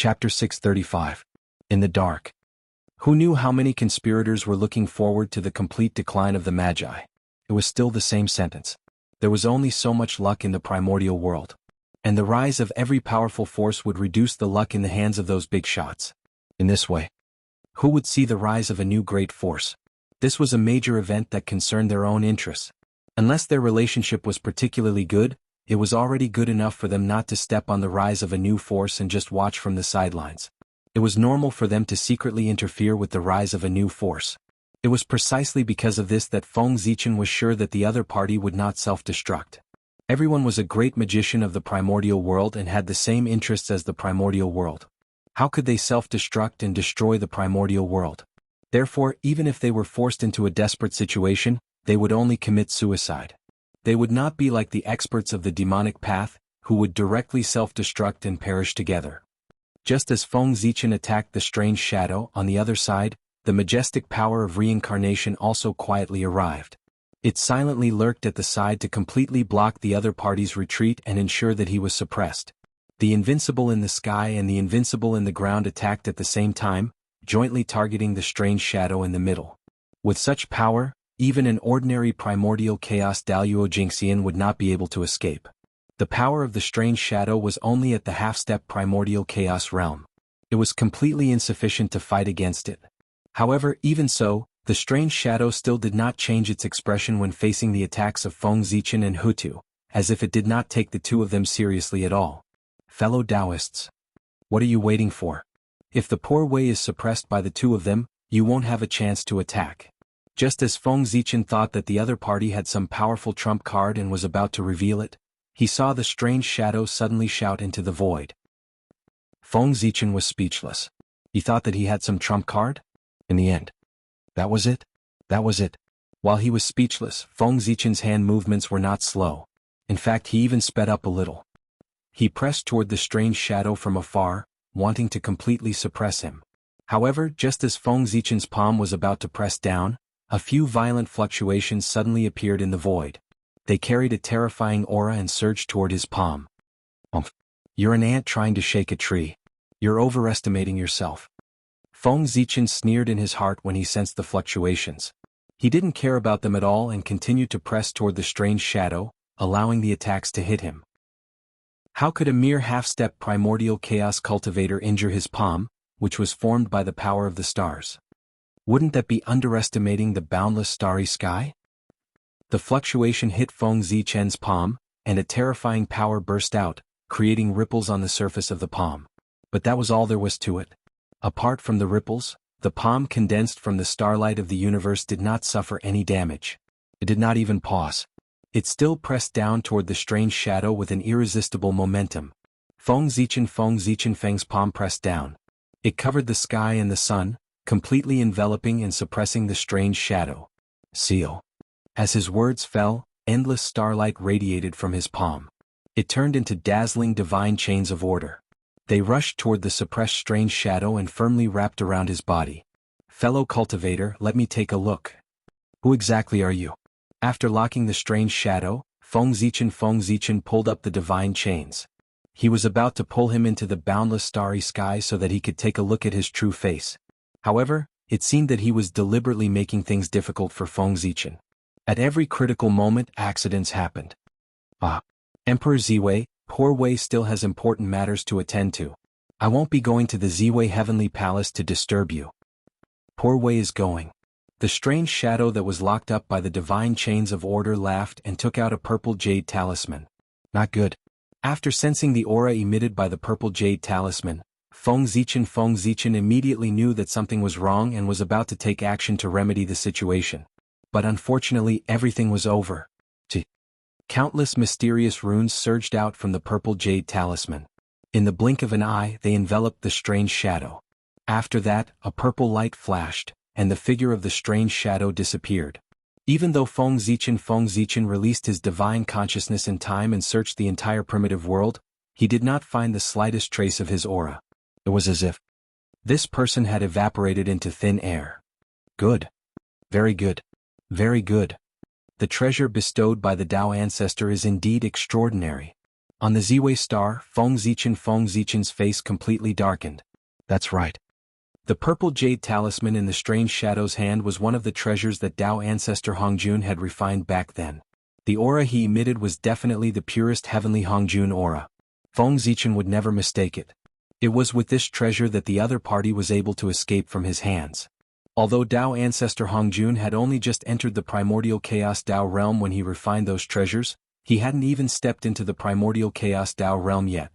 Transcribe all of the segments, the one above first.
Chapter 635. In the Dark. Who knew how many conspirators were looking forward to the complete decline of the Magi? It was still the same sentence. There was only so much luck in the primordial world. And the rise of every powerful force would reduce the luck in the hands of those big shots. In this way, who would see the rise of a new great force? This was a major event that concerned their own interests. Unless their relationship was particularly good, it was already good enough for them not to step on the rise of a new force and just watch from the sidelines. It was normal for them to secretly interfere with the rise of a new force. It was precisely because of this that Feng Zichen was sure that the other party would not self-destruct. Everyone was a great magician of the primordial world and had the same interests as the primordial world. How could they self-destruct and destroy the primordial world? Therefore, even if they were forced into a desperate situation, they would only commit suicide. They would not be like the experts of the demonic path, who would directly self-destruct and perish together. Just as Feng Zichen attacked the strange shadow, on the other side, the majestic power of reincarnation also quietly arrived. It silently lurked at the side to completely block the other party's retreat and ensure that he was suppressed. The invincible in the sky and the invincible in the ground attacked at the same time, jointly targeting the strange shadow in the middle. With such power, even an ordinary primordial chaos Daluo Jingxian would not be able to escape. The power of the strange shadow was only at the half-step primordial chaos realm. It was completely insufficient to fight against it. However, even so, the strange shadow still did not change its expression when facing the attacks of Feng Zichen and Hutu, as if it did not take the two of them seriously at all. Fellow Taoists, what are you waiting for? If the poor way is suppressed by the two of them, you won't have a chance to attack. Just as Feng Zichen thought that the other party had some powerful trump card and was about to reveal it, he saw the strange shadow suddenly shout into the void. Feng Zichen was speechless. He thought that he had some trump card? In the end. That was it? That was it. While he was speechless, Feng Zichen's hand movements were not slow. In fact, he even sped up a little. He pressed toward the strange shadow from afar, wanting to completely suppress him. However, just as Feng Zichen's palm was about to press down, a few violent fluctuations suddenly appeared in the void. They carried a terrifying aura and surged toward his palm. You're an ant trying to shake a tree. You're overestimating yourself. Feng Zichen sneered in his heart when he sensed the fluctuations. He didn't care about them at all and continued to press toward the strange shadow, allowing the attacks to hit him. How could a mere half-step primordial chaos cultivator injure his palm, which was formed by the power of the stars? Wouldn't that be underestimating the boundless starry sky? The fluctuation hit Feng Zichen's palm, and a terrifying power burst out, creating ripples on the surface of the palm. But that was all there was to it. Apart from the ripples, the palm condensed from the starlight of the universe did not suffer any damage. It did not even pause. It still pressed down toward the strange shadow with an irresistible momentum. Feng Zichen's palm pressed down. It covered the sky and the sun, completely enveloping and suppressing the strange shadow. Seal. As his words fell, endless starlight radiated from his palm. It turned into dazzling divine chains of order. They rushed toward the suppressed strange shadow and firmly wrapped around his body. Fellow cultivator, let me take a look. Who exactly are you? After locking the strange shadow, Feng Zichen pulled up the divine chains. He was about to pull him into the boundless starry sky so that he could take a look at his true face. However, it seemed that he was deliberately making things difficult for Feng Zichen. At every critical moment, accidents happened. Emperor Ziwei, poor Wei still has important matters to attend to. I won't be going to the Ziwei Heavenly Palace to disturb you. Poor Wei is going. The strange shadow that was locked up by the divine chains of order laughed and took out a purple jade talisman. Not good. After sensing the aura emitted by the purple jade talisman, Feng Zichen immediately knew that something was wrong and was about to take action to remedy the situation. But unfortunately, everything was over. Countless mysterious runes surged out from the purple jade talisman. In the blink of an eye, they enveloped the strange shadow. After that, a purple light flashed, and the figure of the strange shadow disappeared. Even though Feng Zichen released his divine consciousness in time and searched the entire primitive world, he did not find the slightest trace of his aura. It was as if this person had evaporated into thin air. Good. Very good. Very good. The treasure bestowed by the Tao ancestor is indeed extraordinary. On the Ziwei star, Feng Zichen's face completely darkened. That's right. The purple jade talisman in the strange shadow's hand was one of the treasures that Dao ancestor Hongjun had refined back then. The aura he emitted was definitely the purest heavenly Hongjun aura. Feng Zichen would never mistake it. It was with this treasure that the other party was able to escape from his hands. Although Dao ancestor Hongjun had only just entered the primordial chaos Dao realm when he refined those treasures, he hadn't even stepped into the primordial chaos Dao realm yet.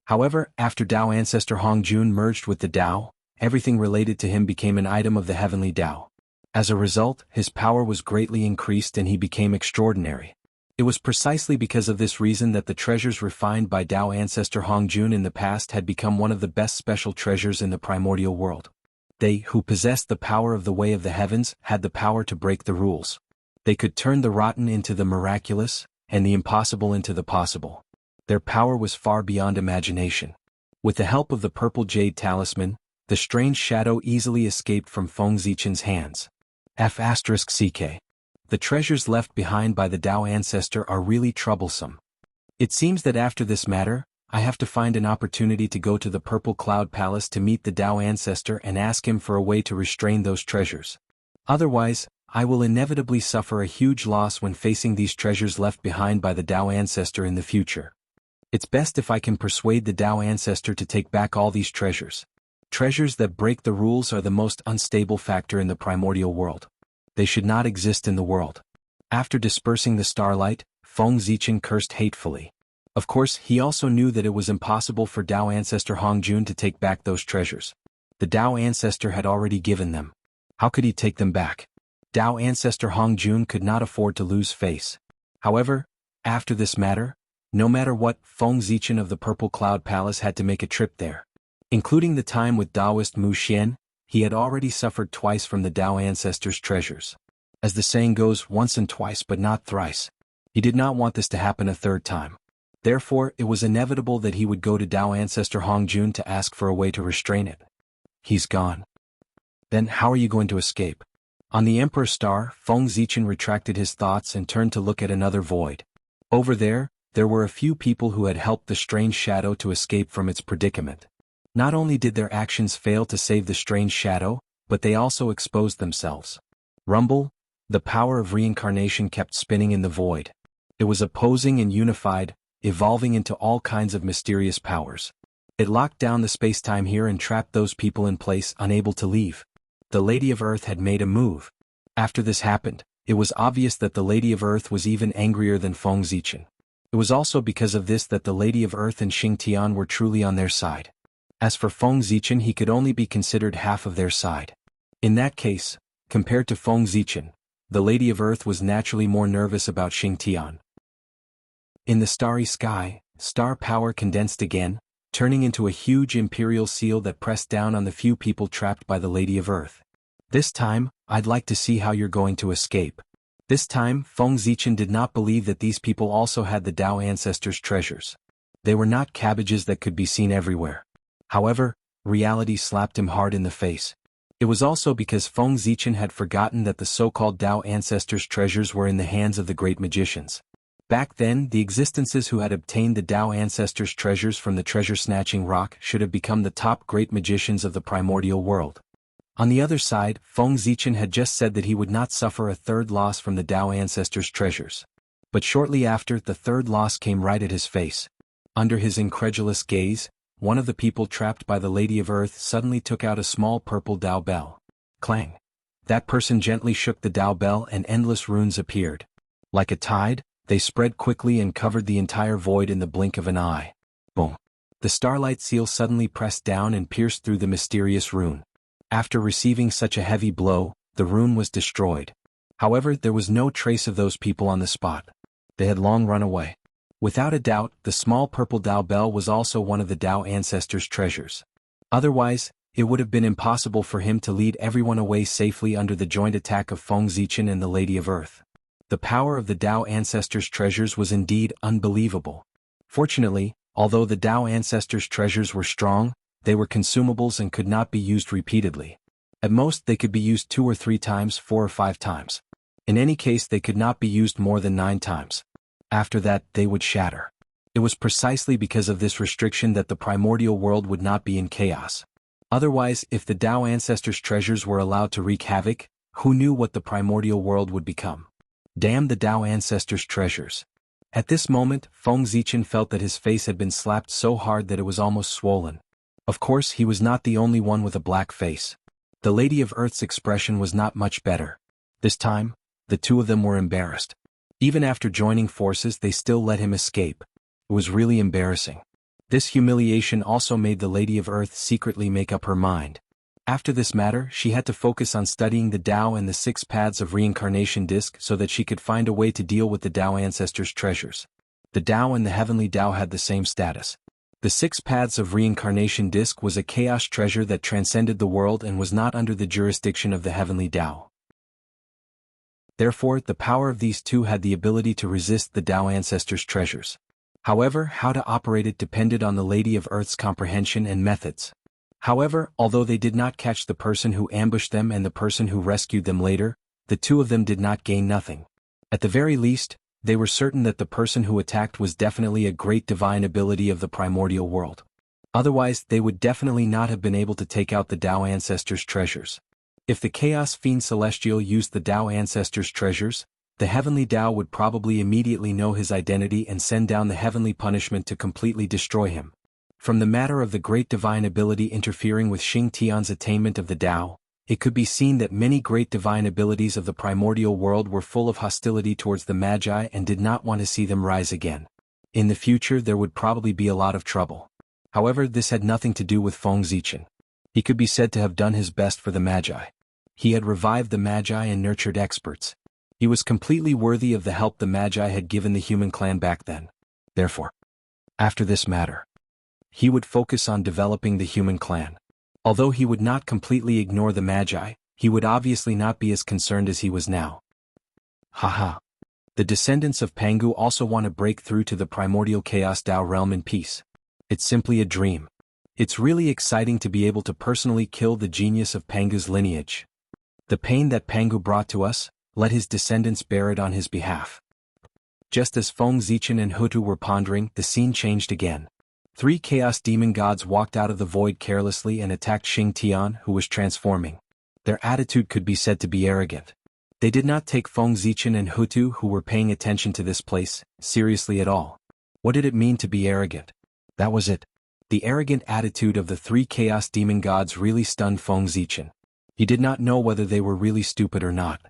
However, after Dao ancestor Hongjun merged with the Dao, everything related to him became an item of the heavenly Dao. As a result, his power was greatly increased and he became extraordinary. It was precisely because of this reason that the treasures refined by Dao ancestor Hongjun in the past had become one of the best special treasures in the primordial world. They who possessed the power of the way of the heavens had the power to break the rules. They could turn the rotten into the miraculous, and the impossible into the possible. Their power was far beyond imagination. With the help of the purple jade talisman, the strange shadow easily escaped from Feng Zichen's hands. F***CK. The treasures left behind by the Dao ancestor are really troublesome. It seems that after this matter, I have to find an opportunity to go to the Purple Cloud Palace to meet the Dao ancestor and ask him for a way to restrain those treasures. Otherwise, I will inevitably suffer a huge loss when facing these treasures left behind by the Dao ancestor in the future. It's best if I can persuade the Dao ancestor to take back all these treasures. Treasures that break the rules are the most unstable factor in the primordial world. They should not exist in the world. After dispersing the starlight, Feng Zichen cursed hatefully. Of course, he also knew that it was impossible for Dao ancestor Hongjun to take back those treasures. The Dao ancestor had already given them. How could he take them back? Dao ancestor Hongjun could not afford to lose face. However, after this matter, no matter what, Feng Zichen of the Purple Cloud Palace had to make a trip there. Including the time with Daoist Mu Xian, he had already suffered twice from the Dao ancestor's treasures. As the saying goes, once and twice but not thrice. He did not want this to happen a third time. Therefore, it was inevitable that he would go to Dao ancestor Hongjun to ask for a way to restrain it. He's gone. Then how are you going to escape? On the Emperor Star, Feng Zichen retracted his thoughts and turned to look at another void. Over there were a few people who had helped the strange shadow to escape from its predicament. Not only did their actions fail to save the strange shadow, but they also exposed themselves. Rumble, the power of reincarnation kept spinning in the void. It was opposing and unified, evolving into all kinds of mysterious powers. It locked down the space-time here and trapped those people in place, unable to leave. The Lady of Earth had made a move. After this happened, it was obvious that the Lady of Earth was even angrier than Feng Zichen. It was also because of this that the Lady of Earth and Xing Tian were truly on their side. As for Feng Zichen, he could only be considered half of their side. In that case, compared to Feng Zichen, the Lady of Earth was naturally more nervous about Xing Tian. In the starry sky, star power condensed again, turning into a huge imperial seal that pressed down on the few people trapped by the Lady of Earth. This time, I'd like to see how you're going to escape. This time, Feng Zichen did not believe that these people also had the Dao ancestors' treasures. They were not cabbages that could be seen everywhere. However, reality slapped him hard in the face. It was also because Feng Zichen had forgotten that the so-called Dao ancestors' treasures were in the hands of the great magicians. Back then, the existences who had obtained the Dao ancestors' treasures from the treasure-snatching rock should have become the top great magicians of the primordial world. On the other side, Feng Zichen had just said that he would not suffer a third loss from the Dao ancestors' treasures. But shortly after, the third loss came right at his face. Under his incredulous gaze, one of the people trapped by the Lady of Earth suddenly took out a small purple Dao bell. Clang! That person gently shook the Dao bell and endless runes appeared. Like a tide, they spread quickly and covered the entire void in the blink of an eye. Boom! The starlight seal suddenly pressed down and pierced through the mysterious rune. After receiving such a heavy blow, the rune was destroyed. However, there was no trace of those people on the spot. They had long run away. Without a doubt, the small purple Dao bell was also one of the Dao ancestors' treasures. Otherwise, it would have been impossible for him to lead everyone away safely under the joint attack of Feng Zichen and the Lady of Earth. The power of the Dao ancestors' treasures was indeed unbelievable. Fortunately, although the Dao ancestors' treasures were strong, they were consumables and could not be used repeatedly. At most, they could be used 2 or 3 times, 4 or 5 times. In any case, they could not be used more than 9 times. After that, they would shatter. It was precisely because of this restriction that the primordial world would not be in chaos. Otherwise, if the Tao ancestors' treasures were allowed to wreak havoc, who knew what the primordial world would become? Damn the Tao ancestors' treasures. At this moment, Feng Zichen felt that his face had been slapped so hard that it was almost swollen. Of course, he was not the only one with a black face. The Lady of Earth's expression was not much better. This time, the two of them were embarrassed. Even after joining forces, they still let him escape. It was really embarrassing. This humiliation also made the Lady of Earth secretly make up her mind. After this matter, she had to focus on studying the Tao and the 6 paths of reincarnation disc so that she could find a way to deal with the Tao ancestors' treasures. The Tao and the heavenly Tao had the same status. The 6 paths of reincarnation disc was a chaos treasure that transcended the world and was not under the jurisdiction of the heavenly Tao. Therefore, the power of these two had the ability to resist the Tao ancestors' treasures. However, how to operate it depended on the Lady of Earth's comprehension and methods. However, although they did not catch the person who ambushed them and the person who rescued them later, the two of them did not gain nothing. At the very least, they were certain that the person who attacked was definitely a great divine ability of the primordial world. Otherwise, they would definitely not have been able to take out the Tao ancestors' treasures. If the Chaos Fiend Celestial used the Tao ancestors' treasures, the heavenly Tao would probably immediately know his identity and send down the heavenly punishment to completely destroy him. From the matter of the great divine ability interfering with Xing Tian's attainment of the Tao, it could be seen that many great divine abilities of the primordial world were full of hostility towards the Magi and did not want to see them rise again. In the future there would probably be a lot of trouble. However, this had nothing to do with Feng Zichen. He could be said to have done his best for the Magi. He had revived the Magi and nurtured experts. He was completely worthy of the help the Magi had given the human clan back then. Therefore, after this matter, he would focus on developing the human clan. Although he would not completely ignore the Magi, he would obviously not be as concerned as he was now. Haha. The descendants of Pangu also want to break through to the primordial chaos Tao realm in peace. It's simply a dream. It's really exciting to be able to personally kill the genius of Pangu's lineage. The pain that Pangu brought to us, let his descendants bear it on his behalf. Just as Feng Zichen and Hutu were pondering, the scene changed again. 3 chaos demon gods walked out of the void carelessly and attacked Xing Tian, who was transforming. Their attitude could be said to be arrogant. They did not take Feng Zichen and Hutu, who were paying attention to this place, seriously at all. What did it mean to be arrogant? That was it. The arrogant attitude of the 3 chaos demon gods really stunned Feng Zichen. He did not know whether they were really stupid or not.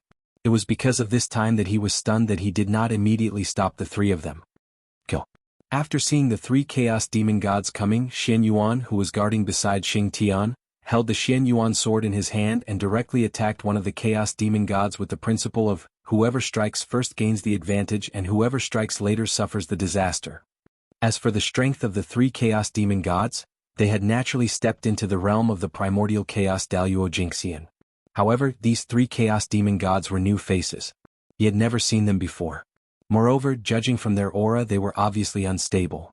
It was because of this time that he was stunned that he did not immediately stop the 3 of them. Kill. After seeing the 3 chaos demon gods coming, Xian Yuan, who was guarding beside Xing Tian, held the Xian Yuan sword in his hand and directly attacked one of the chaos demon gods with the principle of, whoever strikes first gains the advantage and whoever strikes later suffers the disaster. As for the strength of the 3 chaos demon gods, they had naturally stepped into the realm of the primordial chaos Daluo Jingxian. However, these 3 chaos demon gods were new faces. He had never seen them before. Moreover, judging from their aura, they were obviously unstable.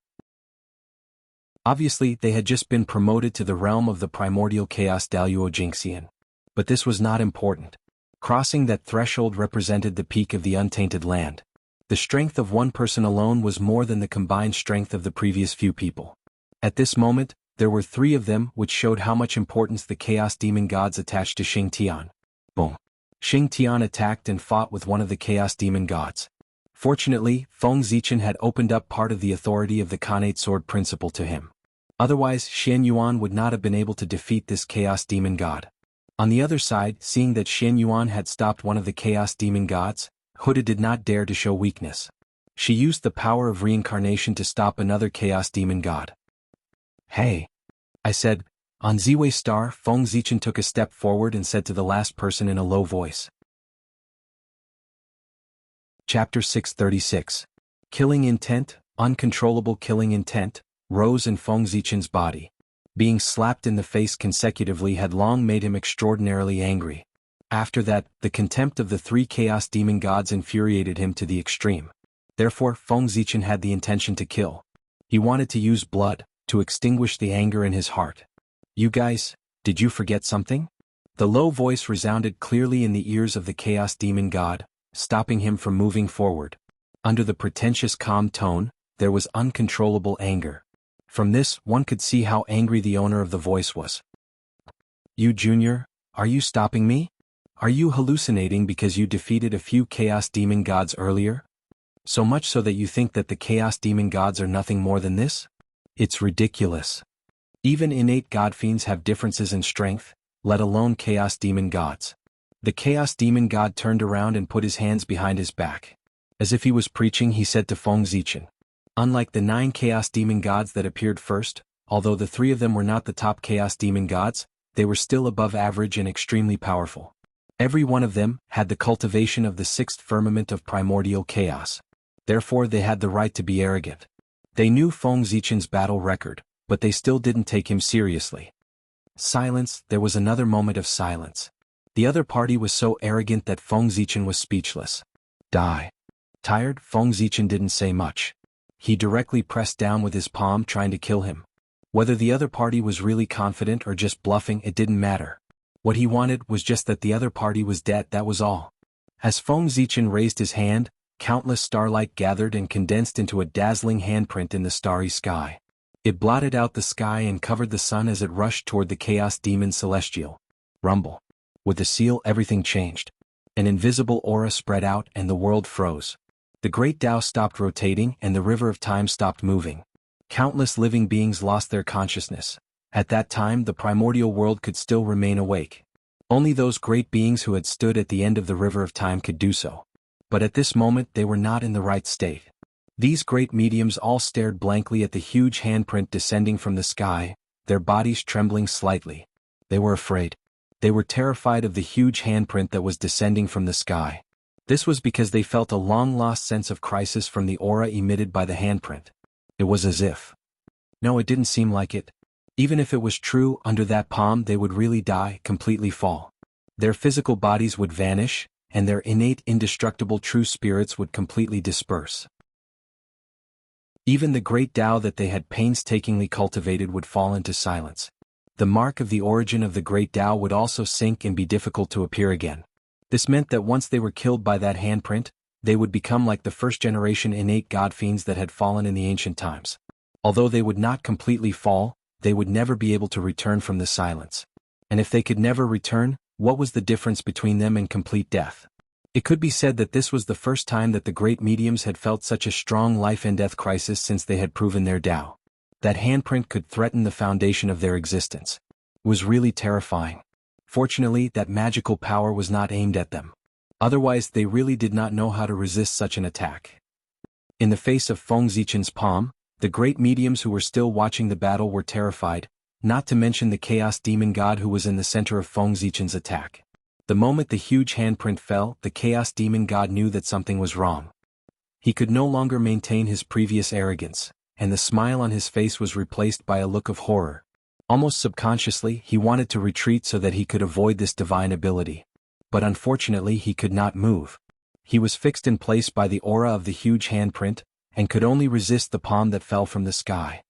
Obviously, they had just been promoted to the realm of the primordial chaos Daluo Jingxian. But this was not important. Crossing that threshold represented the peak of the untainted land. The strength of one person alone was more than the combined strength of the previous few people. At this moment, there were 3 of them, which showed how much importance the chaos demon gods attached to Xing Tian. Boom. Xing Tian attacked and fought with one of the chaos demon gods. Fortunately, Feng Zichen had opened up part of the authority of the Khanate sword principle to him. Otherwise, Xian Yuan would not have been able to defeat this chaos demon god. On the other side, seeing that Xian Yuan had stopped one of the chaos demon gods, Huda did not dare to show weakness. She used the power of reincarnation to stop another chaos demon god. Hey! I said. On Ziwei Star, Feng Zichen took a step forward and said to the last person in a low voice. Chapter 636. Killing intent, uncontrollable killing intent, rose in Feng Zichen's body. Being slapped in the face consecutively had long made him extraordinarily angry. After that, the contempt of the 3 chaos demon gods infuriated him to the extreme. Therefore, Feng Zichen had the intention to kill. He wanted to use blood, to extinguish the anger in his heart. You guys, did you forget something? The low voice resounded clearly in the ears of the chaos demon god, stopping him from moving forward. Under the pretentious calm tone, there was uncontrollable anger. From this, one could see how angry the owner of the voice was. "You, Junior, are you stopping me? Are you hallucinating because you defeated a few Chaos Demon Gods earlier? So much so that you think that the Chaos Demon Gods are nothing more than this? It's ridiculous. Even innate God Fiends have differences in strength, let alone Chaos Demon Gods." The Chaos Demon God turned around and put his hands behind his back. As if he was preaching, he said to Feng Zichen, "Unlike the 9 Chaos Demon Gods that appeared first, although the 3 of them were not the top Chaos Demon Gods, they were still above average and extremely powerful. Every one of them had the cultivation of the 6th firmament of primordial chaos. Therefore they had the right to be arrogant. They knew Feng Zichen's battle record, but they still didn't take him seriously." Silence. There was another moment of silence. The other party was so arrogant that Feng Zichen was speechless. "Die." Tired, Feng Zichen didn't say much. He directly pressed down with his palm, trying to kill him. Whether the other party was really confident or just bluffing, it didn't matter. What he wanted was just that the other party was dead, that was all. As Feng Zichen raised his hand, countless starlight gathered and condensed into a dazzling handprint in the starry sky. It blotted out the sky and covered the sun as it rushed toward the Chaos Demon Celestial. Rumble. With the seal, everything changed. An invisible aura spread out and the world froze. The great Tao stopped rotating and the river of time stopped moving. Countless living beings lost their consciousness. At that time, the primordial world could still remain awake. Only those great beings who had stood at the end of the river of time could do so. But at this moment they were not in the right state. These great mediums all stared blankly at the huge handprint descending from the sky, their bodies trembling slightly. They were afraid. They were terrified of the huge handprint that was descending from the sky. This was because they felt a long-lost sense of crisis from the aura emitted by the handprint. It was as if... No, it didn't seem like it. Even if it was true, under that palm they would really die, completely fall. Their physical bodies would vanish, and their innate indestructible true spirits would completely disperse. Even the great Tao that they had painstakingly cultivated would fall into silence. The mark of the origin of the great Tao would also sink and be difficult to appear again. This meant that once they were killed by that handprint, they would become like the first-generation innate God Fiends that had fallen in the ancient times. Although they would not completely fall, they would never be able to return from the silence. And if they could never return, what was the difference between them and complete death? It could be said that this was the first time that the great mediums had felt such a strong life-and-death crisis since they had proven their Tao. That handprint could threaten the foundation of their existence. It was really terrifying. Fortunately, that magical power was not aimed at them. Otherwise, they really did not know how to resist such an attack. In the face of Feng Zichen's palm, the great mediums who were still watching the battle were terrified, not to mention the Chaos Demon God who was in the center of Feng Zichen's attack. The moment the huge handprint fell, the Chaos Demon God knew that something was wrong. He could no longer maintain his previous arrogance, and the smile on his face was replaced by a look of horror. Almost subconsciously, he wanted to retreat so that he could avoid this divine ability. But unfortunately he could not move. He was fixed in place by the aura of the huge handprint, and could only resist the palm that fell from the sky.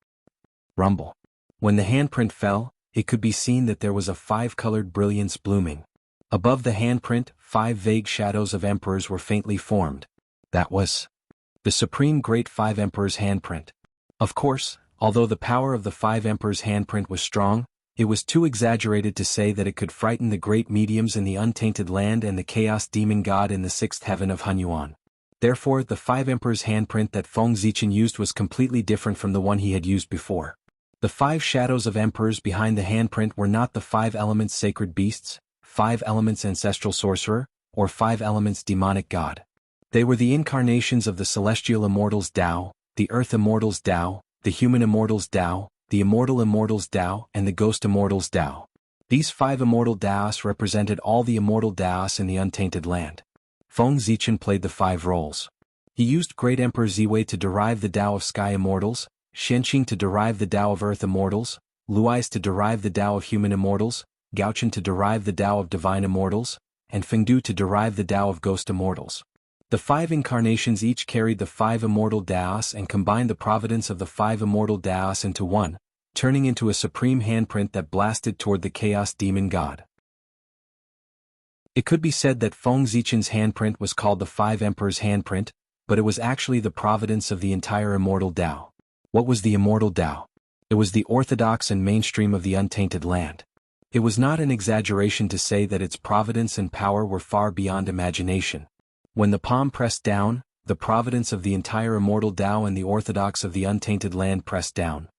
Rumble. When the handprint fell, it could be seen that there was a 5-colored brilliance blooming. Above the handprint, 5 vague shadows of emperors were faintly formed. That was the Supreme Great 5 Emperors' handprint. Of course, although the power of the 5 Emperors' handprint was strong, it was too exaggerated to say that it could frighten the great mediums in the Untainted Land and the Chaos Demon God in the 6th heaven of Hunyuan. Therefore, the 5 Emperors' handprint that Feng Zichen used was completely different from the one he had used before. The 5 shadows of emperors behind the handprint were not the 5 elements sacred beasts, 5 elements ancestral sorcerer, or 5 elements demonic god. They were the incarnations of the celestial immortals Tao, the earth immortals Tao, the human immortals Tao, the immortal immortals Tao, and the ghost immortals Tao. These 5 immortal Taos represented all the immortal Taos in the Untainted Land. Feng Zichen played the 5 roles. He used Great Emperor Ziwei to derive the Tao of Sky Immortals, Shenqing to derive the Tao of Earth Immortals, Luais to derive the Tao of Human Immortals, Gaochen to derive the Tao of Divine Immortals, and Fengdu to derive the Tao of Ghost Immortals. The 5 incarnations each carried the 5 immortal Taos and combined the providence of the 5 immortal Taos into one, turning into a supreme handprint that blasted toward the Chaos Demon God. It could be said that Feng Zichen's handprint was called the 5 Emperors' handprint, but it was actually the providence of the entire immortal Tao. What was the immortal Tao? It was the orthodox and mainstream of the untainted land. It was not an exaggeration to say that its providence and power were far beyond imagination. When the palm pressed down, the providence of the entire immortal Tao and the orthodox of the untainted land pressed down.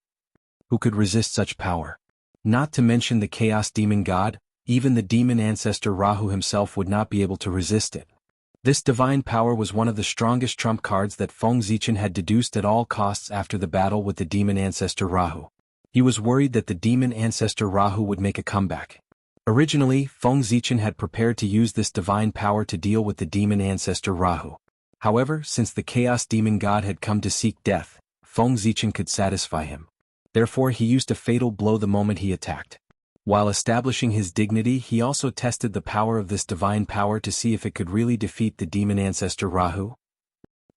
Who could resist such power? Not to mention the chaos demon god, even the demon ancestor Rahu himself would not be able to resist it. This divine power was one of the strongest trump cards that Feng Zichen had deduced at all costs after the battle with the demon ancestor Rahu. He was worried that the demon ancestor Rahu would make a comeback. Originally, Feng Zichen had prepared to use this divine power to deal with the demon ancestor Rahu. However, since the chaos demon god had come to seek death, Feng Zichen could satisfy him. Therefore he used a fatal blow the moment he attacked. While establishing his dignity, he also tested the power of this divine power to see if it could really defeat the demon ancestor Rahu.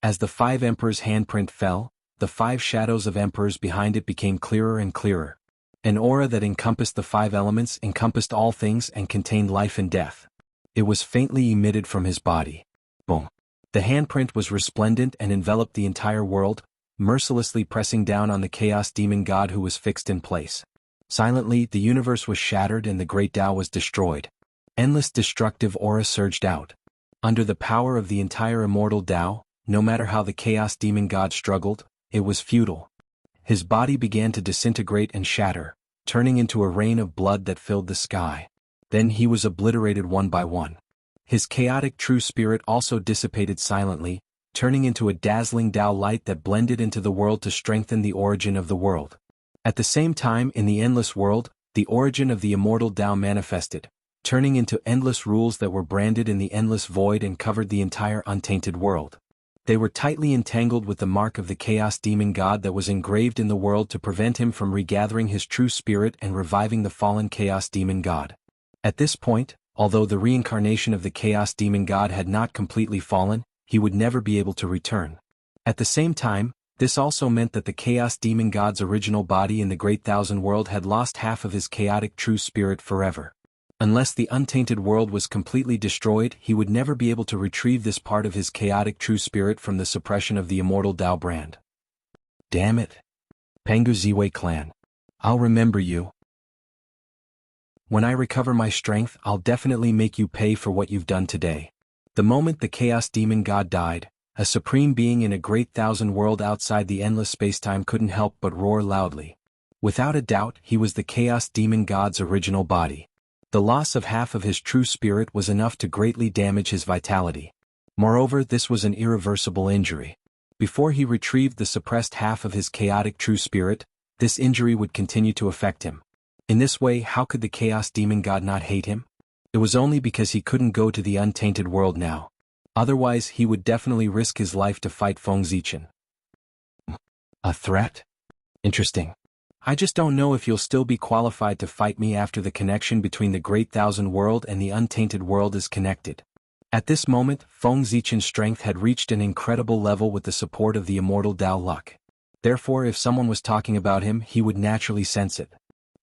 As the 5 emperors' handprint fell, the 5 shadows of emperors behind it became clearer and clearer. An aura that encompassed the 5 elements encompassed all things and contained life and death. It was faintly emitted from his body. Boom. The handprint was resplendent and enveloped the entire world, mercilessly pressing down on the chaos demon god who was fixed in place. Silently, the universe was shattered and the great Tao was destroyed. Endless destructive aura surged out. Under the power of the entire immortal Tao, no matter how the chaos demon god struggled, it was futile. His body began to disintegrate and shatter, turning into a rain of blood that filled the sky. Then he was obliterated one by one. His chaotic true spirit also dissipated silently, turning into a dazzling Tao light that blended into the world to strengthen the origin of the world. At the same time, in the endless world, the origin of the immortal Tao manifested, turning into endless rules that were branded in the endless void and covered the entire untainted world. They were tightly entangled with the mark of the chaos demon god that was engraved in the world to prevent him from regathering his true spirit and reviving the fallen chaos demon god. At this point, although the reincarnation of the chaos demon god had not completely fallen, he would never be able to return. At the same time, this also meant that the chaos demon god's original body in the Great Thousand World had lost half of his chaotic true spirit forever. Unless the untainted world was completely destroyed, he would never be able to retrieve this part of his chaotic true spirit from the suppression of the immortal Tao brand. Damn it. Pangu Ziwei clan. I'll remember you. When I recover my strength, I'll definitely make you pay for what you've done today. The moment the chaos demon god died, a supreme being in a great thousand world outside the endless spacetime couldn't help but roar loudly. Without a doubt, he was the chaos demon god's original body. The loss of half of his true spirit was enough to greatly damage his vitality. Moreover, this was an irreversible injury. Before he retrieved the suppressed half of his chaotic true spirit, this injury would continue to affect him. In this way, how could the chaos demon god not hate him? It was only because he couldn't go to the untainted world now. Otherwise, he would definitely risk his life to fight Feng Zichen. A threat? Interesting. I just don't know if you'll still be qualified to fight me after the connection between the Great Thousand World and the untainted world is connected. At this moment, Feng Zichen's strength had reached an incredible level with the support of the immortal Tao luck. Therefore, if someone was talking about him, he would naturally sense it.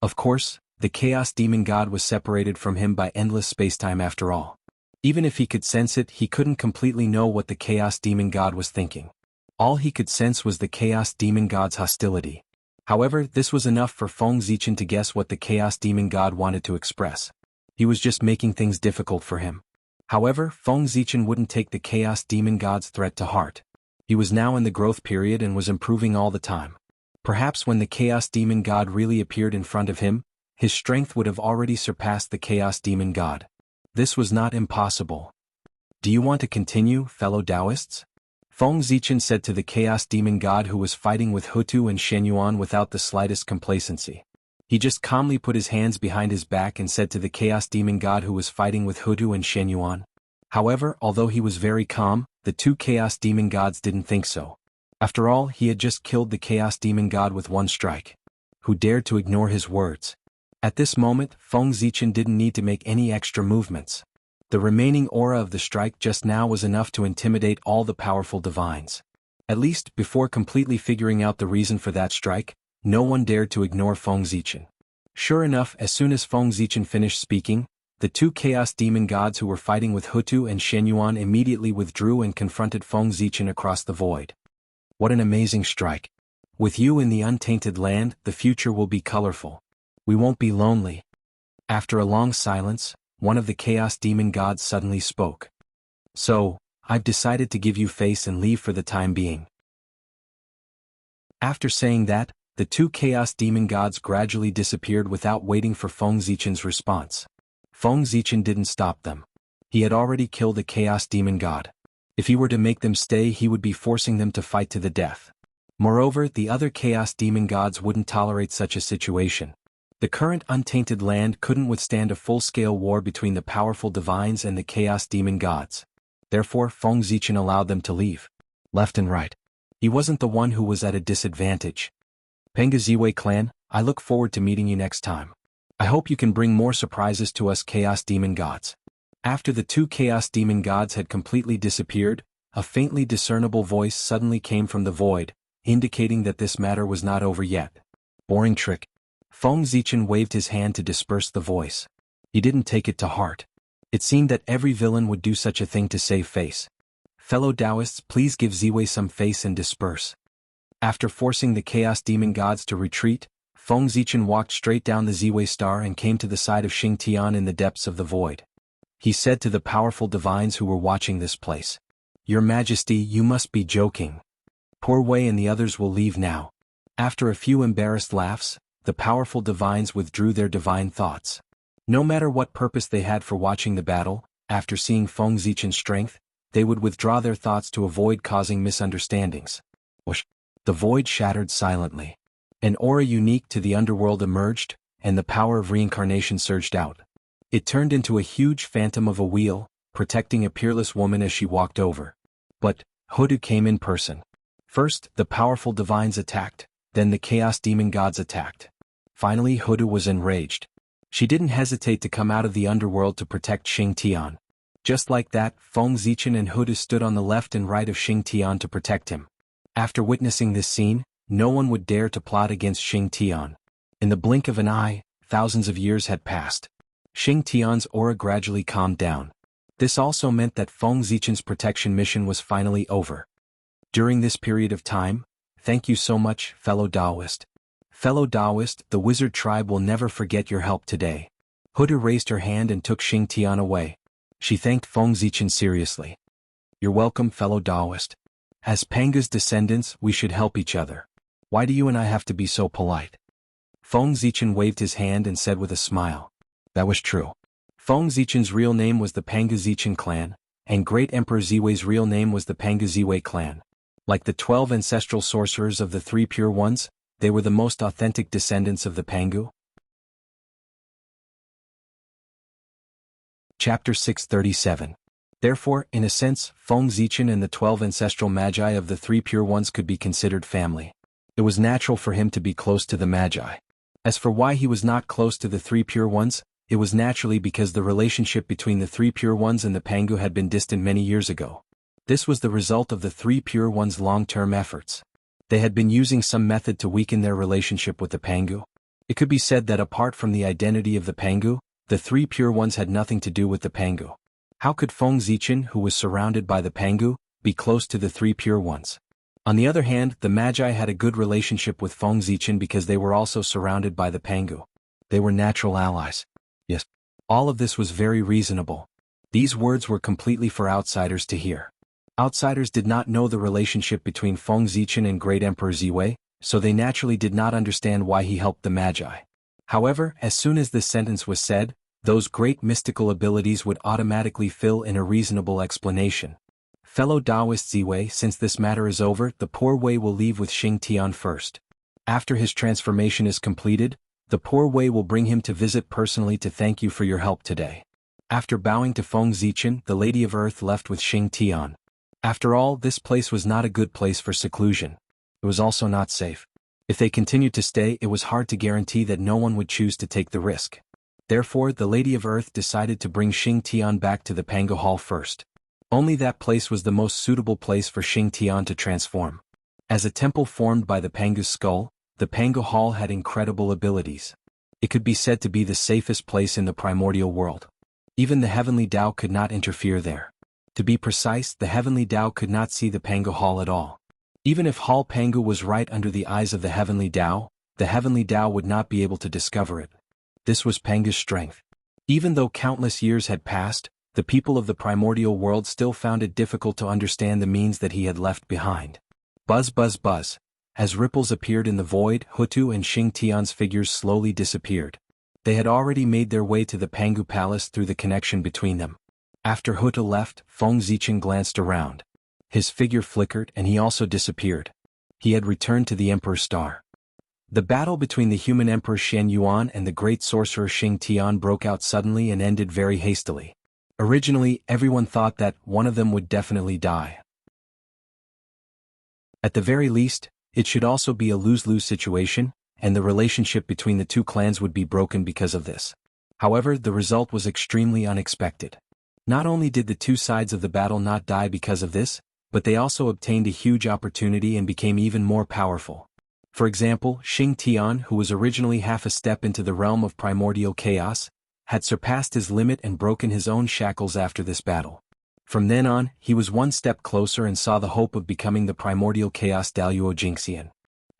Of course, the chaos demon god was separated from him by endless spacetime after all. Even if he could sense it, he couldn't completely know what the chaos demon god was thinking. All he could sense was the chaos demon god's hostility. However, this was enough for Feng Zichen to guess what the chaos demon god wanted to express. He was just making things difficult for him. However, Feng Zichen wouldn't take the chaos demon god's threat to heart. He was now in the growth period and was improving all the time. Perhaps when the chaos demon god really appeared in front of him, his strength would have already surpassed the chaos demon god. This was not impossible. Do you want to continue, fellow Taoists? Feng Zichen said to the chaos demon god who was fighting with Hutu and Shenyuan without the slightest complacency. He just calmly put his hands behind his back and said to the chaos demon god who was fighting with Hutu and Shenyuan. However, although he was very calm, the two chaos demon gods didn't think so. After all, he had just killed the chaos demon god with one strike. Who dared to ignore his words? At this moment, Feng Zichen didn't need to make any extra movements. The remaining aura of the strike just now was enough to intimidate all the powerful divines. At least, before completely figuring out the reason for that strike, no one dared to ignore Feng Zichen. Sure enough, as soon as Feng Zichen finished speaking, The two Chaos Demon gods who were fighting with Hutu and Shenyuan immediately withdrew and confronted Feng Zichen across the void. What an amazing strike. With you in the untainted land, the future will be colorful. We won't be lonely. After a long silence, one of the Chaos Demon gods suddenly spoke. So, I've decided to give you face and leave for the time being. After saying that, the two Chaos Demon gods gradually disappeared without waiting for Feng Zichen's response. Feng Zichen didn't stop them. He had already killed a Chaos Demon god. If he were to make them stay, he would be forcing them to fight to the death. Moreover, the other Chaos Demon gods wouldn't tolerate such a situation. The current untainted land couldn't withstand a full-scale war between the powerful divines and the Chaos Demon gods. Therefore, Feng Zichen allowed them to leave. Left and right. He wasn't the one who was at a disadvantage. Pengu Ziwei clan, I look forward to meeting you next time. I hope you can bring more surprises to us Chaos Demon gods. After the two Chaos Demon gods had completely disappeared, a faintly discernible voice suddenly came from the void, indicating that this matter was not over yet. Boring trick. Feng Zichen waved his hand to disperse the voice. He didn't take it to heart. It seemed that every villain would do such a thing to save face. Fellow Taoists, please give Ziwei some face and disperse. After forcing the Chaos Demon gods to retreat, Feng Zichen walked straight down the Ziwei star and came to the side of Xing Tian in the depths of the void. He said to the powerful divines who were watching this place, "Your Majesty, you must be joking. Poor Wei and the others will leave now." After a few embarrassed laughs, the powerful divines withdrew their divine thoughts. No matter what purpose they had for watching the battle, after seeing Feng Zichen's strength, they would withdraw their thoughts to avoid causing misunderstandings. Whoosh! The void shattered silently. An aura unique to the underworld emerged, and the power of reincarnation surged out. It turned into a huge phantom of a wheel, protecting a peerless woman as she walked over. But Hutu came in person. First, the powerful divines attacked, then the Chaos Demon gods attacked. Finally, Hutu was enraged. She didn't hesitate to come out of the underworld to protect Xing Tian. Just like that, Feng Zichen and Hutu stood on the left and right of Xing Tian to protect him. After witnessing this scene, no one would dare to plot against Xing Tian. In the blink of an eye, thousands of years had passed. Xing Tian's aura gradually calmed down. This also meant that Feng Zichen's protection mission was finally over. During this period of time, thank you so much, fellow Taoist. Fellow Taoist, the wizard tribe will never forget your help today. Hutu raised her hand and took Xing Tian away. She thanked Feng Zichen seriously. You're welcome, fellow Taoist. As Panga's descendants, we should help each other. Why do you and I have to be so polite? Feng Zichen waved his hand and said with a smile. That was true. Feng Zichen's real name was the Pengu Zichen clan, and Great Emperor Ziwei's real name was the Pengu Ziwei clan. Like the 12 ancestral sorcerers of the Three Pure Ones, they were the most authentic descendants of the Pengu. Chapter 637. Therefore, in a sense, Feng Zichen and the 12 ancestral magi of the Three Pure Ones could be considered family. It was natural for him to be close to the magi. As for why he was not close to the Three Pure Ones, it was naturally because the relationship between the Three Pure Ones and the Pengu had been distant many years ago. This was the result of the Three Pure Ones' long-term efforts. They had been using some method to weaken their relationship with the Pengu. It could be said that apart from the identity of the Pengu, the Three Pure Ones had nothing to do with the Pengu. How could Feng Zichen, who was surrounded by the Pengu, be close to the Three Pure Ones? On the other hand, the Magi had a good relationship with Feng Zichen because they were also surrounded by the Pengu. They were natural allies. Yes. All of this was very reasonable. These words were completely for outsiders to hear. Outsiders did not know the relationship between Feng Zichen and Great Emperor Ziwei, so they naturally did not understand why he helped the Magi. However, as soon as this sentence was said, those great mystical abilities would automatically fill in a reasonable explanation. Fellow Taoist Ziwei, since this matter is over, the poor Wei will leave with Xing Tian first. After his transformation is completed, the poor Wei will bring him to visit personally to thank you for your help today. After bowing to Feng Zichen, the Lady of Earth left with Xing Tian. After all, this place was not a good place for seclusion. It was also not safe. If they continued to stay, it was hard to guarantee that no one would choose to take the risk. Therefore, the Lady of Earth decided to bring Xing Tian back to the Pengu Hall first. Only that place was the most suitable place for Xing Tian to transform. As a temple formed by the Pengu's skull, the Pengu Hall had incredible abilities. It could be said to be the safest place in the primordial world. Even the heavenly Tao could not interfere there. To be precise, the heavenly Tao could not see the Pangu Hall at all. Even if Hall Pangu was right under the eyes of the heavenly Tao would not be able to discover it. This was Pangu's strength. Even though countless years had passed, the people of the primordial world still found it difficult to understand the means that he had left behind. Buzz buzz buzz. As ripples appeared in the void, Hutu and Xing Tian's figures slowly disappeared. They had already made their way to the Pangu Palace through the connection between them. After Hutu left, Feng Zicheng glanced around. His figure flickered and he also disappeared. He had returned to the Emperor's Star. The battle between the human Emperor Shen Yuan and the great sorcerer Xing Tian broke out suddenly and ended very hastily. Originally, everyone thought that one of them would definitely die. At the very least, it should also be a lose-lose situation, and the relationship between the two clans would be broken because of this. However, the result was extremely unexpected. Not only did the two sides of the battle not die because of this, but they also obtained a huge opportunity and became even more powerful. For example, Xing Tian, who was originally half a step into the realm of primordial chaos, had surpassed his limit and broken his own shackles after this battle. From then on, he was one step closer and saw the hope of becoming the primordial chaos Daluo Jingxian.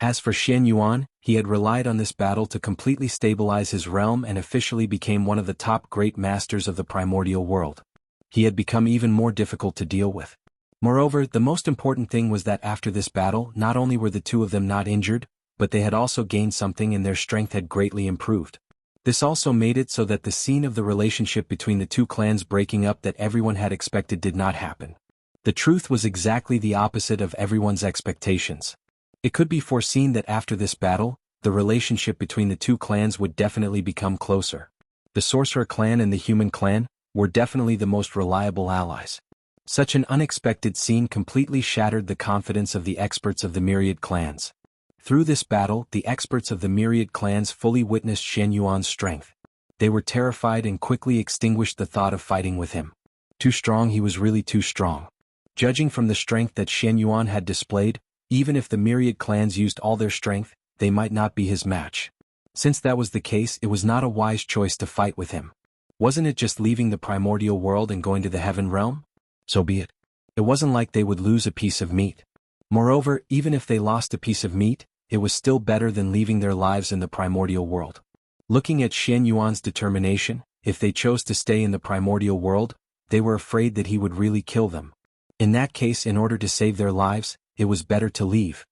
As for Shen Yuan, he had relied on this battle to completely stabilize his realm and officially became one of the top great masters of the primordial world. He had become even more difficult to deal with. Moreover, the most important thing was that after this battle, not only were the two of them not injured, but they had also gained something and their strength had greatly improved. This also made it so that the scene of the relationship between the two clans breaking up that everyone had expected did not happen. The truth was exactly the opposite of everyone's expectations. It could be foreseen that after this battle, the relationship between the two clans would definitely become closer. The Sorcerer clan and the Human clan were definitely the most reliable allies. Such an unexpected scene completely shattered the confidence of the experts of the myriad clans. Through this battle, the experts of the myriad clans fully witnessed Shen Yuan's strength. They were terrified and quickly extinguished the thought of fighting with him. Too strong, he was really too strong. Judging from the strength that Shen Yuan had displayed, even if the myriad clans used all their strength, they might not be his match. Since that was the case, it was not a wise choice to fight with him. Wasn't it just leaving the primordial world and going to the heaven realm? So be it. It wasn't like they would lose a piece of meat. Moreover, even if they lost a piece of meat, it was still better than leaving their lives in the primordial world. Looking at Shen Yuan's determination, if they chose to stay in the primordial world, they were afraid that he would really kill them. In that case, in order to save their lives, it was better to leave.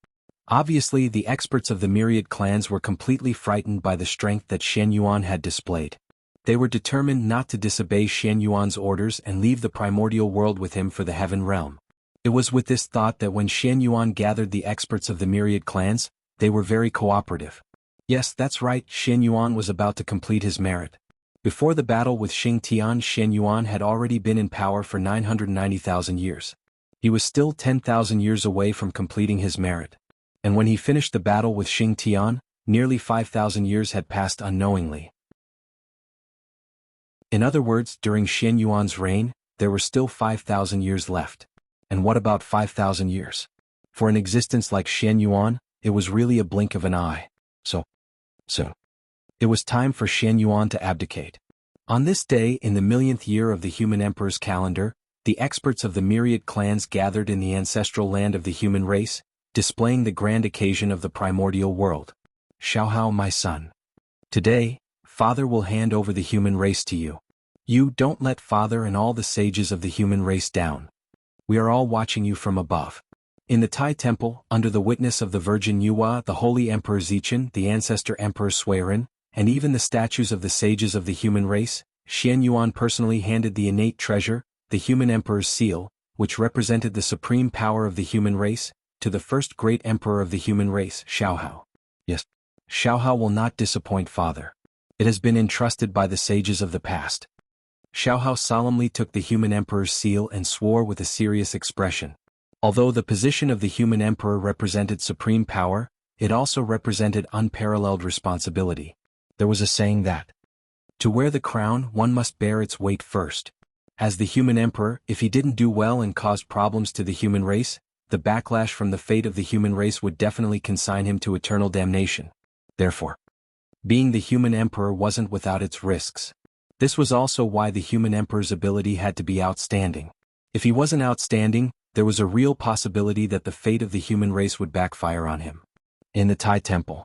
Obviously, the experts of the myriad clans were completely frightened by the strength that Shen Yuan had displayed. They were determined not to disobey Shen Yuan's orders and leave the primordial world with him for the heaven realm. It was with this thought that when Shen Yuan gathered the experts of the myriad clans, they were very cooperative. Yes, that's right, Shen Yuan was about to complete his merit. Before the battle with Xing Tian, Shen Yuan had already been in power for 990,000 years. He was still 10,000 years away from completing his merit. And when he finished the battle with Xing Tian, nearly 5,000 years had passed unknowingly. In other words, during Shen Yuan's reign, there were still 5,000 years left. And what about 5,000 years? For an existence like Shen Yuan, it was really a blink of an eye. So, it was time for Shen Yuan to abdicate. On this day in the millionth year of the human emperor's calendar, the experts of the myriad clans gathered in the ancestral land of the human race, displaying the grand occasion of the primordial world. Xiaohao, my son. Today, Father will hand over the human race to you. You don't let Father and all the sages of the human race down. We are all watching you from above. In the Tai Temple, under the witness of the Virgin Yuhua, the Holy Emperor Zichen, the Ancestor Emperor Suiren, and even the statues of the sages of the human race, Shen Yuan personally handed the innate treasure, the human emperor's seal, which represented the supreme power of the human race, to the first great emperor of the human race, Xiaohao. Yes, Xiaohao will not disappoint Father. It has been entrusted by the sages of the past. Xiaohao solemnly took the human emperor's seal and swore with a serious expression. Although the position of the human emperor represented supreme power, it also represented unparalleled responsibility. There was a saying that, to wear the crown, one must bear its weight first. As the human emperor, if he didn't do well and caused problems to the human race, the backlash from the fate of the human race would definitely consign him to eternal damnation. Therefore, being the human emperor wasn't without its risks. This was also why the human emperor's ability had to be outstanding. If he wasn't outstanding, there was a real possibility that the fate of the human race would backfire on him. In the Tai Temple.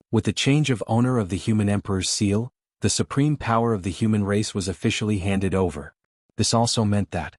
With the change of owner of the human emperor's seal, the supreme power of the human race was officially handed over. This also meant that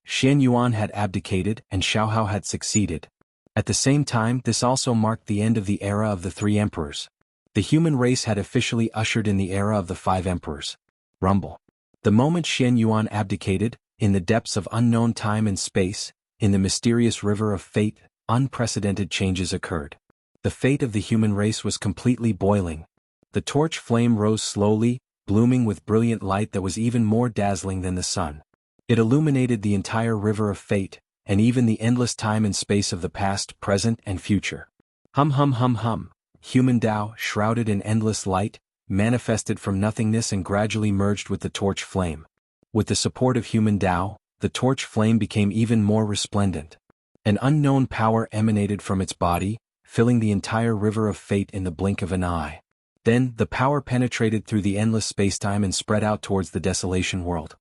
Xian Yuan had abdicated and Xiaohao had succeeded. At the same time, this also marked the end of the era of the three emperors. The human race had officially ushered in the era of the five emperors. Rumble. The moment Xian Yuan abdicated, in the depths of unknown time and space, in the mysterious river of fate, unprecedented changes occurred. The fate of the human race was completely boiling. The torch flame rose slowly, blooming with brilliant light that was even more dazzling than the sun. It illuminated the entire river of fate, and even the endless time and space of the past, present, and future. Hum hum hum hum. Human Tao, shrouded in endless light, manifested from nothingness and gradually merged with the torch flame. With the support of human Tao, the torch flame became even more resplendent. An unknown power emanated from its body, filling the entire river of fate in the blink of an eye. Then, the power penetrated through the endless spacetime and spread out towards the desolation world.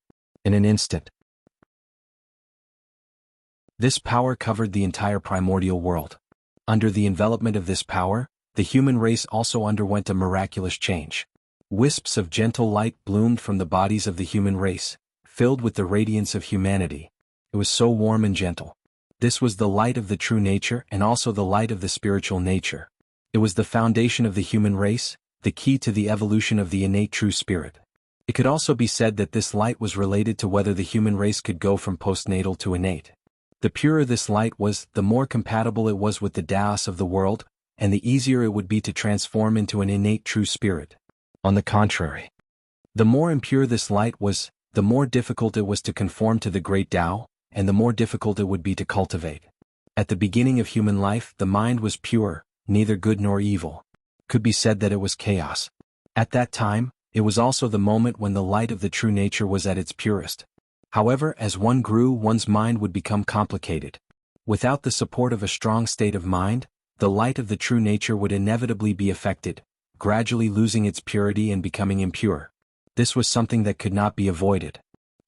In an instant, this power covered the entire primordial world. Under the envelopment of this power, the human race also underwent a miraculous change. Wisps of gentle light bloomed from the bodies of the human race, filled with the radiance of humanity. It was so warm and gentle. This was the light of the true nature and also the light of the spiritual nature. It was the foundation of the human race, the key to the evolution of the innate true spirit. It could also be said that this light was related to whether the human race could go from postnatal to innate. The purer this light was, the more compatible it was with the Taos of the world, and the easier it would be to transform into an innate true spirit. On the contrary, the more impure this light was, the more difficult it was to conform to the great Tao, and the more difficult it would be to cultivate. At the beginning of human life, the mind was pure, neither good nor evil. Could be said that it was chaos. At that time, it was also the moment when the light of the true nature was at its purest. However, as one grew, one's mind would become complicated. Without the support of a strong state of mind, the light of the true nature would inevitably be affected, gradually losing its purity and becoming impure. This was something that could not be avoided.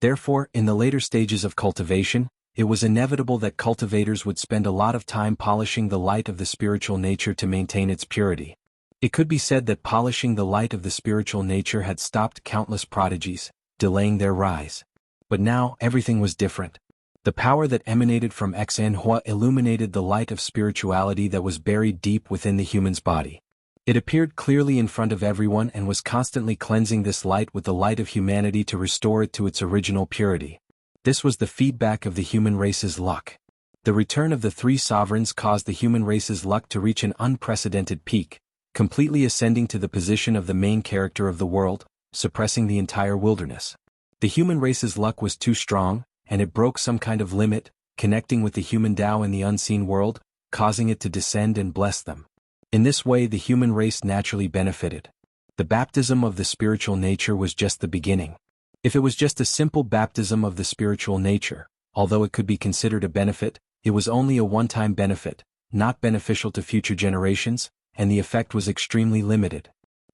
Therefore, in the later stages of cultivation, it was inevitable that cultivators would spend a lot of time polishing the light of the spiritual nature to maintain its purity. It could be said that polishing the light of the spiritual nature had stopped countless prodigies, delaying their rise. But now, everything was different. The power that emanated from Xanhua illuminated the light of spirituality that was buried deep within the human's body. It appeared clearly in front of everyone and was constantly cleansing this light with the light of humanity to restore it to its original purity. This was the feedback of the human race's luck. The return of the three sovereigns caused the human race's luck to reach an unprecedented peak, completely ascending to the position of the main character of the world, suppressing the entire wilderness. The human race's luck was too strong, and it broke some kind of limit, connecting with the human Tao in the unseen world, causing it to descend and bless them. In this way, the human race naturally benefited. The baptism of the spiritual nature was just the beginning. If it was just a simple baptism of the spiritual nature, although it could be considered a benefit, it was only a one-time benefit, not beneficial to future generations, and the effect was extremely limited.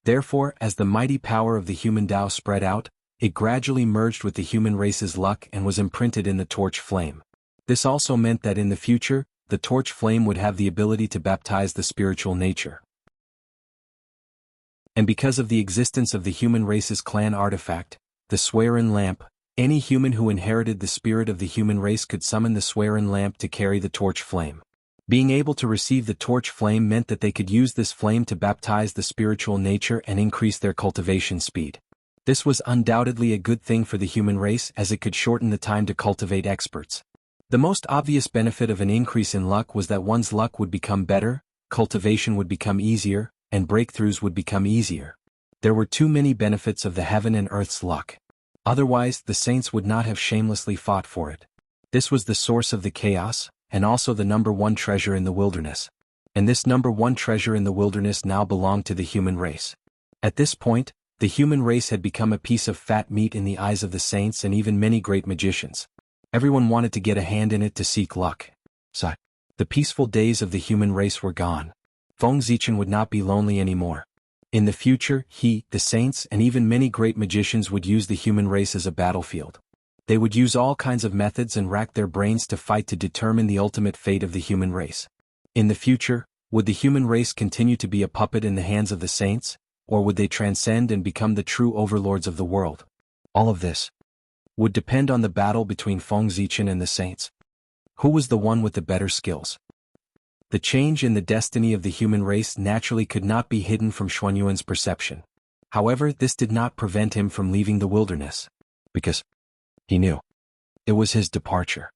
Therefore, as the mighty power of the human Tao spread out, it gradually merged with the human race's luck and was imprinted in the torch flame. This also meant that in the future, the torch flame would have the ability to baptize the spiritual nature. And because of the existence of the human race's clan artifact, the Swearin lamp, any human who inherited the spirit of the human race could summon the Swearin lamp to carry the torch flame. Being able to receive the torch flame meant that they could use this flame to baptize the spiritual nature and increase their cultivation speed. This was undoubtedly a good thing for the human race as it could shorten the time to cultivate experts. The most obvious benefit of an increase in luck was that one's luck would become better, cultivation would become easier, and breakthroughs would become easier. There were too many benefits of the heaven and earth's luck. Otherwise, the saints would not have shamelessly fought for it. This was the source of the chaos, and also the number one treasure in the wilderness. And this number one treasure in the wilderness now belonged to the human race. At this point, the human race had become a piece of fat meat in the eyes of the saints and even many great magicians. Everyone wanted to get a hand in it to seek luck. So, the peaceful days of the human race were gone. Feng Zichen would not be lonely anymore. In the future, the saints, and even many great magicians would use the human race as a battlefield. They would use all kinds of methods and rack their brains to fight to determine the ultimate fate of the human race. In the future, would the human race continue to be a puppet in the hands of the saints, or would they transcend and become the true overlords of the world? All of this would depend on the battle between Feng Zichen and the saints. Who was the one with the better skills? The change in the destiny of the human race naturally could not be hidden from Xuanyuan's perception. However, this did not prevent him from leaving the wilderness. Because he knew it was his departure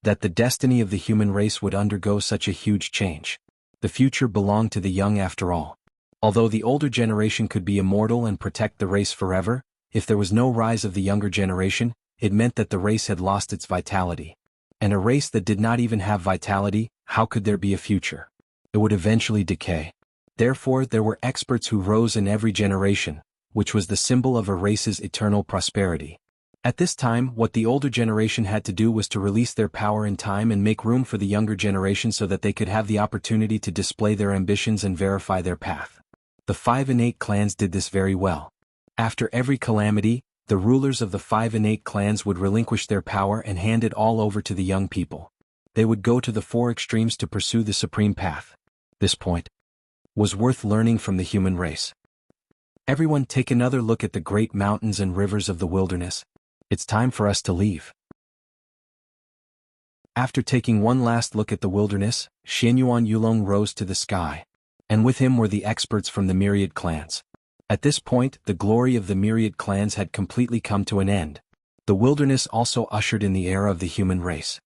that the destiny of the human race would undergo such a huge change. The future belonged to the young after all. Although the older generation could be immortal and protect the race forever, if there was no rise of the younger generation, it meant that the race had lost its vitality. And a race that did not even have vitality, how could there be a future? It would eventually decay. Therefore, there were experts who rose in every generation, which was the symbol of a race's eternal prosperity. At this time, what the older generation had to do was to release their power in time and make room for the younger generation so that they could have the opportunity to display their ambitions and verify their path. The 5 innate clans did this very well. After every calamity, the rulers of the 5 innate clans would relinquish their power and hand it all over to the young people. They would go to the 4 extremes to pursue the supreme path. This point was worth learning from the human race. Everyone take another look at the great mountains and rivers of the wilderness. It's time for us to leave. After taking one last look at the wilderness, Xianyuan Yulong rose to the sky. And with him were the experts from the myriad clans. At this point, the glory of the myriad clans had completely come to an end. The wilderness also ushered in the era of the human race.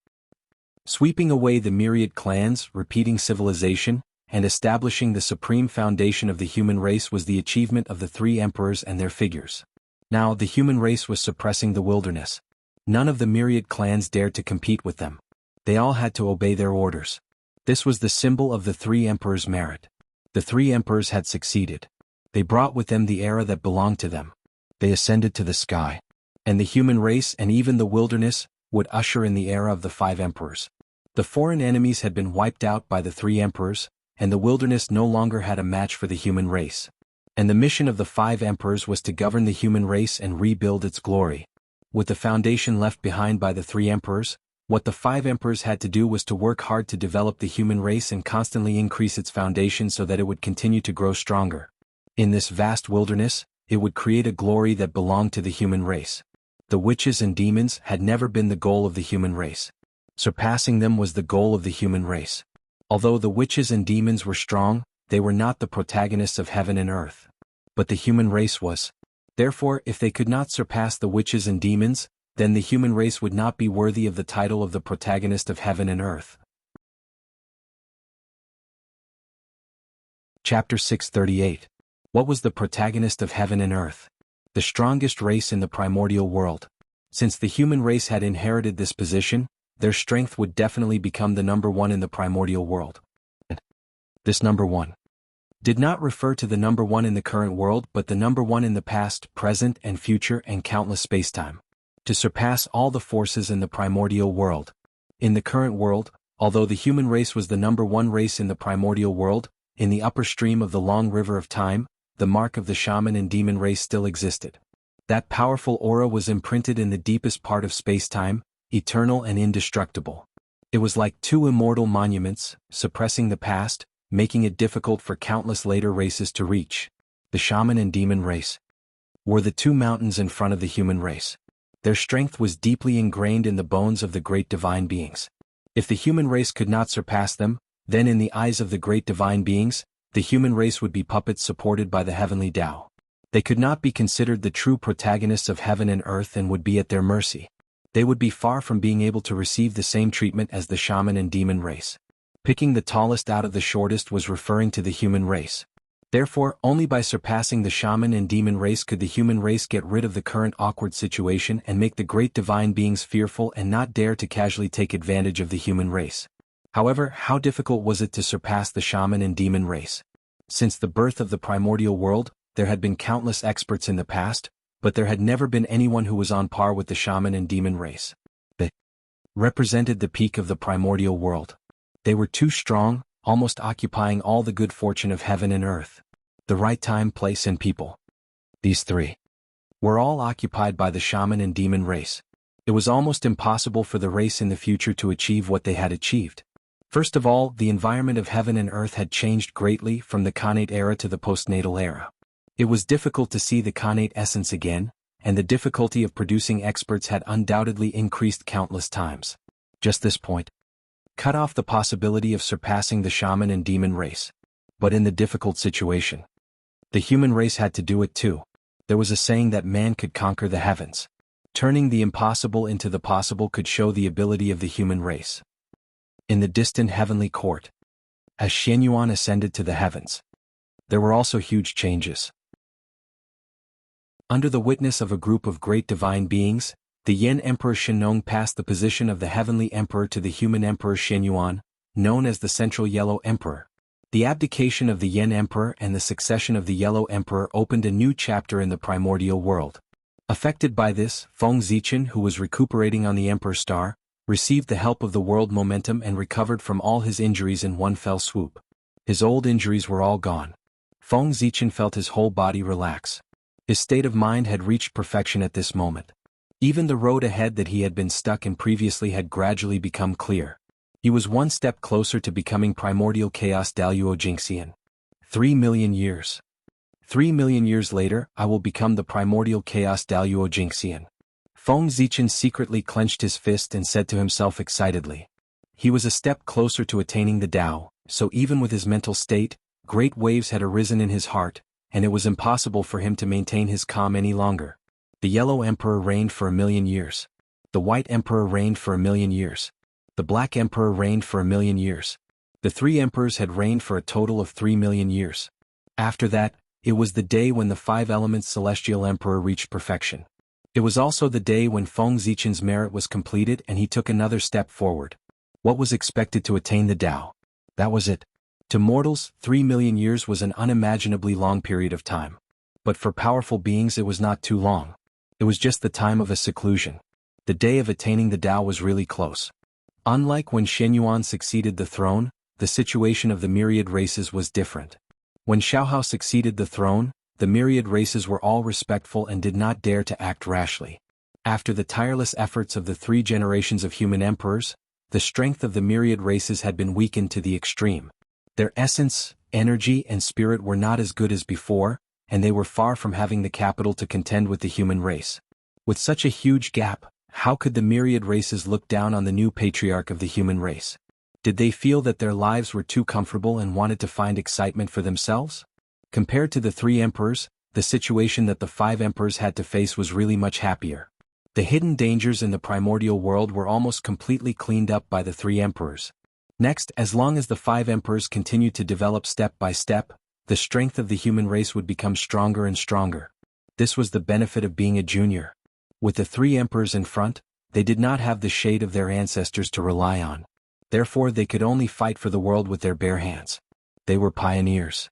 Sweeping away the myriad clans, repeating civilization, and establishing the supreme foundation of the human race was the achievement of the 3 emperors and their figures. Now, the human race was suppressing the wilderness. None of the myriad clans dared to compete with them. They all had to obey their orders. This was the symbol of the 3 emperors' merit. The 3 emperors had succeeded. They brought with them the era that belonged to them. They ascended to the sky. And the human race and even the wilderness would usher in the era of the 5 emperors. The foreign enemies had been wiped out by the 3 emperors, and the wilderness no longer had a match for the human race. And the mission of the 5 emperors was to govern the human race and rebuild its glory. With the foundation left behind by the 3 emperors, what the 5 emperors had to do was to work hard to develop the human race and constantly increase its foundation so that it would continue to grow stronger. In this vast wilderness, it would create a glory that belonged to the human race. The witches and demons had never been the goal of the human race. Surpassing them was the goal of the human race. Although the witches and demons were strong, they were not the protagonists of heaven and earth. But the human race was. Therefore, if they could not surpass the witches and demons, then the human race would not be worthy of the title of the protagonist of heaven and earth. Chapter 638. What was the protagonist of heaven and earth? The strongest race in the primordial world. Since the human race had inherited this position, their strength would definitely become the number 1 in the primordial world. This number 1 did not refer to the number 1 in the current world but the number 1 in the past, present, and future and countless spacetime. To surpass all the forces in the primordial world. In the current world, although the human race was the number 1 race in the primordial world, in the upper stream of the long river of time, the mark of the shaman and demon race still existed. That powerful aura was imprinted in the deepest part of spacetime, eternal and indestructible. It was like 2 immortal monuments, suppressing the past, making it difficult for countless later races to reach. The shaman and demon race were the 2 mountains in front of the human race. Their strength was deeply ingrained in the bones of the great divine beings. If the human race could not surpass them, then in the eyes of the great divine beings, the human race would be puppets supported by the heavenly Tao. They could not be considered the true protagonists of heaven and earth and would be at their mercy. They would be far from being able to receive the same treatment as the shaman and demon race. Picking the tallest out of the shortest was referring to the human race. Therefore, only by surpassing the shaman and demon race could the human race get rid of the current awkward situation and make the great divine beings fearful and not dare to casually take advantage of the human race. However, how difficult was it to surpass the shaman and demon race? Since the birth of the primordial world, there had been countless experts in the past, but there had never been anyone who was on par with the shaman and demon race. They represented the peak of the primordial world. They were too strong, almost occupying all the good fortune of heaven and earth. the right time, place, and people. These three were all occupied by the shaman and demon race. It was almost impossible for the race in the future to achieve what they had achieved. First of all, the environment of heaven and earth had changed greatly from the Khanate era to the postnatal era. It was difficult to see the Khanate essence again, and the difficulty of producing experts had undoubtedly increased countless times. Just this point cut off the possibility of surpassing the shaman and demon race. But in the difficult situation, the human race had to do it too. There was a saying that man could conquer the heavens. Turning the impossible into the possible could show the ability of the human race. In the distant heavenly court, as Xianyuan ascended to the heavens, there were also huge changes. Under the witness of a group of great divine beings, the Yen Emperor Shenong passed the position of the heavenly emperor to the human emperor Xianyuan, known as the Central Yellow Emperor. The abdication of the Yen Emperor and the succession of the Yellow Emperor opened a new chapter in the primordial world. Affected by this, Feng Zichen, who was recuperating on the Emperor Star, received the help of the world momentum and recovered from all his injuries in one fell swoop. His old injuries were all gone. Feng Zichen felt his whole body relax. His state of mind had reached perfection at this moment. Even the road ahead that he had been stuck in previously had gradually become clear. He was one step closer to becoming primordial chaos Daluo Jingxian. 3 million years. 3 million years later, I will become the primordial chaos Daluo Jingxian. Feng Zichen secretly clenched his fist and said to himself excitedly. He was a step closer to attaining the Tao, so even with his mental state, great waves had arisen in his heart, and it was impossible for him to maintain his calm any longer. The Yellow Emperor reigned for 1,000,000 years. The White Emperor reigned for 1,000,000 years. The Black Emperor reigned for 1,000,000 years. The three emperors had reigned for a total of 3 million years. After that, it was the day when the five elements Celestial Emperor reached perfection. It was also the day when Feng Zichen's merit was completed and he took another step forward. What was expected to attain the Tao? That was it. To mortals, 3 million years was an unimaginably long period of time. But for powerful beings it was not too long. It was just the time of a seclusion. The day of attaining the Tao was really close. Unlike when Xianyuan succeeded the throne, the situation of the myriad races was different. When Xiaohao succeeded the throne, the myriad races were all respectful and did not dare to act rashly. After the tireless efforts of the 3 generations of human emperors, the strength of the myriad races had been weakened to the extreme. Their essence, energy, and spirit were not as good as before, and they were far from having the capital to contend with the human race. With such a huge gap, how could the myriad races look down on the new patriarch of the human race? Did they feel that their lives were too comfortable and wanted to find excitement for themselves? Compared to the 3 emperors, the situation that the 5 emperors had to face was really much happier. The hidden dangers in the primordial world were almost completely cleaned up by the 3 emperors. Next, as long as the 5 emperors continued to develop step by step, the strength of the human race would become stronger and stronger. This was the benefit of being a junior. With the 3 emperors in front, they did not have the shade of their ancestors to rely on. Therefore they could only fight for the world with their bare hands. They were pioneers.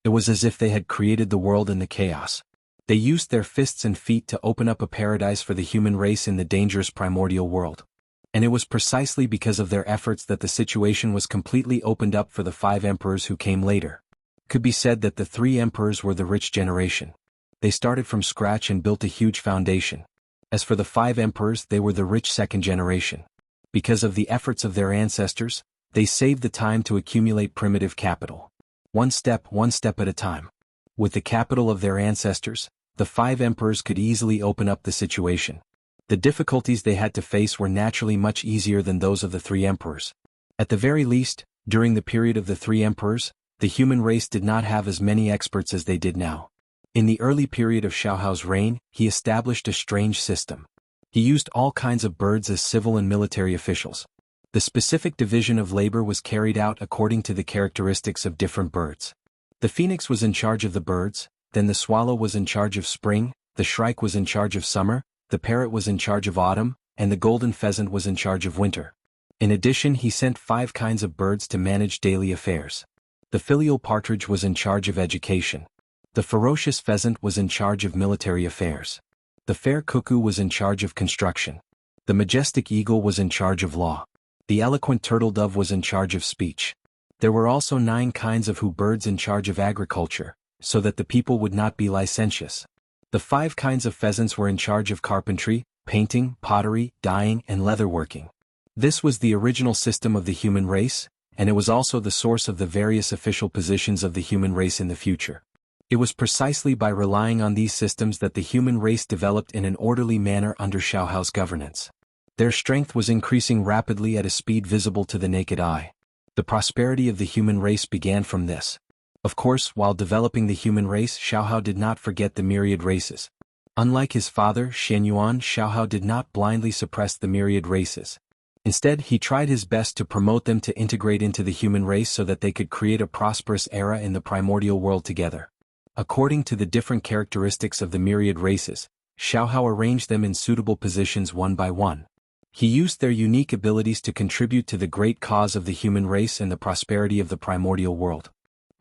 It was as if they had created the world in the chaos. They used their fists and feet to open up a paradise for the human race in the dangerous primordial world. And it was precisely because of their efforts that the situation was completely opened up for the 5 emperors who came later. It could be said that the 3 emperors were the rich generation. They started from scratch and built a huge foundation. As for the 5 emperors, they were the rich second generation. Because of the efforts of their ancestors, they saved the time to accumulate primitive capital. One step at a time. With the capital of their ancestors, the 5 emperors could easily open up the situation. The difficulties they had to face were naturally much easier than those of the 3 emperors. At the very least, during the period of the 3 emperors, the human race did not have as many experts as they did now. In the early period of Xiaohao's reign, he established a strange system. He used all kinds of birds as civil and military officials. The specific division of labor was carried out according to the characteristics of different birds. The phoenix was in charge of the birds, then the swallow was in charge of spring, the shrike was in charge of summer, the parrot was in charge of autumn, and the golden pheasant was in charge of winter. In addition, he sent 5 kinds of birds to manage daily affairs. The filial partridge was in charge of education. The ferocious pheasant was in charge of military affairs. The fair cuckoo was in charge of construction. The majestic eagle was in charge of law. The eloquent turtle dove was in charge of speech. There were also 9 kinds of birds in charge of agriculture, so that the people would not be licentious. The 5 kinds of pheasants were in charge of carpentry, painting, pottery, dyeing, and leatherworking. This was the original system of the human race, and it was also the source of the various official positions of the human race in the future. It was precisely by relying on these systems that the human race developed in an orderly manner under Xiaohao's governance. Their strength was increasing rapidly at a speed visible to the naked eye. The prosperity of the human race began from this. Of course, while developing the human race, Xiaohao did not forget the myriad races. Unlike his father, Xianyuan, Xiaohao did not blindly suppress the myriad races. Instead, he tried his best to promote them to integrate into the human race so that they could create a prosperous era in the primordial world together. According to the different characteristics of the myriad races, Xiaohao arranged them in suitable positions one by one. He used their unique abilities to contribute to the great cause of the human race and the prosperity of the primordial world.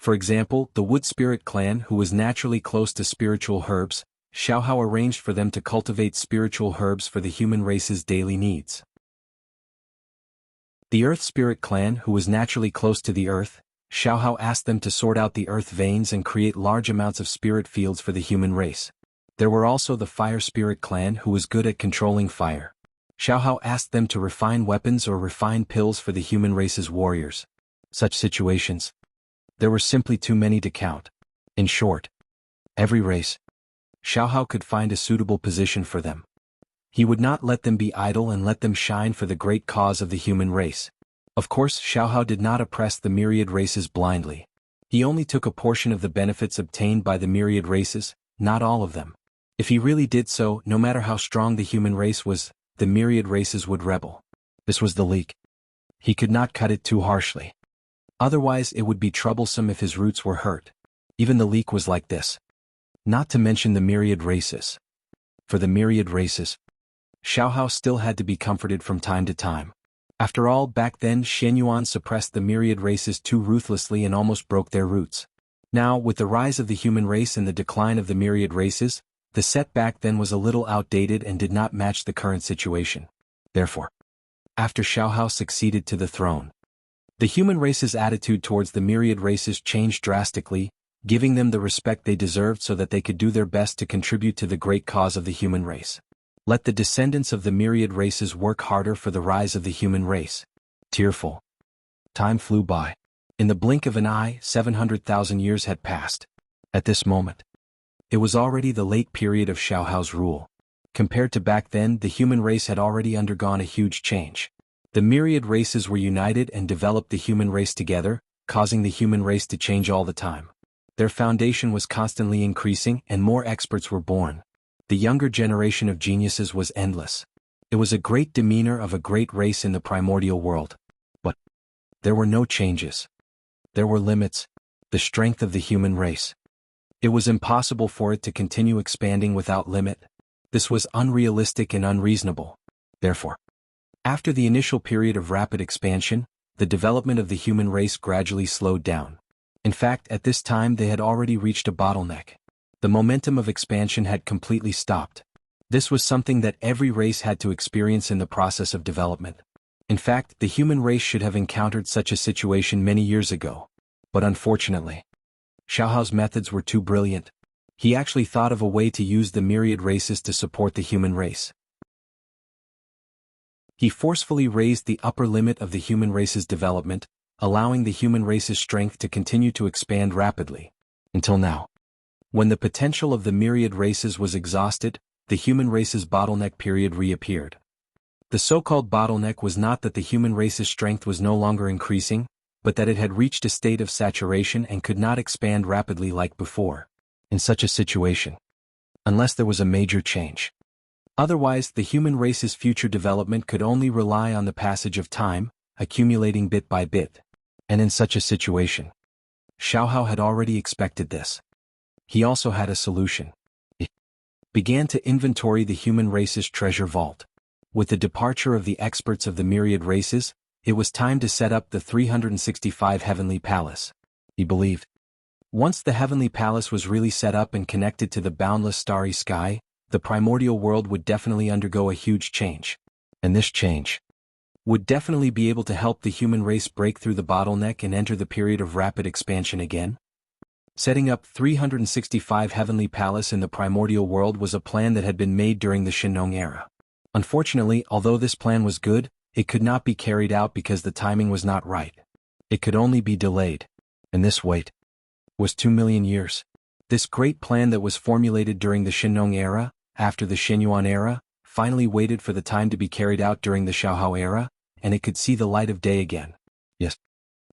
For example, the Wood Spirit clan, who was naturally close to spiritual herbs, Xiaohao arranged for them to cultivate spiritual herbs for the human race's daily needs. The Earth Spirit clan, who was naturally close to the earth, Xiaohao asked them to sort out the earth veins and create large amounts of spirit fields for the human race. There were also the Fire Spirit clan, who was good at controlling fire. Xiaohao asked them to refine weapons or refine pills for the human race's warriors. Such situations, there were simply too many to count. In short, every race, Xiaohao could find a suitable position for them. He would not let them be idle and let them shine for the great cause of the human race. Of course, Xiaohao did not oppress the myriad races blindly. He only took a portion of the benefits obtained by the myriad races, not all of them. If he really did so, no matter how strong the human race was, the myriad races would rebel. This was the leek. He could not cut it too harshly. Otherwise, it would be troublesome if his roots were hurt. Even the leek was like this. Not to mention the myriad races. For the myriad races, Xiaohao still had to be comforted from time to time. After all, back then Xianyuan suppressed the myriad races too ruthlessly and almost broke their roots. Now, with the rise of the human race and the decline of the myriad races, the setback then was a little outdated and did not match the current situation. Therefore, after Xiaohao succeeded to the throne, the human race's attitude towards the myriad races changed drastically, giving them the respect they deserved so that they could do their best to contribute to the great cause of the human race. Let the descendants of the myriad races work harder for the rise of the human race. Tearful. Time flew by. In the blink of an eye, 700,000 years had passed. At this moment, it was already the late period of Xiaohao's rule. Compared to back then, the human race had already undergone a huge change. The myriad races were united and developed the human race together, causing the human race to change all the time. Their foundation was constantly increasing and more experts were born. The younger generation of geniuses was endless. It was a great demeanor of a great race in the primordial world. But there were no changes. There were limits. The strength of the human race. It was impossible for it to continue expanding without limit. This was unrealistic and unreasonable. Therefore, after the initial period of rapid expansion, the development of the human race gradually slowed down. In fact, at this time they had already reached a bottleneck. The momentum of expansion had completely stopped. This was something that every race had to experience in the process of development. In fact, the human race should have encountered such a situation many years ago. But unfortunately, Xiaohao's methods were too brilliant. He actually thought of a way to use the myriad races to support the human race. He forcefully raised the upper limit of the human race's development, allowing the human race's strength to continue to expand rapidly. Until now. When the potential of the myriad races was exhausted, the human race's bottleneck period reappeared. The so-called bottleneck was not that the human race's strength was no longer increasing, but that it had reached a state of saturation and could not expand rapidly like before. In such a situation, unless there was a major change. Otherwise, the human race's future development could only rely on the passage of time, accumulating bit by bit. And in such a situation, Xiaohao had already expected this. He also had a solution. He began to inventory the human race's treasure vault. With the departure of the experts of the myriad races, it was time to set up the 365 Heavenly Palace. He believed. Once the Heavenly Palace was really set up and connected to the boundless starry sky, the primordial world would definitely undergo a huge change. And this change would definitely be able to help the human race break through the bottleneck and enter the period of rapid expansion again. Setting up 365 Heavenly Palace in the primordial world was a plan that had been made during the Shinong era. Unfortunately, although this plan was good, it could not be carried out because the timing was not right. It could only be delayed. And this wait was 2 million years. This great plan that was formulated during the Shinong era, after the Xinyuan era, finally waited for the time to be carried out during the Xiaohao era, and it could see the light of day again. Yes.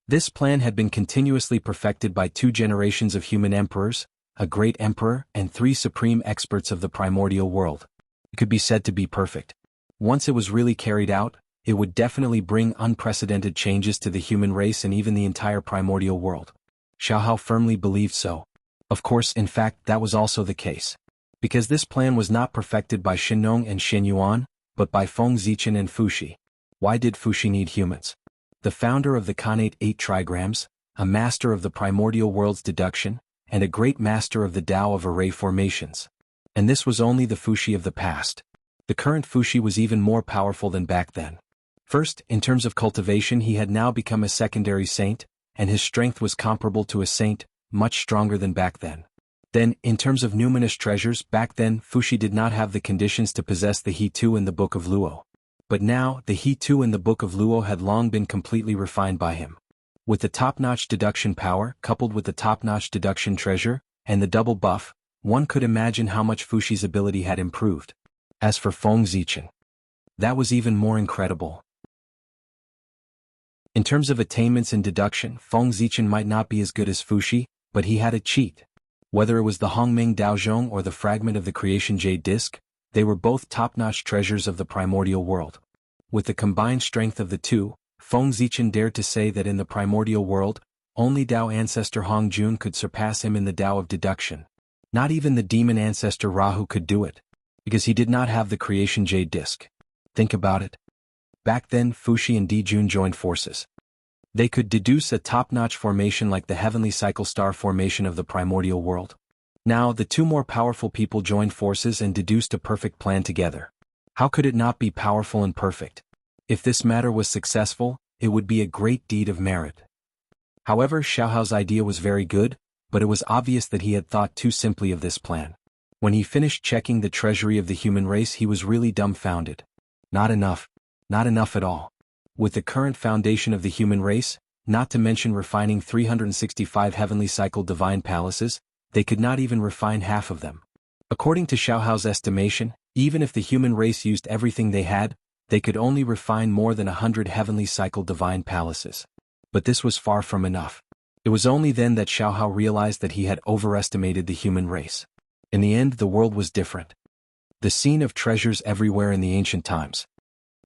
This plan had been continuously perfected by 2 generations of human emperors, a great emperor, and 3 supreme experts of the primordial world. It could be said to be perfect. Once it was really carried out, it would definitely bring unprecedented changes to the human race and even the entire primordial world. Xiaohao firmly believed so. Of course, in fact, that was also the case. Because this plan was not perfected by Shinong and Xinyuan, but by Feng Zichen and Fuxi. Why did Fuxi need humans? The founder of the Khanate 8 trigrams, a master of the primordial world's deduction, and a great master of the Tao of array formations. And this was only the Fuxi of the past. The current Fuxi was even more powerful than back then. First, in terms of cultivation, he had now become a secondary saint, and his strength was comparable to a saint, much stronger than back then. Then, in terms of numinous treasures, back then, Fuxi did not have the conditions to possess the He-2 in the Book of Luo. But now, the He-2 in the Book of Luo had long been completely refined by him. With the top-notch deduction power, coupled with the top-notch deduction treasure, and the double buff, one could imagine how much Fuxi's ability had improved. As for Feng Zichen, that was even more incredible. In terms of attainments in deduction, Feng Zichen might not be as good as Fuxi, but he had a cheat. Whether it was the Hongming Daozhong or the fragment of the Creation Jade Disc, they were both top-notch treasures of the primordial world. With the combined strength of the two, Feng Zichen dared to say that in the primordial world, only Tao ancestor Hong Jun could surpass him in the Tao of deduction. Not even the demon ancestor Rahu could do it, because he did not have the Creation Jade Disc. Think about it. Back then, Fuxi and Dijun joined forces. They could deduce a top-notch formation like the heavenly cycle star formation of the primordial world. Now, the 2 more powerful people joined forces and deduced a perfect plan together. How could it not be powerful and perfect? If this matter was successful, it would be a great deed of merit. However, Xiaohao's idea was very good, but it was obvious that he had thought too simply of this plan. When he finished checking the treasury of the human race, he was really dumbfounded. Not enough. Not enough at all. With the current foundation of the human race, not to mention refining 365 heavenly cycle divine palaces, they could not even refine half of them. According to Xiaohao's estimation, even if the human race used everything they had, they could only refine more than 100 heavenly cycle divine palaces. But this was far from enough. It was only then that Xiaohao realized that he had overestimated the human race. In the end, the world was different. The scene of treasures everywhere in the ancient times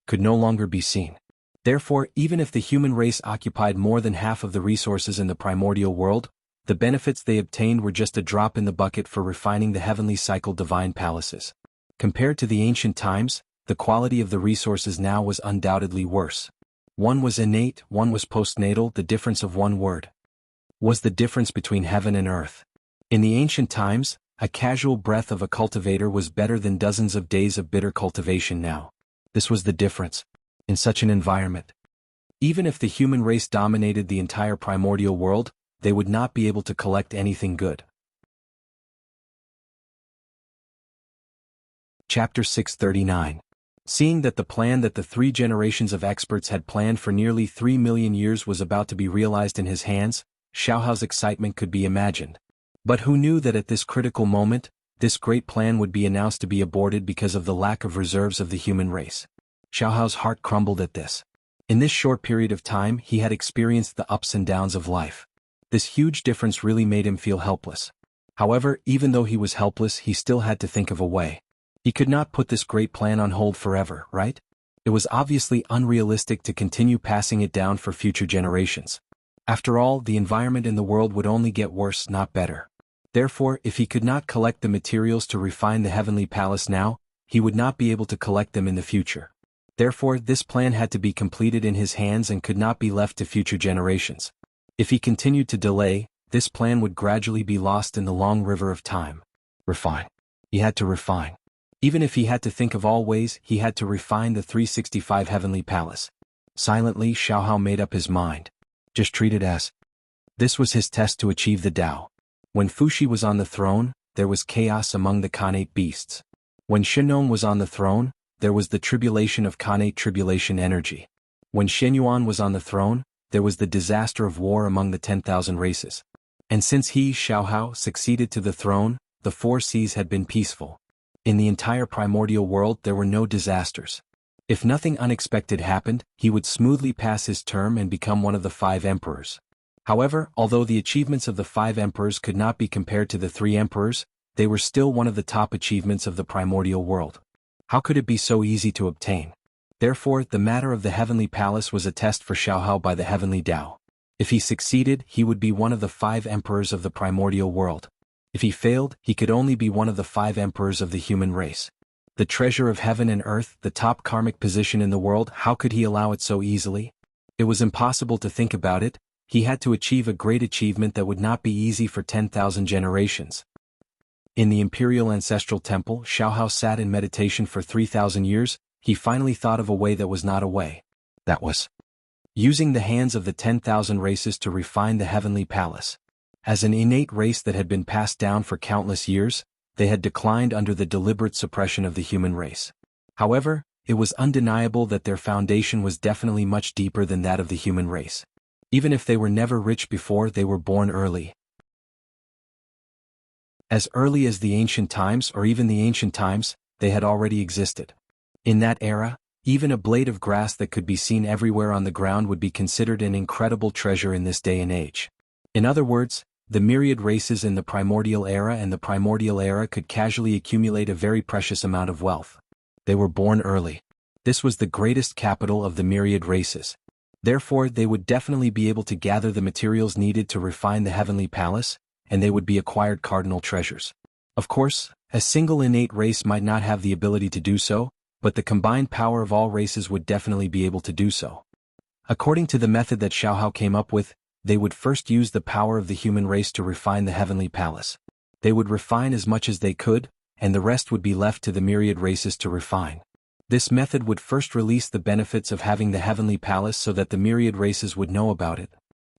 could no longer be seen. Therefore, even if the human race occupied more than half of the resources in the primordial world, the benefits they obtained were just a drop in the bucket for refining the heavenly cycle divine palaces. Compared to the ancient times, the quality of the resources now was undoubtedly worse. One was innate, one was postnatal. The difference of one word was the difference between heaven and earth. In the ancient times, a casual breath of a cultivator was better than dozens of days of bitter cultivation now. This was the difference. In such an environment, even if the human race dominated the entire primordial world, they would not be able to collect anything good. Chapter 639. Seeing that the plan that the 3 generations of experts had planned for nearly 3 million years was about to be realized in his hands, Xiaohao's excitement could be imagined. But who knew that at this critical moment, this great plan would be announced to be aborted because of the lack of reserves of the human race? Xiaohao's heart crumbled at this. In this short period of time, he had experienced the ups and downs of life. This huge difference really made him feel helpless. However, even though he was helpless, he still had to think of a way. He could not put this great plan on hold forever, right? It was obviously unrealistic to continue passing it down for future generations. After all, the environment in the world would only get worse, not better. Therefore, if he could not collect the materials to refine the heavenly palace now, he would not be able to collect them in the future. Therefore, this plan had to be completed in his hands and could not be left to future generations. If he continued to delay, this plan would gradually be lost in the long river of time. Refine. He had to refine. Even if he had to think of all ways, he had to refine the 365 heavenly palace. Silently, Xiaohao made up his mind. Just treat it as. This was his test to achieve the Tao. When Fuxi was on the throne, there was chaos among the Khanate beasts. When Shenong was on the throne, there was the tribulation of Khanate tribulation energy. When Shenyuan was on the throne, there was the disaster of war among the 10,000 races. And since he, Xiaohao, succeeded to the throne, the 4 seas had been peaceful. In the entire primordial world there were no disasters. If nothing unexpected happened, he would smoothly pass his term and become one of the 5 emperors. However, although the achievements of the 5 emperors could not be compared to the 3 emperors, they were still one of the top achievements of the primordial world. How could it be so easy to obtain? Therefore, the matter of the heavenly palace was a test for Xiaohao by the heavenly Tao. If he succeeded, he would be one of the 5 emperors of the primordial world. If he failed, he could only be one of the 5 emperors of the human race. The treasure of heaven and earth, the top karmic position in the world, how could he allow it so easily? It was impossible to think about it. He had to achieve a great achievement that would not be easy for 10,000 generations. In the imperial ancestral temple, Xiaohao sat in meditation for 3,000 years. He finally thought of a way that was not a way. That was using the hands of the 10,000 races to refine the heavenly palace. As an innate race that had been passed down for countless years, they had declined under the deliberate suppression of the human race. However, it was undeniable that their foundation was definitely much deeper than that of the human race. Even if they were never rich before, they were born early. As early as the ancient times, or even the ancient times, they had already existed. In that era, even a blade of grass that could be seen everywhere on the ground would be considered an incredible treasure in this day and age. In other words, the myriad races in the primordial era and the primordial era could casually accumulate a very precious amount of wealth. They were born early. This was the greatest capital of the myriad races. Therefore, they would definitely be able to gather the materials needed to refine the heavenly palace, and they would be acquired cardinal treasures. Of course, a single innate race might not have the ability to do so, but the combined power of all races would definitely be able to do so. According to the method that Xiaohao came up with, they would first use the power of the human race to refine the heavenly palace. They would refine as much as they could, and the rest would be left to the myriad races to refine. This method would first release the benefits of having the heavenly palace so that the myriad races would know about it.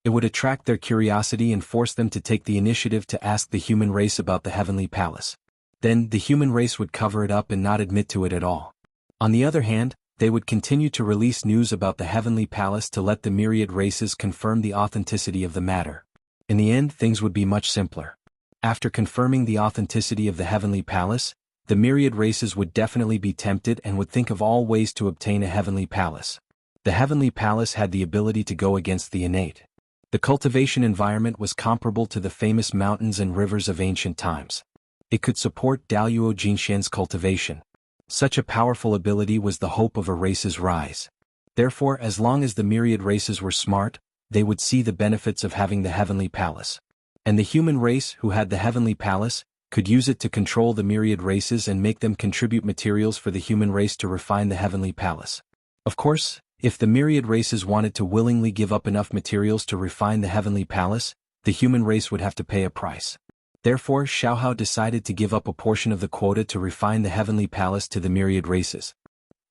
It would attract their curiosity and force them to take the initiative to ask the human race about the heavenly palace. Then, the human race would cover it up and not admit to it at all. On the other hand, they would continue to release news about the heavenly palace to let the myriad races confirm the authenticity of the matter. In the end, things would be much simpler. After confirming the authenticity of the heavenly palace, the myriad races would definitely be tempted and would think of all ways to obtain a heavenly palace. The heavenly palace had the ability to go against the innate. The cultivation environment was comparable to the famous mountains and rivers of ancient times. It could support Daluo Jinxian's cultivation. Such a powerful ability was the hope of a race's rise. Therefore, as long as the myriad races were smart, they would see the benefits of having the heavenly palace. And the human race, who had the heavenly palace, could use it to control the myriad races and make them contribute materials for the human race to refine the heavenly palace. Of course, if the myriad races wanted to willingly give up enough materials to refine the heavenly palace, the human race would have to pay a price. Therefore, Xiaohao decided to give up a portion of the quota to refine the heavenly palace to the myriad races.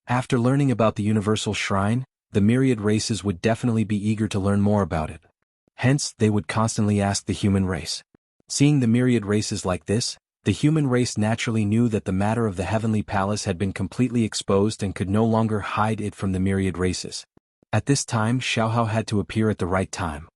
After learning about the universal shrine, the myriad races would definitely be eager to learn more about it. Hence, they would constantly ask the human race. Seeing the myriad races like this, the human race naturally knew that the matter of the heavenly palace had been completely exposed and could no longer hide it from the myriad races. At this time, Xiaohao had to appear at the right time.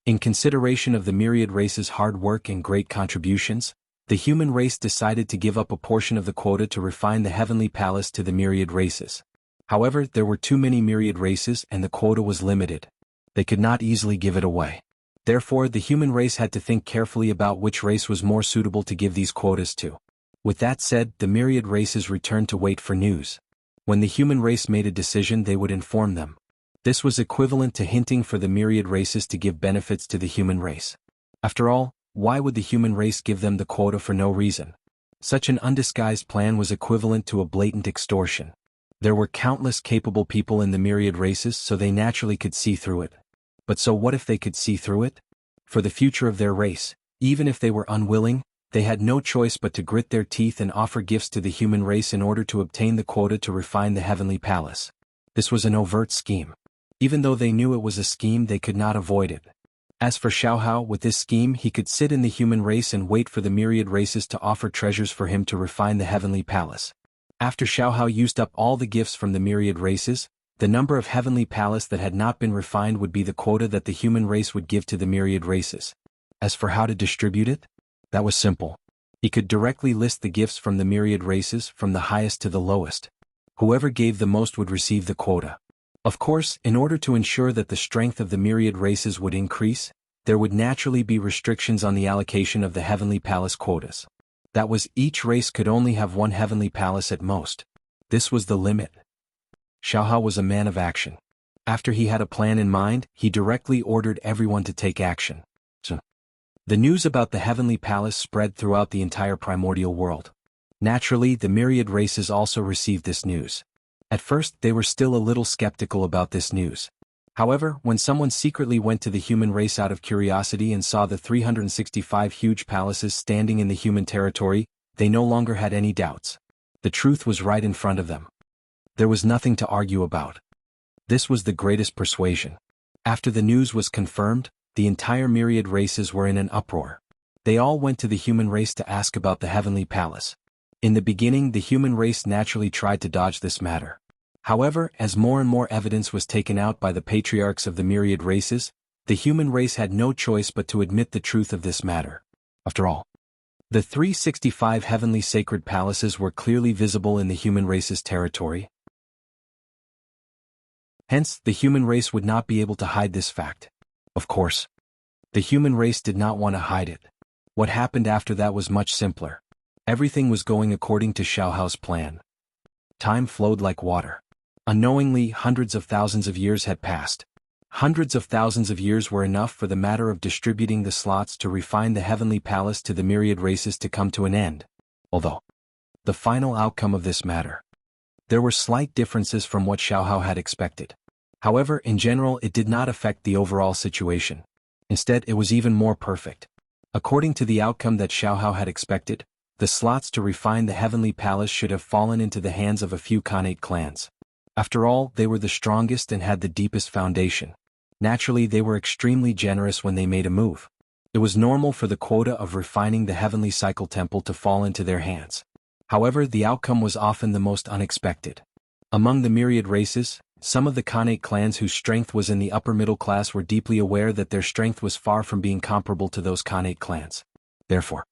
In consideration of the myriad race's hard work and great contributions, the human race decided to give up a portion of the quota to refine the heavenly palace to the myriad races. However, there were too many myriad races and the quota was limited. They could not easily give it away. Therefore, the human race had to think carefully about which race was more suitable to give these quotas to. With that said, the myriad races returned to wait for news. When the human race made a decision, they would inform them. This was equivalent to hinting for the myriad races to give benefits to the human race. After all, why would the human race give them the quota for no reason? Such an undisguised plan was equivalent to a blatant extortion. There were countless capable people in the myriad races, so they naturally could see through it. But so what if they could see through it? For the future of their race, even if they were unwilling, they had no choice but to grit their teeth and offer gifts to the human race in order to obtain the quota to refine the heavenly palace. This was an overt scheme. Even though they knew it was a scheme, they could not avoid it. As for Xiaohao, with this scheme he could sit in the human race and wait for the myriad races to offer treasures for him to refine the heavenly palace. After Xiaohao used up all the gifts from the myriad races, the number of heavenly palace that had not been refined would be the quota that the human race would give to the myriad races. As for how to distribute it, that was simple. He could directly list the gifts from the myriad races from the highest to the lowest. Whoever gave the most would receive the quota. Of course, in order to ensure that the strength of the myriad races would increase, there would naturally be restrictions on the allocation of the heavenly palace quotas. That was, each race could only have one heavenly palace at most. This was the limit. Xiaohao was a man of action. After he had a plan in mind, he directly ordered everyone to take action. The news about the heavenly palace spread throughout the entire primordial world. Naturally, the myriad races also received this news. At first, they were still a little skeptical about this news. However, when someone secretly went to the human race out of curiosity and saw the 365 huge palaces standing in the human territory, they no longer had any doubts. The truth was right in front of them. There was nothing to argue about. This was the greatest persuasion. After the news was confirmed, the entire myriad races were in an uproar. They all went to the human race to ask about the heavenly palace. In the beginning, the human race naturally tried to dodge this matter. However, as more and more evidence was taken out by the patriarchs of the myriad races, the human race had no choice but to admit the truth of this matter. After all, the 365 heavenly sacred palaces were clearly visible in the human race's territory. Hence, the human race would not be able to hide this fact. Of course, the human race did not want to hide it. What happened after that was much simpler. Everything was going according to Xiaohao's plan. Time flowed like water. Unknowingly, hundreds of thousands of years had passed. Hundreds of thousands of years were enough for the matter of distributing the slots to refine the heavenly palace to the myriad races to come to an end. Although, the final outcome of this matter, there were slight differences from what Xiaohao had expected. However, in general, it did not affect the overall situation. Instead, it was even more perfect. According to the outcome that Xiaohao had expected, the slots to refine the heavenly palace should have fallen into the hands of a few Khanate clans. After all, they were the strongest and had the deepest foundation. Naturally, they were extremely generous when they made a move. It was normal for the quota of refining the heavenly cycle temple to fall into their hands. However, the outcome was often the most unexpected. Among the myriad races, some of the Khanate clans whose strength was in the upper middle class were deeply aware that their strength was far from being comparable to those Khanate clans. Therefore,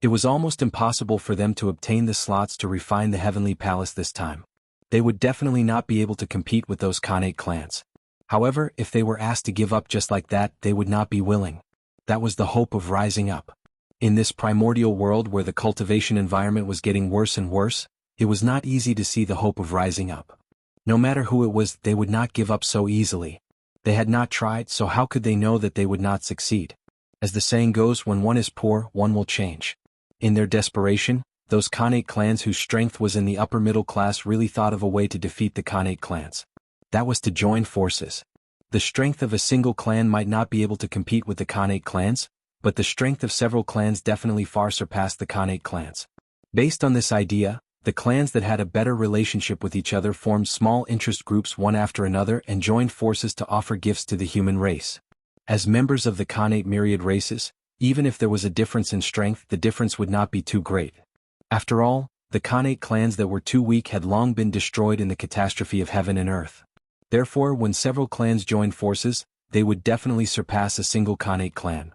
it was almost impossible for them to obtain the slots to refine the heavenly palace this time. They would definitely not be able to compete with those Khanate clans. However, if they were asked to give up just like that, they would not be willing. That was the hope of rising up. In this primordial world where the cultivation environment was getting worse and worse, it was not easy to see the hope of rising up. No matter who it was, they would not give up so easily. They had not tried, so how could they know that they would not succeed? As the saying goes, when one is poor, one will change. In their desperation, those Khanate clans whose strength was in the upper middle class really thought of a way to defeat the Khanate clans. That was to join forces. The strength of a single clan might not be able to compete with the Khanate clans, but the strength of several clans definitely far surpassed the Khanate clans. Based on this idea, the clans that had a better relationship with each other formed small interest groups one after another and joined forces to offer gifts to the human race. As members of the Khanate myriad races, even if there was a difference in strength, the difference would not be too great. After all, the Khanate clans that were too weak had long been destroyed in the catastrophe of heaven and earth. Therefore, when several clans joined forces, they would definitely surpass a single Khanate clan.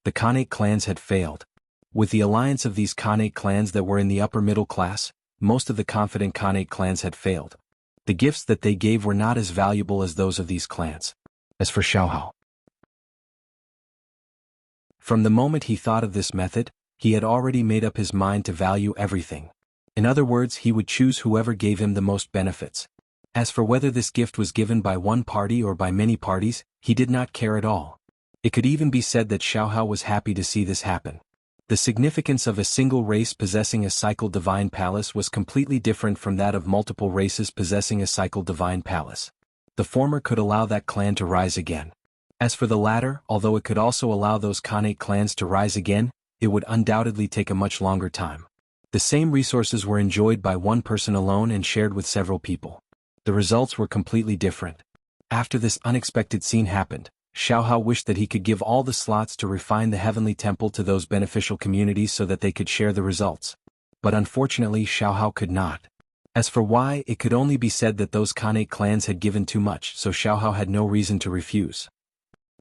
The Khanate clans had failed. With the alliance of these Khanate clans that were in the upper middle class, most of the confident Khanate clans had failed. The gifts that they gave were not as valuable as those of these clans. As for Xiaohao, from the moment he thought of this method, he had already made up his mind to value everything. In other words, he would choose whoever gave him the most benefits. As for whether this gift was given by one party or by many parties, he did not care at all. It could even be said that Xiaohao was happy to see this happen. The significance of a single race possessing a cycle divine palace was completely different from that of multiple races possessing a cycle divine palace. The former could allow that clan to rise again. As for the latter, although it could also allow those Khanate clans to rise again, it would undoubtedly take a much longer time. The same resources were enjoyed by one person alone and shared with several people. The results were completely different. After this unexpected scene happened, Xiao Hao wished that he could give all the slots to refine the heavenly temple to those beneficial communities so that they could share the results. But unfortunately Xiao Hao could not. As for why, it could only be said that those Khanate clans had given too much, so Xiao Hao had no reason to refuse.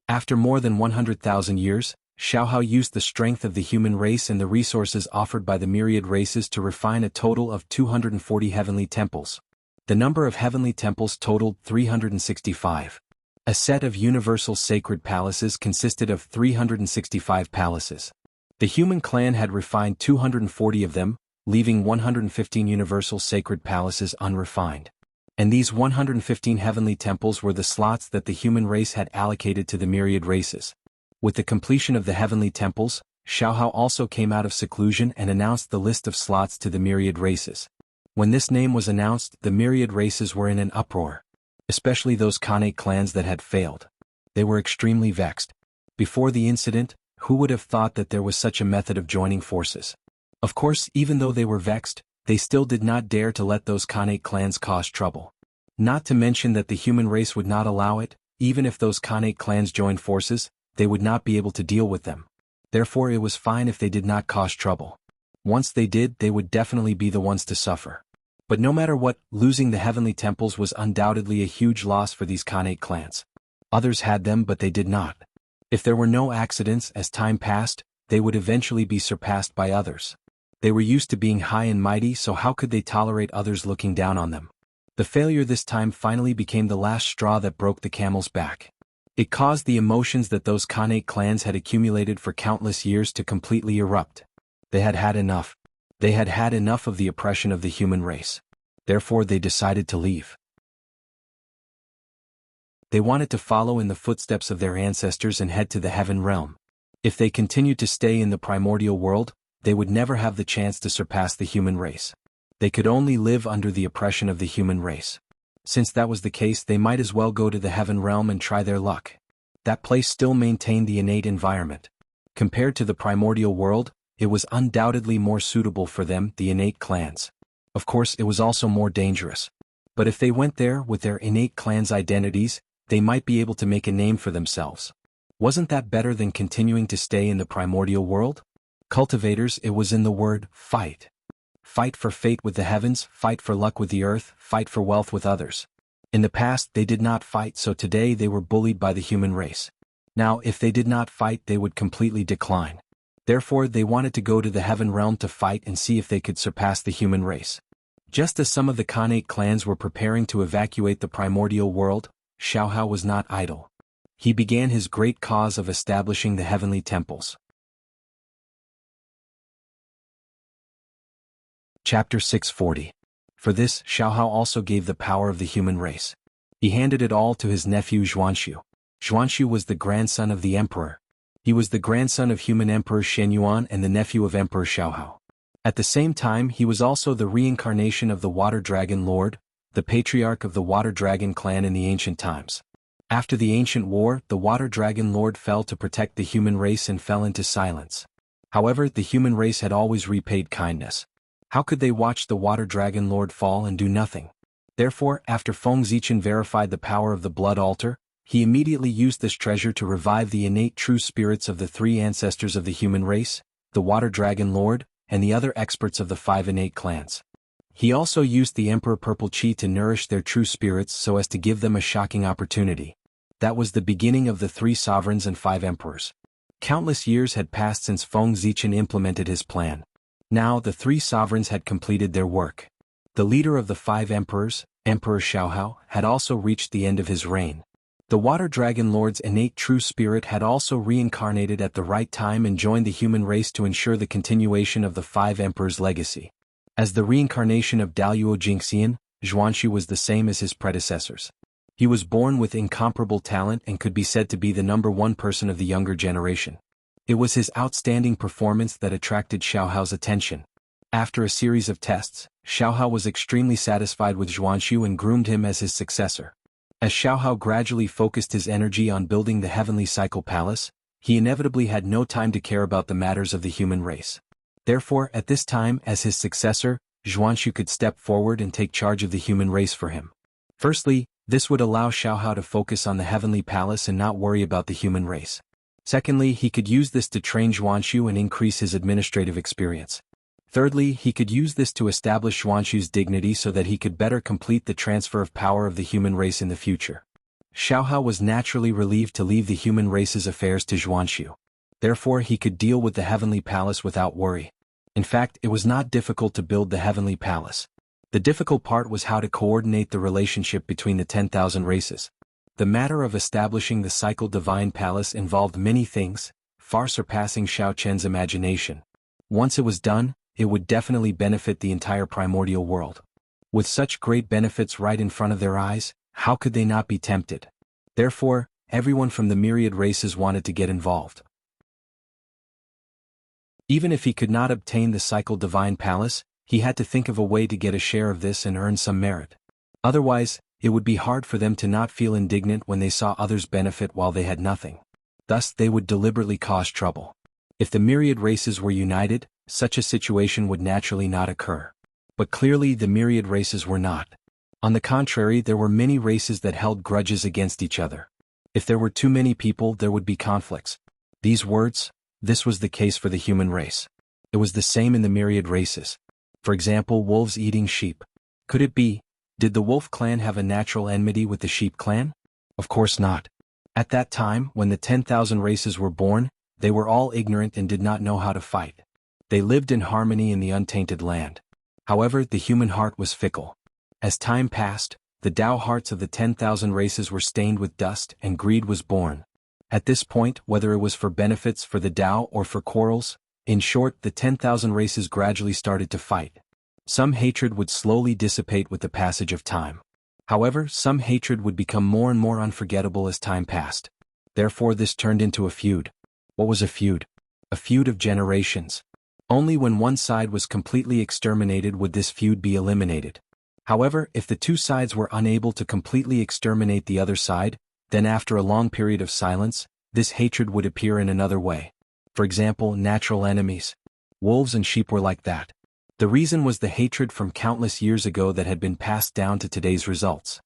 After more than 100,000 years, Xiao Hao used the strength of the human race and the resources offered by the myriad races to refine a total of 240 heavenly temples. The number of heavenly temples totaled 365. A set of universal sacred palaces consisted of 365 palaces. The human clan had refined 240 of them, leaving 115 universal sacred palaces unrefined. And these 115 heavenly temples were the slots that the human race had allocated to the myriad races. With the completion of the heavenly temples, Xiao Hao also came out of seclusion and announced the list of slots to the myriad races. When this name was announced, the myriad races were in an uproar. Especially those Khanate clans that had failed. They were extremely vexed. Before the incident, who would have thought that there was such a method of joining forces? Of course, even though they were vexed, they still did not dare to let those Khanate clans cause trouble. Not to mention that the human race would not allow it. Even if those Khanate clans joined forces, they would not be able to deal with them. Therefore it was fine if they did not cause trouble. Once they did, they would definitely be the ones to suffer. But no matter what, losing the heavenly temples was undoubtedly a huge loss for these Khanate clans. Others had them but they did not. If there were no accidents as time passed, they would eventually be surpassed by others. They were used to being high and mighty, so how could they tolerate others looking down on them? The failure this time finally became the last straw that broke the camel's back. It caused the emotions that those Khanate clans had accumulated for countless years to completely erupt. They had had enough. They had had enough of the oppression of the human race. Therefore they decided to leave. They wanted to follow in the footsteps of their ancestors and head to the heaven realm. If they continued to stay in the primordial world, they would never have the chance to surpass the human race. They could only live under the oppression of the human race. Since that was the case, they might as well go to the heaven realm and try their luck. That place still maintained the innate environment. Compared to the primordial world, it was undoubtedly more suitable for them, the innate clans. Of course, it was also more dangerous. But if they went there with their innate clans' identities, they might be able to make a name for themselves. Wasn't that better than continuing to stay in the primordial world? Cultivators, it was in the word, fight. Fight for fate with the heavens, fight for luck with the earth, fight for wealth with others. In the past they did not fight, so today they were bullied by the human race. Now if they did not fight they would completely decline. Therefore they wanted to go to the heaven realm to fight and see if they could surpass the human race. Just as some of the Khanate clans were preparing to evacuate the primordial world, Xiao Hao was not idle. He began his great cause of establishing the heavenly temples. Chapter 640. For this, Xiao Hao also gave the power of the human race. He handed it all to his nephew Xuanxu. Xuanxu was the grandson of the emperor. He was the grandson of human Emperor Shen Yuan and the nephew of Emperor Xiao Hao. At the same time, he was also the reincarnation of the Water Dragon Lord, the patriarch of the Water Dragon clan in the ancient times. After the ancient war, the Water Dragon Lord fell to protect the human race and fell into silence. However, the human race had always repaid kindness. How could they watch the Water Dragon Lord fall and do nothing? Therefore, after Feng Zichen verified the power of the blood altar, he immediately used this treasure to revive the innate true spirits of the three ancestors of the human race, the Water Dragon Lord, and the other experts of the 5 innate clans. He also used the Emperor Purple Chi to nourish their true spirits so as to give them a shocking opportunity. That was the beginning of the 3 sovereigns and 5 emperors. Countless years had passed since Feng Zichen implemented his plan. Now the 3 sovereigns had completed their work. The leader of the 5 emperors, Emperor Xiao Hao, had also reached the end of his reign. The Water Dragon Lord's innate true spirit had also reincarnated at the right time and joined the human race to ensure the continuation of the 5 emperors' legacy. As the reincarnation of Daluo Jingxian, Xuanxu was the same as his predecessors. He was born with incomparable talent and could be said to be the #1 person of the younger generation. It was his outstanding performance that attracted Xiao Hao's attention. After a series of tests, Xiao Hao was extremely satisfied with Xuanxu and groomed him as his successor. As Xiao Hao gradually focused his energy on building the Heavenly Cycle Palace, he inevitably had no time to care about the matters of the human race. Therefore, at this time, as his successor, Xuanxu could step forward and take charge of the human race for him. Firstly, this would allow Xiaohao to focus on the heavenly palace and not worry about the human race. Secondly, he could use this to train Xuanxu and increase his administrative experience. Thirdly, he could use this to establish Xuanxu's dignity so that he could better complete the transfer of power of the human race in the future. Xiaohao was naturally relieved to leave the human race's affairs to Xuanxu. Therefore, he could deal with the heavenly palace without worry. In fact, it was not difficult to build the heavenly palace. The difficult part was how to coordinate the relationship between the 10,000 races. The matter of establishing the cycle divine palace involved many things, far surpassing Xiao Chen's imagination. Once it was done, it would definitely benefit the entire primordial world. With such great benefits right in front of their eyes, how could they not be tempted? Therefore, everyone from the myriad races wanted to get involved. Even if he could not obtain the cycle divine palace, he had to think of a way to get a share of this and earn some merit. Otherwise, it would be hard for them to not feel indignant when they saw others benefit while they had nothing. Thus, they would deliberately cause trouble. If the myriad races were united, such a situation would naturally not occur. But clearly the myriad races were not. On the contrary, there were many races that held grudges against each other. If there were too many people, there would be conflicts. This was the case for the human race. It was the same in the myriad races. For example, wolves eating sheep. Could it be? Did the wolf clan have a natural enmity with the sheep clan? Of course not. At that time, when the 10,000 races were born, they were all ignorant and did not know how to fight. They lived in harmony in the untainted land. However, the human heart was fickle. As time passed, the Tao hearts of the 10,000 races were stained with dust and greed was born. At this point, whether it was for benefits for the Tao or for quarrels, in short, the 10,000 races gradually started to fight. Some hatred would slowly dissipate with the passage of time. However, some hatred would become more and more unforgettable as time passed. Therefore, this turned into a feud. What was a feud? A feud of generations. Only when one side was completely exterminated would this feud be eliminated. However, if the two sides were unable to completely exterminate the other side, then after a long period of silence, this hatred would appear in another way. For example, natural enemies. Wolves and sheep were like that. The reason was the hatred from countless years ago that had been passed down to today's results.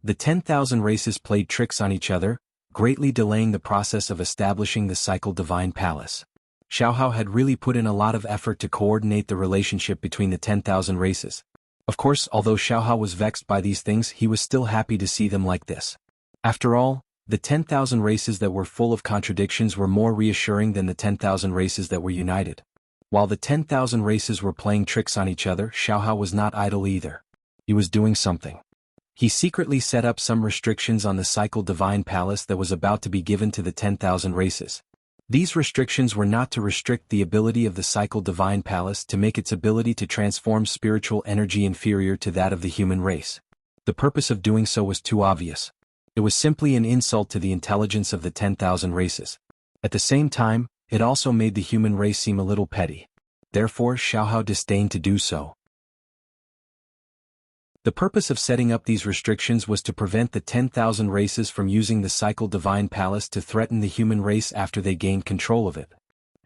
The 10,000 races played tricks on each other, greatly delaying the process of establishing the cycle divine palace. Xiaohao had really put in a lot of effort to coordinate the relationship between the 10,000 races. Of course, although Xiaohao was vexed by these things, he was still happy to see them like this. After all, the 10,000 races that were full of contradictions were more reassuring than the 10,000 races that were united. While the 10,000 races were playing tricks on each other, Xiaohao was not idle either. He was doing something. He secretly set up some restrictions on the cycle divine palace that was about to be given to the 10,000 races. These restrictions were not to restrict the ability of the cycle divine palace to make its ability to transform spiritual energy inferior to that of the human race. The purpose of doing so was too obvious. It was simply an insult to the intelligence of the 10,000 races. At the same time, it also made the human race seem a little petty. Therefore, Xiaohao disdained to do so. The purpose of setting up these restrictions was to prevent the 10,000 races from using the cycle divine palace to threaten the human race after they gained control of it.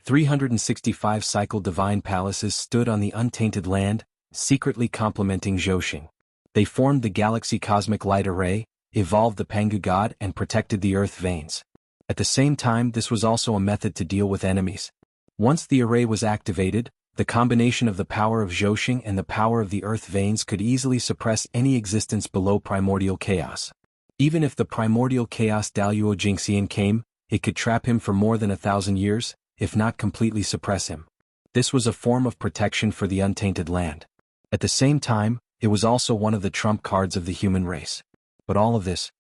365 cycle divine palaces stood on the untainted land, secretly complementing Zhouxing. They formed the galaxy cosmic light array, evolved the Pangu god and protected the earth veins. At the same time, this was also a method to deal with enemies. Once the array was activated, the combination of the power of Zhouxing and the power of the earth veins could easily suppress any existence below primordial chaos. Even if the primordial chaos Daluo Jingxian came, it could trap him for more than 1,000 years, if not completely suppress him. This was a form of protection for the untainted land. At the same time, it was also one of the trump cards of the human race. But all of this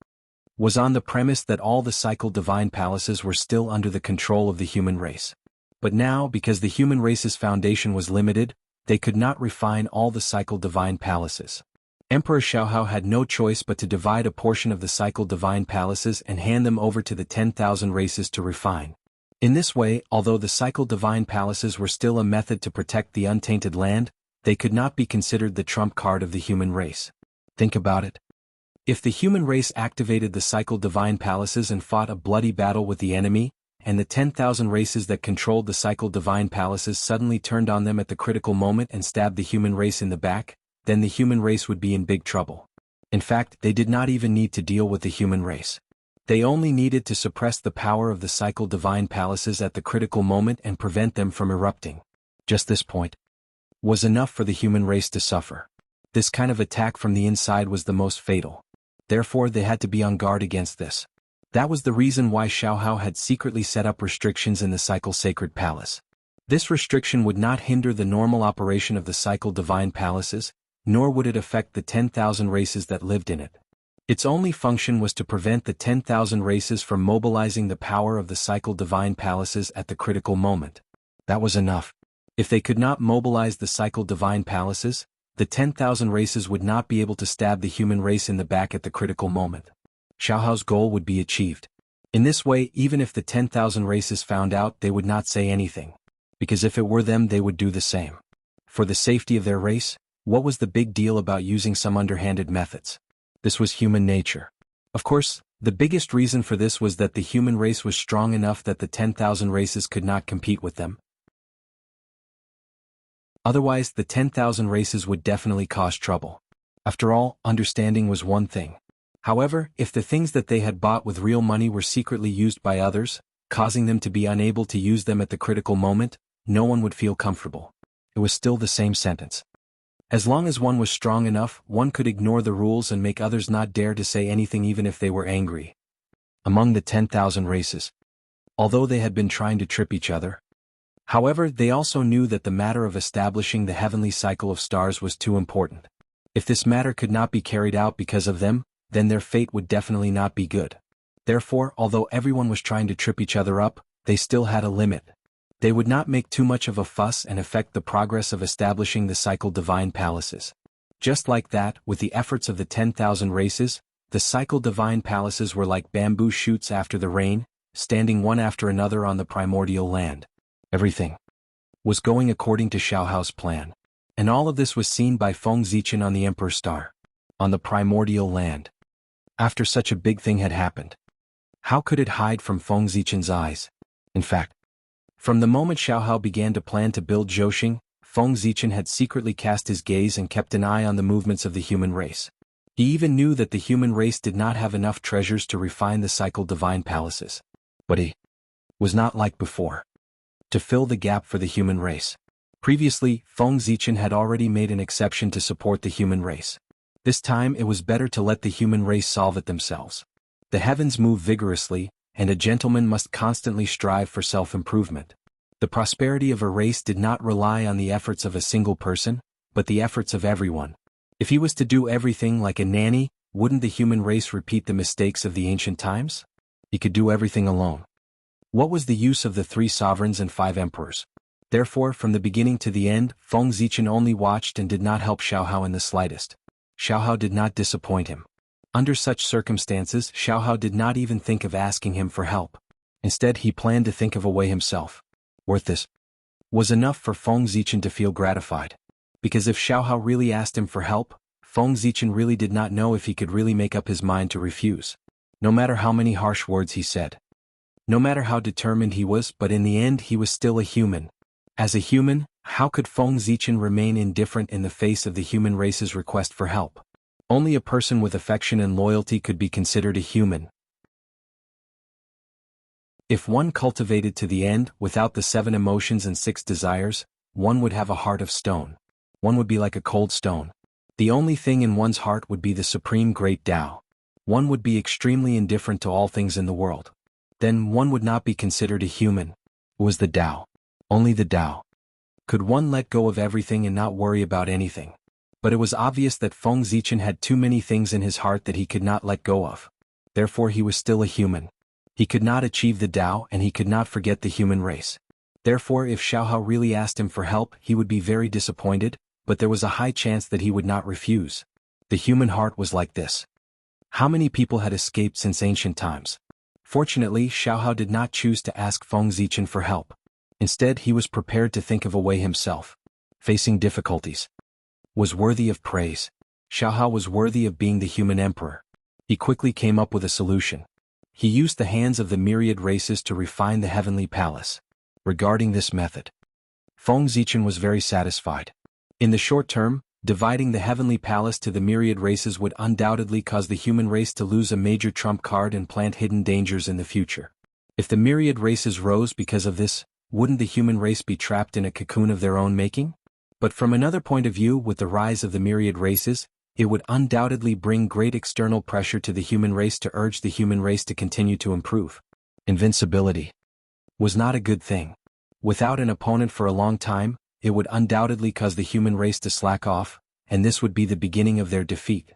was on the premise that all the cycle divine palaces were still under the control of the human race. But now, because the human race's foundation was limited, they could not refine all the cycle divine palaces. Emperor Xiaohao had no choice but to divide a portion of the cycle divine palaces and hand them over to the 10,000 races to refine. In this way, although the cycle divine palaces were still a method to protect the untainted land, they could not be considered the trump card of the human race. Think about it. If the human race activated the cycle divine palaces and fought a bloody battle with the enemy, and the 10,000 races that controlled the cycle divine palaces suddenly turned on them at the critical moment and stabbed the human race in the back, then the human race would be in big trouble. In fact, they did not even need to deal with the human race. They only needed to suppress the power of the cycle divine palaces at the critical moment and prevent them from erupting. Just this point was enough for the human race to suffer. This kind of attack from the inside was the most fatal. Therefore, they had to be on guard against this. That was the reason why Xiaohao had secretly set up restrictions in the cycle sacred palace. This restriction would not hinder the normal operation of the cycle divine palaces, nor would it affect the 10,000 races that lived in it. Its only function was to prevent the 10,000 races from mobilizing the power of the cycle divine palaces at the critical moment. That was enough. If they could not mobilize the cycle divine palaces, the 10,000 races would not be able to stab the human race in the back at the critical moment. Xiaohao's goal would be achieved. In this way, even if the 10,000 races found out, they would not say anything. Because if it were them, they would do the same. For the safety of their race, what was the big deal about using some underhanded methods? This was human nature. Of course, the biggest reason for this was that the human race was strong enough that the 10,000 races could not compete with them. Otherwise, the 10,000 races would definitely cause trouble. After all, understanding was one thing. However, if the things that they had bought with real money were secretly used by others, causing them to be unable to use them at the critical moment, no one would feel comfortable. It was still the same sentence. As long as one was strong enough, one could ignore the rules and make others not dare to say anything even if they were angry. Among the 10,000 races, although they had been trying to trip each other, however, they also knew that the matter of establishing the heavenly cycle of stars was too important. If this matter could not be carried out because of them, then their fate would definitely not be good. Therefore, although everyone was trying to trip each other up, they still had a limit. They would not make too much of a fuss and affect the progress of establishing the cycle divine palaces. Just like that, with the efforts of the 10,000 races, the cycle divine palaces were like bamboo shoots after the rain, standing one after another on the primordial land. Everything was going according to Xiaohao's plan. And all of this was seen by Feng Zichen on the Emperor's Star, on the primordial land. After such a big thing had happened, how could it hide from Feng Zichen's eyes? In fact, from the moment Xiaohao began to plan to build Zhouxing, Feng Zichen had secretly cast his gaze and kept an eye on the movements of the human race. He even knew that the human race did not have enough treasures to refine the cycle divine palaces. But he was not like before. To fill the gap for the human race. Previously, Feng Zichen had already made an exception to support the human race. This time it was better to let the human race solve it themselves. The heavens move vigorously, and a gentleman must constantly strive for self-improvement. The prosperity of a race did not rely on the efforts of a single person, but the efforts of everyone. If he was to do everything like a nanny, wouldn't the human race repeat the mistakes of the ancient times? He could do everything alone. What was the use of the 3 sovereigns and 5 emperors? Therefore, from the beginning to the end, Feng Zichen only watched and did not help Xiaohao in the slightest. Xiaohao did not disappoint him. Under such circumstances, Xiaohao did not even think of asking him for help. Instead, he planned to think of a way himself. Worth this was enough for Feng Zichen to feel gratified. Because if Xiaohao really asked him for help, Feng Zichen really did not know if he could really make up his mind to refuse. No matter how many harsh words he said. No matter how determined he was, but in the end he was still a human. As a human, how could Feng Zichen remain indifferent in the face of the human race's request for help? Only a person with affection and loyalty could be considered a human. If one cultivated to the end, without the 7 emotions and 6 desires, one would have a heart of stone. One would be like a cold stone. The only thing in one's heart would be the supreme great Tao. One would be extremely indifferent to all things in the world. Then one would not be considered a human. It was the Tao. Only the Tao. Could one let go of everything and not worry about anything? But it was obvious that Feng Zichen had too many things in his heart that he could not let go of. Therefore he was still a human. He could not achieve the Tao and he could not forget the human race. Therefore if Xiaohao really asked him for help, he would be very disappointed, but there was a high chance that he would not refuse. The human heart was like this. How many people had escaped since ancient times? Fortunately, Xiaohao did not choose to ask Feng Zichen for help. Instead, he was prepared to think of a way himself. Facing difficulties was worthy of praise. Xiaohao was worthy of being the human emperor. He quickly came up with a solution. He used the hands of the myriad races to refine the heavenly palace. Regarding this method, Feng Zichen was very satisfied. In the short term, Dividing the heavenly palace to the myriad races would undoubtedly cause the human race to lose a major trump card and plant hidden dangers in the future. If the myriad races rose because of this, wouldn't the human race be trapped in a cocoon of their own making? But from another point of view, with the rise of the myriad races, it would undoubtedly bring great external pressure to the human race to urge the human race to continue to improve. Invincibility was not a good thing. Without an opponent for a long time, it would undoubtedly cause the human race to slack off, and this would be the beginning of their defeat.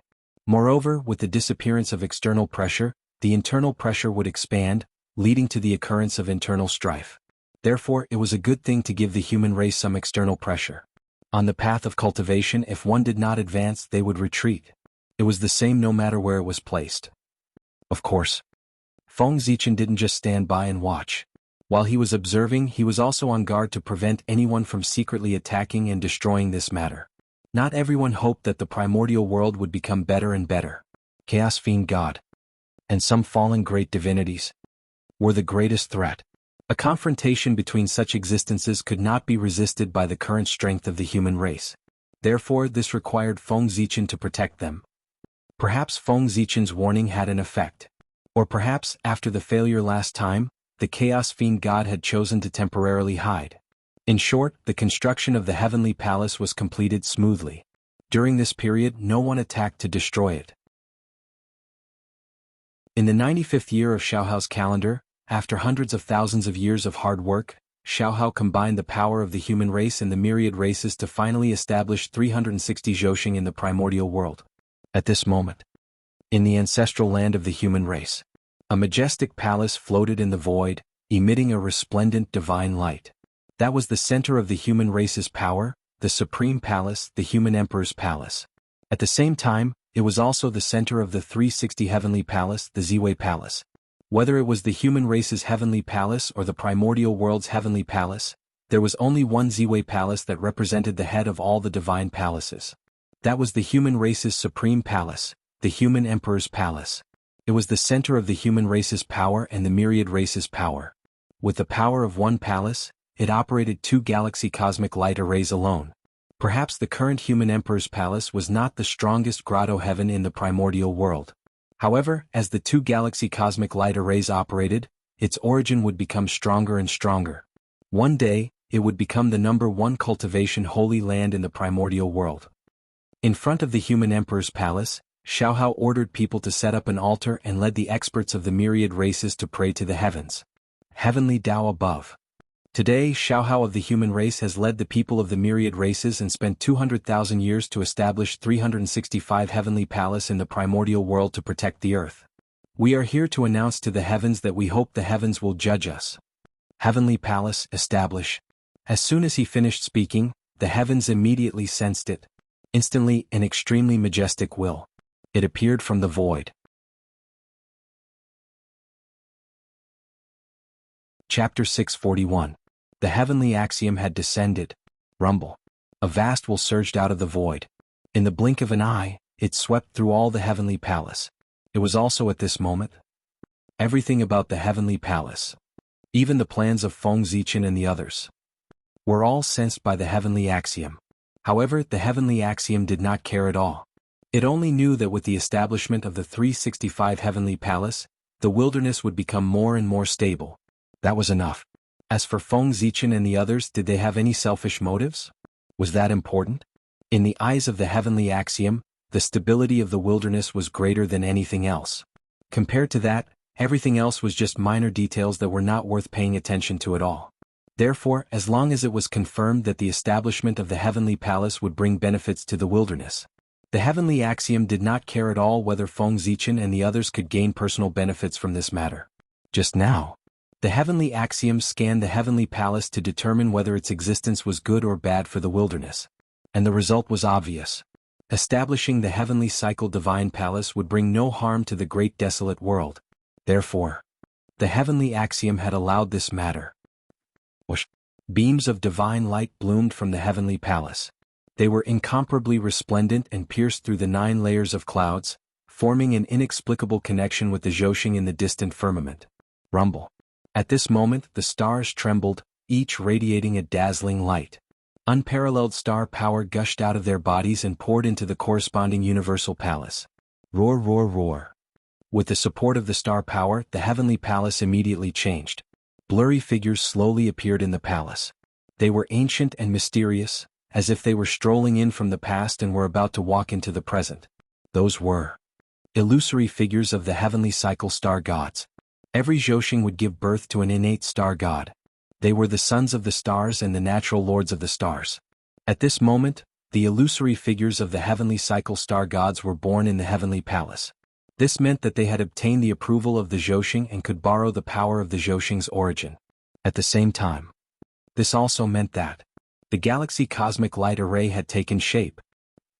Moreover, with the disappearance of external pressure, the internal pressure would expand, leading to the occurrence of internal strife. Therefore, it was a good thing to give the human race some external pressure. On the path of cultivation, if one did not advance, they would retreat. It was the same no matter where it was placed. Of course, Feng Zichen didn't just stand by and watch. While he was observing, he was also on guard to prevent anyone from secretly attacking and destroying this matter. Not everyone hoped that the primordial world would become better and better. Chaos Fiend God and some fallen great divinities were the greatest threat. A confrontation between such existences could not be resisted by the current strength of the human race. Therefore, this required Feng Zichen to protect them. Perhaps Feng Zichen's warning had an effect. Or perhaps, after the failure last time, the Chaos Fiend God had chosen to temporarily hide. In short, the construction of the heavenly palace was completed smoothly. During this period, no one attacked to destroy it. In the 95th year of Xiaohao's calendar, after hundreds of thousands of years of hard work, Xiaohao combined the power of the human race and the myriad races to finally establish 360 Zhousing in the primordial world. At this moment, in the ancestral land of the human race, a majestic palace floated in the void, emitting a resplendent divine light. That was the center of the human race's power, the supreme palace, the human emperor's palace. At the same time, it was also the center of the 360 heavenly palace, the Ziwei palace. Whether it was the human race's heavenly palace or the primordial world's heavenly palace, there was only one Ziwei palace that represented the head of all the divine palaces. That was the human race's supreme palace, the human emperor's palace. It was the center of the human race's power and the myriad race's power. With the power of one palace, it operated 2 galaxy cosmic light arrays alone. Perhaps the current human emperor's palace was not the strongest grotto heaven in the primordial world. However, as the 2 galaxy cosmic light arrays operated, its origin would become stronger and stronger. One day, it would become the #1 cultivation holy land in the primordial world. In front of the human emperor's palace, Xiaohao ordered people to set up an altar and led the experts of the myriad races to pray to the heavens. Heavenly Tao above. Today, Xiaohao of the human race has led the people of the myriad races and spent 200,000 years to establish 365 heavenly palace in the primordial world to protect the earth. We are here to announce to the heavens that we hope the heavens will judge us. Heavenly palace, establish. As soon as he finished speaking, the heavens immediately sensed it. Instantly, an extremely majestic will. It appeared from the void. Chapter 641. The heavenly axiom had descended. Rumble. A vast will surged out of the void. In the blink of an eye, it swept through all the heavenly palace. It was also at this moment. Everything about the heavenly palace, even the plans of Feng Zichen and the others, were all sensed by the heavenly axiom. However, the heavenly axiom did not care at all. It only knew that with the establishment of the 365 heavenly palace, the wilderness would become more and more stable. That was enough. As for Feng Zichen and the others, did they have any selfish motives? Was that important? In the eyes of the heavenly axiom, the stability of the wilderness was greater than anything else. Compared to that, everything else was just minor details that were not worth paying attention to at all. Therefore, as long as it was confirmed that the establishment of the heavenly palace would bring benefits to the wilderness, the heavenly axiom did not care at all whether Feng Zichen and the others could gain personal benefits from this matter. Just now, the heavenly axiom scanned the heavenly palace to determine whether its existence was good or bad for the wilderness. And the result was obvious. Establishing the heavenly cycle divine palace would bring no harm to the great desolate world. Therefore, the heavenly axiom had allowed this matter. Whoosh! Beams of divine light bloomed from the heavenly palace. They were incomparably resplendent and pierced through the 9 layers of clouds, forming an inexplicable connection with the Zhousing in the distant firmament. Rumble. At this moment, the stars trembled, each radiating a dazzling light. Unparalleled star power gushed out of their bodies and poured into the corresponding universal palace. Roar, roar, roar. With the support of the star power, the heavenly palace immediately changed. Blurry figures slowly appeared in the palace. They were ancient and mysterious, as if they were strolling in from the past and were about to walk into the present. Those were illusory figures of the heavenly cycle star gods. Every Zhoshing would give birth to an innate star god. They were the sons of the stars and the natural lords of the stars. At this moment, the illusory figures of the heavenly cycle star gods were born in the heavenly palace. This meant that they had obtained the approval of the Zhoshing and could borrow the power of the Zhoshing's origin. At the same time, this also meant that the galaxy cosmic light array had taken shape.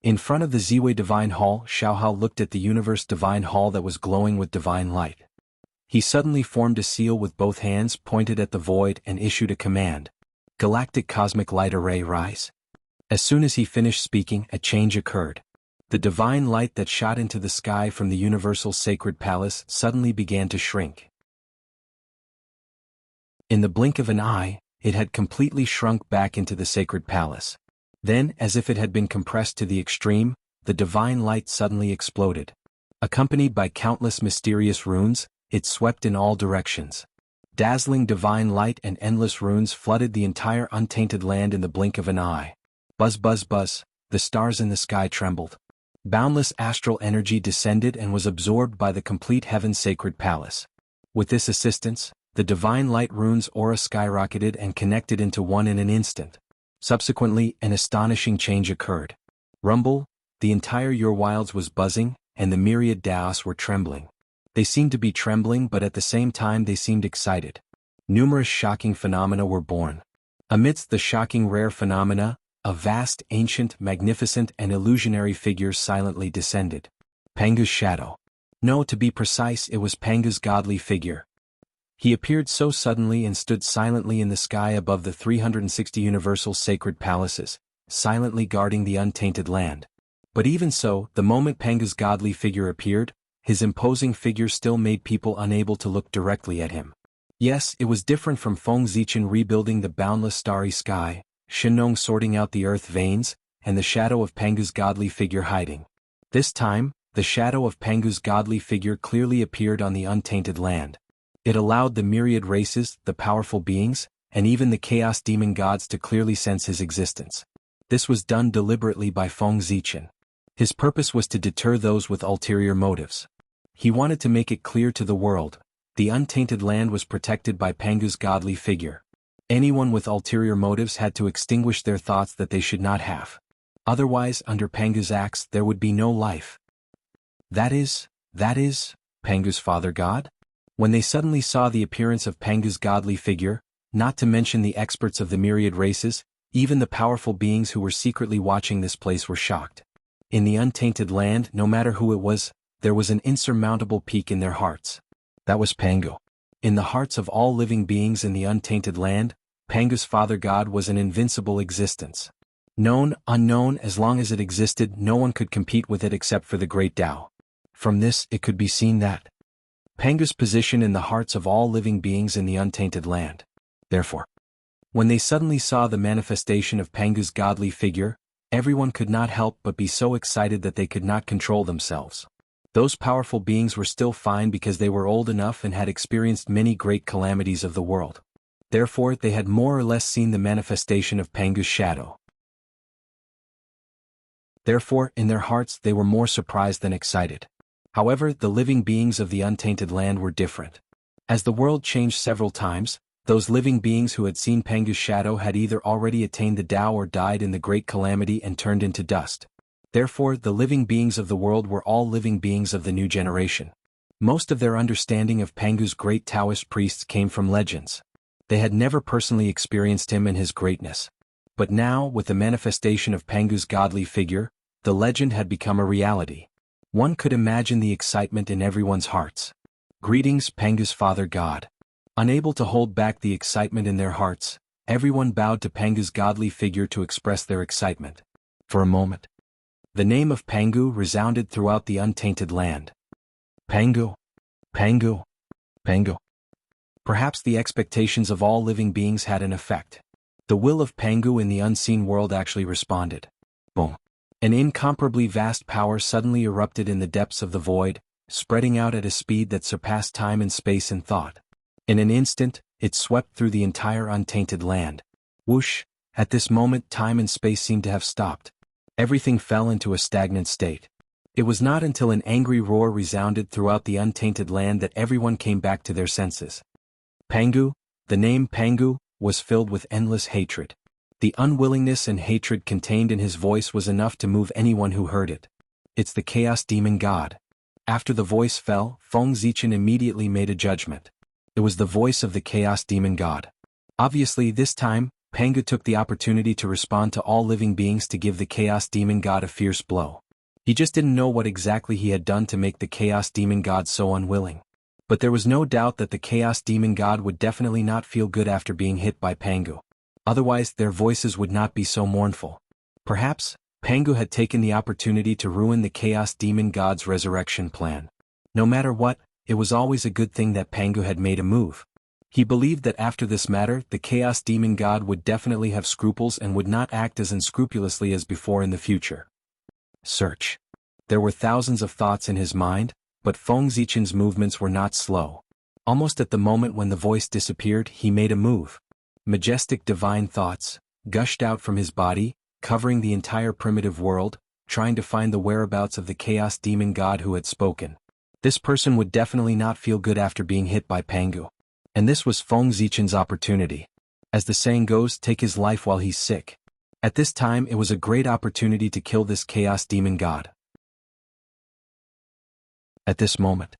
In front of the Ziwei Divine Hall, Xiaohao looked at the universe divine hall that was glowing with divine light. He suddenly formed a seal with both hands, pointed at the void, and issued a command. Galactic cosmic light array, rise. As soon as he finished speaking, a change occurred. The divine light that shot into the sky from the universal sacred palace suddenly began to shrink. In the blink of an eye, it had completely shrunk back into the sacred palace. Then, as if it had been compressed to the extreme, the divine light suddenly exploded. Accompanied by countless mysterious runes, it swept in all directions. Dazzling divine light and endless runes flooded the entire untainted land in the blink of an eye. Buzz, buzz, buzz, the stars in the sky trembled. Boundless astral energy descended and was absorbed by the complete heaven's sacred palace. With this assistance, the divine light runes aura skyrocketed and connected into one in an instant. Subsequently, an astonishing change occurred. Rumble, the entire Your Wilds was buzzing, and the myriad Daos were trembling. They seemed to be trembling, but at the same time they seemed excited. Numerous shocking phenomena were born. Amidst the shocking rare phenomena, a vast, ancient, magnificent, and illusionary figure silently descended. Pangu's shadow. No, to be precise, it was Pangu's godly figure. He appeared so suddenly and stood silently in the sky above the 360 universal sacred palaces, silently guarding the untainted land. But even so, the moment Pangu's godly figure appeared, his imposing figure still made people unable to look directly at him. Yes, it was different from Feng Zichen rebuilding the boundless starry sky, Shenong sorting out the earth veins, and the shadow of Pangu's godly figure hiding. This time, the shadow of Pangu's godly figure clearly appeared on the untainted land. It allowed the myriad races, the powerful beings, and even the chaos demon gods to clearly sense his existence. This was done deliberately by Feng Zichen. His purpose was to deter those with ulterior motives. He wanted to make it clear to the world, the untainted land was protected by Pangu's godly figure. Anyone with ulterior motives had to extinguish their thoughts that they should not have. Otherwise, under Pangu's axe, there would be no life. That is, Pangu's father god? When they suddenly saw the appearance of Pangu's godly figure, not to mention the experts of the myriad races, even the powerful beings who were secretly watching this place were shocked. In the untainted land, no matter who it was, there was an insurmountable peak in their hearts. That was Pangu. In the hearts of all living beings in the untainted land, Pangu's father god was an invincible existence. Known, unknown, as long as it existed, no one could compete with it except for the great Tao. From this, it could be seen that Pangu's position in the hearts of all living beings in the untainted land. Therefore, when they suddenly saw the manifestation of Pangu's godly figure, everyone could not help but be so excited that they could not control themselves. Those powerful beings were still fine because they were old enough and had experienced many great calamities of the world. Therefore, they had more or less seen the manifestation of Pangu's shadow. Therefore, in their hearts they were more surprised than excited. However, the living beings of the untainted land were different. As the world changed several times, those living beings who had seen Pangu's shadow had either already attained the Tao or died in the great calamity and turned into dust. Therefore, the living beings of the world were all living beings of the new generation. Most of their understanding of Pangu's great Taoist priests came from legends. They had never personally experienced him and his greatness. But now, with the manifestation of Pangu's godly figure, the legend had become a reality. One could imagine the excitement in everyone's hearts. Greetings, Pangu's father god. Unable to hold back the excitement in their hearts, everyone bowed to Pangu's godly figure to express their excitement. For a moment, the name of Pangu resounded throughout the untainted land. Pangu, Pangu, Pangu. Perhaps the expectations of all living beings had an effect. The will of Pangu in the unseen world actually responded. Boom. An incomparably vast power suddenly erupted in the depths of the void, spreading out at a speed that surpassed time and space and thought. In an instant, it swept through the entire untainted land. Whoosh! At this moment time and space seemed to have stopped. Everything fell into a stagnant state. It was not until an angry roar resounded throughout the untainted land that everyone came back to their senses. Pangu, the name Pangu, was filled with endless hatred. The unwillingness and hatred contained in his voice was enough to move anyone who heard it. It's the Chaos Demon God. After the voice fell, Feng Zichen immediately made a judgment. It was the voice of the Chaos Demon God. Obviously this time, Pangu took the opportunity to respond to all living beings to give the Chaos Demon God a fierce blow. He just didn't know what exactly he had done to make the Chaos Demon God so unwilling. But there was no doubt that the Chaos Demon God would definitely not feel good after being hit by Pangu. Otherwise their voices would not be so mournful. Perhaps, Pangu had taken the opportunity to ruin the Chaos Demon God's resurrection plan. No matter what, it was always a good thing that Pangu had made a move. He believed that after this matter, the Chaos Demon God would definitely have scruples and would not act as unscrupulously as before in the future. Search. There were thousands of thoughts in his mind, but Feng Zichen's movements were not slow. Almost at the moment when the voice disappeared, he made a move. Majestic divine thoughts gushed out from his body, covering the entire primitive world, trying to find the whereabouts of the Chaos Demon God who had spoken. This person would definitely not feel good after being hit by Pangu. And this was Feng Zichen's opportunity. As the saying goes, take his life while he's sick. At this time it was a great opportunity to kill this Chaos Demon God. At this moment,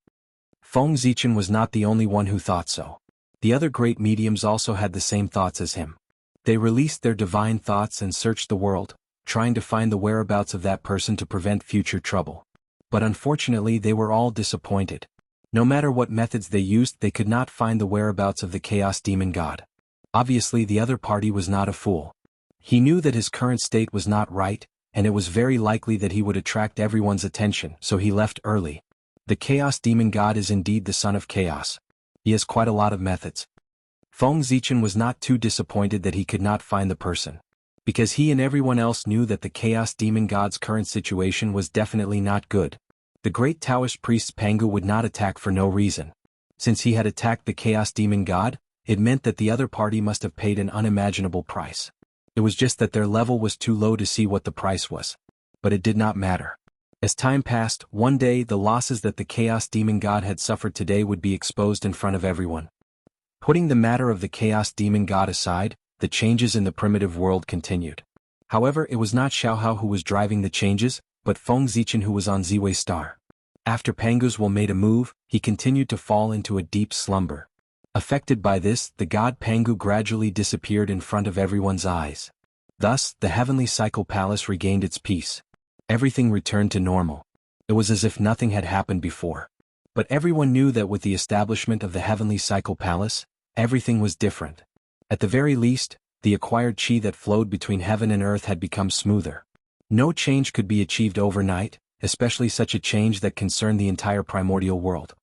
Feng Zichen was not the only one who thought so. The other great mediums also had the same thoughts as him. They released their divine thoughts and searched the world, trying to find the whereabouts of that person to prevent future trouble. But unfortunately they were all disappointed. No matter what methods they used, they could not find the whereabouts of the Chaos Demon God. Obviously the other party was not a fool. He knew that his current state was not right, and it was very likely that he would attract everyone's attention, so he left early. The Chaos Demon God is indeed the son of chaos. He has quite a lot of methods. Feng Zichen was not too disappointed that he could not find the person, because he and everyone else knew that the Chaos Demon God's current situation was definitely not good. The great Taoist priest Pangu would not attack for no reason. Since he had attacked the Chaos Demon God, it meant that the other party must have paid an unimaginable price. It was just that their level was too low to see what the price was. But it did not matter. As time passed, one day the losses that the Chaos Demon God had suffered today would be exposed in front of everyone. Putting the matter of the Chaos Demon God aside, the changes in the primitive world continued. However, it was not Xiaohao who was driving the changes, but Feng Zichen who was on Ziwei Star. After Pangu's will made a move, he continued to fall into a deep slumber. Affected by this, the god Pangu gradually disappeared in front of everyone's eyes. Thus, the Heavenly Cycle Palace regained its peace. Everything returned to normal. It was as if nothing had happened before. But everyone knew that with the establishment of the Heavenly Cycle Palace, everything was different. At the very least, the acquired chi that flowed between heaven and earth had become smoother. No change could be achieved overnight, especially such a change that concerned the entire primordial world.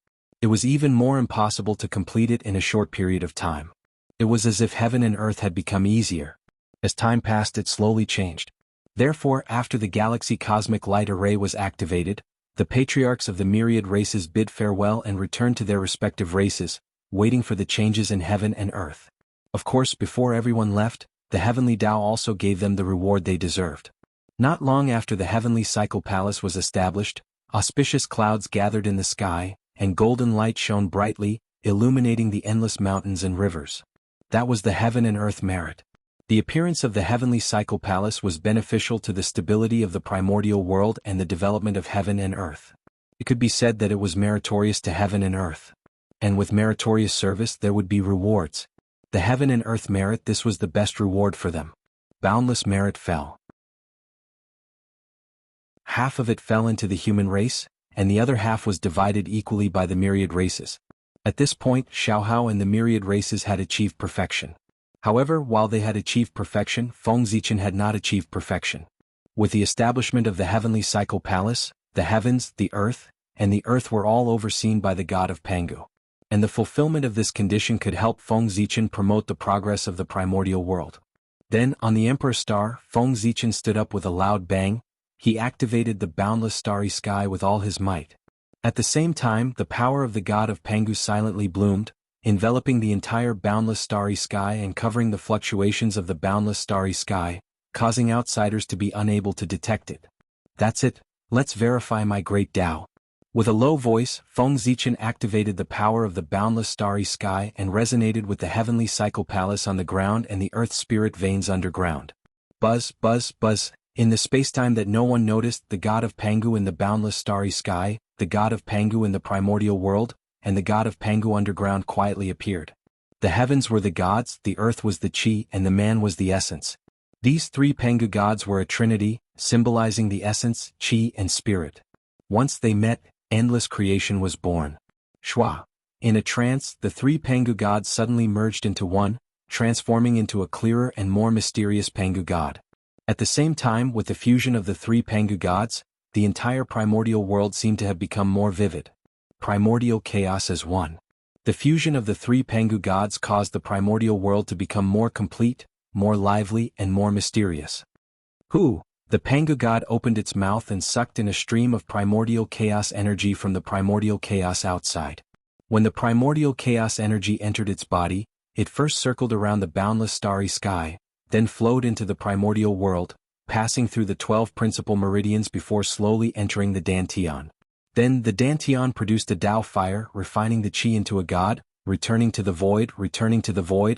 It was even more impossible to complete it in a short period of time. It was as if heaven and earth had become easier. As time passed, it slowly changed. Therefore, after the Galaxy Cosmic Light Array was activated, the patriarchs of the myriad races bid farewell and returned to their respective races, waiting for the changes in heaven and earth. Of course, before everyone left, the Heavenly Tao also gave them the reward they deserved. Not long after the Heavenly Cycle Palace was established, auspicious clouds gathered in the sky, and golden light shone brightly, illuminating the endless mountains and rivers. That was the heaven and earth merit. The appearance of the Heavenly Cycle Palace was beneficial to the stability of the primordial world and the development of heaven and earth. It could be said that it was meritorious to heaven and earth. And with meritorious service there would be rewards. The heaven and earth merit, this was the best reward for them. Boundless merit fell. Half of it fell into the human race, and the other half was divided equally by the myriad races. At this point, Xiaohao and the myriad races had achieved perfection. However, while they had achieved perfection, Feng Zichen had not achieved perfection. With the establishment of the Heavenly Cycle Palace, the heavens, the earth, and the earth were all overseen by the god of Pangu. And the fulfillment of this condition could help Feng Zichen promote the progress of the primordial world. Then, on the Emperor Star, Feng Zichen stood up with a loud bang. He activated the boundless starry sky with all his might. At the same time, the power of the god of Pangu silently bloomed, enveloping the entire boundless starry sky and covering the fluctuations of the boundless starry sky, causing outsiders to be unable to detect it. That's it, let's verify my great Tao. With a low voice, Feng Zichen activated the power of the boundless starry sky and resonated with the heavenly cycle palace on the ground and the earth spirit veins underground. Buzz, buzz, buzz. In the spacetime that no one noticed, the god of Pangu in the boundless starry sky, the god of Pangu in the primordial world, and the god of Pangu underground quietly appeared. The heavens were the gods, the earth was the chi, and the man was the essence. These three Pangu gods were a trinity, symbolizing the essence, chi, and spirit. Once they met, endless creation was born. Shwa. In a trance, the three Pangu gods suddenly merged into one, transforming into a clearer and more mysterious Pangu god. At the same time, with the fusion of the three Pangu gods, the entire primordial world seemed to have become more vivid. Primordial chaos as one. The fusion of the three Pangu gods caused the primordial world to become more complete, more lively, and more mysterious. Who? The Pangu god opened its mouth and sucked in a stream of primordial chaos energy from the primordial chaos outside. When the primordial chaos energy entered its body, it first circled around the boundless starry sky, then flowed into the primordial world, passing through the 12 principal meridians before slowly entering the Dantian. Then the Dantian produced a Tao fire, refining the Qi into a god, returning to the void,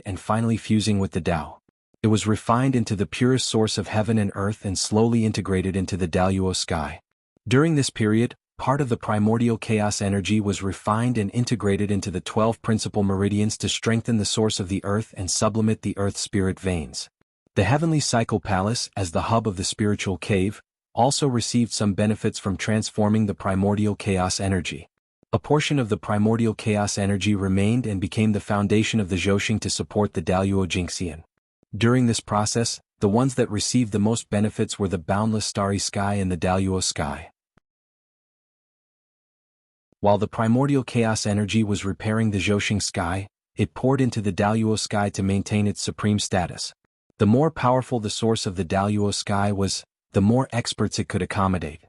and finally fusing with the Tao. It was refined into the purest source of heaven and earth and slowly integrated into the Daluo sky. During this period, part of the primordial chaos energy was refined and integrated into the 12 principal meridians to strengthen the source of the earth and sublimate the earth spirit veins. The heavenly cycle palace, as the hub of the spiritual cave, also received some benefits from transforming the primordial chaos energy. A portion of the primordial chaos energy remained and became the foundation of the Zhoxing to support the Daluo Jingxian. During this process, the ones that received the most benefits were the boundless starry sky and the Daluo sky. While the primordial chaos energy was repairing the Zhoxing sky, it poured into the Daluo sky to maintain its supreme status. The more powerful the source of the Daluo sky was, the more experts it could accommodate.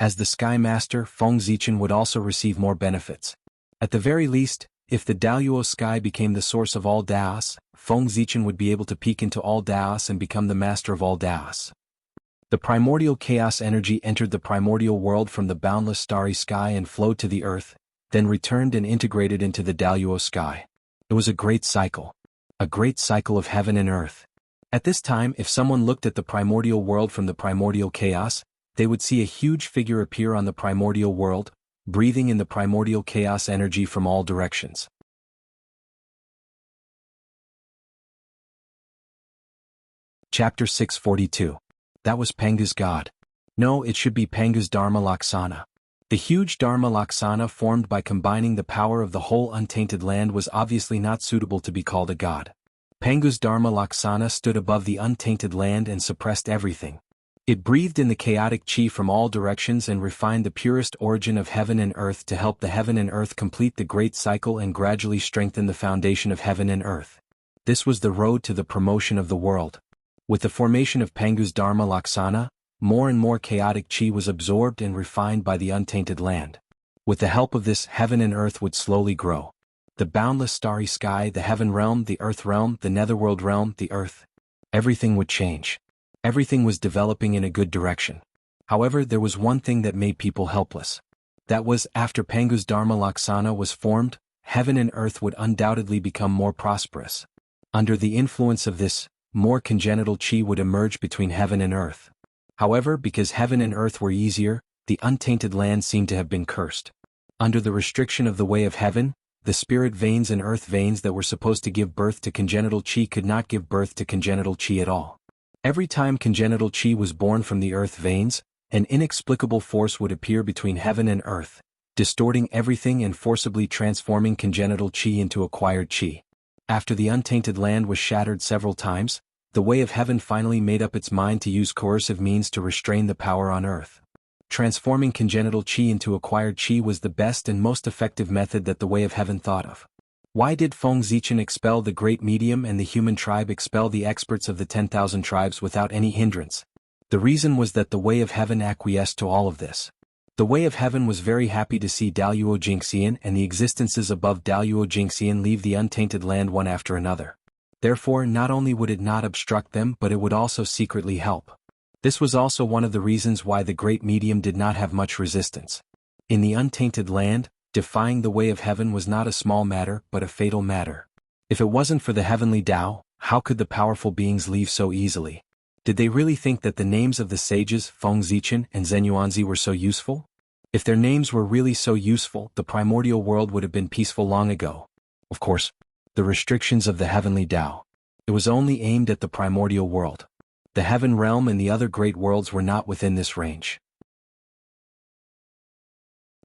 As the Sky Master, Feng Zichen would also receive more benefits. At the very least, if the Daluo sky became the source of all Daos, Feng Zichen would be able to peek into all Daos and become the master of all Daos. The primordial chaos energy entered the primordial world from the boundless starry sky and flowed to the earth, then returned and integrated into the Daluo sky. It was a great cycle. A great cycle of heaven and earth. At this time, if someone looked at the primordial world from the primordial chaos, they would see a huge figure appear on the primordial world, breathing in the primordial chaos energy from all directions. Chapter 642. That was Pangu's god. No, it should be Pangu's Dharma Laksana. The huge Dharma Laksana formed by combining the power of the whole untainted land was obviously not suitable to be called a god. Pangu's Dharma Laksana stood above the untainted land and suppressed everything. It breathed in the chaotic chi from all directions and refined the purest origin of heaven and earth to help the heaven and earth complete the great cycle and gradually strengthen the foundation of heaven and earth. This was the road to the promotion of the world. With the formation of Pangu's Dharma Laksana, more and more chaotic chi was absorbed and refined by the untainted land. With the help of this, heaven and earth would slowly grow. The boundless starry sky, the heaven realm, the earth realm, the netherworld realm, the earth. Everything would change. Everything was developing in a good direction. However, there was one thing that made people helpless. That was, after Pangu's Dharma Laksana was formed, heaven and earth would undoubtedly become more prosperous. Under the influence of this, more congenital chi would emerge between heaven and earth. However, because heaven and earth were easier, the untainted land seemed to have been cursed. Under the restriction of the way of heaven, the spirit veins and earth veins that were supposed to give birth to congenital chi could not give birth to congenital chi at all. Every time congenital chi was born from the earth veins, an inexplicable force would appear between heaven and earth, distorting everything and forcibly transforming congenital chi into acquired chi. After the untainted land was shattered several times, the way of heaven finally made up its mind to use coercive means to restrain the power on earth. Transforming congenital chi into acquired chi was the best and most effective method that the way of heaven thought of. Why did Feng Zichen expel the great medium and the human tribe expel the experts of the 10,000 tribes without any hindrance? The reason was that the Way of Heaven acquiesced to all of this. The Way of Heaven was very happy to see Daluo Jingxian and the existences above Daluo Jingxian leave the untainted land one after another. Therefore, not only would it not obstruct them, but it would also secretly help. This was also one of the reasons why the great medium did not have much resistance. In the untainted land, defying the Way of Heaven was not a small matter but a fatal matter. If it wasn't for the heavenly Tao, how could the powerful beings leave so easily? Did they really think that the names of the sages Feng Zichen and Zhen Yuanzi were so useful? If their names were really so useful, the primordial world would have been peaceful long ago. Of course, the restrictions of the heavenly Tao. It was only aimed at the primordial world. The heaven realm and the other great worlds were not within this range.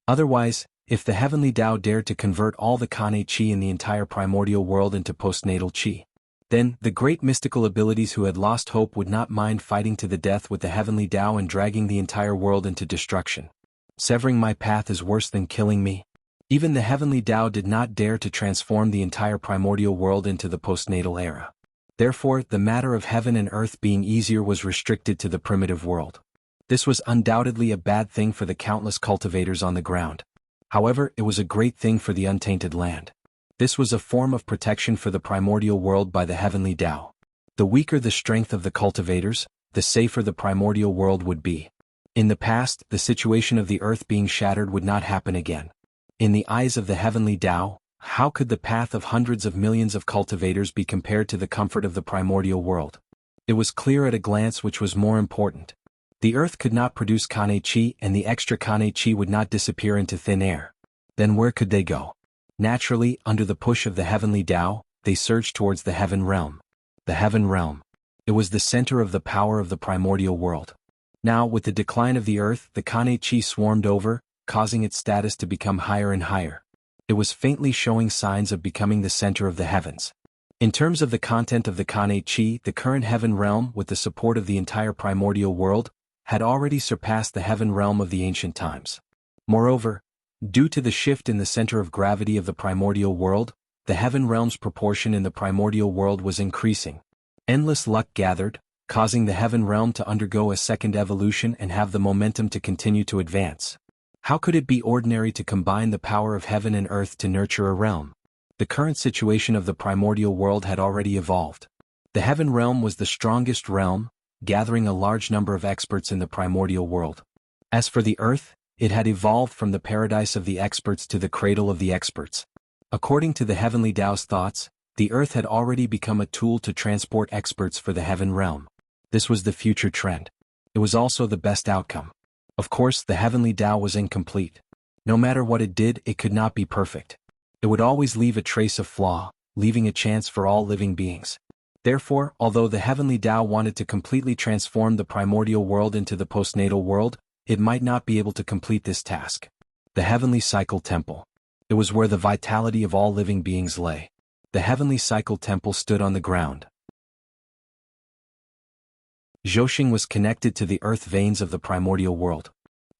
Otherwise, if the heavenly Tao dared to convert all the Kane Qi in the entire primordial world into postnatal Qi, then the great mystical abilities who had lost hope would not mind fighting to the death with the heavenly Tao and dragging the entire world into destruction. Severing my path is worse than killing me. Even the heavenly Tao did not dare to transform the entire primordial world into the postnatal era. Therefore, the matter of heaven and earth being easier was restricted to the primitive world. This was undoubtedly a bad thing for the countless cultivators on the ground. However, it was a great thing for the untainted land. This was a form of protection for the primordial world by the heavenly Tao. The weaker the strength of the cultivators, the safer the primordial world would be. In the past, the situation of the earth being shattered would not happen again. In the eyes of the heavenly Tao, how could the path of hundreds of millions of cultivators be compared to the comfort of the primordial world? It was clear at a glance which was more important. The earth could not produce Kane Qi and the extra Kane Qi would not disappear into thin air. Then where could they go? Naturally, under the push of the heavenly Tao, they surged towards the heaven realm. The heaven realm. It was the center of the power of the primordial world. Now, with the decline of the earth, the Kane Qi swarmed over, causing its status to become higher and higher. It was faintly showing signs of becoming the center of the heavens. In terms of the content of the Kane Qi, the current heaven realm, with the support of the entire primordial world, had already surpassed the heaven realm of the ancient times. Moreover, due to the shift in the center of gravity of the primordial world, the heaven realm's proportion in the primordial world was increasing. Endless luck gathered, causing the heaven realm to undergo a second evolution and have the momentum to continue to advance. How could it be ordinary to combine the power of heaven and earth to nurture a realm? The current situation of the primordial world had already evolved. The heaven realm was the strongest realm, gathering a large number of experts in the primordial world. As for the earth, it had evolved from the paradise of the experts to the cradle of the experts. According to the heavenly Tao's thoughts, the earth had already become a tool to transport experts for the heaven realm. This was the future trend. It was also the best outcome. Of course, the heavenly Tao was incomplete. No matter what it did, it could not be perfect. It would always leave a trace of flaw, leaving a chance for all living beings. Therefore, although the heavenly Tao wanted to completely transform the primordial world into the postnatal world, it might not be able to complete this task. The heavenly cycle temple. It was where the vitality of all living beings lay. The heavenly cycle temple stood on the ground. Zhoxing was connected to the earth veins of the primordial world.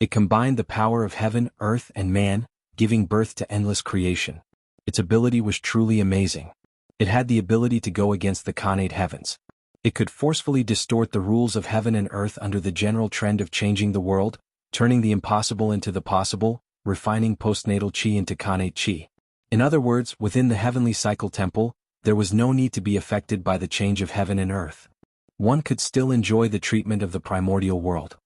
It combined the power of heaven, earth, and man, giving birth to endless creation. Its ability was truly amazing. It had the ability to go against the Khanate heavens. It could forcefully distort the rules of heaven and earth under the general trend of changing the world, turning the impossible into the possible, refining postnatal Qi into Khanate Qi. In other words, within the heavenly cycle temple, there was no need to be affected by the change of heaven and earth. One could still enjoy the treatment of the primordial world.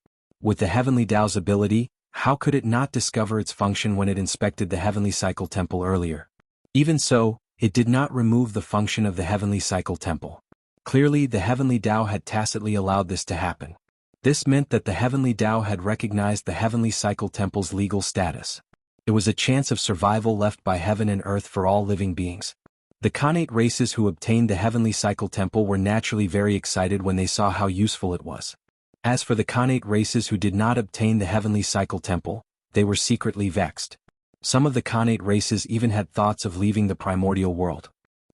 With the heavenly Tao's ability, how could it not discover its function when it inspected the heavenly cycle temple earlier? Even so, it did not remove the function of the heavenly cycle temple. Clearly, the heavenly Tao had tacitly allowed this to happen. This meant that the heavenly Tao had recognized the heavenly cycle temple's legal status. It was a chance of survival left by heaven and earth for all living beings. The Khanate races who obtained the heavenly cycle temple were naturally very excited when they saw how useful it was. As for the Khanate races who did not obtain the heavenly cycle temple, they were secretly vexed. Some of the Khanate races even had thoughts of leaving the primordial world.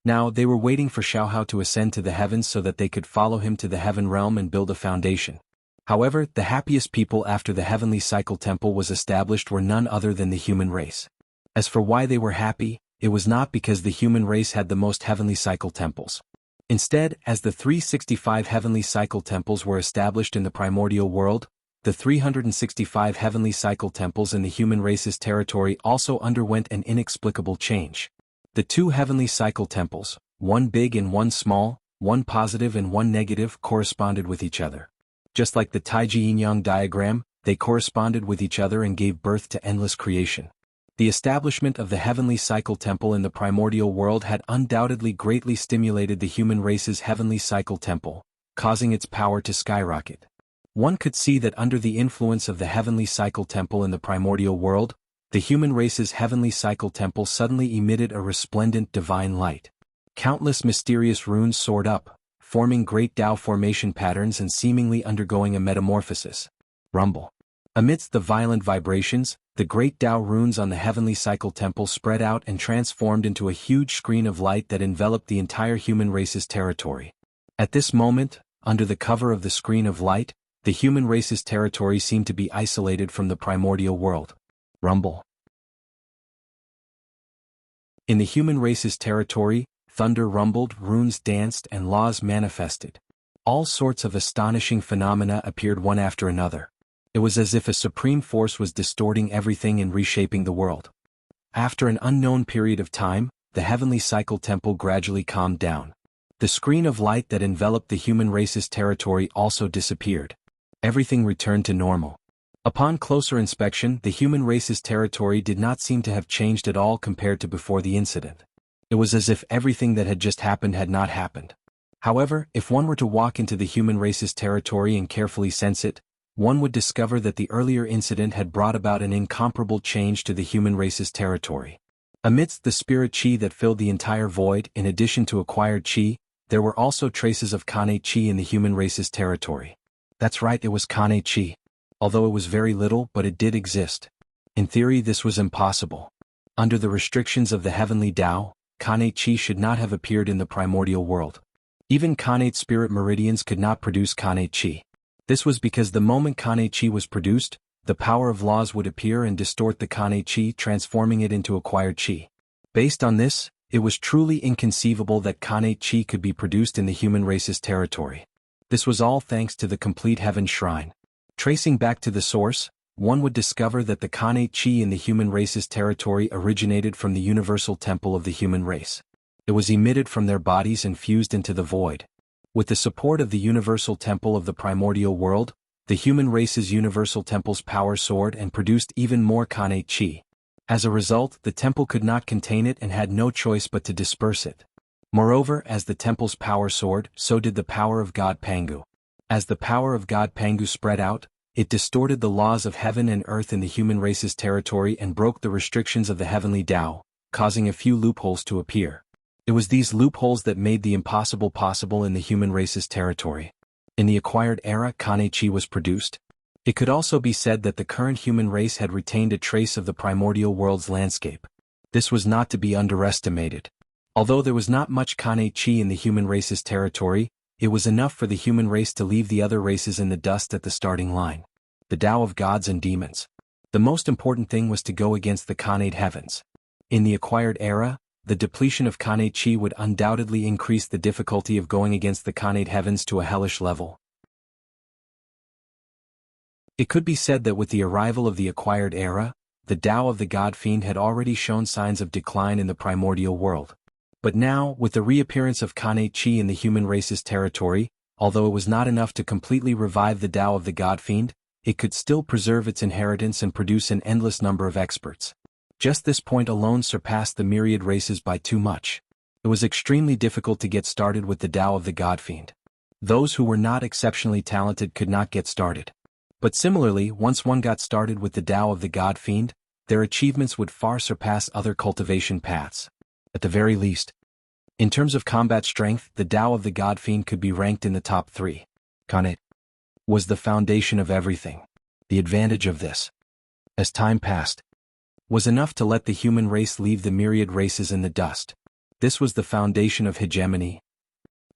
Now they were waiting for Xiaohao to ascend to the heavens so that they could follow him to the heaven realm and build a foundation. However, the happiest people after the heavenly cycle temple was established were none other than the human race. As for why they were happy, it was not because the human race had the most heavenly cycle temples. Instead, as the 365 heavenly cycle temples were established in the primordial world, the 365 heavenly cycle temples in the human race's territory also underwent an inexplicable change. The two heavenly cycle temples, one big and one small, one positive and one negative, corresponded with each other. Just like the Taiji yin-yang diagram, they corresponded with each other and gave birth to endless creation. The establishment of the heavenly cycle temple in the primordial world had undoubtedly greatly stimulated the human race's heavenly cycle temple, causing its power to skyrocket. One could see that under the influence of the heavenly cycle temple in the primordial world, the human race's heavenly cycle temple suddenly emitted a resplendent divine light. Countless mysterious runes soared up, forming great Tao formation patterns and seemingly undergoing a metamorphosis. Rumble. Amidst the violent vibrations, the great Tao runes on the heavenly cycle temple spread out and transformed into a huge screen of light that enveloped the entire human race's territory. At this moment, under the cover of the screen of light, the human race's territory seemed to be isolated from the primordial world. Rumble. In the human race's territory, thunder rumbled, runes danced, and laws manifested. All sorts of astonishing phenomena appeared one after another. It was as if a supreme force was distorting everything and reshaping the world. After an unknown period of time, the heavenly cycle temple gradually calmed down. The screen of light that enveloped the human race's territory also disappeared. Everything returned to normal. Upon closer inspection, the human race's territory did not seem to have changed at all compared to before the incident. It was as if everything that had just happened had not happened. However, if one were to walk into the human race's territory and carefully sense it, one would discover that the earlier incident had brought about an incomparable change to the human race's territory. Amidst the spirit chi that filled the entire void, in addition to acquired chi, there were also traces of Kane chi in the human race's territory. That's right, it was Kane chi. Although it was very little, but it did exist. In theory, this was impossible. Under the restrictions of the heavenly Tao, Kane chi should not have appeared in the primordial world. Even Kanate spirit meridians could not produce Kane chi. This was because the moment Kane chi was produced, the power of laws would appear and distort the Kane chi, transforming it into acquired chi. Based on this, it was truly inconceivable that Kane chi could be produced in the human race's territory. This was all thanks to the complete heaven shrine. Tracing back to the source, one would discover that the Kane chi in the human race's territory originated from the universal temple of the human race. It was emitted from their bodies and fused into the void. With the support of the universal temple of the primordial world, the human race's universal temple's power soared and produced even more Kane chi. As a result, the temple could not contain it and had no choice but to disperse it. Moreover, as the temple's power soared, so did the power of God Pangu. As the power of God Pangu spread out, it distorted the laws of heaven and earth in the human race's territory and broke the restrictions of the heavenly Tao, causing a few loopholes to appear. It was these loopholes that made the impossible possible in the human race's territory. In the acquired era, Kane chi was produced. It could also be said that the current human race had retained a trace of the primordial world's landscape. This was not to be underestimated. Although there was not much Kane chi in the human race's territory, it was enough for the human race to leave the other races in the dust at the starting line. The Tao of gods and demons. The most important thing was to go against the Khanate heavens. In the acquired era, the depletion of Khanate chi would undoubtedly increase the difficulty of going against the Khanate heavens to a hellish level. It could be said that with the arrival of the acquired era, the Tao of the God Fiend had already shown signs of decline in the primordial world. But now, with the reappearance of Khanate chi in the human race's territory, although it was not enough to completely revive the Tao of the God Fiend, it could still preserve its inheritance and produce an endless number of experts. Just this point alone surpassed the myriad races by too much. It was extremely difficult to get started with the Tao of the God Fiend. Those who were not exceptionally talented could not get started. But similarly, once one got started with the Tao of the God Fiend, their achievements would far surpass other cultivation paths. At the very least, in terms of combat strength, the Tao of the God Fiend could be ranked in the top 3. Khanate was the foundation of everything. The advantage of this, as time passed, was enough to let the human race leave the myriad races in the dust. This was the foundation of hegemony.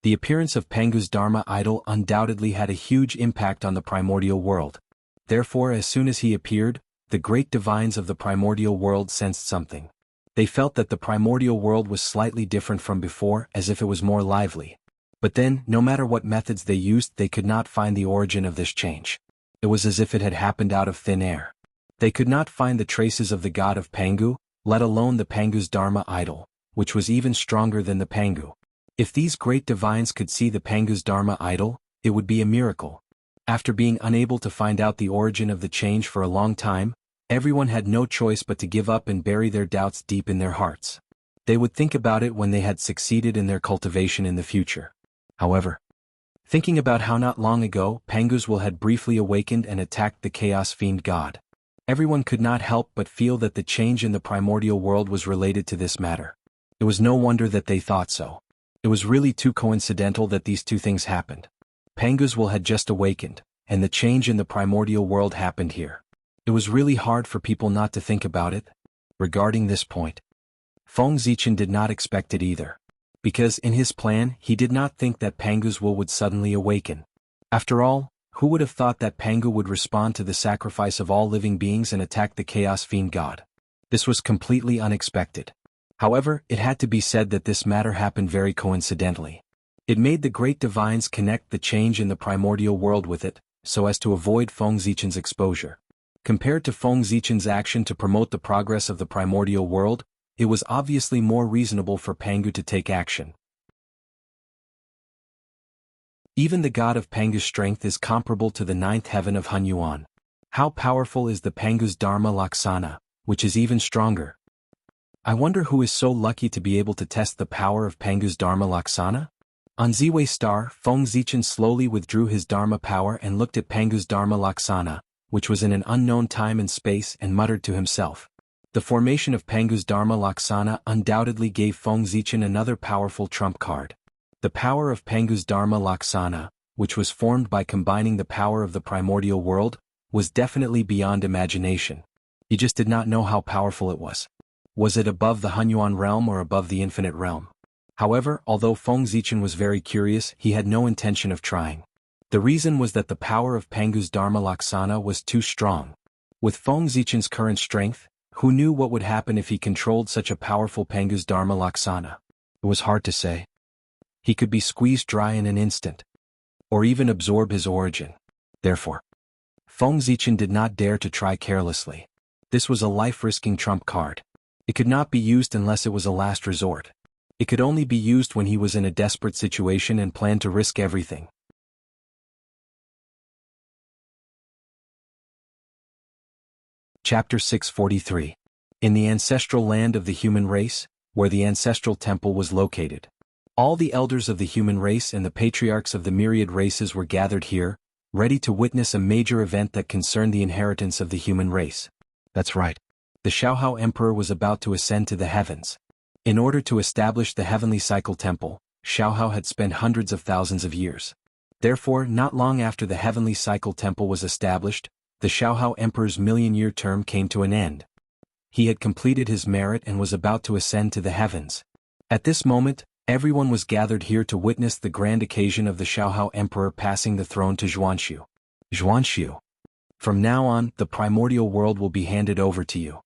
The appearance of Pangu's Dharma idol undoubtedly had a huge impact on the primordial world. Therefore, as soon as he appeared, the great divines of the primordial world sensed something. They felt that the primordial world was slightly different from before, as if it was more lively. But then, no matter what methods they used, they could not find the origin of this change. It was as if it had happened out of thin air. They could not find the traces of the god of Pangu, let alone the Pangu's Dharma idol, which was even stronger than the Pangu. If these great divines could see the Pangu's Dharma idol, it would be a miracle. After being unable to find out the origin of the change for a long time, everyone had no choice but to give up and bury their doubts deep in their hearts. They would think about it when they had succeeded in their cultivation in the future. However, thinking about how not long ago Pangu's will had briefly awakened and attacked the Chaos Fiend god, everyone could not help but feel that the change in the primordial world was related to this matter. It was no wonder that they thought so. It was really too coincidental that these two things happened. Pangu's will had just awakened, and the change in the primordial world happened here. It was really hard for people not to think about it. Regarding this point, Feng Zichen did not expect it either. Because in his plan he did not think that Pangu's will would suddenly awaken. After all, who would have thought that Pangu would respond to the sacrifice of all living beings and attack the Chaos Fiend god? This was completely unexpected. However, it had to be said that this matter happened very coincidentally. It made the great divines connect the change in the primordial world with it, so as to avoid Feng Zichen's exposure. Compared to Feng Zichen's action to promote the progress of the primordial world, it was obviously more reasonable for Pangu to take action. Even the god of Pangu's strength is comparable to the ninth heaven of Hunyuan. How powerful is the Pangu's Dharma Laksana, which is even stronger? I wonder who is so lucky to be able to test the power of Pangu's Dharma Laksana? On Ziwei Star, Feng Zichen slowly withdrew his Dharma power and looked at Pangu's Dharma Laksana, which was in an unknown time and space, and muttered to himself. The formation of Pangu's Dharma Laksana undoubtedly gave Feng Zichen another powerful trump card. The power of Pangu's Dharma Laksana, which was formed by combining the power of the primordial world, was definitely beyond imagination. He just did not know how powerful it was. Was it above the Hunyuan realm or above the infinite realm? However, although Feng Zichen was very curious, he had no intention of trying. The reason was that the power of Pangu's Dharma Laksana was too strong. With Feng Zichen's current strength, who knew what would happen if he controlled such a powerful Pangu's Dharma Laksana? It was hard to say. He could be squeezed dry in an instant, or even absorb his origin. Therefore, Feng Zichen did not dare to try carelessly. This was a life-risking trump card. It could not be used unless it was a last resort. It could only be used when he was in a desperate situation and planned to risk everything. Chapter 643. In the ancestral land of the human race, where the ancestral temple was located. All the elders of the human race and the patriarchs of the myriad races were gathered here, ready to witness a major event that concerned the inheritance of the human race. That's right. The Xiaohao Emperor was about to ascend to the heavens. In order to establish the heavenly cycle temple, Xiaohao had spent hundreds of thousands of years. Therefore, not long after the heavenly cycle temple was established, the Xiaohao Emperor's million-year term came to an end. He had completed his merit and was about to ascend to the heavens. At this moment, everyone was gathered here to witness the grand occasion of the Xiaohao Emperor passing the throne to Zhuanshu. Zhuanshu. From now on, the primordial world will be handed over to you.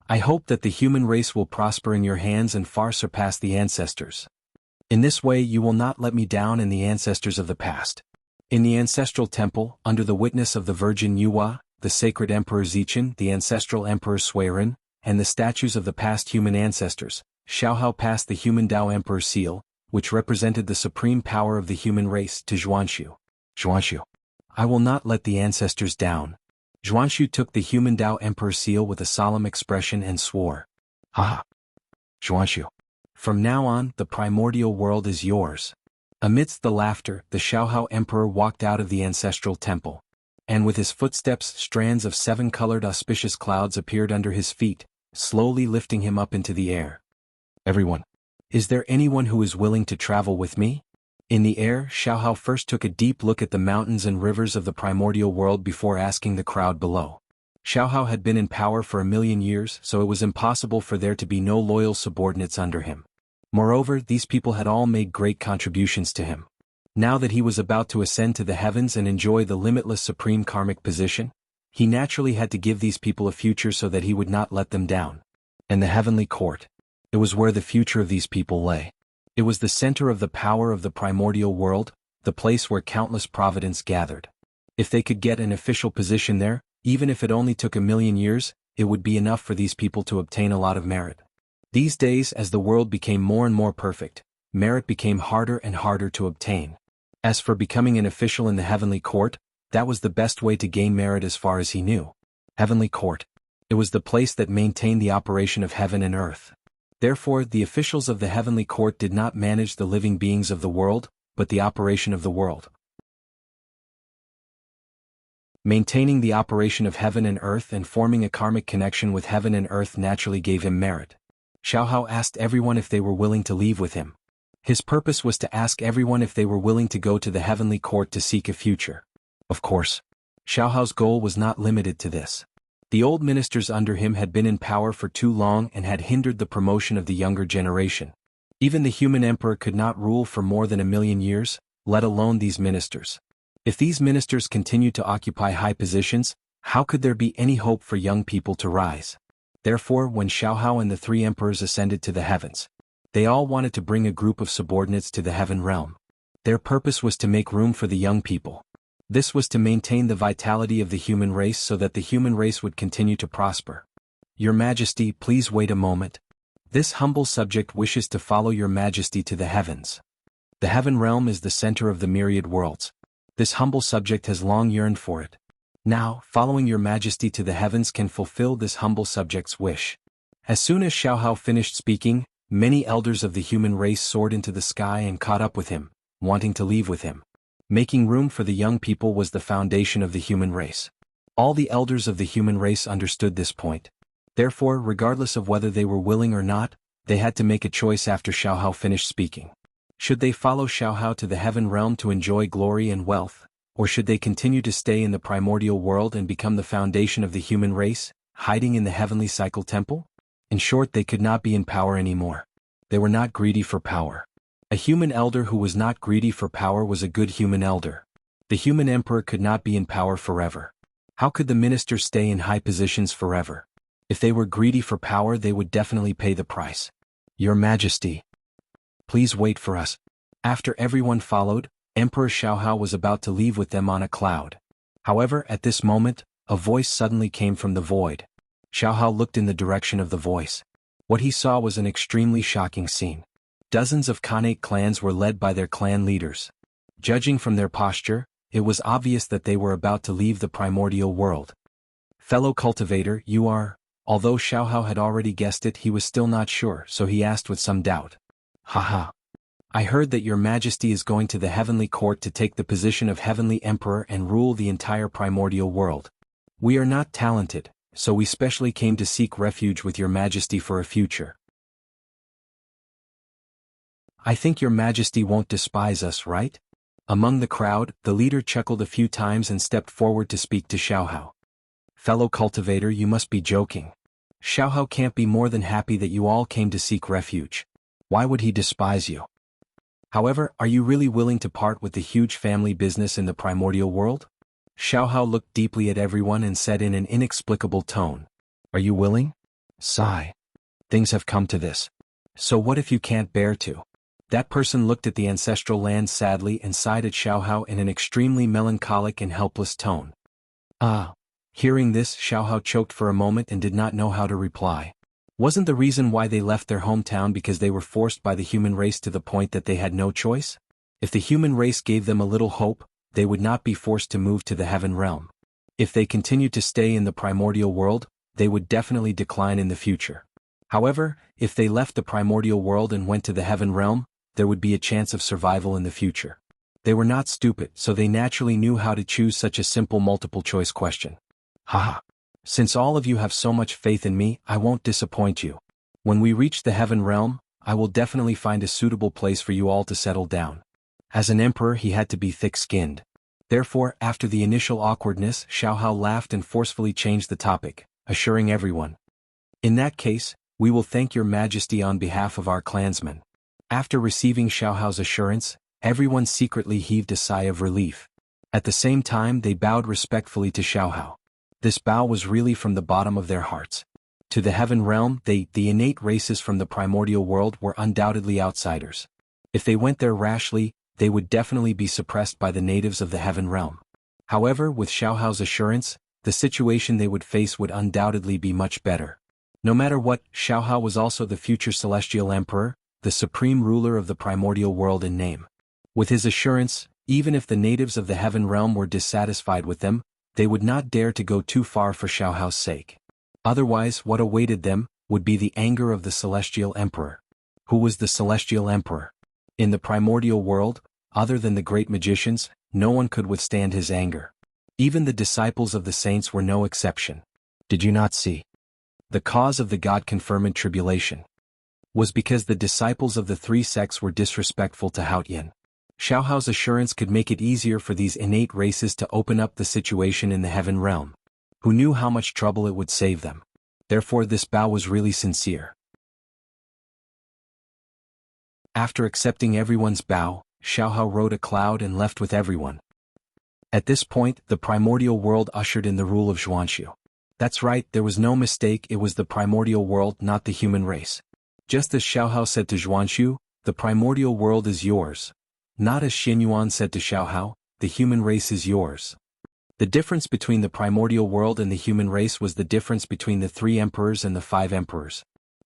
I hope that the human race will prosper in your hands and far surpass the ancestors. In this way you will not let me down and the ancestors of the past. In the ancestral temple, under the witness of the Virgin Yuhua, the sacred Emperor Zichen, the ancestral Emperor Suiren, and the statues of the past human ancestors, Xiaohao passed the human Dao Emperor seal, which represented the supreme power of the human race, to Zhuanshu. Zhuanshu. I will not let the ancestors down. Zhuanshu took the human Dao Emperor seal with a solemn expression and swore. Ha! Zhuanshu. From now on, the primordial world is yours. Amidst the laughter, the Xiaohao Emperor walked out of the ancestral temple. And with his footsteps, strands of seven-colored auspicious clouds appeared under his feet, slowly lifting him up into the air. Everyone. Is there anyone who is willing to travel with me? In the air, Xiaohao first took a deep look at the mountains and rivers of the primordial world before asking the crowd below. Xiaohao had been in power for 1,000,000 years, so it was impossible for there to be no loyal subordinates under him. Moreover, these people had all made great contributions to him. Now that he was about to ascend to the heavens and enjoy the limitless supreme karmic position, he naturally had to give these people a future so that he would not let them down. And the heavenly court. It was where the future of these people lay. It was the center of the power of the primordial world, the place where countless providence gathered. If they could get an official position there, even if it only took 1,000,000 years, it would be enough for these people to obtain a lot of merit. These days, as the world became more and more perfect, merit became harder and harder to obtain. As for becoming an official in the heavenly court, that was the best way to gain merit as far as he knew. Heavenly court. It was the place that maintained the operation of heaven and earth. Therefore, the officials of the heavenly court did not manage the living beings of the world, but the operation of the world. Maintaining the operation of heaven and earth and forming a karmic connection with heaven and earth naturally gave him merit. Xiaohao asked everyone if they were willing to leave with him. His purpose was to ask everyone if they were willing to go to the heavenly court to seek a future. Of course, Xiaohao's goal was not limited to this. The old ministers under him had been in power for too long and had hindered the promotion of the younger generation. Even the human emperor could not rule for more than 1,000,000 years, let alone these ministers. If these ministers continued to occupy high positions, how could there be any hope for young people to rise? Therefore, when Xiaohao and the 3 emperors ascended to the heavens, they all wanted to bring a group of subordinates to the heaven realm. Their purpose was to make room for the young people. This was to maintain the vitality of the human race so that the human race would continue to prosper. Your Majesty, please wait a moment. This humble subject wishes to follow your Majesty to the heavens. The heaven realm is the center of the myriad worlds. This humble subject has long yearned for it. Now, following your Majesty to the heavens can fulfill this humble subject's wish. As soon as Xiaohao finished speaking, many elders of the human race soared into the sky and caught up with him, wanting to leave with him. Making room for the young people was the foundation of the human race. All the elders of the human race understood this point. Therefore, regardless of whether they were willing or not, they had to make a choice after Xiaohao finished speaking. Should they follow Xiaohao to the heaven realm to enjoy glory and wealth, or should they continue to stay in the primordial world and become the foundation of the human race, hiding in the heavenly cycle temple? In short, they could not be in power anymore. They were not greedy for power. A human elder who was not greedy for power was a good human elder. The human emperor could not be in power forever. How could the ministers stay in high positions forever? If they were greedy for power, they would definitely pay the price. Your Majesty, please wait for us. After everyone followed, Emperor Xiaohao was about to leave with them on a cloud. However, at this moment, a voice suddenly came from the void. Xiaohao looked in the direction of the voice. What he saw was an extremely shocking scene. Dozens of Khanate clans were led by their clan leaders. Judging from their posture, it was obvious that they were about to leave the primordial world. Fellow cultivator, you are... Although Xiaohao had already guessed it, he was still not sure, so he asked with some doubt. Haha. I heard that your Majesty is going to the heavenly court to take the position of heavenly emperor and rule the entire primordial world. We are not talented, so we specially came to seek refuge with your Majesty for a future. I think your Majesty won't despise us, right? Among the crowd, the leader chuckled a few times and stepped forward to speak to Xiaohao. Fellow cultivator, you must be joking. Xiaohao can't be more than happy that you all came to seek refuge. Why would he despise you? However, are you really willing to part with the huge family business in the primordial world? Xiaohao looked deeply at everyone and said in an inexplicable tone. Are you willing? Sigh. Things have come to this. So what if you can't bear to? That person looked at the ancestral land sadly and sighed at Xiaohao in an extremely melancholic and helpless tone. Ah. Hearing this, Xiaohao choked for a moment and did not know how to reply. Wasn't the reason why they left their hometown because they were forced by the human race to the point that they had no choice? If the human race gave them a little hope, they would not be forced to move to the heaven realm. If they continued to stay in the primordial world, they would definitely decline in the future. However, if they left the primordial world and went to the heaven realm, there would be a chance of survival in the future. They were not stupid, so they naturally knew how to choose such a simple multiple-choice question. Haha. Since all of you have so much faith in me, I won't disappoint you. When we reach the heaven realm, I will definitely find a suitable place for you all to settle down. As an emperor, he had to be thick-skinned. Therefore, after the initial awkwardness, Xiaohao laughed and forcefully changed the topic, assuring everyone. In that case, we will thank your Majesty on behalf of our clansmen. After receiving Xiaohao's assurance, everyone secretly heaved a sigh of relief. At the same time, they bowed respectfully to Xiaohao. This bow was really from the bottom of their hearts. To the heaven realm, the innate races from the primordial world were undoubtedly outsiders. If they went there rashly, they would definitely be suppressed by the natives of the heaven realm. However, with Xiaohao's assurance, the situation they would face would undoubtedly be much better. No matter what, Xiaohao was also the future celestial emperor, the supreme ruler of the primordial world in name. With his assurance, even if the natives of the heaven realm were dissatisfied with them, they would not dare to go too far for Xiaohao's sake. Otherwise, what awaited them would be the anger of the celestial emperor. Who was the celestial emperor? In the primordial world, other than the great magicians, no one could withstand his anger. Even the disciples of the saints were no exception. Did you not see? The cause of the God-confirmed tribulation was because the disciples of the three sects were disrespectful to Haotian. Xiaohao's assurance could make it easier for these innate races to open up the situation in the heaven realm. Who knew how much trouble it would save them? Therefore this bow was really sincere. After accepting everyone's bow, Xiaohao rode a cloud and left with everyone. At this point, the primordial world ushered in the rule of Zhuanshu. That's right, there was no mistake, it was the primordial world, not the human race. Just as Xiaohao said to Zhuanshu, the primordial world is yours. Not as Xinyuan said to Xiaohao, the human race is yours. The difference between the primordial world and the human race was the difference between the 3 emperors and the 5 emperors.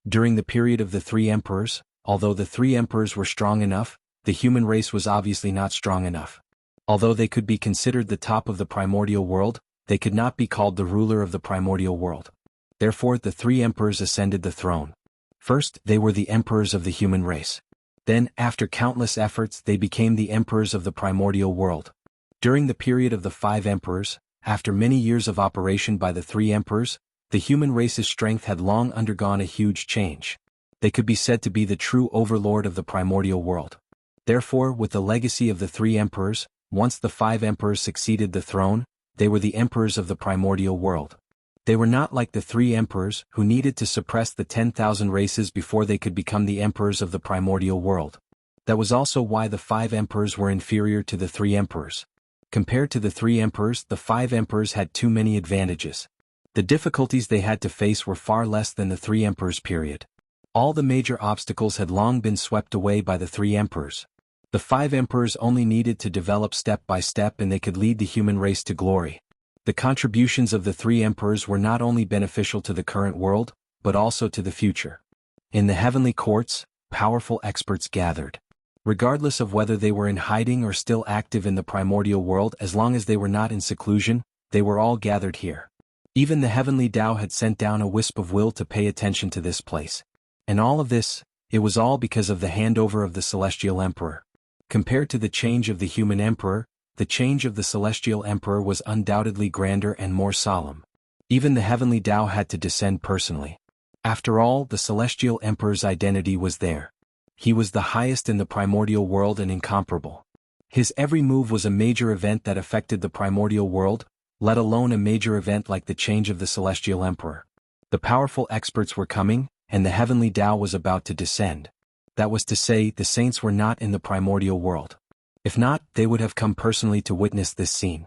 During the period of the 3 emperors, although the 3 emperors were strong enough, the human race was obviously not strong enough. Although they could be considered the top of the primordial world, they could not be called the ruler of the primordial world. Therefore the 3 emperors ascended the throne. First, they were the emperors of the human race. Then, after countless efforts, they became the emperors of the primordial world. During the period of the 5 emperors, after many years of operation by the 3 emperors, the human race's strength had long undergone a huge change. They could be said to be the true overlord of the primordial world. Therefore, with the legacy of the 3 emperors, once the 5 emperors succeeded the throne, they were the emperors of the primordial world. They were not like the 3 emperors who needed to suppress the 10,000 races before they could become the emperors of the primordial world. That was also why the 5 emperors were inferior to the 3 emperors. Compared to the 3 emperors, the 5 emperors had too many advantages. The difficulties they had to face were far less than the 3 emperors period. All the major obstacles had long been swept away by the 3 emperors. The 5 emperors only needed to develop step by step and they could lead the human race to glory. The contributions of the 3 emperors were not only beneficial to the current world, but also to the future. In the heavenly courts, powerful experts gathered. Regardless of whether they were in hiding or still active in the primordial world, as long as they were not in seclusion, they were all gathered here. Even the heavenly Tao had sent down a wisp of will to pay attention to this place. And all of this, it was all because of the handover of the celestial emperor. Compared to the change of the human emperor, the change of the celestial emperor was undoubtedly grander and more solemn. Even the heavenly Tao had to descend personally. After all, the celestial emperor's identity was there. He was the highest in the primordial world and incomparable. His every move was a major event that affected the primordial world, let alone a major event like the change of the celestial emperor. The powerful experts were coming, and the heavenly Tao was about to descend. That was to say, the saints were not in the primordial world. If not, they would have come personally to witness this scene.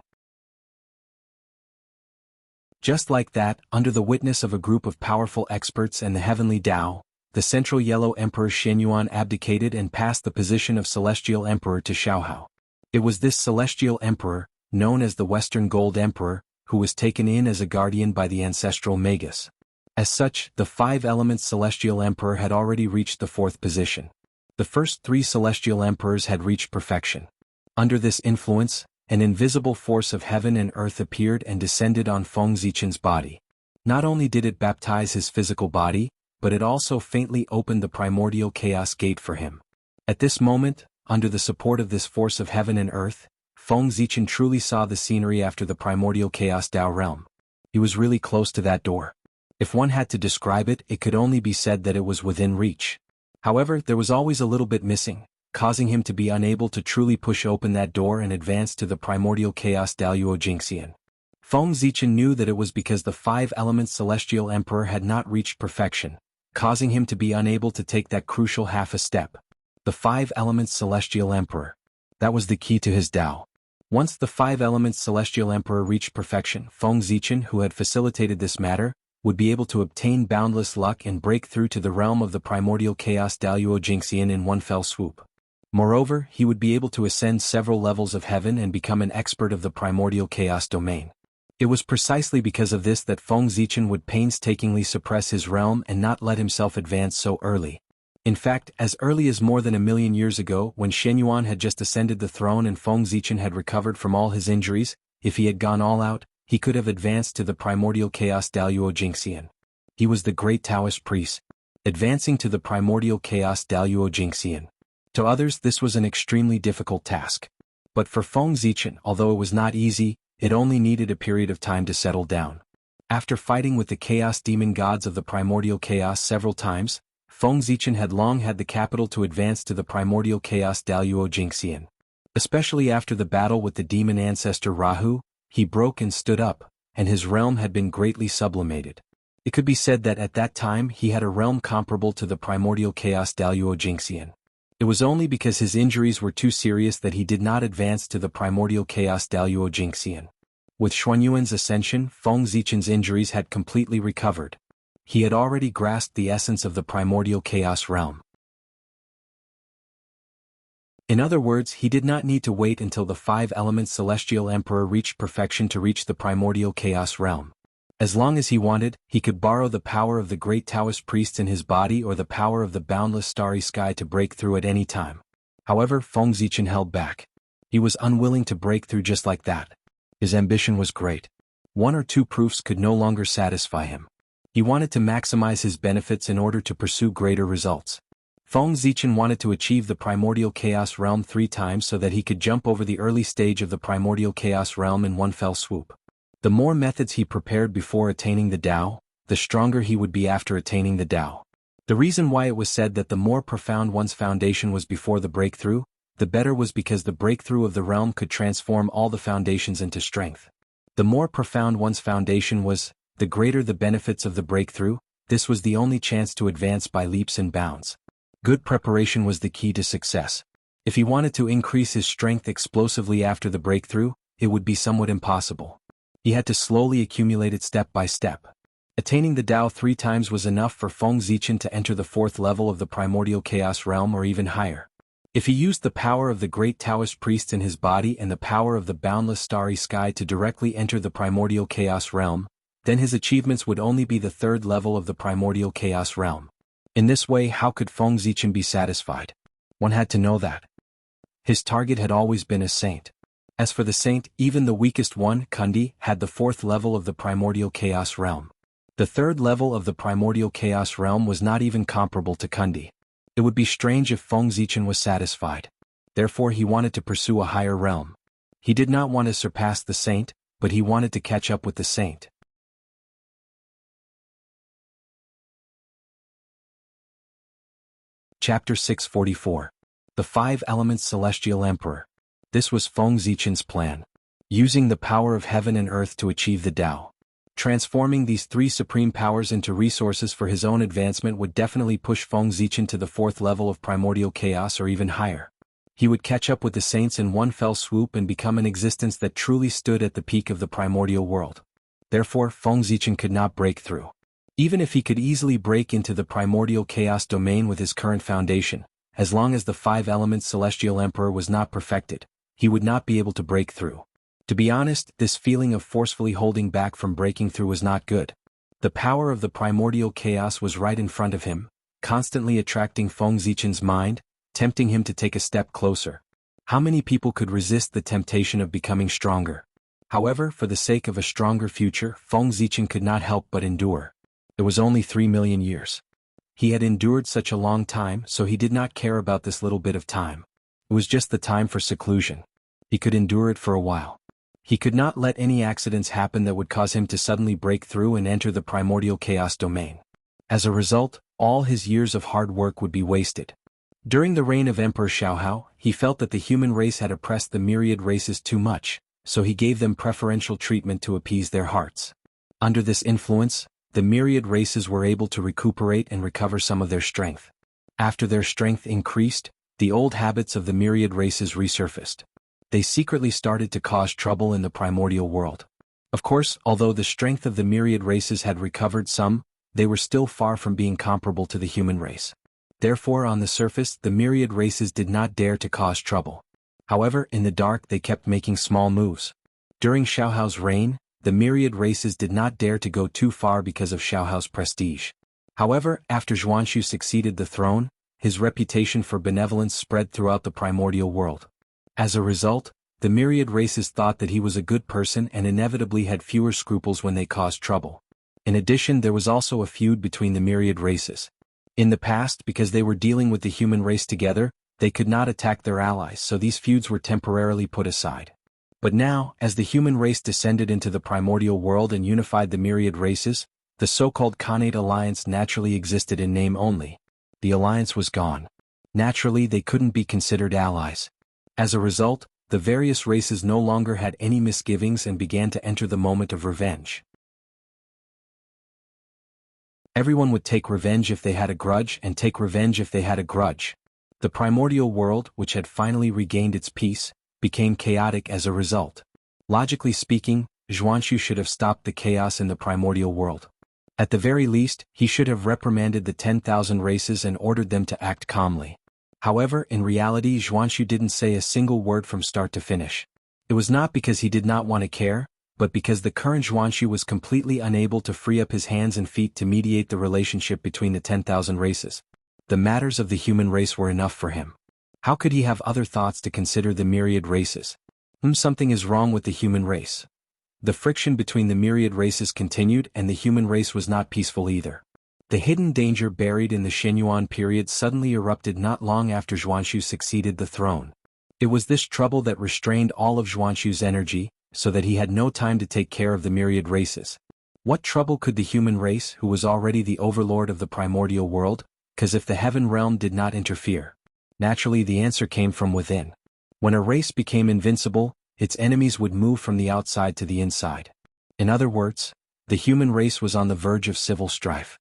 Just like that, under the witness of a group of powerful experts and the heavenly Tao, the central yellow emperor Xianyuan abdicated and passed the position of celestial emperor to Xiaohao. It was this celestial emperor, known as the Western Gold Emperor, who was taken in as a guardian by the ancestral Magus. As such, the 5 elements celestial emperor had already reached the 4th position. The first 3 celestial emperors had reached perfection. Under this influence, an invisible force of heaven and earth appeared and descended on Feng Zichen's body. Not only did it baptize his physical body, but it also faintly opened the primordial chaos gate for him. At this moment, under the support of this force of heaven and earth, Feng Zichen truly saw the scenery after the primordial chaos Tao realm. He was really close to that door. If one had to describe it, it could only be said that it was within reach. However, there was always a little bit missing, causing him to be unable to truly push open that door and advance to the primordial chaos Daluo Jingxian. Feng Zichen knew that it was because the 5 elements celestial emperor had not reached perfection, causing him to be unable to take that crucial half a step. The 5 elements celestial emperor. That was the key to his Tao. Once the 5 elements celestial emperor reached perfection, Feng Zichen, who had facilitated this matter, would be able to obtain boundless luck and break through to the realm of the primordial chaos Daluo Jingxian in one fell swoop. Moreover, he would be able to ascend several levels of heaven and become an expert of the primordial chaos domain. It was precisely because of this that Feng Zichen would painstakingly suppress his realm and not let himself advance so early. In fact, as early as more than 1,000,000 years ago, when Shen Yuan had just ascended the throne and Feng Zichen had recovered from all his injuries, if he had gone all out, he could have advanced to the primordial chaos Daluo Jingxian. He was the great Taoist priest, advancing to the primordial chaos Daluo Jingxian. To others this was an extremely difficult task. But for Feng Zichen, although it was not easy, it only needed a period of time to settle down. After fighting with the chaos demon gods of the primordial chaos several times, Feng Zichen had long had the capital to advance to the primordial chaos Daluo Jingxian. Especially after the battle with the demon ancestor Rahu, he broke and stood up, and his realm had been greatly sublimated. It could be said that at that time he had a realm comparable to the primordial chaos Daluo Jingxian. It was only because his injuries were too serious that he did not advance to the primordial chaos Daluo Jingxian. With Xuanyuan's ascension, Feng Zichen's injuries had completely recovered. He had already grasped the essence of the primordial chaos realm. In other words, he did not need to wait until the 5-element celestial emperor reached perfection to reach the primordial chaos realm. As long as he wanted, he could borrow the power of the great Taoist priests in his body or the power of the boundless starry sky to break through at any time. However, Feng Zichen held back. He was unwilling to break through just like that. His ambition was great. 1 or 2 proofs could no longer satisfy him. He wanted to maximize his benefits in order to pursue greater results. Feng Zichen wanted to achieve the primordial chaos realm 3 times so that he could jump over the early stage of the primordial chaos realm in one fell swoop. The more methods he prepared before attaining the Tao, the stronger he would be after attaining the Tao. The reason why it was said that the more profound one's foundation was before the breakthrough, the better was because the breakthrough of the realm could transform all the foundations into strength. The more profound one's foundation was, the greater the benefits of the breakthrough. This was the only chance to advance by leaps and bounds. Good preparation was the key to success. If he wanted to increase his strength explosively after the breakthrough, it would be somewhat impossible. He had to slowly accumulate it step by step. Attaining the Tao 3 times was enough for Feng Zichen to enter the 4th level of the primordial chaos realm or even higher. If he used the power of the great Taoist priests in his body and the power of the boundless starry sky to directly enter the primordial chaos realm, then his achievements would only be the 3rd level of the primordial chaos realm. In this way, how could Feng Zichen be satisfied? One had to know that his target had always been a saint. As for the saint, even the weakest one, Kundi, had the 4th level of the primordial chaos realm. The 3rd level of the primordial chaos realm was not even comparable to Kundi. It would be strange if Feng Zichen was satisfied. Therefore he wanted to pursue a higher realm. He did not want to surpass the saint, but he wanted to catch up with the saint. Chapter 644. The 5 Elements Celestial Emperor. This was Feng Zichen's plan. Using the power of heaven and earth to achieve the Tao. Transforming these 3 supreme powers into resources for his own advancement would definitely push Feng Zichen to the 4th level of primordial chaos or even higher. He would catch up with the saints in one fell swoop and become an existence that truly stood at the peak of the primordial world. Therefore, Feng Zichen could not break through. Even if he could easily break into the primordial chaos domain with his current foundation, as long as the 5 elements celestial emperor was not perfected, he would not be able to break through. To be honest, this feeling of forcefully holding back from breaking through was not good. The power of the primordial chaos was right in front of him, constantly attracting Feng Zichen's mind, tempting him to take a step closer. How many people could resist the temptation of becoming stronger? However, for the sake of a stronger future, Feng Zichen could not help but endure. It was only 3 million years. He had endured such a long time, so he did not care about this little bit of time. It was just the time for seclusion. He could endure it for a while. He could not let any accidents happen that would cause him to suddenly break through and enter the primordial chaos domain. As a result, all his years of hard work would be wasted. During the reign of Emperor Xiaohao, he felt that the human race had oppressed the myriad races too much, so he gave them preferential treatment to appease their hearts. Under this influence, the myriad races were able to recuperate and recover some of their strength. After their strength increased, the old habits of the myriad races resurfaced. They secretly started to cause trouble in the primordial world. Of course, although the strength of the myriad races had recovered some, they were still far from being comparable to the human race. Therefore, on the surface, the myriad races did not dare to cause trouble. However, in the dark they kept making small moves. During Xiaohao's reign, the myriad races did not dare to go too far because of Xiaohao's prestige. However, after Xuanxu succeeded the throne, his reputation for benevolence spread throughout the primordial world. As a result, the myriad races thought that he was a good person and inevitably had fewer scruples when they caused trouble. In addition, there was also a feud between the myriad races. In the past, because they were dealing with the human race together, they could not attack their allies, so these feuds were temporarily put aside. But now, as the human race descended into the primordial world and unified the myriad races, the so-called Khanate alliance naturally existed in name only. The alliance was gone. Naturally, they couldn't be considered allies. As a result, the various races no longer had any misgivings and began to enter the moment of revenge. Everyone would take revenge if they had a grudge and take revenge if they had a grudge. The primordial world, which had finally regained its peace, became chaotic as a result. Logically speaking, Xuanxu should have stopped the chaos in the primordial world. At the very least, he should have reprimanded the 10,000 races and ordered them to act calmly. However, in reality, Xuanxu didn't say a single word from start to finish. It was not because he did not want to care, but because the current Xuanxu was completely unable to free up his hands and feet to mediate the relationship between the 10,000 races. The matters of the human race were enough for him. How could he have other thoughts to consider the myriad races? Something is wrong with the human race. The friction between the myriad races continued and the human race was not peaceful either. The hidden danger buried in the Shenyuan period suddenly erupted not long after Xuanxu succeeded the throne. It was this trouble that restrained all of Xuanxu's energy, so that he had no time to take care of the myriad races. What trouble could the human race, who was already the overlord of the primordial world, cause if the heaven realm did not interfere? Naturally, the answer came from within. When a race became invincible, its enemies would move from the outside to the inside. In other words, the human race was on the verge of civil strife.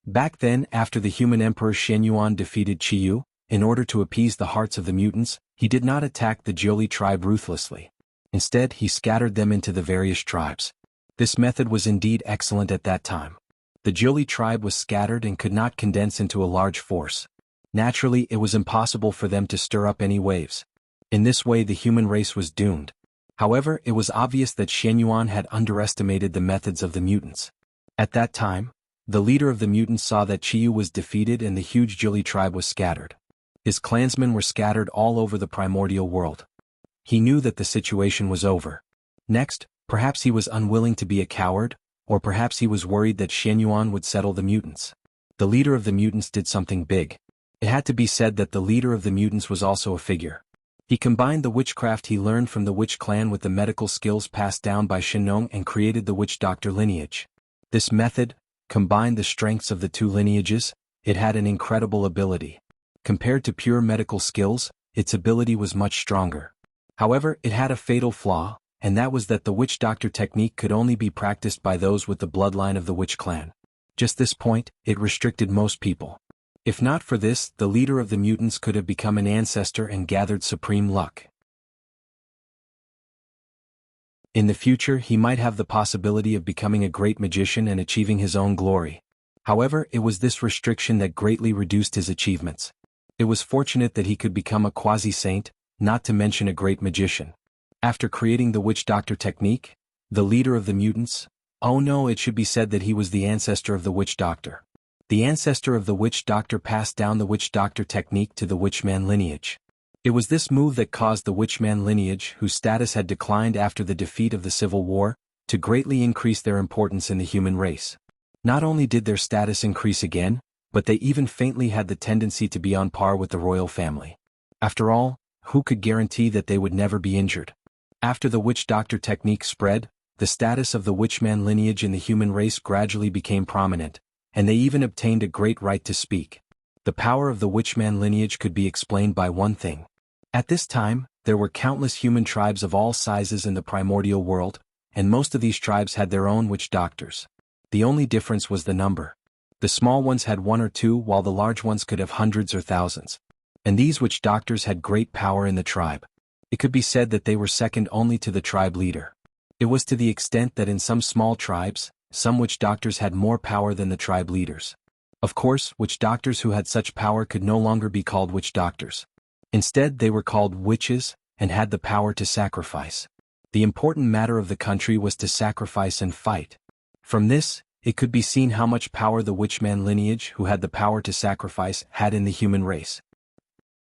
Back then, after the human emperor Shenyuan defeated Qiyu, in order to appease the hearts of the mutants, he did not attack the Jiuli tribe ruthlessly. Instead, he scattered them into the various tribes. This method was indeed excellent at that time. The Jiuli tribe was scattered and could not condense into a large force. Naturally, it was impossible for them to stir up any waves. In this way, the human race was doomed. However, it was obvious that Shenyuan had underestimated the methods of the mutants. At that time, the leader of the mutants saw that Qiyu was defeated and the huge Jiuli tribe was scattered. His clansmen were scattered all over the primordial world. He knew that the situation was over. Next, perhaps he was unwilling to be a coward, or perhaps he was worried that Shenyuan would settle the mutants. The leader of the mutants did something big. It had to be said that the leader of the mutants was also a figure. He combined the witchcraft he learned from the witch clan with the medical skills passed down by Shenong and created the witch doctor lineage. This method combined the strengths of the two lineages. It had an incredible ability. Compared to pure medical skills, its ability was much stronger. However, it had a fatal flaw, and that was that the witch doctor technique could only be practiced by those with the bloodline of the witch clan. Just this point, it restricted most people. If not for this, the leader of the mutants could have become an ancestor and gathered supreme luck. In the future, he might have the possibility of becoming a great magician and achieving his own glory. However, it was this restriction that greatly reduced his achievements. It was fortunate that he could become a quasi-saint, not to mention a great magician. After creating the witch doctor technique, the leader of the mutants, oh no, it should be said that he was the ancestor of the witch doctor. The ancestor of the witch doctor passed down the witch doctor technique to the witchman lineage. It was this move that caused the witchman lineage, whose status had declined after the defeat of the Civil War, to greatly increase their importance in the human race. Not only did their status increase again, but they even faintly had the tendency to be on par with the royal family. After all, who could guarantee that they would never be injured? After the witch doctor technique spread, the status of the witchman lineage in the human race gradually became prominent, and they even obtained a great right to speak. The power of the witchman lineage could be explained by one thing. At this time, there were countless human tribes of all sizes in the primordial world, and most of these tribes had their own witch doctors. The only difference was the number. The small ones had one or two, while the large ones could have hundreds or thousands. And these witch doctors had great power in the tribe. It could be said that they were second only to the tribe leader. It was to the extent that in some small tribes, some witch doctors had more power than the tribe leaders. Of course, witch doctors who had such power could no longer be called witch doctors. Instead, they were called witches, and had the power to sacrifice. The important matter of the country was to sacrifice and fight. From this, it could be seen how much power the witchman lineage who had the power to sacrifice had in the human race.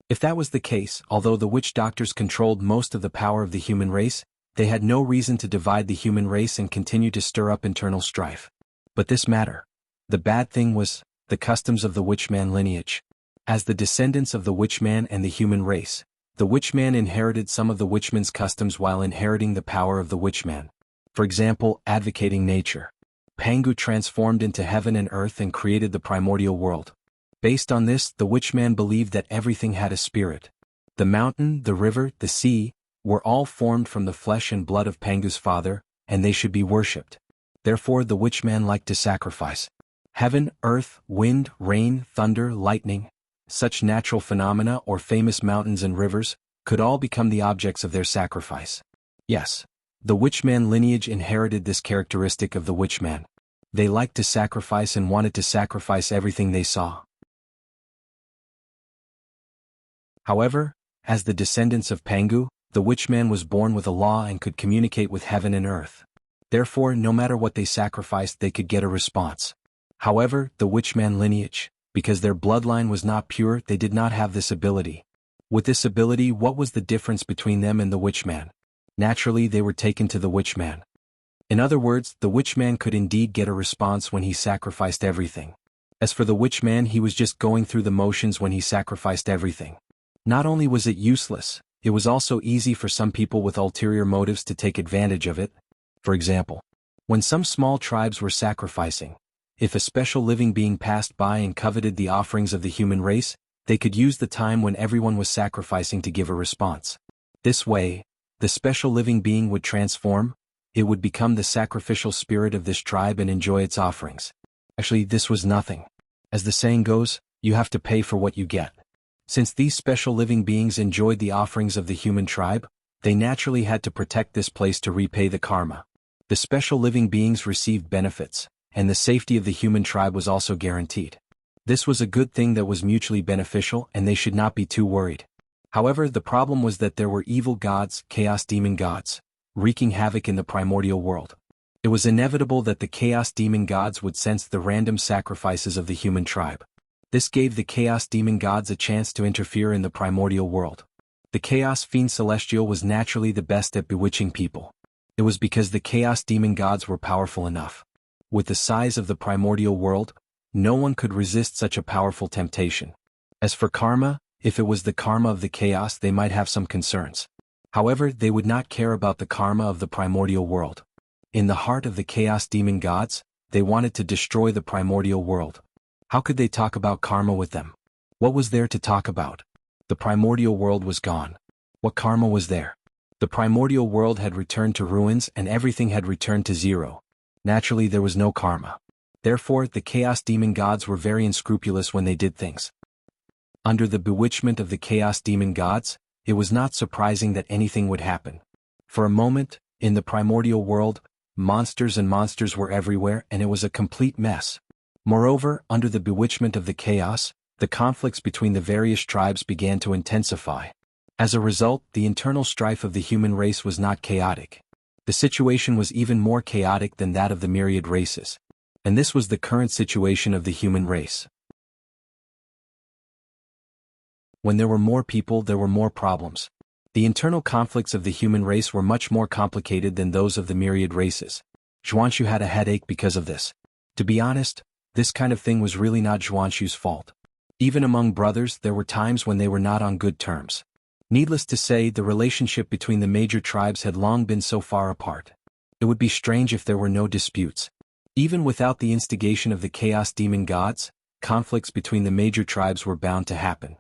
If that was the case, although the witch doctors controlled most of the power of the human race, they had no reason to divide the human race and continue to stir up internal strife. But this matter. The bad thing was the customs of the witchman lineage. As the descendants of the witchman and the human race, the witchman inherited some of the witchman's customs while inheriting the power of the witchman. For example, advocating nature. Pangu transformed into heaven and earth and created the primordial world. Based on this, the witchman believed that everything had a spirit. The mountain, the river, the sea, were all formed from the flesh and blood of Pangu's father, and they should be worshipped. Therefore the witchman liked to sacrifice. Heaven, earth, wind, rain, thunder, lightning, such natural phenomena or famous mountains and rivers, could all become the objects of their sacrifice. Yes, the witchman lineage inherited this characteristic of the witchman. They liked to sacrifice and wanted to sacrifice everything they saw. However, as the descendants of Pangu, the witchman was born with a law and could communicate with heaven and earth. Therefore, no matter what they sacrificed, they could get a response. However, the witchman lineage, because their bloodline was not pure, they did not have this ability. With this ability, what was the difference between them and the witchman? Naturally, they were taken to the witchman. In other words, the witchman could indeed get a response when he sacrificed everything. As for the witchman, he was just going through the motions when he sacrificed everything. Not only was it useless, it was also easy for some people with ulterior motives to take advantage of it. For example, when some small tribes were sacrificing, if a special living being passed by and coveted the offerings of the human race, they could use the time when everyone was sacrificing to give a response. This way, the special living being would transform, it would become the sacrificial spirit of this tribe and enjoy its offerings. Actually, this was nothing. As the saying goes, you have to pay for what you get. Since these special living beings enjoyed the offerings of the human tribe, they naturally had to protect this place to repay the karma. The special living beings received benefits, and the safety of the human tribe was also guaranteed. This was a good thing that was mutually beneficial, and they should not be too worried. However, the problem was that there were evil gods, chaos demon gods, wreaking havoc in the primordial world. It was inevitable that the chaos demon gods would sense the random sacrifices of the human tribe. This gave the chaos demon gods a chance to interfere in the primordial world. The chaos fiend celestial was naturally the best at bewitching people. It was because the chaos demon gods were powerful enough. With the size of the primordial world, no one could resist such a powerful temptation. As for karma, if it was the karma of the chaos, they might have some concerns. However, they would not care about the karma of the primordial world. In the heart of the chaos demon gods, they wanted to destroy the primordial world. How could they talk about karma with them? What was there to talk about? The primordial world was gone. What karma was there? The primordial world had returned to ruins and everything had returned to zero. Naturally, there was no karma. Therefore, the chaos demon gods were very unscrupulous when they did things. Under the bewitchment of the chaos demon gods, it was not surprising that anything would happen. For a moment, in the primordial world, monsters were everywhere and it was a complete mess. Moreover, under the bewitchment of the chaos, the conflicts between the various tribes began to intensify. As a result, the internal strife of the human race was not chaotic. The situation was even more chaotic than that of the myriad races. And this was the current situation of the human race. When there were more people, there were more problems. The internal conflicts of the human race were much more complicated than those of the myriad races. Zhuanshu had a headache because of this. To be honest, this kind of thing was really not Zhuanshu's fault. Even among brothers, there were times when they were not on good terms. Needless to say, the relationship between the major tribes had long been so far apart. It would be strange if there were no disputes. Even without the instigation of the chaos demon gods, conflicts between the major tribes were bound to happen.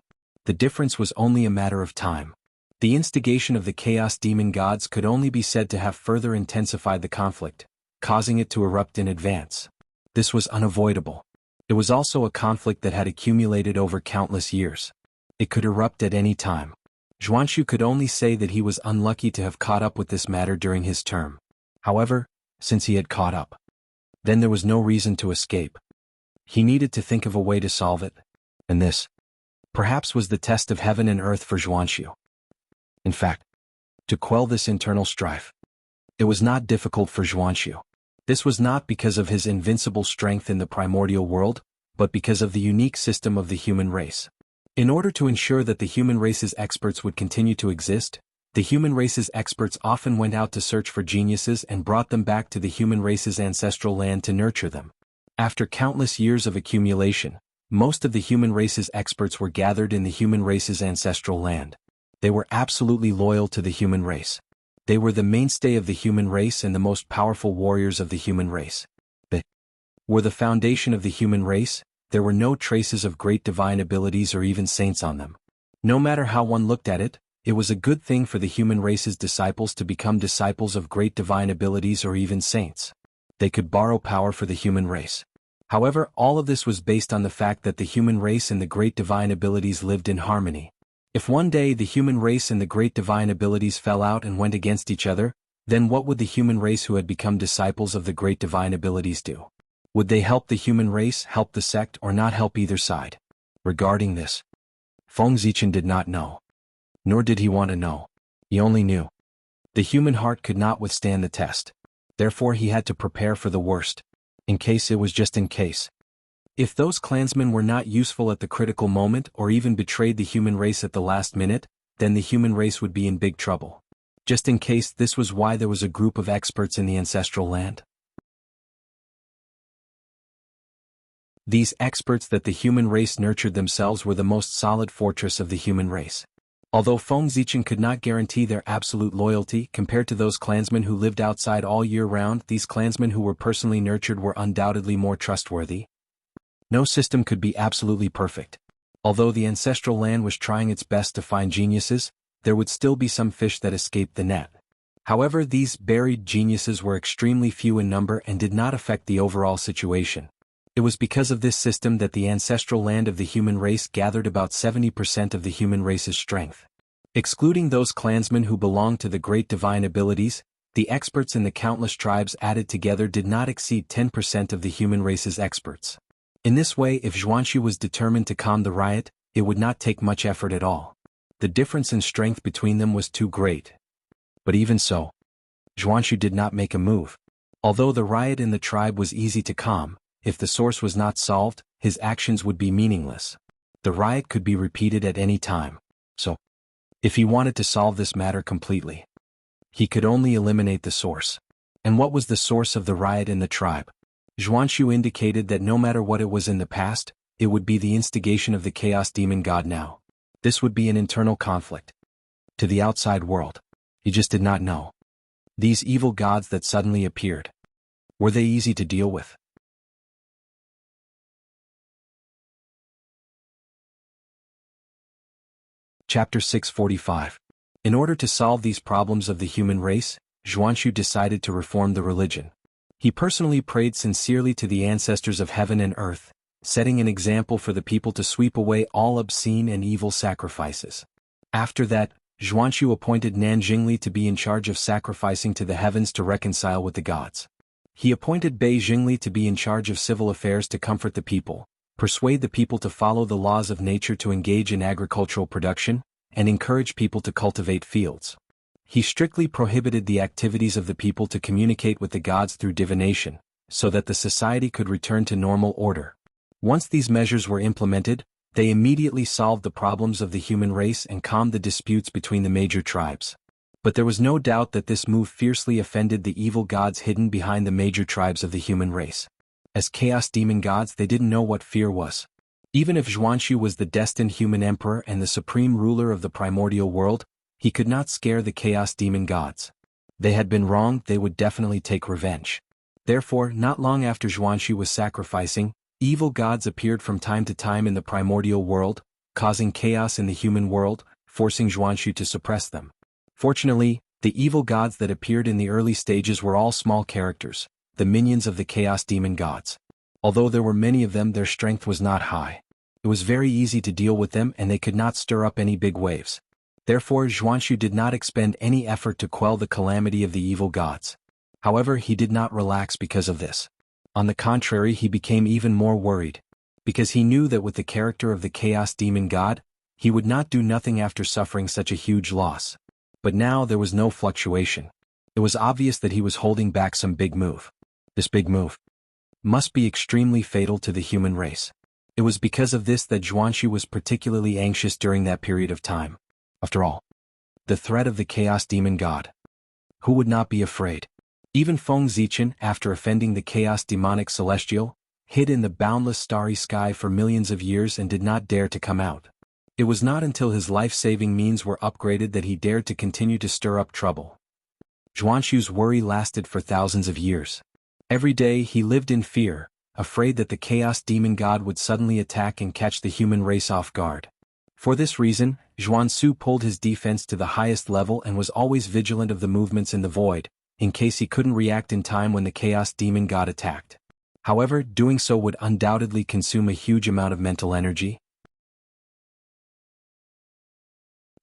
The difference was only a matter of time. The instigation of the chaos demon gods could only be said to have further intensified the conflict, causing it to erupt in advance. This was unavoidable. It was also a conflict that had accumulated over countless years. It could erupt at any time. Zhuanshu could only say that he was unlucky to have caught up with this matter during his term. However, since he had caught up, then there was no reason to escape. He needed to think of a way to solve it, and this, perhaps, was the test of heaven and earth for Zhuanxu. In fact, to quell this internal strife, it was not difficult for Zhuanxu. This was not because of his invincible strength in the primordial world, but because of the unique system of the human race. In order to ensure that the human race's experts would continue to exist, the human race's experts often went out to search for geniuses and brought them back to the human race's ancestral land to nurture them. After countless years of accumulation, most of the human race's experts were gathered in the human race's ancestral land. They were absolutely loyal to the human race. They were the mainstay of the human race and the most powerful warriors of the human race. They were the foundation of the human race. There were no traces of great divine abilities or even saints on them. No matter how one looked at it, it was a good thing for the human race's disciples to become disciples of great divine abilities or even saints. They could borrow power for the human race. However, all of this was based on the fact that the human race and the great divine abilities lived in harmony. If one day the human race and the great divine abilities fell out and went against each other, then what would the human race who had become disciples of the great divine abilities do? Would they help the human race, help the sect, or not help either side? Regarding this, Feng Zichen did not know. Nor did he want to know. He only knew. The human heart could not withstand the test. Therefore he had to prepare for the worst. In case it was just in case. If those clansmen were not useful at the critical moment or even betrayed the human race at the last minute, then the human race would be in big trouble. Just in case, this was why there was a group of experts in the ancestral land. These experts that the human race nurtured themselves were the most solid fortress of the human race. Although Feng Zichen could not guarantee their absolute loyalty compared to those clansmen who lived outside all year round, these clansmen who were personally nurtured were undoubtedly more trustworthy. No system could be absolutely perfect. Although the ancestral land was trying its best to find geniuses, there would still be some fish that escaped the net. However, these buried geniuses were extremely few in number and did not affect the overall situation. It was because of this system that the ancestral land of the human race gathered about 70% of the human race's strength. Excluding those clansmen who belonged to the great divine abilities, the experts in the countless tribes added together did not exceed 10% of the human race's experts. In this way, if Zhuanxu was determined to calm the riot, it would not take much effort at all. The difference in strength between them was too great. But even so, Zhuanxu did not make a move. Although the riot in the tribe was easy to calm, if the source was not solved, his actions would be meaningless. The riot could be repeated at any time. So, if he wanted to solve this matter completely, he could only eliminate the source. And what was the source of the riot in the tribe? Zhuanxu indicated that no matter what it was in the past, it would be the instigation of the chaos demon god now. This would be an internal conflict. To the outside world, he just did not know. These evil gods that suddenly appeared, were they easy to deal with? Chapter 645. In order to solve these problems of the human race, Zhuanxu decided to reform the religion. He personally prayed sincerely to the ancestors of heaven and earth, setting an example for the people to sweep away all obscene and evil sacrifices. After that, Zhuanxu appointed Nan Jingli to be in charge of sacrificing to the heavens to reconcile with the gods. He appointed Bei Jingli to be in charge of civil affairs to comfort the people, persuade the people to follow the laws of nature to engage in agricultural production, and encourage people to cultivate fields. He strictly prohibited the activities of the people to communicate with the gods through divination, so that the society could return to normal order. Once these measures were implemented, they immediately solved the problems of the human race and calmed the disputes between the major tribes. But there was no doubt that this move fiercely offended the evil gods hidden behind the major tribes of the human race. As chaos demon gods, they didn't know what fear was. Even if Zhuanxu was the destined human emperor and the supreme ruler of the primordial world, he could not scare the chaos demon gods. They had been wronged, they would definitely take revenge. Therefore, not long after Zhuanxu was sacrificing, evil gods appeared from time to time in the primordial world, causing chaos in the human world, forcing Zhuanxu to suppress them. Fortunately, the evil gods that appeared in the early stages were all small characters, the minions of the chaos demon gods. Although there were many of them, their strength was not high. It was very easy to deal with them and they could not stir up any big waves. Therefore, Zhuanxu did not expend any effort to quell the calamity of the evil gods. However, he did not relax because of this. On the contrary, he became even more worried, because he knew that with the character of the Chaos Demon God, he would not do nothing after suffering such a huge loss. But now there was no fluctuation. It was obvious that he was holding back some big move. This big move must be extremely fatal to the human race. It was because of this that Zhuanshu was particularly anxious during that period of time. After all, the threat of the Chaos Demon God. Who would not be afraid? Even Feng Zichen, after offending the Chaos Demonic Celestial, hid in the boundless starry sky for millions of years and did not dare to come out. It was not until his life-saving means were upgraded that he dared to continue to stir up trouble. Zhuanshu's worry lasted for thousands of years. Every day he lived in fear, afraid that the Chaos Demon God would suddenly attack and catch the human race off guard. For this reason, Zhuanshu pulled his defense to the highest level and was always vigilant of the movements in the void, in case he couldn't react in time when the Chaos Demon God attacked. However, doing so would undoubtedly consume a huge amount of mental energy.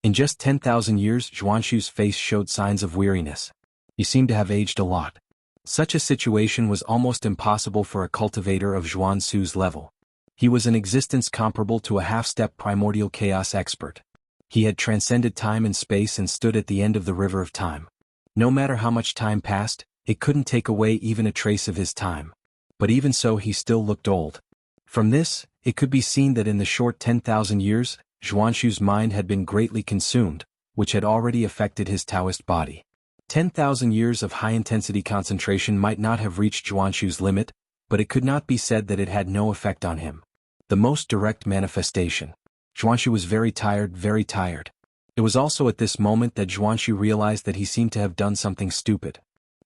In just 10,000 years, Zhuanshu's face showed signs of weariness. He seemed to have aged a lot. Such a situation was almost impossible for a cultivator of Zhuanshu's level. He was an existence comparable to a half-step primordial chaos expert. He had transcended time and space and stood at the end of the river of time. No matter how much time passed, it couldn't take away even a trace of his time. But even so, he still looked old. From this, it could be seen that in the short 10,000 years, Zhuanshu's mind had been greatly consumed, which had already affected his Taoist body. 10,000 years of high-intensity concentration might not have reached Zhuanshu's limit, but it could not be said that it had no effect on him. The most direct manifestation. Zhuanshu was very tired, very tired. It was also at this moment that Zhuanshu realized that he seemed to have done something stupid.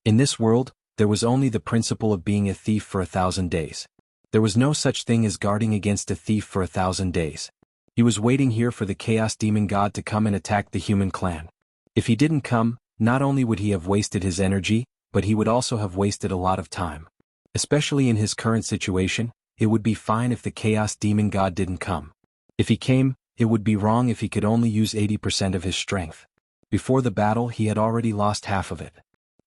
In this world, there was only the principle of being a thief for 1,000 days. There was no such thing as guarding against a thief for 1,000 days. He was waiting here for the Chaos Demon God to come and attack the human clan. If he didn't come, not only would he have wasted his energy, but he would also have wasted a lot of time. Especially in his current situation, it would be fine if the Chaos Demon God didn't come. If he came, it would be wrong if he could only use 80% of his strength. Before the battle, he had already lost half of it.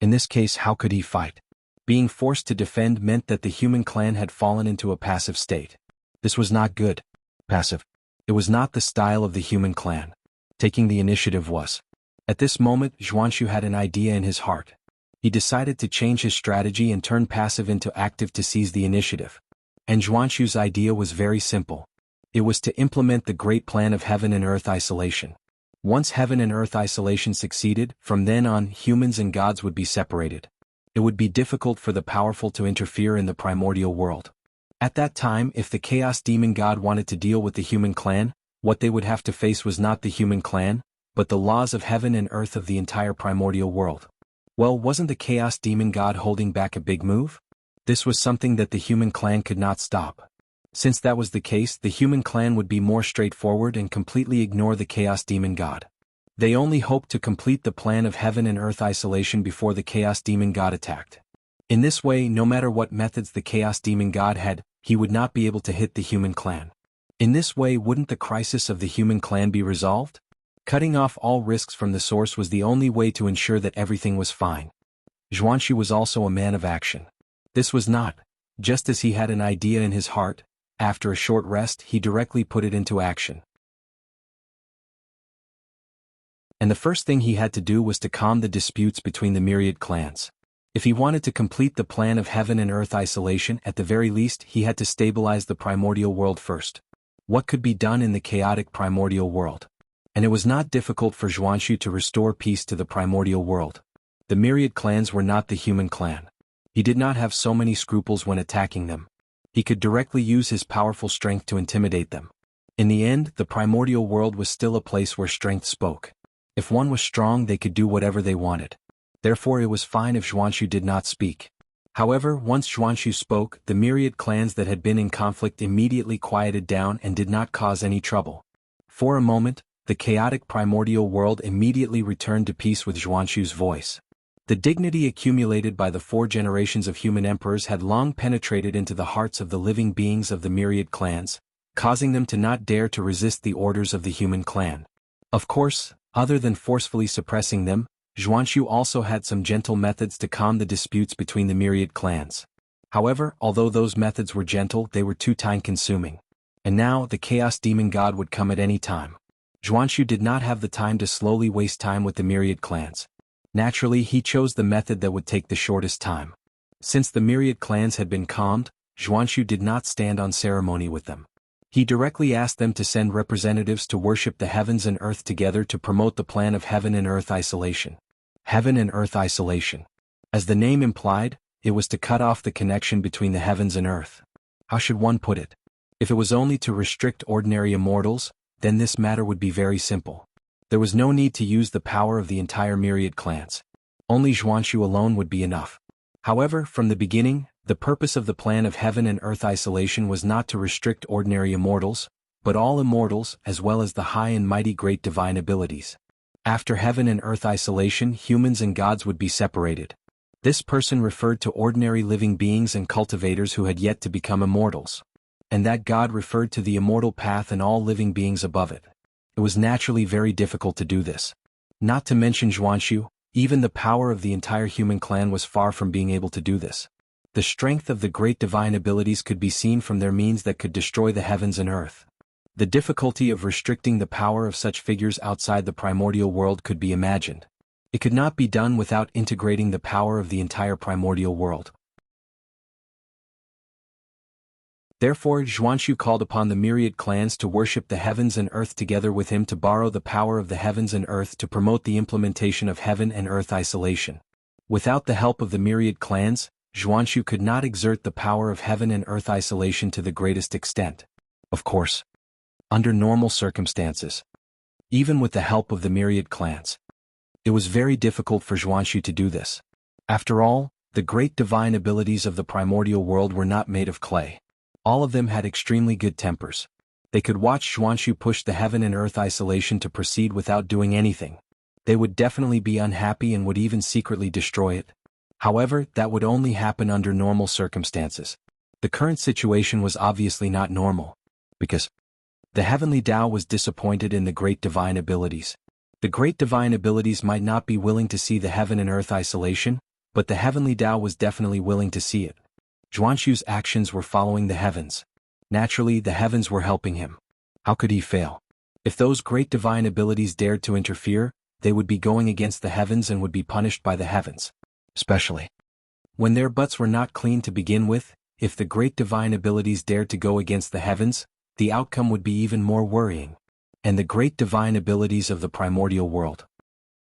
In this case, how could he fight? Being forced to defend meant that the human clan had fallen into a passive state. This was not good. Passive. It was not the style of the human clan. Taking the initiative was. At this moment, Zhuanshu had an idea in his heart. He decided to change his strategy and turn passive into active to seize the initiative. And Zhuanshu's idea was very simple. It was to implement the great plan of heaven and earth isolation. Once heaven and earth isolation succeeded, from then on, humans and gods would be separated. It would be difficult for the powerful to interfere in the primordial world. At that time, if the Chaos Demon God wanted to deal with the human clan, what they would have to face was not the human clan, but the laws of heaven and earth of the entire primordial world. Well, wasn't the Chaos Demon God holding back a big move? This was something that the human clan could not stop. Since that was the case, the human clan would be more straightforward and completely ignore the Chaos Demon God. They only hoped to complete the plan of heaven and earth isolation before the Chaos Demon God attacked. In this way, no matter what methods the Chaos Demon God had, he would not be able to hit the human clan. In this way, wouldn't the crisis of the human clan be resolved? Cutting off all risks from the source was the only way to ensure that everything was fine. Zhuanshu was also a man of action. This was not, just as he had an idea in his heart, after a short rest he directly put it into action. And the first thing he had to do was to calm the disputes between the myriad clans. If he wanted to complete the plan of heaven and earth isolation, at the very least he had to stabilize the primordial world first. What could be done in the chaotic primordial world? And it was not difficult for Zhuanshu to restore peace to the primordial world. The myriad clans were not the human clan. He did not have so many scruples when attacking them. He could directly use his powerful strength to intimidate them. In the end, the primordial world was still a place where strength spoke. If one was strong, they could do whatever they wanted. Therefore it was fine if Zhuanshu did not speak. However, once Zhuanshu spoke, the myriad clans that had been in conflict immediately quieted down and did not cause any trouble. For a moment, the chaotic primordial world immediately returned to peace with Zhuanshu's voice. The dignity accumulated by the 4 generations of human emperors had long penetrated into the hearts of the living beings of the myriad clans, causing them to not dare to resist the orders of the human clan. Of course, other than forcefully suppressing them, Xuanxu also had some gentle methods to calm the disputes between the myriad clans. However, although those methods were gentle, they were too time-consuming. And now, the Chaos Demon God would come at any time. Xuanxu did not have the time to slowly waste time with the myriad clans. Naturally, he chose the method that would take the shortest time. Since the myriad clans had been calmed, Xuanxu did not stand on ceremony with them. He directly asked them to send representatives to worship the heavens and earth together to promote the plan of heaven and earth isolation. Heaven and earth isolation. As the name implied, it was to cut off the connection between the heavens and earth. How should one put it? If it was only to restrict ordinary immortals, then this matter would be very simple. There was no need to use the power of the entire myriad clans. Only Xuanxu alone would be enough. However, from the beginning, the purpose of the plan of heaven and earth isolation was not to restrict ordinary immortals, but all immortals as well as the high and mighty great divine abilities. After heaven and earth isolation, humans and gods would be separated. This person referred to ordinary living beings and cultivators who had yet to become immortals. And that god referred to the immortal path and all living beings above it. It was naturally very difficult to do this. Not to mention Xuanxu, even the power of the entire human clan was far from being able to do this. The strength of the great divine abilities could be seen from their means that could destroy the heavens and earth. The difficulty of restricting the power of such figures outside the primordial world could be imagined. It could not be done without integrating the power of the entire primordial world. Therefore, Xuanxu called upon the myriad clans to worship the heavens and earth together with him to borrow the power of the heavens and earth to promote the implementation of heaven and earth isolation. Without the help of the myriad clans, Xuanxu could not exert the power of heaven and earth isolation to the greatest extent. Of course, under normal circumstances, even with the help of the myriad clans, it was very difficult for Xuanxu to do this. After all, the great divine abilities of the primordial world were not made of clay. All of them had extremely good tempers. They could watch Xuanxu push the heaven and earth isolation to proceed without doing anything. They would definitely be unhappy and would even secretly destroy it. However, that would only happen under normal circumstances. The current situation was obviously not normal, because the heavenly Tao was disappointed in the great divine abilities. The great divine abilities might not be willing to see the heaven and earth isolation, but the heavenly Tao was definitely willing to see it. Xuanxu's actions were following the heavens. Naturally, the heavens were helping him. How could he fail? If those great divine abilities dared to interfere, they would be going against the heavens and would be punished by the heavens. Especially when their butts were not clean to begin with, if the great divine abilities dared to go against the heavens, the outcome would be even more worrying. And the great divine abilities of the primordial world.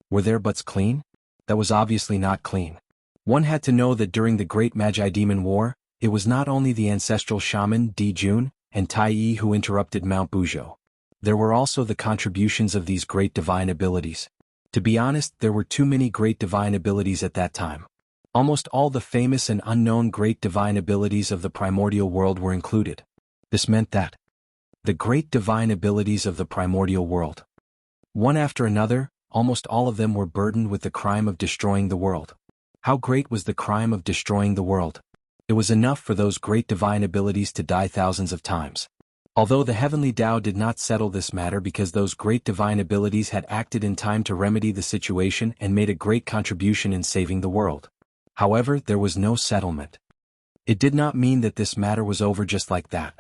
Were their butts clean? That was obviously not clean. One had to know that during the Great Magi Demon War, it was not only the ancestral shaman Di Jun and Tai Yi who interrupted Mount Buzhou. There were also the contributions of these great divine abilities. To be honest, there were too many great divine abilities at that time. Almost all the famous and unknown great divine abilities of the primordial world were included. This meant that the great divine abilities of the primordial world, one after another, almost all of them were burdened with the crime of destroying the world. How great was the crime of destroying the world? It was enough for those great divine abilities to die thousands of times. Although the heavenly Tao did not settle this matter because those great divine abilities had acted in time to remedy the situation and made a great contribution in saving the world. However, there was no settlement. It did not mean that this matter was over just like that.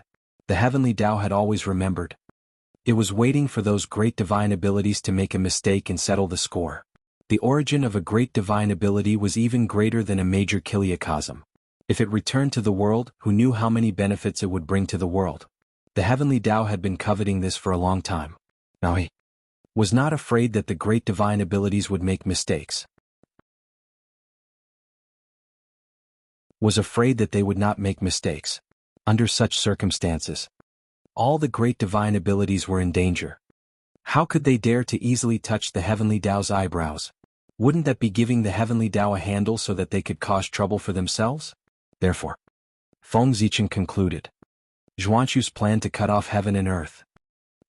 The heavenly Tao had always remembered. It was waiting for those great divine abilities to make a mistake and settle the score. The origin of a great divine ability was even greater than a major kiliacosm. If it returned to the world, who knew how many benefits it would bring to the world? The heavenly Tao had been coveting this for a long time. Now he was not afraid that the great divine abilities would make mistakes. Was afraid that they would not make mistakes. Under such circumstances, all the great divine abilities were in danger. How could they dare to easily touch the heavenly Tao's eyebrows? Wouldn't that be giving the heavenly Tao a handle so that they could cause trouble for themselves? Therefore, Feng Zichen concluded Xuanxu's plan to cut off heaven and earth.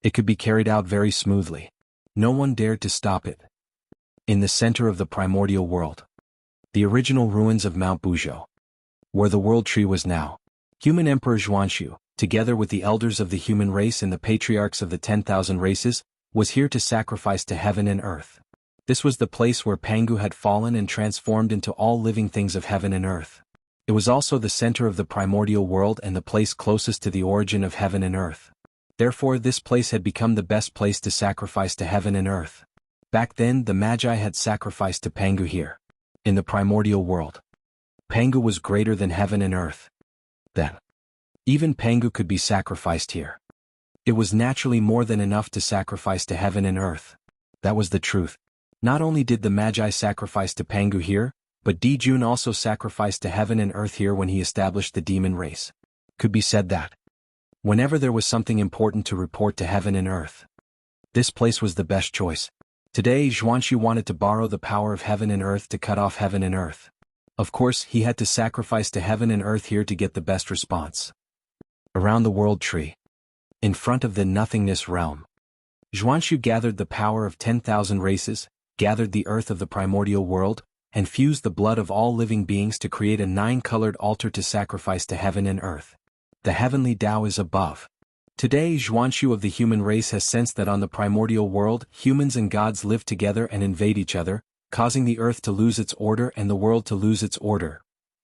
It could be carried out very smoothly. No one dared to stop it. In the center of the primordial world, the original ruins of Mount Buzhou, where the world tree was now, human Emperor Xuanxu, together with the elders of the human race and the patriarchs of the 10,000 races, was here to sacrifice to heaven and earth. This was the place where Pangu had fallen and transformed into all living things of heaven and earth. It was also the center of the primordial world and the place closest to the origin of heaven and earth. Therefore this place had become the best place to sacrifice to heaven and earth. Back then the Magi had sacrificed to Pangu here. In the primordial world, Pangu was greater than heaven and earth. Then, even Pangu could be sacrificed here. It was naturally more than enough to sacrifice to heaven and earth. That was the truth. Not only did the Magi sacrifice to Pangu here, but Dijun also sacrificed to heaven and earth here when he established the demon race. Could be said that, whenever there was something important to report to heaven and earth, this place was the best choice. Today Xuanxu wanted to borrow the power of heaven and earth to cut off heaven and earth. Of course, he had to sacrifice to heaven and earth here to get the best response. Around the world tree, in front of the nothingness realm, Xuanxu gathered the power of 10,000 races, gathered the earth of the primordial world, and fused the blood of all living beings to create a 9-colored altar to sacrifice to heaven and earth. The heavenly Tao is above. Today Xuanxu of the human race has sensed that on the primordial world, humans and gods live together and invade each other, causing the earth to lose its order and the world to lose its order.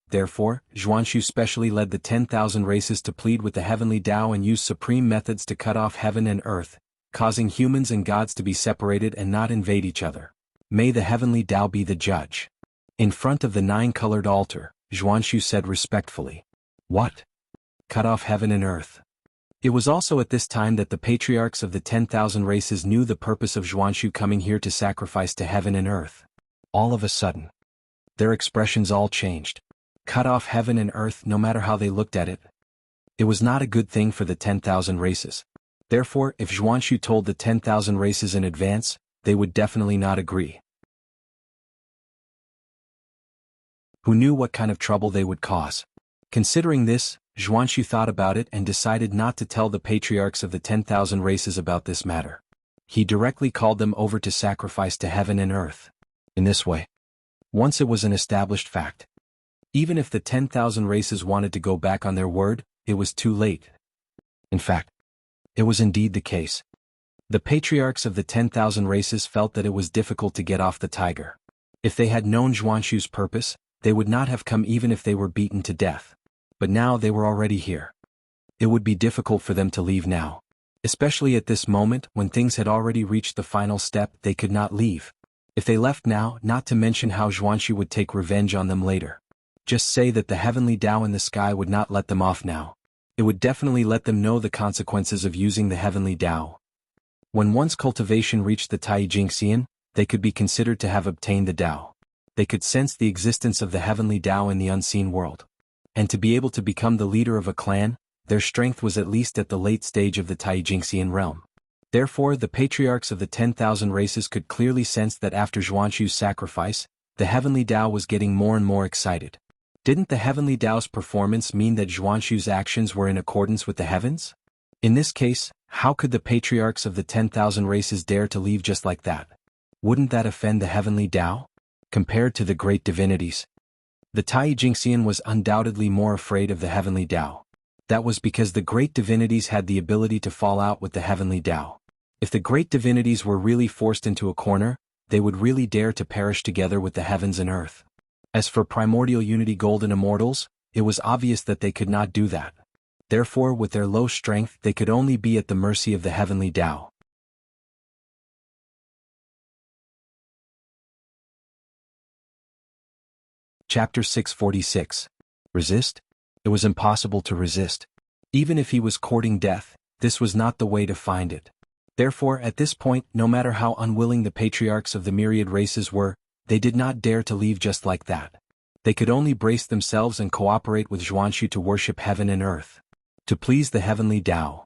Therefore, Xuanxu specially led the 10,000 races to plead with the heavenly Tao and use supreme methods to cut off heaven and earth, causing humans and gods to be separated and not invade each other. May the heavenly Tao be the judge. In front of the 9-colored altar, Xuanxu said respectfully, "What? Cut off heaven and earth?" It was also at this time that the patriarchs of the 10,000 races knew the purpose of Xuanxu coming here to sacrifice to heaven and earth. All of a sudden, their expressions all changed. Cut off heaven and earth, no matter how they looked at it. It was not a good thing for the 10,000 races. Therefore, if Xuanxu told the 10,000 races in advance, they would definitely not agree. Who knew what kind of trouble they would cause? Considering this, Xuanxu thought about it and decided not to tell the patriarchs of the 10,000 races about this matter. He directly called them over to sacrifice to heaven and earth. In this way, once it was an established fact, even if the 10,000 races wanted to go back on their word, it was too late. In fact, it was indeed the case. The patriarchs of the 10,000 races felt that it was difficult to get off the tiger. If they had known Xuanxu's purpose, they would not have come even if they were beaten to death. But now they were already here. It would be difficult for them to leave now. Especially at this moment when things had already reached the final step, they could not leave. If they left now, not to mention how Xuanxu would take revenge on them later. Just say that the heavenly Tao in the sky would not let them off now. It would definitely let them know the consequences of using the heavenly Tao. When one's cultivation reached the Tai Jingxian, they could be considered to have obtained the Tao. They could sense the existence of the heavenly Tao in the unseen world. And to be able to become the leader of a clan, their strength was at least at the late stage of the Tai Jingxian realm. Therefore, the patriarchs of the 10,000 races could clearly sense that after Xuanxu's sacrifice, the heavenly Tao was getting more and more excited. Didn't the heavenly Tao's performance mean that Xuanxu's actions were in accordance with the heavens? In this case, how could the patriarchs of the 10,000 races dare to leave just like that? Wouldn't that offend the heavenly Tao? Compared to the great divinities, the Tai Jingxian was undoubtedly more afraid of the heavenly Tao. That was because the great divinities had the ability to fall out with the heavenly Tao. If the great divinities were really forced into a corner, they would really dare to perish together with the heavens and earth. As for primordial unity golden immortals, it was obvious that they could not do that. Therefore, with their low strength, they could only be at the mercy of the heavenly Tao. Chapter 646. Resist? It was impossible to resist. Even if he was courting death, this was not the way to find it. Therefore, at this point, no matter how unwilling the patriarchs of the myriad races were, they did not dare to leave just like that. They could only brace themselves and cooperate with Xuanxu to worship heaven and earth. To please the heavenly Tao.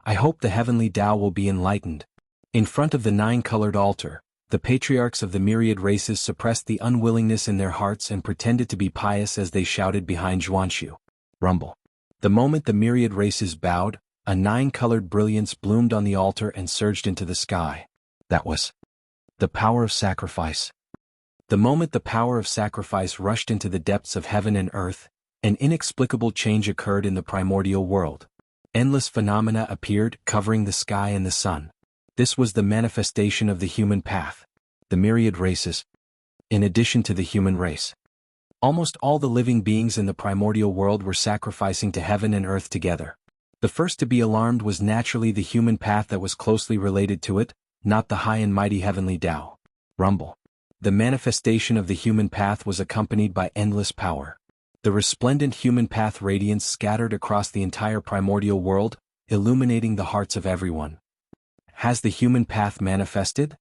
I hope the heavenly Tao will be enlightened. In front of the 9-colored altar, the patriarchs of the myriad races suppressed the unwillingness in their hearts and pretended to be pious as they shouted behind Xuanxu. Rumble. The moment the myriad races bowed, a 9-colored brilliance bloomed on the altar and surged into the sky. That was the power of sacrifice. The moment the power of sacrifice rushed into the depths of heaven and earth, an inexplicable change occurred in the primordial world. Endless phenomena appeared, covering the sky and the sun. This was the manifestation of the human path. the myriad races, in addition to the human race. Almost all the living beings in the primordial world were sacrificing to heaven and earth together. The first to be alarmed was naturally the human path that was closely related to it, not the high and mighty heavenly Tao. Rumble. The manifestation of the human path was accompanied by endless power. The resplendent human path radiance scattered across the entire primordial world, illuminating the hearts of everyone. Has the human path manifested?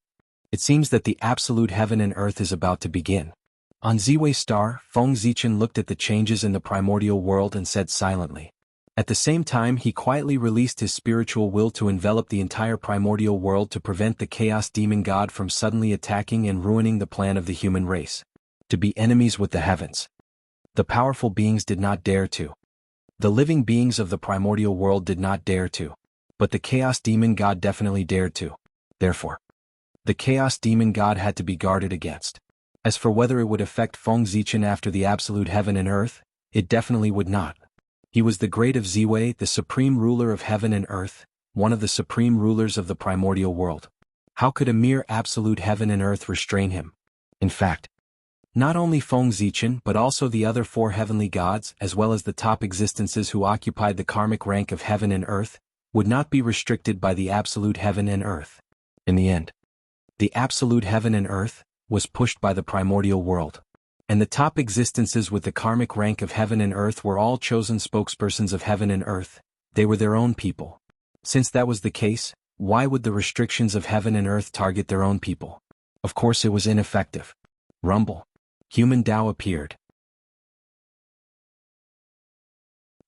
It seems that the absolute heaven and earth is about to begin. On Ziwei Star, Feng Zichen looked at the changes in the primordial world and said silently. At the same time, he quietly released his spiritual will to envelop the entire primordial world to prevent the chaos demon god from suddenly attacking and ruining the plan of the human race. To be enemies with the heavens. The powerful beings did not dare to. The living beings of the primordial world did not dare to. But the chaos demon god definitely dared to. Therefore, the chaos demon god had to be guarded against. As for whether it would affect Feng Zichen after the absolute heaven and earth, it definitely would not. He was the great of Ziwei, the supreme ruler of heaven and earth, one of the supreme rulers of the primordial world. How could a mere absolute heaven and earth restrain him? In fact, not only Feng Zichen but also the other four heavenly gods as well as the top existences who occupied the karmic rank of heaven and earth, would not be restricted by the absolute heaven and earth. In the end, the absolute heaven and earth was pushed by the primordial world. And the top existences with the karmic rank of heaven and earth were all chosen spokespersons of heaven and earth. They were their own people. Since that was the case, why would the restrictions of heaven and earth target their own people? Of course it was ineffective. Rumble. Human Tao appeared.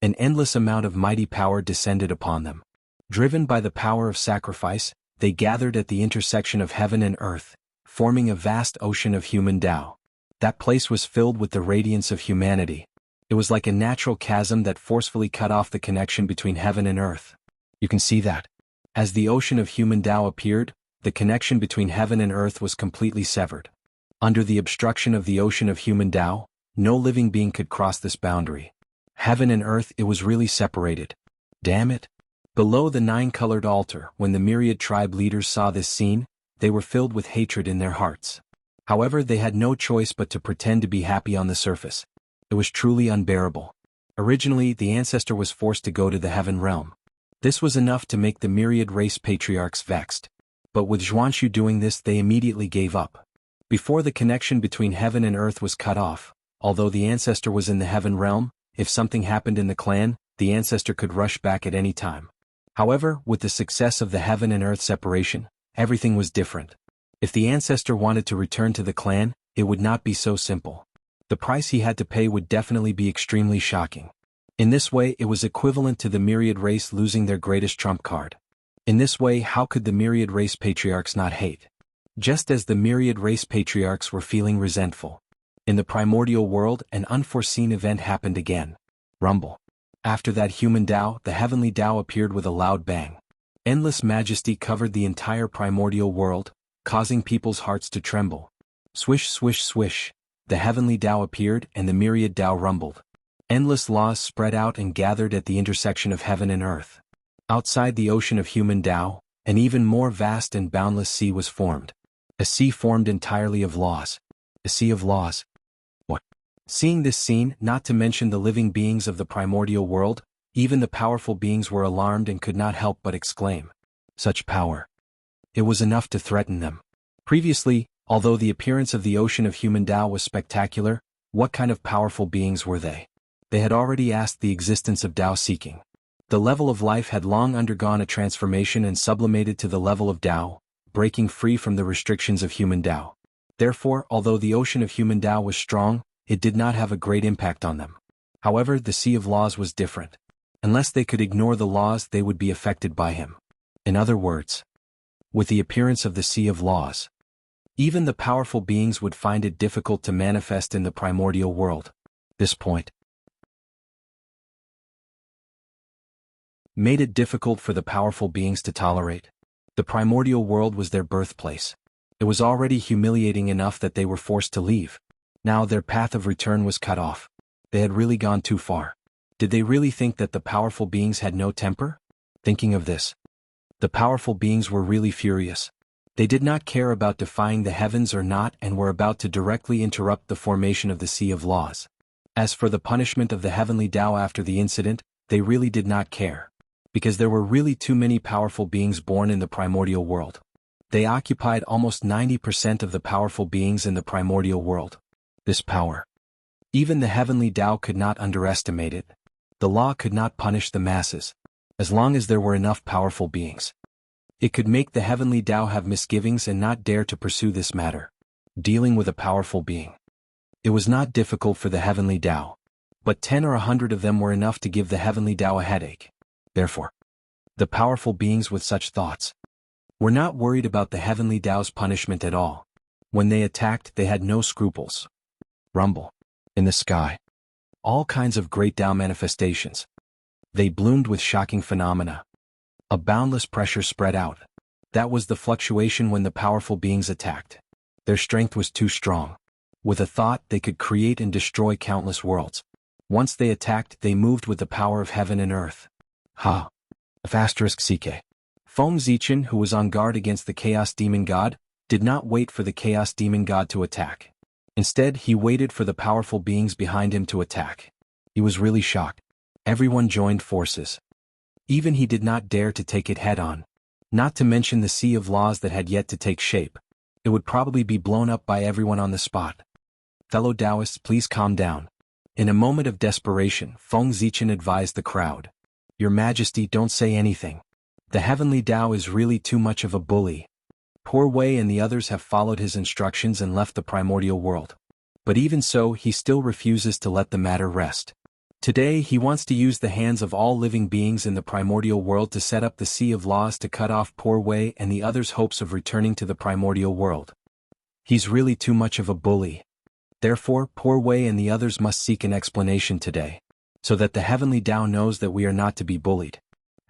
An endless amount of mighty power descended upon them. Driven by the power of sacrifice, they gathered at the intersection of heaven and earth, forming a vast ocean of human Tao. That place was filled with the radiance of humanity. It was like a natural chasm that forcefully cut off the connection between heaven and earth. You can see that. As the ocean of human Tao appeared, the connection between heaven and earth was completely severed. Under the obstruction of the ocean of human Tao, no living being could cross this boundary. Heaven and earth, it was really separated. Damn it. Below the nine-colored altar, when the myriad tribe leaders saw this scene, they were filled with hatred in their hearts. However, they had no choice but to pretend to be happy on the surface. It was truly unbearable. Originally, the ancestor was forced to go to the heaven realm. This was enough to make the myriad race patriarchs vexed. But with Zhuanshu doing this, they immediately gave up. Before the connection between heaven and earth was cut off, although the ancestor was in the heaven realm, if something happened in the clan, the ancestor could rush back at any time. However, with the success of the heaven and earth separation, everything was different. If the ancestor wanted to return to the clan, it would not be so simple. The price he had to pay would definitely be extremely shocking. In this way, it was equivalent to the myriad race losing their greatest trump card. In this way, how could the myriad race patriarchs not hate? Just as the myriad race patriarchs were feeling resentful. In the primordial world, an unforeseen event happened again. Rumble. After that human Tao, the heavenly Tao appeared with a loud bang. Endless majesty covered the entire primordial world, causing people's hearts to tremble. Swish, swish, swish. The heavenly Tao appeared and the myriad Tao rumbled. Endless laws spread out and gathered at the intersection of heaven and earth. Outside the ocean of human Tao, an even more vast and boundless sea was formed. A sea formed entirely of laws. A sea of laws. What? Seeing this scene, not to mention the living beings of the primordial world, even the powerful beings were alarmed and could not help but exclaim. Such power. It was enough to threaten them. Previously, although the appearance of the ocean of human Tao was spectacular, what kind of powerful beings were they? They had already asked the existence of Tao seeking. The level of life had long undergone a transformation and sublimated to the level of Tao, breaking free from the restrictions of human Tao. Therefore, although the ocean of human Tao was strong, it did not have a great impact on them. However, the sea of laws was different. Unless they could ignore the laws, they would be affected by him. In other words, with the appearance of the sea of laws, even the powerful beings would find it difficult to manifest in the primordial world. This point made it difficult for the powerful beings to tolerate. The primordial world was their birthplace. It was already humiliating enough that they were forced to leave. Now their path of return was cut off. They had really gone too far. Did they really think that the powerful beings had no temper? Thinking of this, the powerful beings were really furious. They did not care about defying the heavens or not and were about to directly interrupt the formation of the Sea of Laws. As for the punishment of the heavenly Tao after the incident, they really did not care. Because there were really too many powerful beings born in the primordial world. They occupied almost 90% of the powerful beings in the primordial world. This power. Even the heavenly Tao could not underestimate it. The law could not punish the masses, as long as there were enough powerful beings. It could make the heavenly Tao have misgivings and not dare to pursue this matter. Dealing with a powerful being. It was not difficult for the heavenly Tao, but 10 or 100 of them were enough to give the heavenly Tao a headache. Therefore, the powerful beings with such thoughts were not worried about the heavenly Tao's punishment at all. When they attacked, they had no scruples. Rumble. In the sky. All kinds of great Tao manifestations. They bloomed with shocking phenomena. A boundless pressure spread out. That was the fluctuation when the powerful beings attacked. Their strength was too strong. With a thought, they could create and destroy countless worlds. Once they attacked, they moved with the power of heaven and earth. Ha! *CK. Feng Zichen, who was on guard against the Chaos Demon God, did not wait for the Chaos Demon God to attack. Instead, he waited for the powerful beings behind him to attack. He was really shocked. Everyone joined forces. Even he did not dare to take it head-on. Not to mention the Sea of Laws that had yet to take shape. It would probably be blown up by everyone on the spot. Fellow Taoists, please calm down. In a moment of desperation, Feng Zichen advised the crowd. Your Majesty, don't say anything. The heavenly Tao is really too much of a bully. Poor Wei and the others have followed his instructions and left the primordial world. But even so, he still refuses to let the matter rest. Today he wants to use the hands of all living beings in the primordial world to set up the Sea of Laws to cut off poor Wei and the others' hopes of returning to the primordial world. He's really too much of a bully. Therefore, poor Wei and the others must seek an explanation today, so that the heavenly Tao knows that we are not to be bullied.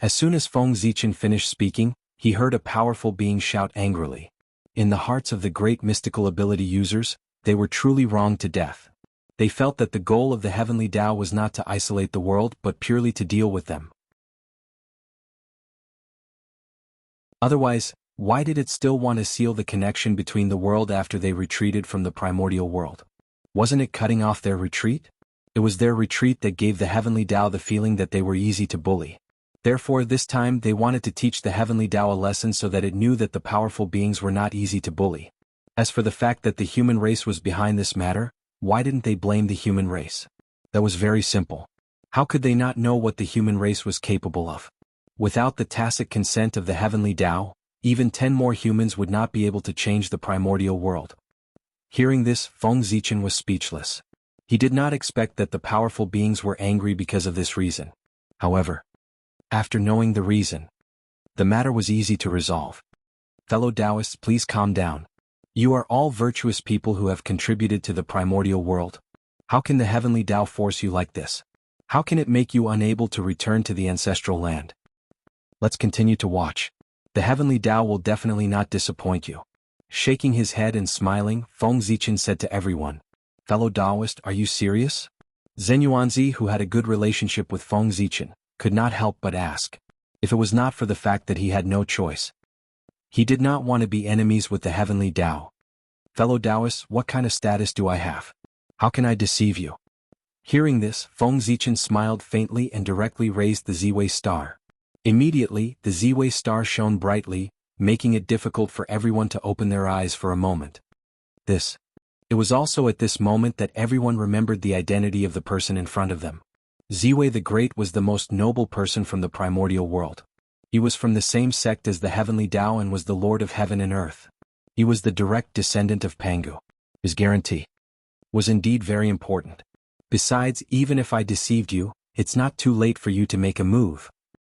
As soon as Feng Zichen finished speaking, he heard a powerful being shout angrily. In the hearts of the great mystical ability users, they were truly wronged to death. They felt that the goal of the heavenly Tao was not to isolate the world but purely to deal with them. Otherwise, why did it still want to seal the connection between the world after they retreated from the primordial world? Wasn't it cutting off their retreat? It was their retreat that gave the heavenly Tao the feeling that they were easy to bully. Therefore, this time they wanted to teach the heavenly Tao a lesson so that it knew that the powerful beings were not easy to bully. As for the fact that the human race was behind this matter, why didn't they blame the human race? That was very simple. How could they not know what the human race was capable of? Without the tacit consent of the heavenly Tao, even 10 more humans would not be able to change the primordial world. Hearing this, Feng Zichen was speechless. He did not expect that the powerful beings were angry because of this reason. However, after knowing the reason, the matter was easy to resolve. Fellow Taoists, please calm down. You are all virtuous people who have contributed to the primordial world. How can the heavenly Tao force you like this? How can it make you unable to return to the ancestral land? Let's continue to watch. The heavenly Tao will definitely not disappoint you. Shaking his head and smiling, Feng Zichen said to everyone, Fellow Taoist, are you serious? Zhen Yuanzi, who had a good relationship with Feng Zichen, could not help but ask. If it was not for the fact that he had no choice. He did not want to be enemies with the heavenly Tao. Fellow Taoists, what kind of status do I have? How can I deceive you? Hearing this, Feng Zichen smiled faintly and directly raised the Ziwei star. Immediately, the Ziwei star shone brightly, making it difficult for everyone to open their eyes for a moment. It was also at this moment that everyone remembered the identity of the person in front of them. Ziwei the Great was the most noble person from the primordial world. He was from the same sect as the heavenly Tao and was the Lord of heaven and earth. He was the direct descendant of Pangu. His guarantee was indeed very important. Besides, even if I deceived you, it's not too late for you to make a move.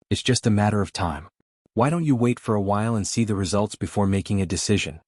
It's just a matter of time. Why don't you wait for a while and see the results before making a decision?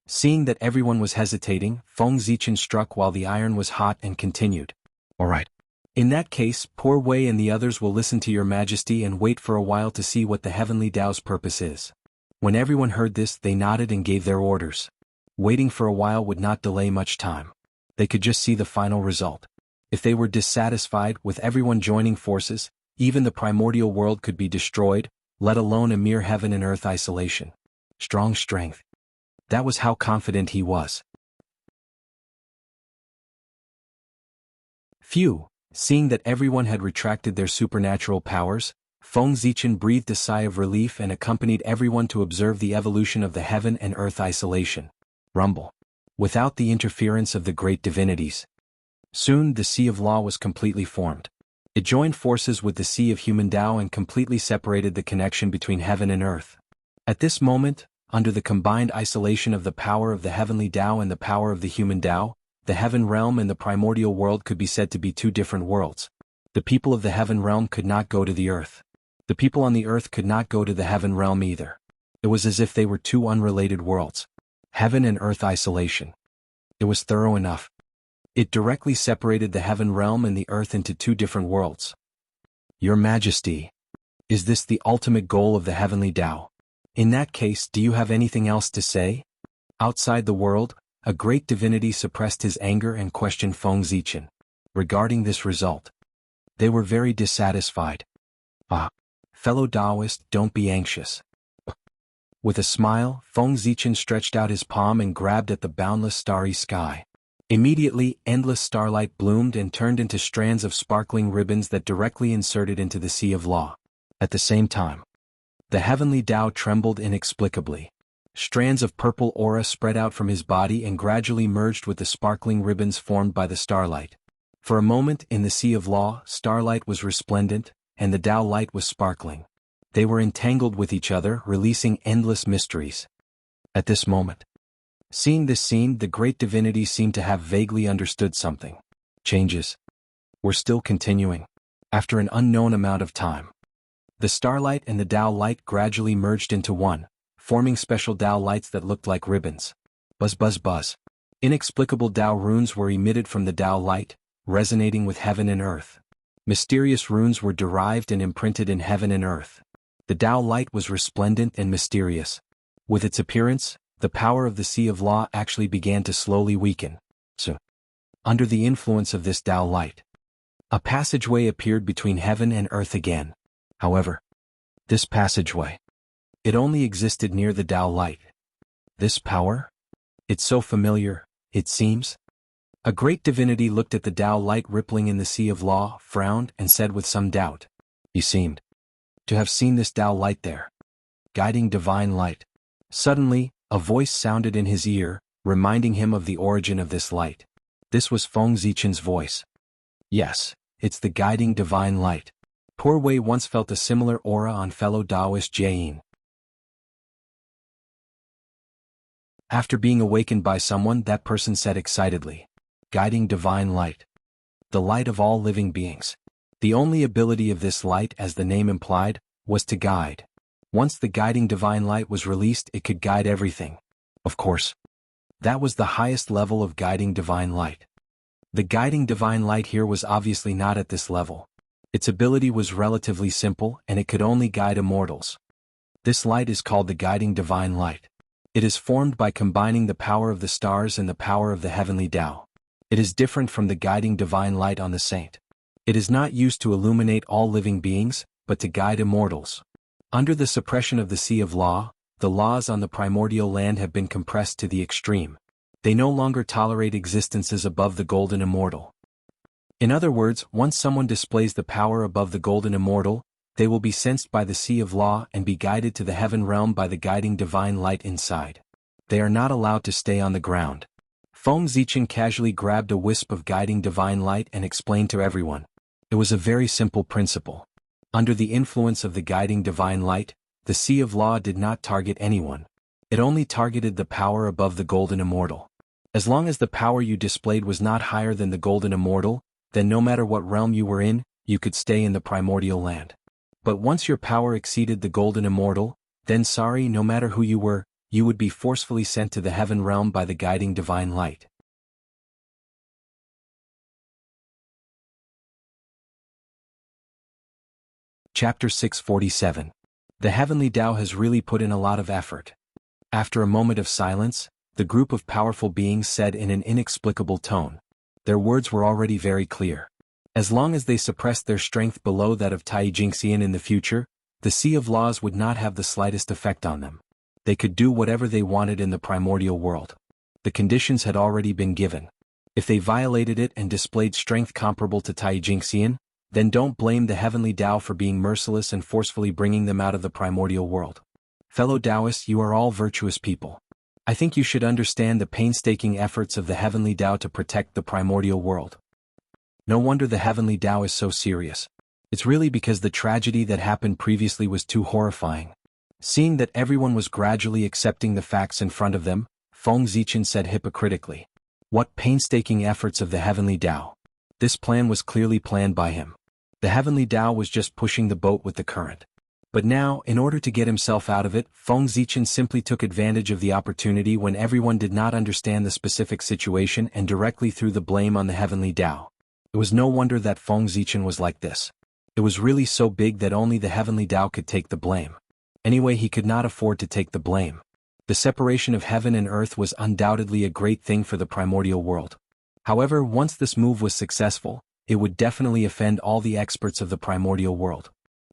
Seeing that everyone was hesitating, Feng Zichen struck while the iron was hot and continued. All right. In that case, poor Wei and the others will listen to your majesty and wait for a while to see what the heavenly Tao's purpose is. When everyone heard this, they nodded and gave their orders. Waiting for a while would not delay much time. They could just see the final result. If they were dissatisfied with everyone joining forces, even the primordial world could be destroyed, let alone a mere heaven and earth isolation. Strong strength. That was how confident he was. Phew! Seeing that everyone had retracted their supernatural powers, Feng Zichen breathed a sigh of relief and accompanied everyone to observe the evolution of the heaven and earth isolation. Rumble. Without the interference of the great divinities. Soon the Sea of Law was completely formed. It joined forces with the Sea of Human Tao and completely separated the connection between heaven and earth. At this moment, under the combined isolation of the power of the heavenly Tao and the power of the human Tao, the heaven realm and the primordial world could be said to be two different worlds. The people of the heaven realm could not go to the earth. The people on the earth could not go to the heaven realm either. It was as if they were two unrelated worlds. Heaven and earth isolation. It was thorough enough. It directly separated the heaven realm and the earth into two different worlds. Your Majesty, is this the ultimate goal of the heavenly Tao? In that case, do you have anything else to say? Outside the world, a great divinity suppressed his anger and questioned Feng Zichen regarding this result. They were very dissatisfied. Fellow Taoist, don't be anxious. With a smile, Feng Zichen stretched out his palm and grabbed at the boundless starry sky. Immediately, endless starlight bloomed and turned into strands of sparkling ribbons that directly inserted into the Sea of Law. At the same time, the heavenly Tao trembled inexplicably. Strands of purple aura spread out from his body and gradually merged with the sparkling ribbons formed by the starlight. For a moment in the Sea of Law, starlight was resplendent, and the Tao light was sparkling. They were entangled with each other, releasing endless mysteries. At this moment, seeing this scene, the great divinity seemed to have vaguely understood something. Changes were still continuing. After an unknown amount of time, the starlight and the Tao light gradually merged into one, forming special Tao lights that looked like ribbons. Buzz buzz buzz. Inexplicable Tao runes were emitted from the Tao light, resonating with heaven and earth. Mysterious runes were derived and imprinted in heaven and earth. The Tao light was resplendent and mysterious. With its appearance, the power of the Sea of Law actually began to slowly weaken. So, under the influence of this Tao light, a passageway appeared between heaven and earth again. However, this passageway, it only existed near the Tao light. This power? It's so familiar, it seems. A great divinity looked at the Tao light rippling in the Sea of Law, frowned, and said with some doubt. He seemed to have seen this Tao light there. Guiding divine light. Suddenly, a voice sounded in his ear, reminding him of the origin of this light. This was Feng Zichen's voice. Yes, it's the guiding divine light. Poor Wei once felt a similar aura on fellow Taoist Jiayin. After being awakened by someone, that person said excitedly, guiding divine light. The light of all living beings. The only ability of this light, as the name implied, was to guide. Once the guiding divine light was released, it could guide everything. Of course, that was the highest level of guiding divine light. The guiding divine light here was obviously not at this level. Its ability was relatively simple, and it could only guide immortals. This light is called the guiding divine light. It is formed by combining the power of the stars and the power of the heavenly Tao. It is different from the guiding divine light on the saint. It is not used to illuminate all living beings, but to guide immortals. Under the suppression of the Sea of Law, the laws on the primordial land have been compressed to the extreme. They no longer tolerate existences above the golden immortal. In other words, once someone displays the power above the golden immortal, they will be sensed by the Sea of Law and be guided to the heaven realm by the guiding divine light inside. They are not allowed to stay on the ground. Feng Zichen casually grabbed a wisp of guiding divine light and explained to everyone. It was a very simple principle. Under the influence of the guiding divine light, the Sea of Law did not target anyone. It only targeted the power above the golden immortal. As long as the power you displayed was not higher than the golden immortal, then no matter what realm you were in, you could stay in the primordial land. But once your power exceeded the golden immortal, then sorry, no matter who you were, you would be forcefully sent to the heaven realm by the guiding divine light. Chapter 647. The heavenly Tao has really put in a lot of effort. After a moment of silence, the group of powerful beings said in an inexplicable tone. Their words were already very clear. As long as they suppressed their strength below that of Tai Jingxian in the future, the Sea of Laws would not have the slightest effect on them. They could do whatever they wanted in the primordial world. The conditions had already been given. If they violated it and displayed strength comparable to Taijingxian, then don't blame the heavenly Tao for being merciless and forcefully bringing them out of the primordial world. Fellow Taoists, you are all virtuous people. I think you should understand the painstaking efforts of the heavenly Tao to protect the primordial world. No wonder the heavenly Tao is so serious. It's really because the tragedy that happened previously was too horrifying. Seeing that everyone was gradually accepting the facts in front of them, Feng Zichen said hypocritically. What painstaking efforts of the heavenly Tao. This plan was clearly planned by him. The heavenly Tao was just pushing the boat with the current. But now, in order to get himself out of it, Feng Zichen simply took advantage of the opportunity when everyone did not understand the specific situation and directly threw the blame on the heavenly Tao. It was no wonder that Feng Zichen was like this. It was really so big that only the heavenly Tao could take the blame. Anyway, he could not afford to take the blame. The separation of heaven and earth was undoubtedly a great thing for the primordial world. However, once this move was successful, it would definitely offend all the experts of the primordial world.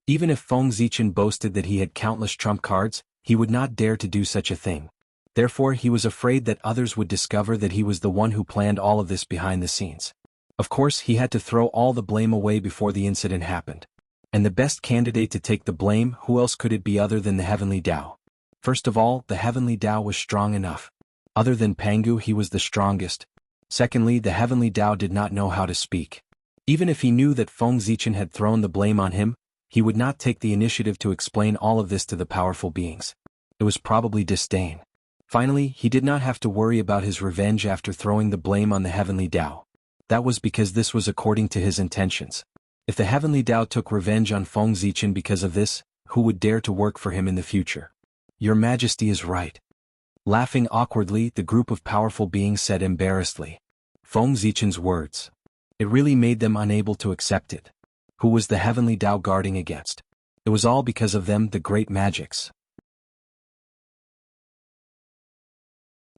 Even if Feng Zichen boasted that he had countless trump cards, he would not dare to do such a thing. Therefore, he was afraid that others would discover that he was the one who planned all of this behind the scenes. Of course, he had to throw all the blame away before the incident happened. And the best candidate to take the blame, who else could it be other than the heavenly Tao? First of all, the heavenly Tao was strong enough. Other than Pangu, he was the strongest. Secondly, the heavenly Tao did not know how to speak. Even if he knew that Feng Zichen had thrown the blame on him, he would not take the initiative to explain all of this to the powerful beings. It was probably disdain. Finally, he did not have to worry about his revenge after throwing the blame on the heavenly Tao. That was because this was according to his intentions. If the heavenly Tao took revenge on Feng Zichen because of this, who would dare to work for him in the future? Your Majesty is right. Laughing awkwardly, the group of powerful beings said embarrassedly. Feng Zichen's words. It really made them unable to accept it. Who was the heavenly Tao guarding against? It was all because of them, the great magics.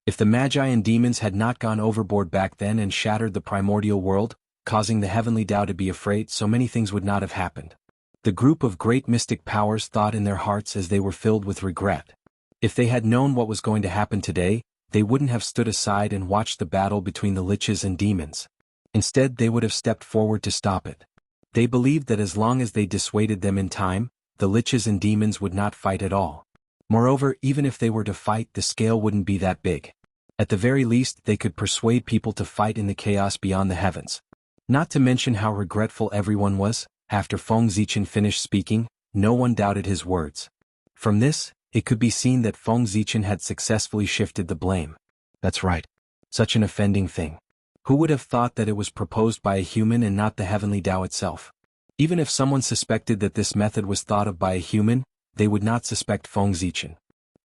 If the magi and demons had not gone overboard back then and shattered the primordial world, causing the heavenly Tao to be afraid, so many things would not have happened. The group of great mystic powers thought in their hearts as they were filled with regret. If they had known what was going to happen today, they wouldn't have stood aside and watched the battle between the liches and demons. Instead, they would have stepped forward to stop it. They believed that as long as they dissuaded them in time, the liches and demons would not fight at all. Moreover, even if they were to fight, the scale wouldn't be that big. At the very least, they could persuade people to fight in the chaos beyond the heavens. Not to mention how regretful everyone was. After Feng Zichen finished speaking, no one doubted his words. From this, it could be seen that Feng Zichen had successfully shifted the blame. That's right. Such an offending thing. Who would have thought that it was proposed by a human and not the heavenly Tao itself? Even if someone suspected that this method was thought of by a human, they would not suspect Feng Zichen.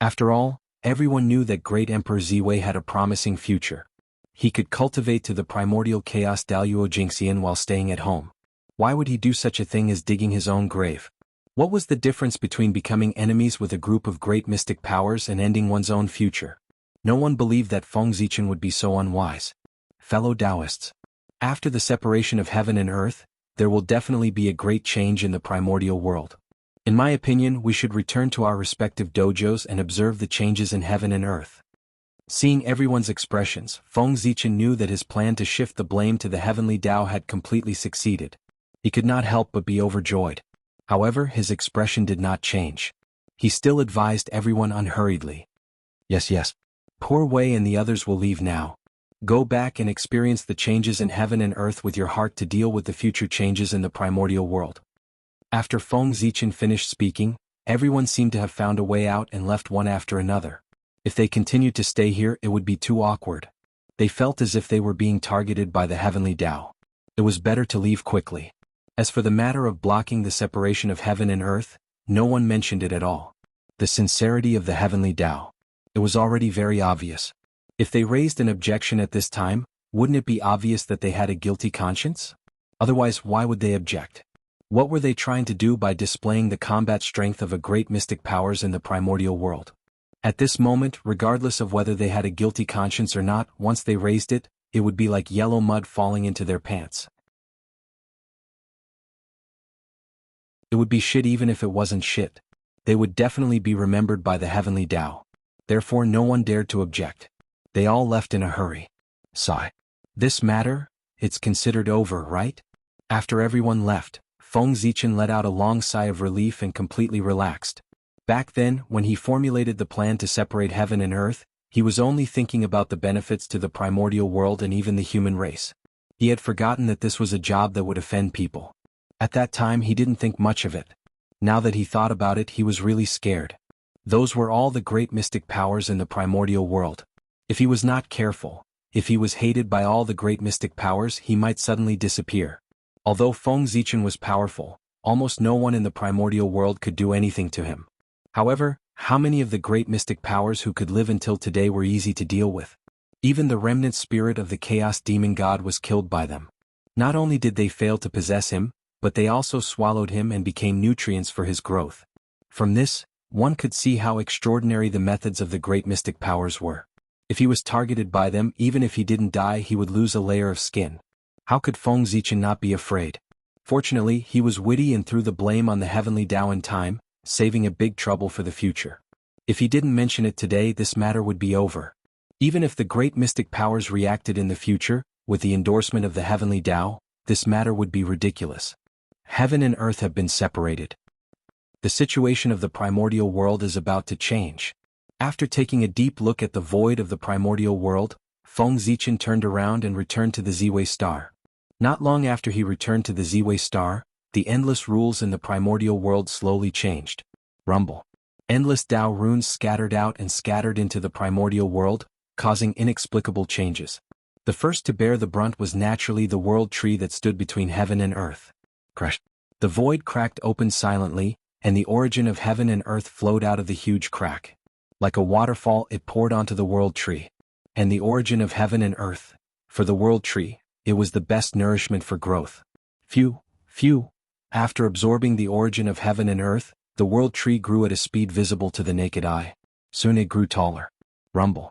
After all, everyone knew that great Emperor Ziwei had a promising future. He could cultivate to the primordial chaos Daluo Jingxian while staying at home. Why would he do such a thing as digging his own grave? What was the difference between becoming enemies with a group of great mystic powers and ending one's own future? No one believed that Feng Zichen would be so unwise. Fellow Taoists, after the separation of heaven and earth, there will definitely be a great change in the primordial world. In my opinion, we should return to our respective dojos and observe the changes in heaven and earth. Seeing everyone's expressions, Feng Zichen knew that his plan to shift the blame to the heavenly Tao had completely succeeded. He could not help but be overjoyed. However, his expression did not change. He still advised everyone unhurriedly. Yes. Poor Wei and the others will leave now. Go back and experience the changes in heaven and earth with your heart to deal with the future changes in the primordial world. After Feng Zichen finished speaking, everyone seemed to have found a way out and left one after another. If they continued to stay here, it would be too awkward. They felt as if they were being targeted by the heavenly Tao. It was better to leave quickly. As for the matter of blocking the separation of heaven and earth, no one mentioned it at all. The sincerity of the heavenly Tao. It was already very obvious. If they raised an objection at this time, wouldn't it be obvious that they had a guilty conscience? Otherwise, why would they object? What were they trying to do by displaying the combat strength of a great mystic powers in the primordial world? At this moment, regardless of whether they had a guilty conscience or not, once they raised it, it would be like yellow mud falling into their pants. It would be shit even if it wasn't shit. They would definitely be remembered by the heavenly Tao. therefore no one dared to object. They all left in a hurry. Sigh. This matter? It's considered over, right? After everyone left, Feng Zichen let out a long sigh of relief and completely relaxed. Back then, when he formulated the plan to separate heaven and earth, he was only thinking about the benefits to the primordial world and even the human race. He had forgotten that this was a job that would offend people. At that time he didn't think much of it. Now that he thought about it, he was really scared. Those were all the great mystic powers in the primordial world. If he was not careful, if he was hated by all the great mystic powers, he might suddenly disappear. Although Feng Zichen was powerful, almost no one in the primordial world could do anything to him. However, how many of the great mystic powers who could live until today were easy to deal with? Even the remnant spirit of the chaos demon god was killed by them. Not only did they fail to possess him, but they also swallowed him and became nutrients for his growth. From this, one could see how extraordinary the methods of the great mystic powers were. If he was targeted by them, even if he didn't die, he would lose a layer of skin. How could Feng Zichen not be afraid? Fortunately, he was witty and threw the blame on the heavenly Tao in time, saving a big trouble for the future. If he didn't mention it today, this matter would be over. Even if the great mystic powers reacted in the future, with the endorsement of the heavenly Tao, this matter would be ridiculous. Heaven and earth have been separated. The situation of the primordial world is about to change. After taking a deep look at the void of the primordial world, Feng Zichen turned around and returned to the Ziwei star. Not long after he returned to the Ziwei star, the endless rules in the primordial world slowly changed. Rumble. Endless Tao runes scattered out and scattered into the primordial world, causing inexplicable changes. The first to bear the brunt was naturally the world tree that stood between heaven and earth. Crash. The void cracked open silently, and the origin of heaven and earth flowed out of the huge crack. Like a waterfall, it poured onto the world tree. And the origin of heaven and earth, for the world tree, it was the best nourishment for growth. Phew. After absorbing the origin of heaven and earth, the world tree grew at a speed visible to the naked eye. Soon it grew taller. Rumble.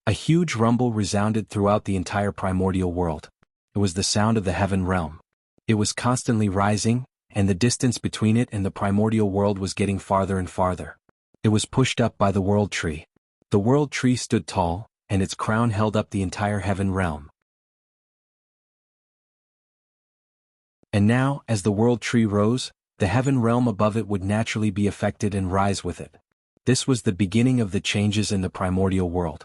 A huge rumble resounded throughout the entire primordial world. It was the sound of the heaven realm. It was constantly rising, and the distance between it and the primordial world was getting farther and farther. It was pushed up by the world tree. The world tree stood tall, and its crown held up the entire heaven realm. And now, as the world tree rose, the heaven realm above it would naturally be affected and rise with it. This was the beginning of the changes in the primordial world.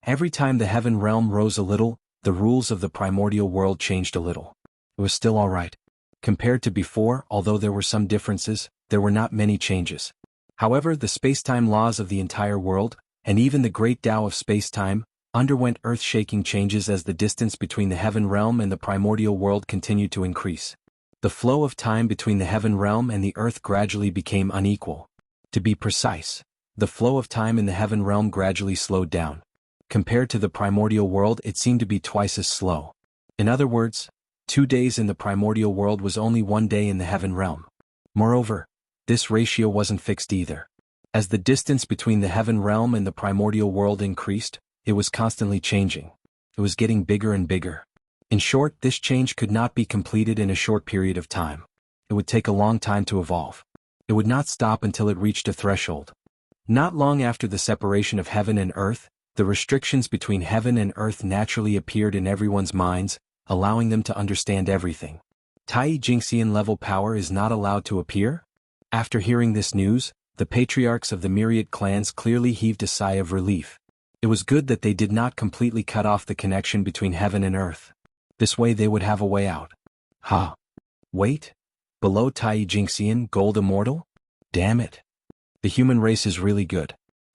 Every time the heaven realm rose a little, the rules of the primordial world changed a little. It was still all right. Compared to before, although there were some differences, there were not many changes. However, the space-time laws of the entire world, and even the great Tao of space-time, underwent earth-shaking changes as the distance between the heaven realm and the primordial world continued to increase. The flow of time between the heaven realm and the earth gradually became unequal. To be precise, the flow of time in the heaven realm gradually slowed down. Compared to the primordial world, it seemed to be twice as slow. In other words, 2 days in the primordial world was only 1 day in the heaven realm. Moreover, this ratio wasn't fixed either. As the distance between the heaven realm and the primordial world increased, it was constantly changing. It was getting bigger and bigger. In short, this change could not be completed in a short period of time. It would take a long time to evolve. It would not stop until it reached a threshold. Not long after the separation of heaven and earth, the restrictions between heaven and earth naturally appeared in everyone's minds, allowing them to understand everything. Tai Jingxian level power is not allowed to appear? After hearing this news, the patriarchs of the myriad clans clearly heaved a sigh of relief. It was good that they did not completely cut off the connection between heaven and earth. This way they would have a way out. Wait? Below Tai Jingxian, Gold Immortal? Damn it. The human race is really good.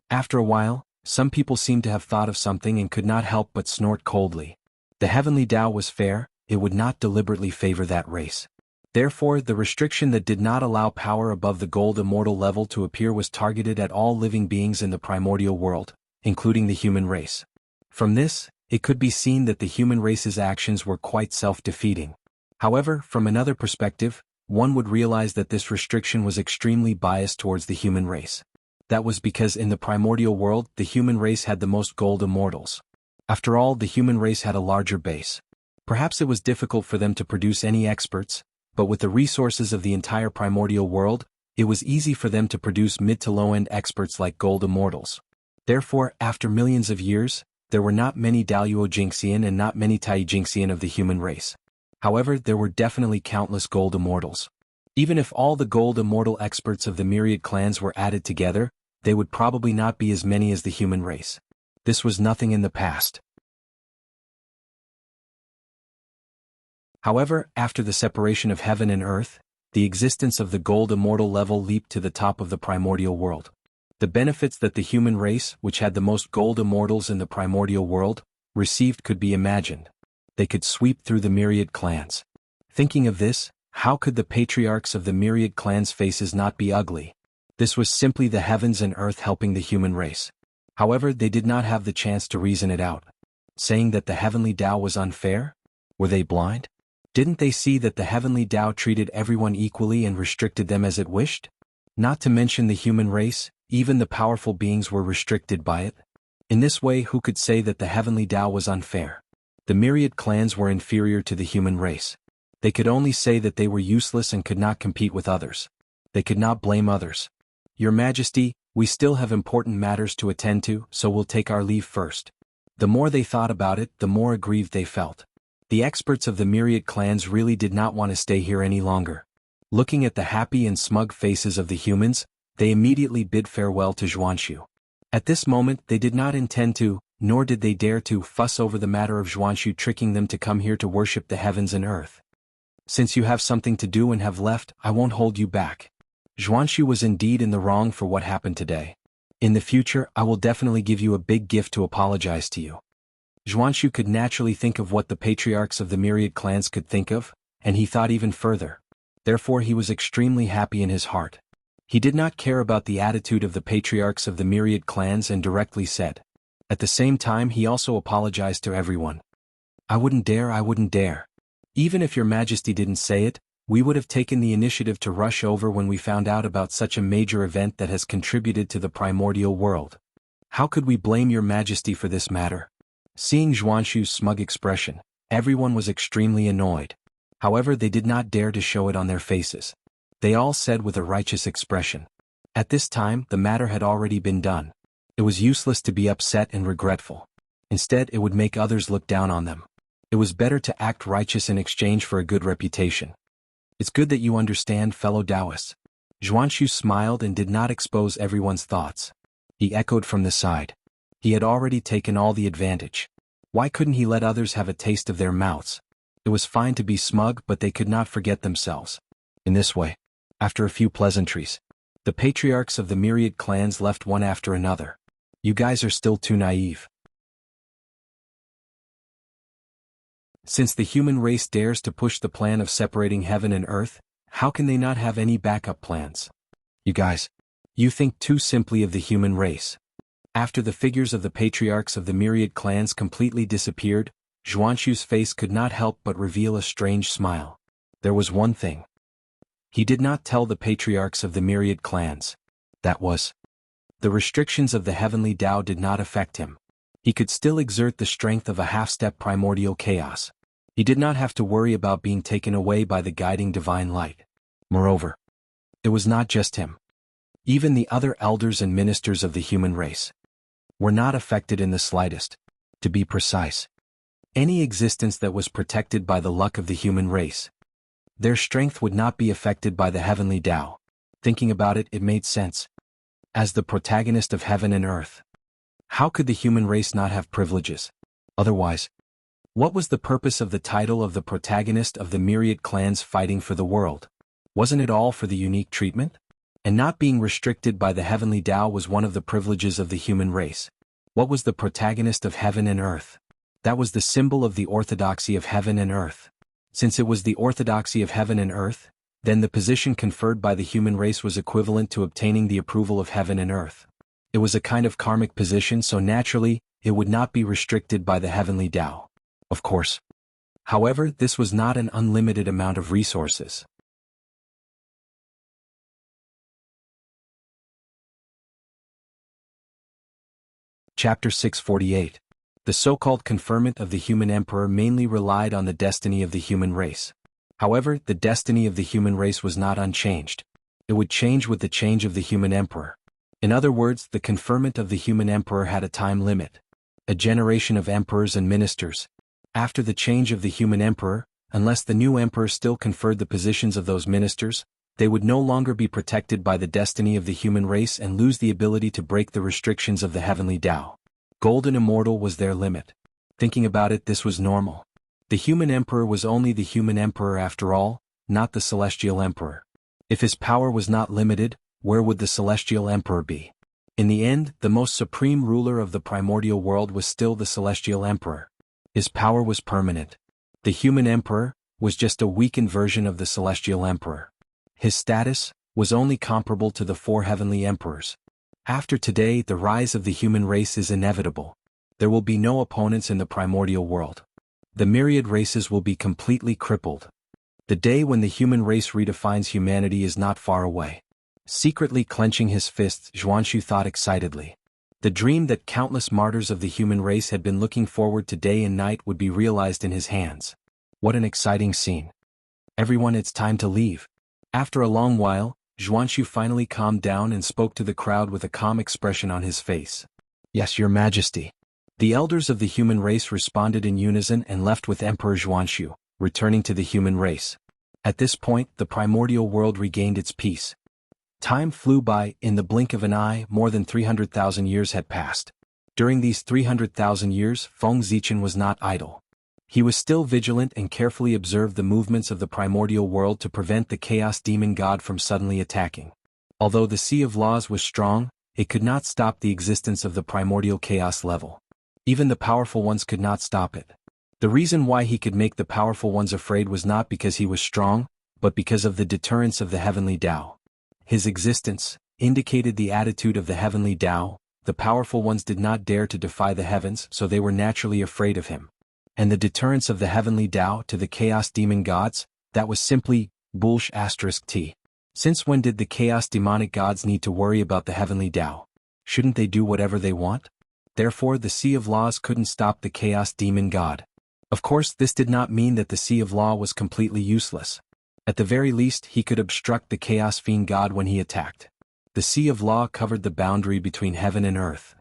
After a while, some people seemed to have thought of something and could not help but snort coldly. The heavenly Tao was fair, it would not deliberately favor that race. Therefore, the restriction that did not allow power above the Gold Immortal level to appear was targeted at all living beings in the primordial world, including the human race. From this, it could be seen that the human race's actions were quite self-defeating. However, from another perspective, one would realize that this restriction was extremely biased towards the human race. That was because in the primordial world, the human race had the most Gold Immortals. After all, the human race had a larger base. Perhaps it was difficult for them to produce any experts, but with the resources of the entire primordial world, It was easy for them to produce mid to low-end experts like gold immortals. Therefore, after millions of years, there were not many Daluo Jinxian and not many Tai Jinxian of the human race. However, there were definitely countless gold immortals. Even if all the gold immortal experts of the myriad clans were added together, they would probably not be as many as the human race. This was nothing in the past. However, after the separation of heaven and earth, the existence of the gold immortal level leaped to the top of the primordial world. The benefits that the human race, which had the most gold immortals in the primordial world, received could be imagined. They could sweep through the myriad clans. Thinking of this, how could the patriarchs of the myriad clans' faces not be ugly? This was simply the heavens and earth helping the human race. However, they did not have the chance to reason it out. Saying that the heavenly Tao was unfair? Were they blind? Didn't they see that the heavenly Tao treated everyone equally and restricted them as it wished? Not to mention the human race, even the powerful beings were restricted by it. In this way, who could say that the heavenly Tao was unfair? The myriad clans were inferior to the human race. They could only say that they were useless and could not compete with others. They could not blame others. Your Majesty, we still have important matters to attend to, so we'll take our leave first. The more they thought about it, the more aggrieved they felt. The experts of the myriad clans really did not want to stay here any longer. Looking at the happy and smug faces of the humans, they immediately bid farewell to Zhuanshu. At this moment they did not intend to, nor did they dare to, fuss over the matter of Zhuanshu tricking them to come here to worship the heavens and earth. Since you have something to do and have left, I won't hold you back. Zhuanshu was indeed in the wrong for what happened today. In the future, I will definitely give you a big gift to apologize to you. Zhuanshu could naturally think of what the patriarchs of the myriad clans could think of, and he thought even further. Therefore he was extremely happy in his heart. He did not care about the attitude of the patriarchs of the myriad clans and directly said. At the same time he also apologized to everyone. I wouldn't dare. Even if your Majesty didn't say it, we would have taken the initiative to rush over when we found out about such a major event that has contributed to the primordial world. How could we blame your Majesty for this matter? Seeing Zhuanshu's smug expression, everyone was extremely annoyed. However, they did not dare to show it on their faces. They all said with a righteous expression. At this time, the matter had already been done. It was useless to be upset and regretful. Instead, it would make others look down on them. It was better to act righteous in exchange for a good reputation. It's good that you understand, fellow Taoists. Zhuanshu smiled and did not expose everyone's thoughts. He echoed from the side. He had already taken all the advantage. Why couldn't he let others have a taste of their mouths? It was fine to be smug, but they could not forget themselves. In this way, after a few pleasantries, the patriarchs of the myriad clans left one after another. You guys are still too naive. Since the human race dares to push the plan of separating heaven and earth, how can they not have any backup plans? You guys, you think too simply of the human race. After the figures of the patriarchs of the myriad clans completely disappeared, Zhuanshu's face could not help but reveal a strange smile. There was one thing. He did not tell the patriarchs of the myriad clans. That was, the restrictions of the heavenly Tao did not affect him. He could still exert the strength of a half-step primordial chaos. He did not have to worry about being taken away by the guiding divine light. Moreover, it was not just him. Even the other elders and ministers of the human race were not affected in the slightest. To be precise, any existence that was protected by the luck of the human race, their strength would not be affected by the heavenly Tao. Thinking about it, it made sense. As the protagonist of heaven and earth, how could the human race not have privileges? Otherwise, what was the purpose of the title of the protagonist of the myriad clans fighting for the world? Wasn't it all for the unique treatment? And not being restricted by the heavenly Tao was one of the privileges of the human race. What was the protagonist of heaven and earth? That was the symbol of the orthodoxy of heaven and earth. Since it was the orthodoxy of heaven and earth, then the position conferred by the human race was equivalent to obtaining the approval of heaven and earth. It was a kind of karmic position, so naturally, it would not be restricted by the heavenly Tao. Of course. However, this was not an unlimited amount of resources. Chapter 648. The so-called conferment of the human emperor mainly relied on the destiny of the human race. However, the destiny of the human race was not unchanged. It It would change with the change of the human emperor. In other words, the conferment of the human emperor had a time limit. A generation of emperors and ministers. After the change of the human emperor, unless the new emperor still conferred the positions of those ministers, they would no longer be protected by the destiny of the human race and lose the ability to break the restrictions of the heavenly Tao. Golden Immortal was their limit. Thinking about it, this was normal. The human emperor was only the human emperor after all, not the celestial emperor. If his power was not limited, where would the celestial emperor be? In the end, the most supreme ruler of the primordial world was still the celestial emperor. His power was permanent. The human emperor was just a weakened version of the celestial emperor. His status was only comparable to the 4 heavenly emperors. After today, the rise of the human race is inevitable. There will be no opponents in the primordial world. The myriad races will be completely crippled. The day when the human race redefines humanity is not far away. Secretly clenching his fists, Zhuanshu thought excitedly. The dream that countless martyrs of the human race had been looking forward to day and night would be realized in his hands. What an exciting scene. Everyone, it's time to leave. After a long while, Zhuanshu finally calmed down and spoke to the crowd with a calm expression on his face. Yes, Your Majesty. The elders of the human race responded in unison and left with Emperor Zhuanshu, returning to the human race. At this point, the primordial world regained its peace. Time flew by. In the blink of an eye, more than 300,000 years had passed. During these 300,000 years, Feng Zichen was not idle. He was still vigilant and carefully observed the movements of the primordial world to prevent the chaos demon god from suddenly attacking. Although the Sea of Laws was strong, it could not stop the existence of the primordial chaos level. Even the powerful ones could not stop it. The reason why he could make the powerful ones afraid was not because he was strong, but because of the deterrence of the heavenly Tao. His existence indicated the attitude of the heavenly Tao. The powerful ones did not dare to defy the heavens, so they were naturally afraid of him. And the deterrence of the heavenly Tao to the chaos demon gods, that was simply bullsh*t. Since when did the chaos demonic gods need to worry about the heavenly Tao? Shouldn't they do whatever they want? Therefore the Sea of Laws couldn't stop the chaos demon god. Of course, this did not mean that the Sea of Law was completely useless. At the very least, he could obstruct the chaos fiend god when he attacked. The Sea of Law covered the boundary between heaven and earth.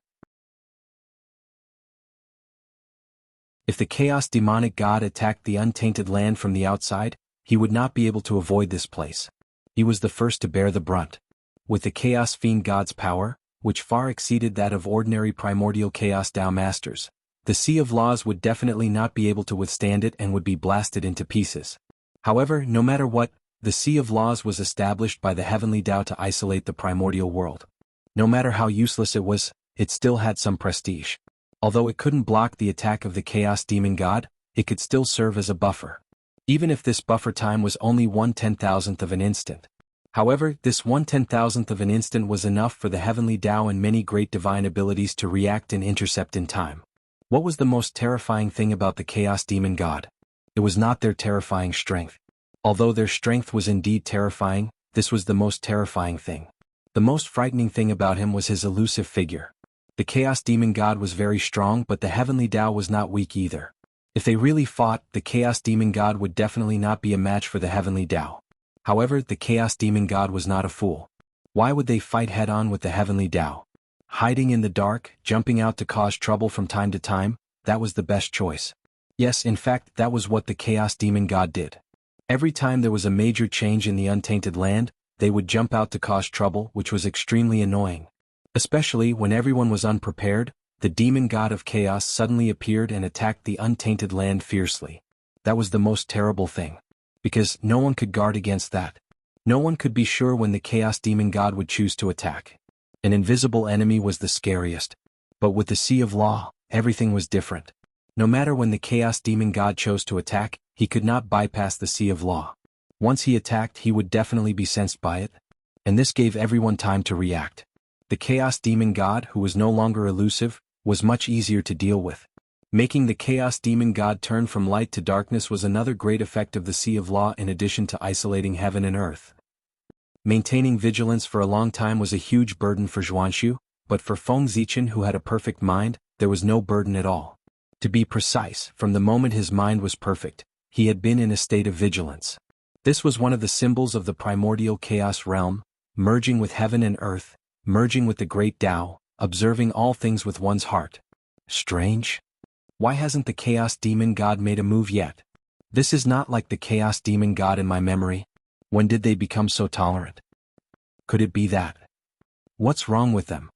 If the chaos demonic god attacked the untainted land from the outside, he would not be able to avoid this place. He was the first to bear the brunt. With the chaos fiend god's power, which far exceeded that of ordinary primordial chaos Tao masters, the Sea of Laws would definitely not be able to withstand it and would be blasted into pieces. However, no matter what, the Sea of Laws was established by the heavenly Tao to isolate the primordial world. No matter how useless it was, it still had some prestige. Although it couldn't block the attack of the chaos demon god, it could still serve as a buffer. Even if this buffer time was only 1/10,000th of an instant. However, this 1/10,000th of an instant was enough for the heavenly Tao and many great divine abilities to react and intercept in time. What was the most terrifying thing about the chaos demon god? It was not their terrifying strength. Although their strength was indeed terrifying, this was the most terrifying thing. The most frightening thing about him was his elusive figure. The chaos demon god was very strong, but the heavenly Tao was not weak either. If they really fought, the chaos demon god would definitely not be a match for the heavenly Tao. However, the chaos demon god was not a fool. Why would they fight head-on with the heavenly Tao? Hiding in the dark, jumping out to cause trouble from time to time, that was the best choice. Yes, in fact, that was what the chaos demon god did. Every time there was a major change in the untainted land, they would jump out to cause trouble, which was extremely annoying. Especially when everyone was unprepared, the demon god of chaos suddenly appeared and attacked the untainted land fiercely. That was the most terrible thing. Because no one could guard against that. No one could be sure when the chaos demon god would choose to attack. An invisible enemy was the scariest. But with the Sea of Law, everything was different. No matter when the chaos demon god chose to attack, he could not bypass the Sea of Law. Once he attacked, he would definitely be sensed by it. And this gave everyone time to react. The chaos demon god, who was no longer elusive, was much easier to deal with. Making the chaos demon god turn from light to darkness was another great effect of the Sea of Law in addition to isolating heaven and earth. Maintaining vigilance for a long time was a huge burden for Zhuanshu, but for Feng Zichen, who had a perfect mind, there was no burden at all. To be precise, from the moment his mind was perfect, he had been in a state of vigilance. This was one of the symbols of the primordial chaos realm. merging with heaven and earth, merging with the great Tao, observing all things with one's heart. Strange? Why hasn't the Chaos Demon God made a move yet? This is not like the Chaos Demon God in my memory. When did they become so tolerant? Could it be that? What's wrong with them?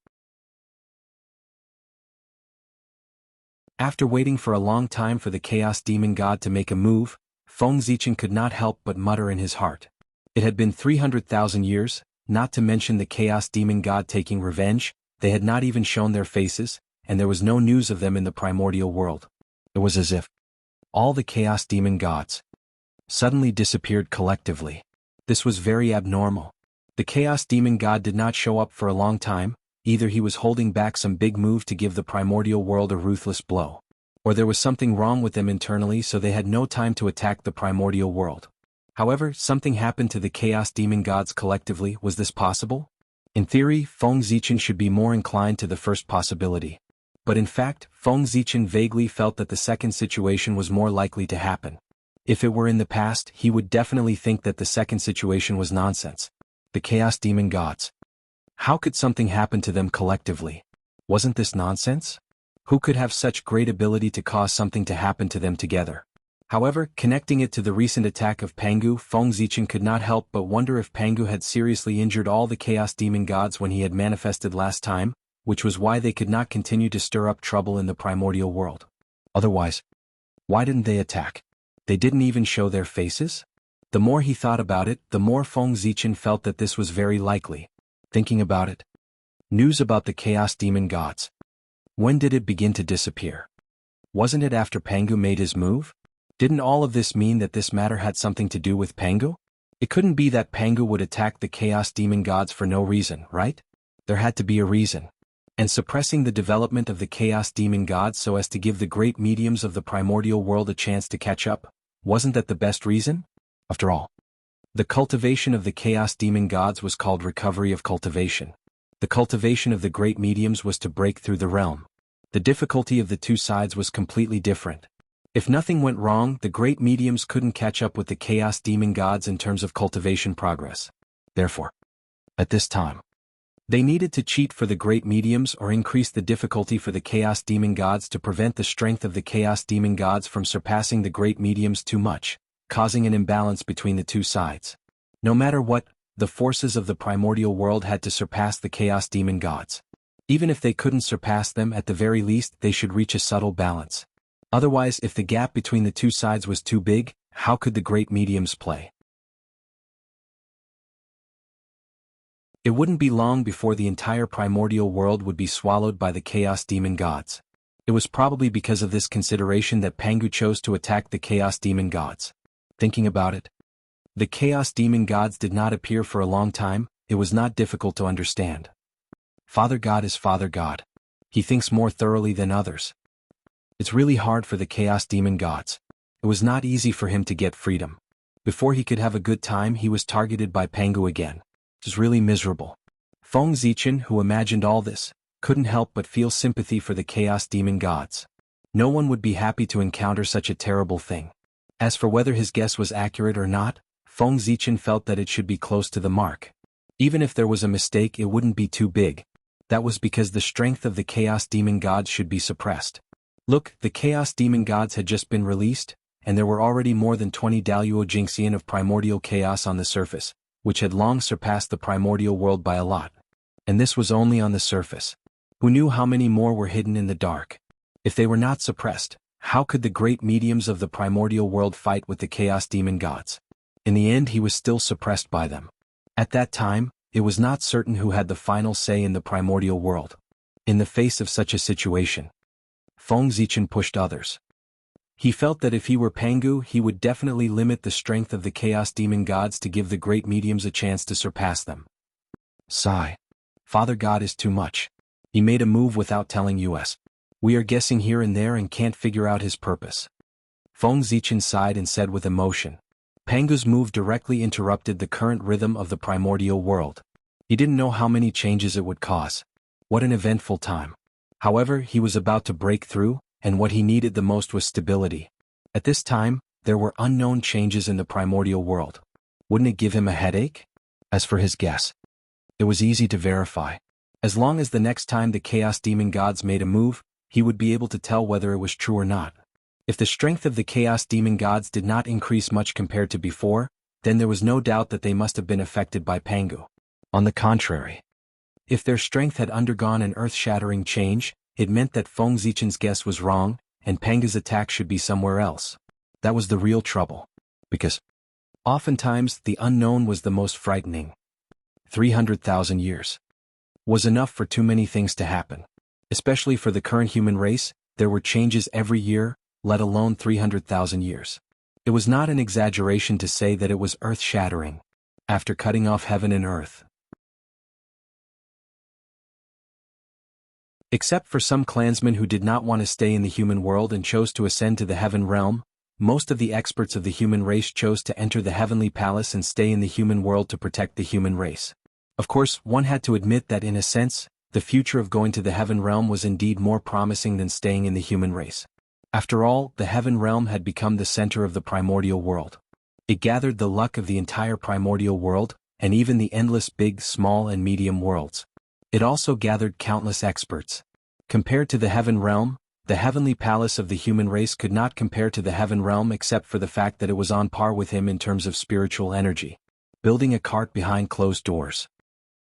After waiting for a long time for the Chaos Demon God to make a move, Feng Zichen could not help but mutter in his heart. It had been 300,000 years, not to mention the Chaos Demon God taking revenge. They had not even shown their faces, and there was no news of them in the primordial world. It was as if all the Chaos Demon Gods suddenly disappeared collectively. This was very abnormal. The Chaos Demon God did not show up for a long time. Either he was holding back some big move to give the primordial world a ruthless blow, or there was something wrong with them internally, so they had no time to attack the primordial world. However, something happened to the Chaos Demon Gods collectively. Was this possible? In theory, Feng Zichen should be more inclined to the first possibility. But in fact, Feng Zichen vaguely felt that the second situation was more likely to happen. If it were in the past, he would definitely think that the second situation was nonsense. The Chaos Demon Gods. How could something happen to them collectively? Wasn't this nonsense? Who could have such great ability to cause something to happen to them together? However, connecting it to the recent attack of Pangu, Feng Zichen could not help but wonder if Pangu had seriously injured all the Chaos Demon Gods when he had manifested last time, which was why they could not continue to stir up trouble in the primordial world. Otherwise, why didn't they attack? They didn't even show their faces? The more he thought about it, the more Feng Zichen felt that this was very likely. Thinking about it, news about the Chaos Demon Gods. When did it begin to disappear? Wasn't it after Pangu made his move? Didn't all of this mean that this matter had something to do with Pangu? It couldn't be that Pangu would attack the Chaos Demon Gods for no reason, right? There had to be a reason. And suppressing the development of the Chaos Demon Gods so as to give the great mediums of the primordial world a chance to catch up, wasn't that the best reason? After all, the cultivation of the Chaos Demon Gods was called recovery of cultivation. The cultivation of the great mediums was to break through the realm. The difficulty of the two sides was completely different. If nothing went wrong, the great mediums couldn't catch up with the Chaos Demon Gods in terms of cultivation progress. Therefore, at this time, they needed to cheat for the great mediums or increase the difficulty for the Chaos Demon Gods to prevent the strength of the Chaos Demon Gods from surpassing the great mediums too much, causing an imbalance between the two sides. No matter what, the forces of the primordial world had to surpass the Chaos Demon Gods. Even if they couldn't surpass them, at the very least they should reach a subtle balance. Otherwise, if the gap between the two sides was too big, how could the great mediums play? It wouldn't be long before the entire primordial world would be swallowed by the Chaos Demon Gods. It was probably because of this consideration that Pangu chose to attack the Chaos Demon Gods. Thinking about it, the Chaos Demon Gods did not appear for a long time. It was not difficult to understand. Father God is Father God. He thinks more thoroughly than others. It's really hard for the Chaos Demon Gods. It was not easy for him to get freedom. Before he could have a good time, he was targeted by Pangu again. It was really miserable. Feng Zichen, who imagined all this, couldn't help but feel sympathy for the Chaos Demon Gods. No one would be happy to encounter such a terrible thing. As for whether his guess was accurate or not, Feng Zichen felt that it should be close to the mark. Even if there was a mistake, it wouldn't be too big. That was because the strength of the Chaos Demon Gods should be suppressed. Look, the Chaos Demon Gods had just been released, and there were already more than 20 Daluo Jinxian of primordial chaos on the surface, which had long surpassed the primordial world by a lot. And this was only on the surface. Who knew how many more were hidden in the dark? If they were not suppressed, how could the great mediums of the primordial world fight with the Chaos Demon Gods? In the end, he was still suppressed by them. At that time, it was not certain who had the final say in the primordial world. In the face of such a situation, Feng Zichen pushed others. He felt that if he were Pangu, he would definitely limit the strength of the Chaos Demon Gods to give the great mediums a chance to surpass them. Sigh. Father God is too much. He made a move without telling us. We are guessing here and there and can't figure out his purpose. Feng Zichen sighed and said with emotion. Pangu's move directly interrupted the current rhythm of the primordial world. He didn't know how many changes it would cause. What an eventful time. However, he was about to break through, and what he needed the most was stability. At this time, there were unknown changes in the primordial world. Wouldn't it give him a headache? As for his guess, It was easy to verify. As long as the next time the Chaos Demon Gods made a move, he would be able to tell whether it was true or not. If the strength of the Chaos Demon Gods did not increase much compared to before, then there was no doubt that they must have been affected by Pangu. On the contrary, if their strength had undergone an earth-shattering change, it meant that Feng Zichen's guess was wrong, and Pangu's attack should be somewhere else. That was the real trouble. Because oftentimes the unknown was the most frightening. 300,000 years was enough for too many things to happen. Especially for the current human race, there were changes every year, let alone 300,000 years. It was not an exaggeration to say that it was earth-shattering. After cutting off heaven and earth, except for some clansmen who did not want to stay in the human world and chose to ascend to the heaven realm, most of the experts of the human race chose to enter the heavenly palace and stay in the human world to protect the human race. Of course, one had to admit that in a sense, the future of going to the heaven realm was indeed more promising than staying in the human race. After all, the heaven realm had become the center of the primordial world. It gathered the luck of the entire primordial world, and even the endless big, small and medium worlds. It also gathered countless experts. Compared to the heaven realm, the heavenly palace of the human race could not compare to the heaven realm except for the fact that it was on par with him in terms of spiritual energy. Building a cart behind closed doors.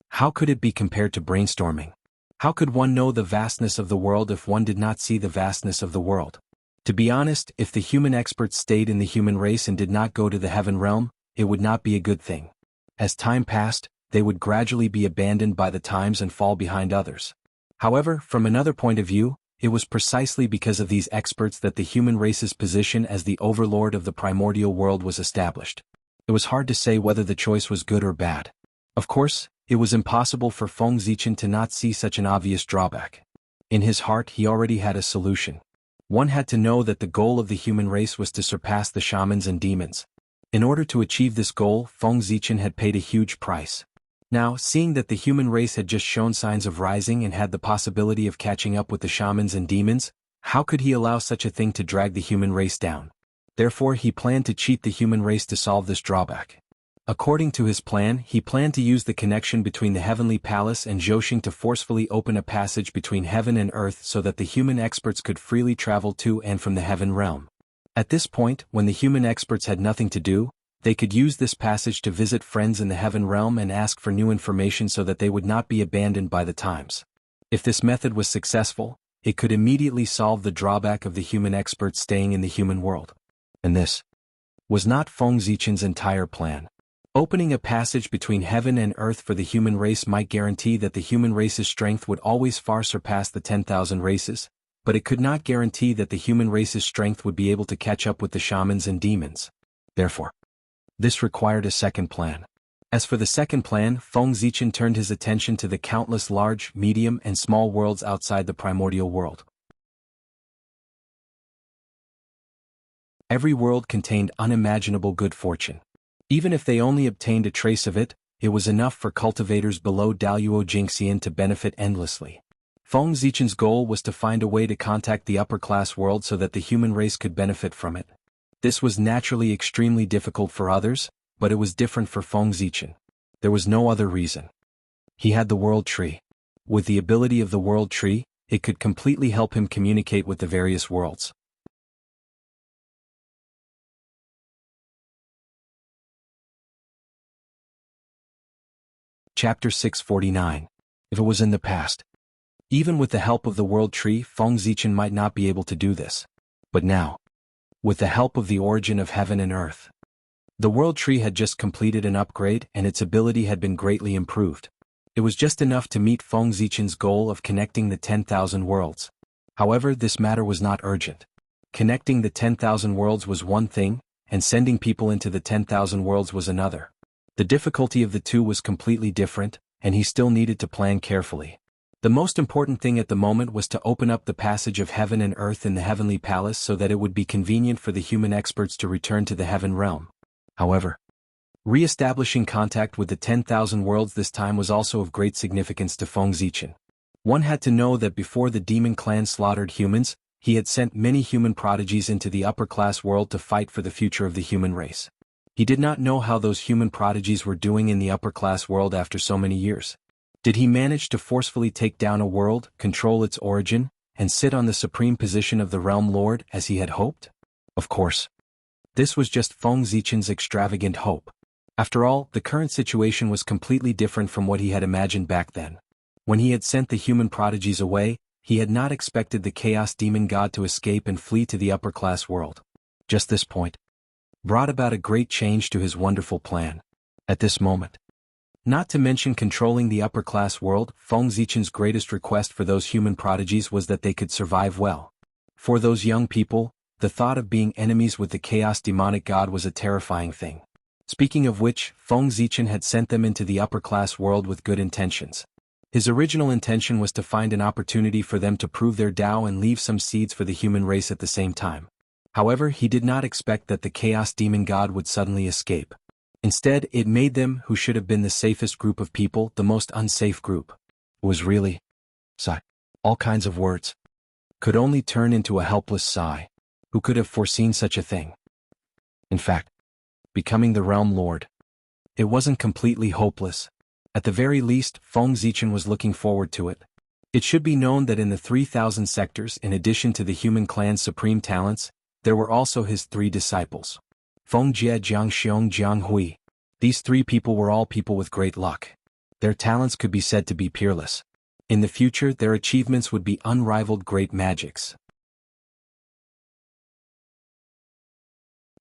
How could it be compared to brainstorming? How could one know the vastness of the world if one did not see the vastness of the world? To be honest, if the human experts stayed in the human race and did not go to the heaven realm, it would not be a good thing. As time passed, they would gradually be abandoned by the times and fall behind others. However, from another point of view, it was precisely because of these experts that the human race's position as the overlord of the primordial world was established. It was hard to say whether the choice was good or bad. Of course, it was impossible for Feng Zichen to not see such an obvious drawback. In his heart he already had a solution. One had to know that the goal of the human race was to surpass the shamans and demons. In order to achieve this goal, Feng Zichen had paid a huge price. Now, seeing that the human race had just shown signs of rising and had the possibility of catching up with the shamans and demons, how could he allow such a thing to drag the human race down? Therefore he planned to cheat the human race to solve this drawback. According to his plan, he planned to use the connection between the heavenly palace and Zhousing to forcefully open a passage between heaven and earth so that the human experts could freely travel to and from the heaven realm. At this point, when the human experts had nothing to do, they could use this passage to visit friends in the heaven realm and ask for new information so that they would not be abandoned by the times. If this method was successful, it could immediately solve the drawback of the human experts staying in the human world. And this was not Feng Zichen's entire plan. Opening a passage between heaven and earth for the human race might guarantee that the human race's strength would always far surpass the 10,000 races, but it could not guarantee that the human race's strength would be able to catch up with the shamans and demons. Therefore, this required a second plan. As for the second plan, Feng Zichen turned his attention to the countless large, medium and small worlds outside the primordial world. Every world contained unimaginable good fortune. Even if they only obtained a trace of it, it was enough for cultivators below Daluo Jingxian to benefit endlessly. Feng Zichen's goal was to find a way to contact the upper-class world so that the human race could benefit from it. This was naturally extremely difficult for others, but it was different for Feng Zichen. There was no other reason. He had the World Tree. With the ability of the World Tree, it could completely help him communicate with the various worlds. Chapter 649. If it was in the past. Even with the help of the World Tree, Feng Zichen might not be able to do this. But now, with the help of the origin of heaven and earth, the World Tree had just completed an upgrade and its ability had been greatly improved. It was just enough to meet Feng Zichen's goal of connecting the 10,000 worlds. However, this matter was not urgent. Connecting the 10,000 worlds was one thing, and sending people into the 10,000 worlds was another. The difficulty of the two was completely different, and he still needed to plan carefully. The most important thing at the moment was to open up the passage of heaven and earth in the heavenly palace so that it would be convenient for the human experts to return to the heaven realm. However, re-establishing contact with the 10,000 worlds this time was also of great significance to Feng Zichen. One had to know that before the demon clan slaughtered humans, he had sent many human prodigies into the upper-class world to fight for the future of the human race. He did not know how those human prodigies were doing in the upper-class world after so many years. Did he manage to forcefully take down a world, control its origin, and sit on the supreme position of the realm lord as he had hoped? Of course. This was just Feng Zichen's extravagant hope. After all, the current situation was completely different from what he had imagined back then. When he had sent the human prodigies away, he had not expected the chaos demon god to escape and flee to the upper-class world. Just this point brought about a great change to his wonderful plan. At this moment, not to mention controlling the upper-class world, Feng Zichen's greatest request for those human prodigies was that they could survive well. For those young people, the thought of being enemies with the chaos demonic god was a terrifying thing. Speaking of which, Feng Zichen had sent them into the upper-class world with good intentions. His original intention was to find an opportunity for them to prove their Tao and leave some seeds for the human race at the same time. However, he did not expect that the chaos demon god would suddenly escape. Instead, it made them, who should have been the safest group of people, the most unsafe group. It was really sigh. All kinds of words could only turn into a helpless sigh. Who could have foreseen such a thing? In fact, becoming the realm lord. It wasn't completely hopeless. At the very least, Feng Zichen was looking forward to it. It should be known that in the 3,000 sectors, in addition to the human clan's supreme talents, there were also his 3 disciples. Feng Jie, Jiang Xiong, Jiang Hui. These 3 people were all people with great luck. Their talents could be said to be peerless. In the future, their achievements would be unrivaled great magics.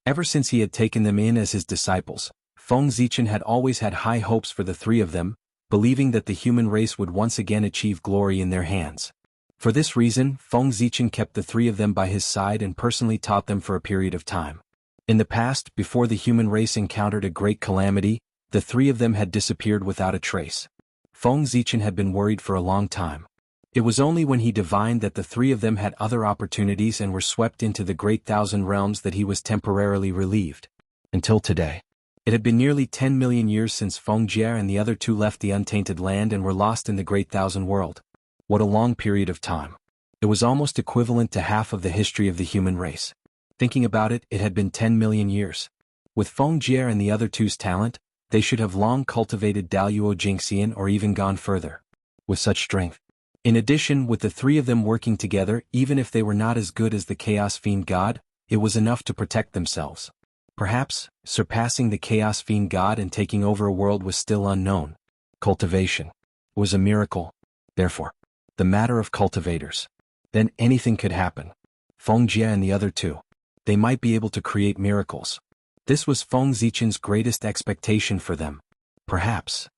Ever since he had taken them in as his disciples, Feng Zichen had always had high hopes for the 3 of them, believing that the human race would once again achieve glory in their hands. For this reason, Feng Zichen kept the 3 of them by his side and personally taught them for a period of time. In the past, before the human race encountered a great calamity, the 3 of them had disappeared without a trace. Feng Zichen had been worried for a long time. It was only when he divined that the 3 of them had other opportunities and were swept into the great thousand realms that he was temporarily relieved. Until today. It had been nearly 10 million years since Feng Jie and the other 2 left the untainted land and were lost in the great thousand world. What a long period of time. It was almost equivalent to half of the history of the human race. Thinking about it, it had been 10 million years. With Feng Jie and the other 2's talent, they should have long cultivated Daluo Jingxian or even gone further. With such strength. In addition, with the 3 of them working together, even if they were not as good as the Chaos Fiend God, it was enough to protect themselves. Perhaps, surpassing the Chaos Fiend God and taking over a world was still unknown. Cultivation was a miracle. Therefore, the matter of cultivators. Then anything could happen. Feng Jie and the other 2. They might be able to create miracles. This was Feng Zichen's greatest expectation for them. Perhaps,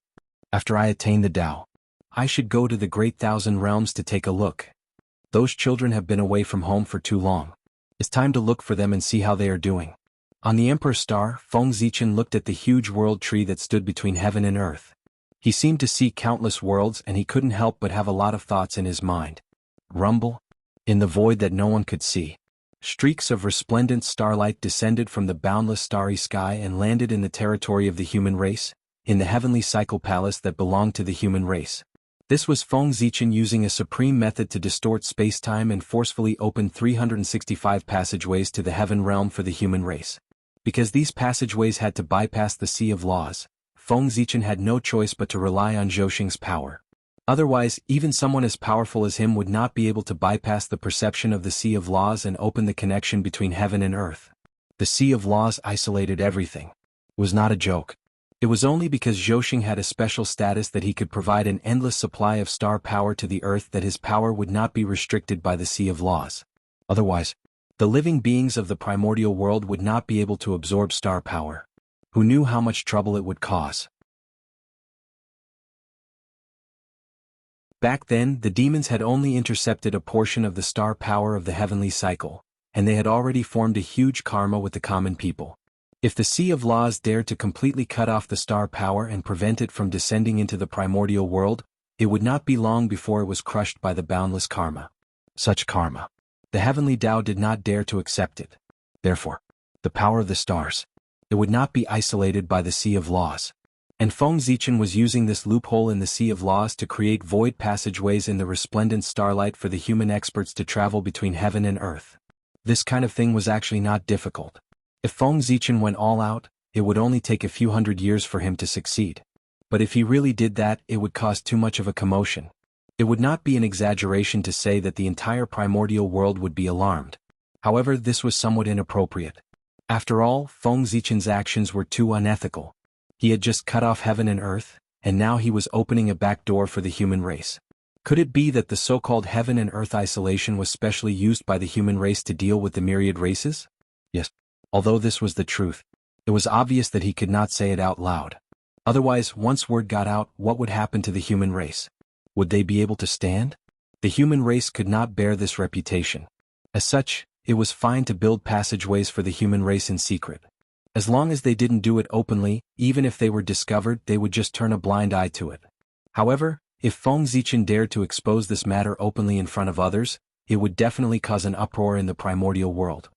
after I attain the Tao, I should go to the great thousand realms to take a look. Those children have been away from home for too long. It's time to look for them and see how they are doing. On the Emperor Star, Feng Zichen looked at the huge world tree that stood between heaven and earth. He seemed to see countless worlds and he couldn't help but have a lot of thoughts in his mind. Rumble? In the void that no one could see. Streaks of resplendent starlight descended from the boundless starry sky and landed in the territory of the human race, in the heavenly cycle palace that belonged to the human race. This was Feng Zichen using a supreme method to distort space-time and forcefully open 365 passageways to the heaven realm for the human race. Because these passageways had to bypass the Sea of Laws, Feng Zichen had no choice but to rely on Zhouxing's power. Otherwise, even someone as powerful as him would not be able to bypass the perception of the Sea of Laws and open the connection between heaven and earth. The Sea of Laws isolated everything. It was not a joke. It was only because Zhouxing had a special status that he could provide an endless supply of star power to the earth that his power would not be restricted by the Sea of Laws. Otherwise, the living beings of the primordial world would not be able to absorb star power. Who knew how much trouble it would cause? Back then, the demons had only intercepted a portion of the star power of the heavenly cycle, and they had already formed a huge karma with the common people. If the Sea of Laws dared to completely cut off the star power and prevent it from descending into the primordial world, it would not be long before it was crushed by the boundless karma. Such karma. The heavenly Tao did not dare to accept it. Therefore, the power of the stars. It would not be isolated by the Sea of Laws. And Feng Zichen was using this loophole in the Sea of Laws to create void passageways in the resplendent starlight for the human experts to travel between heaven and earth. This kind of thing was actually not difficult. If Feng Zichen went all out, it would only take a few hundred years for him to succeed. But if he really did that, it would cause too much of a commotion. It would not be an exaggeration to say that the entire primordial world would be alarmed. However, this was somewhat inappropriate. After all, Feng Zichen's actions were too unethical. He had just cut off heaven and earth, and now he was opening a back door for the human race. Could it be that the so-called heaven and earth isolation was specially used by the human race to deal with the myriad races? Yes. Although this was the truth, it was obvious that he could not say it out loud. Otherwise, once word got out, what would happen to the human race? Would they be able to stand? The human race could not bear this reputation. As such, it was fine to build passageways for the human race in secret. As long as they didn't do it openly, even if they were discovered, they would just turn a blind eye to it. However, if Feng Zichen dared to expose this matter openly in front of others, it would definitely cause an uproar in the primordial world.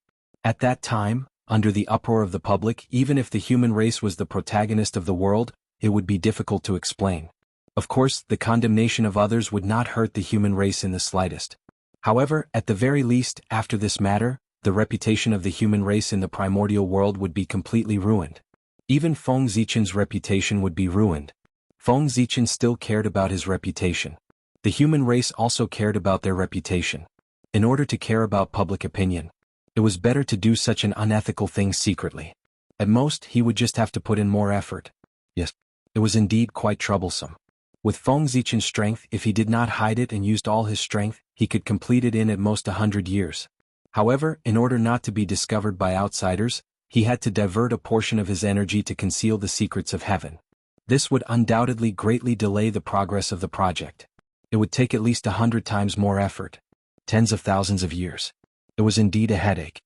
At that time, under the uproar of the public, even if the human race was the protagonist of the world, it would be difficult to explain. Of course, the condemnation of others would not hurt the human race in the slightest. However, at the very least, after this matter, the reputation of the human race in the primordial world would be completely ruined. Even Feng Zichen's reputation would be ruined. Feng Zichen still cared about his reputation. The human race also cared about their reputation. In order to care about public opinion, it was better to do such an unethical thing secretly. At most, he would just have to put in more effort. Yes, it was indeed quite troublesome. With Feng Zichen's strength, if he did not hide it and used all his strength, he could complete it in at most 100 years. However, in order not to be discovered by outsiders, he had to divert a portion of his energy to conceal the secrets of heaven. This would undoubtedly greatly delay the progress of the project. It would take at least 100 times more effort. Tens of thousands of years. It was indeed a headache.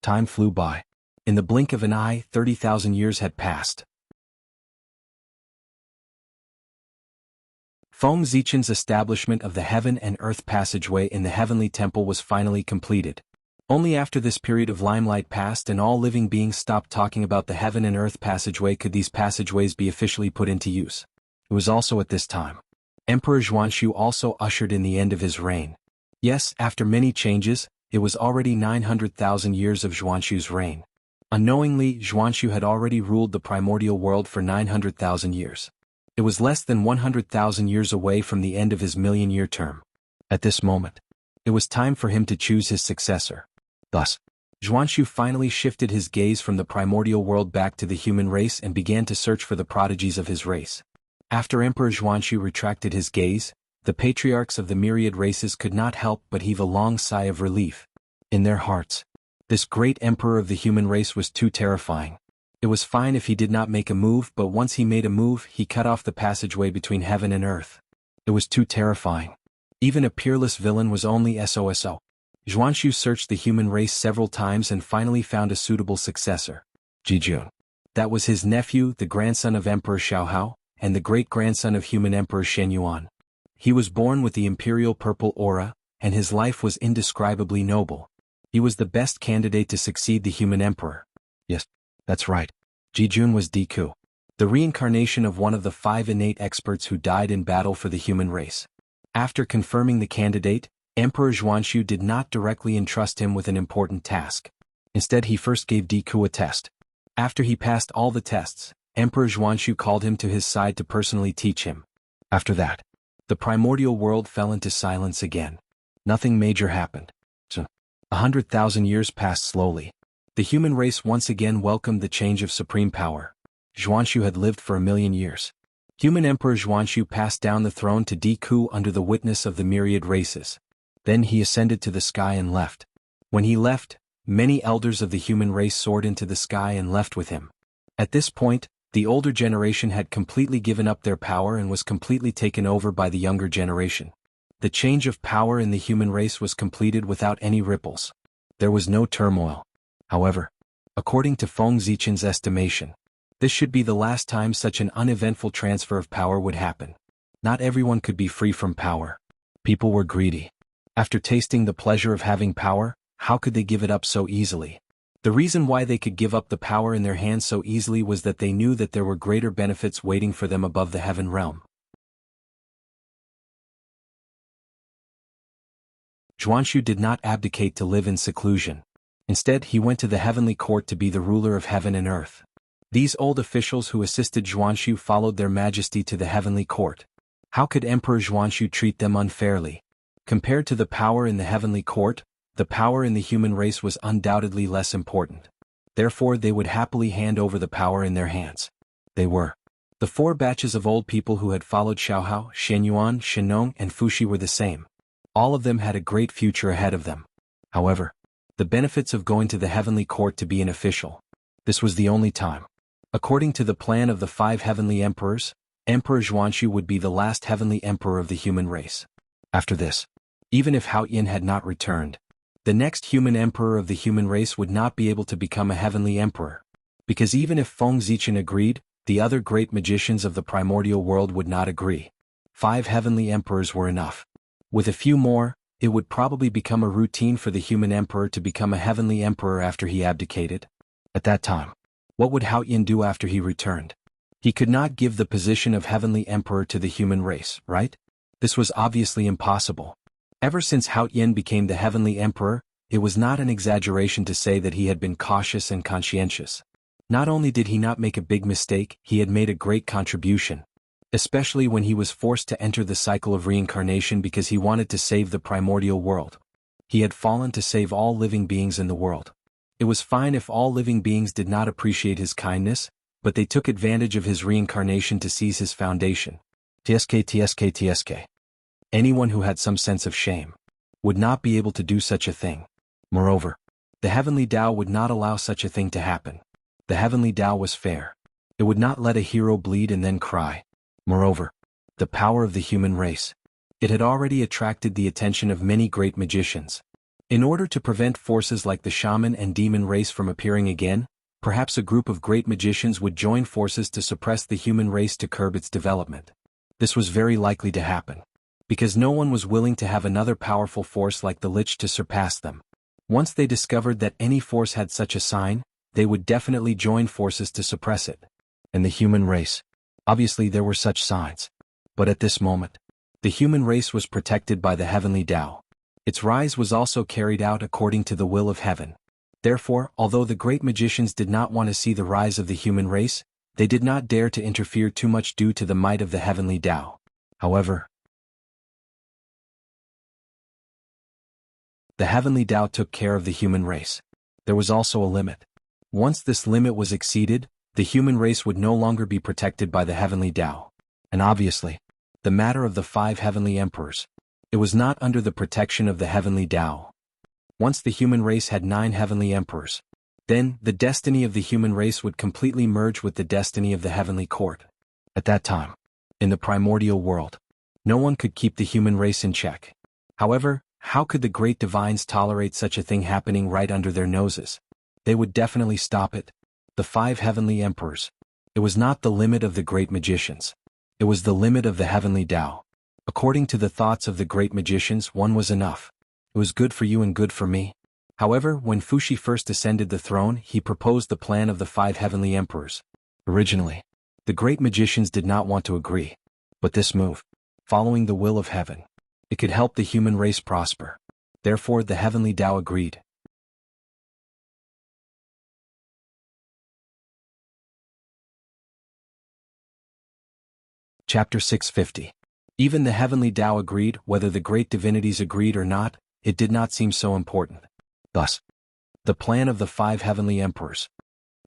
Time flew by. In the blink of an eye, 30,000 years had passed. Feng Zichen's establishment of the heaven and earth passageway in the heavenly temple was finally completed. Only after this period of limelight passed and all living beings stopped talking about the heaven and earth passageway could these passageways be officially put into use. It was also at this time Emperor Xuanxu also ushered in the end of his reign. Yes, after many changes, it was already 900,000 years of Xuanxu's reign. Unknowingly, Xuanxu had already ruled the primordial world for 900,000 years. It was less than 100,000 years away from the end of his million-year term. At this moment, it was time for him to choose his successor. Thus, Xuanxu finally shifted his gaze from the primordial world back to the human race and began to search for the prodigies of his race. After Emperor Xuanxu retracted his gaze, the patriarchs of the myriad races could not help but heave a long sigh of relief. In their hearts, this great emperor of the human race was too terrifying. It was fine if he did not make a move, but once he made a move, he cut off the passageway between heaven and earth. It was too terrifying. Even a peerless villain was only SOSO. Xuanxu searched the human race several times and finally found a suitable successor. Jijun. That was his nephew, the grandson of Emperor Xiaohao, and the great-grandson of human Emperor Shen Yuan. He was born with the imperial purple aura, and his life was indescribably noble. He was the best candidate to succeed the human emperor. Yes, that's right. Jijun was Diku, the reincarnation of one of the 5 innate experts who died in battle for the human race. After confirming the candidate, Emperor Xuanxu did not directly entrust him with an important task. Instead, he first gave Diku a test. After he passed all the tests, Emperor Xuanxu called him to his side to personally teach him. After that, the primordial world fell into silence again. Nothing major happened. 100,000 years passed slowly. The human race once again welcomed the change of supreme power. Xuanxu had lived for 1,000,000 years. Human Emperor Xuanxu passed down the throne to Diku under the witness of the myriad races. Then he ascended to the sky and left. When he left, many elders of the human race soared into the sky and left with him. At this point, the older generation had completely given up their power and was completely taken over by the younger generation. The change of power in the human race was completed without any ripples. There was no turmoil. However, according to Feng Zichen's estimation, this should be the last time such an uneventful transfer of power would happen. Not everyone could be free from power. People were greedy. After tasting the pleasure of having power, how could they give it up so easily? The reason why they could give up the power in their hands so easily was that they knew that there were greater benefits waiting for them above the heaven realm. Xuanxu did not abdicate to live in seclusion. Instead, he went to the heavenly court to be the ruler of heaven and earth. These old officials who assisted Zhuanshu followed their majesty to the heavenly court. How could Emperor Zhuanshu treat them unfairly? Compared to the power in the heavenly court, the power in the human race was undoubtedly less important. Therefore they would happily hand over the power in their hands. They were. The four batches of old people who had followed Xiaohao, Shenyuan, Shenong, and Fushi were the same. All of them had a great future ahead of them. However, the benefits of going to the heavenly court to be an official. This was the only time. According to the plan of the 5 heavenly emperors, Emperor Zhuanshu would be the last heavenly emperor of the human race. After this, even if Hao Yin had not returned, the next human emperor of the human race would not be able to become a heavenly emperor. Because even if Feng Zichen agreed, the other great magicians of the primordial world would not agree. 5 heavenly emperors were enough. With a few more, it would probably become a routine for the human emperor to become a heavenly emperor after he abdicated. At that time, what would Hao Yin do after he returned? He could not give the position of heavenly emperor to the human race, right? This was obviously impossible. Ever since Hao Yin became the heavenly emperor, it was not an exaggeration to say that he had been cautious and conscientious. Not only did he not make a big mistake, he had made a great contribution. Especially when he was forced to enter the cycle of reincarnation because he wanted to save the primordial world. He had fallen to save all living beings in the world. It was fine if all living beings did not appreciate his kindness, but they took advantage of his reincarnation to seize his foundation. Tsk. Anyone who had some sense of shame would not be able to do such a thing. Moreover, the heavenly Tao would not allow such a thing to happen. The heavenly Tao was fair. It would not let a hero bleed and then cry. Moreover, the power of the human race. It had already attracted the attention of many great magicians. In order to prevent forces like the shaman and demon race from appearing again, perhaps a group of great magicians would join forces to suppress the human race to curb its development. This was very likely to happen, because no one was willing to have another powerful force like the Lich to surpass them. Once they discovered that any force had such a sign, they would definitely join forces to suppress it. And the human race. Obviously there were such signs. But at this moment, the human race was protected by the heavenly Tao. Its rise was also carried out according to the will of heaven. Therefore, although the great magicians did not want to see the rise of the human race, they did not dare to interfere too much due to the might of the heavenly Tao. However, the heavenly Tao took care of the human race. There was also a limit. Once this limit was exceeded, the human race would no longer be protected by the heavenly Tao. And obviously, the matter of the 5 heavenly emperors. It was not under the protection of the heavenly Tao. Once the human race had 9 heavenly emperors, then the destiny of the human race would completely merge with the destiny of the heavenly court. At that time, in the primordial world, no one could keep the human race in check. However, how could the great divines tolerate such a thing happening right under their noses? They would definitely stop it. The 5 heavenly emperors. It was not the limit of the great magicians. It was the limit of the heavenly Tao. According to the thoughts of the great magicians, one was enough. It was good for you and good for me. However, when Fushi first ascended the throne, he proposed the plan of the 5 heavenly emperors. Originally, the great magicians did not want to agree. But this move, following the will of heaven, it could help the human race prosper. Therefore the heavenly Tao agreed. Chapter 650. Even the heavenly Tao agreed. Whether the great divinities agreed or not, it did not seem so important. Thus, the plan of the 5 heavenly emperors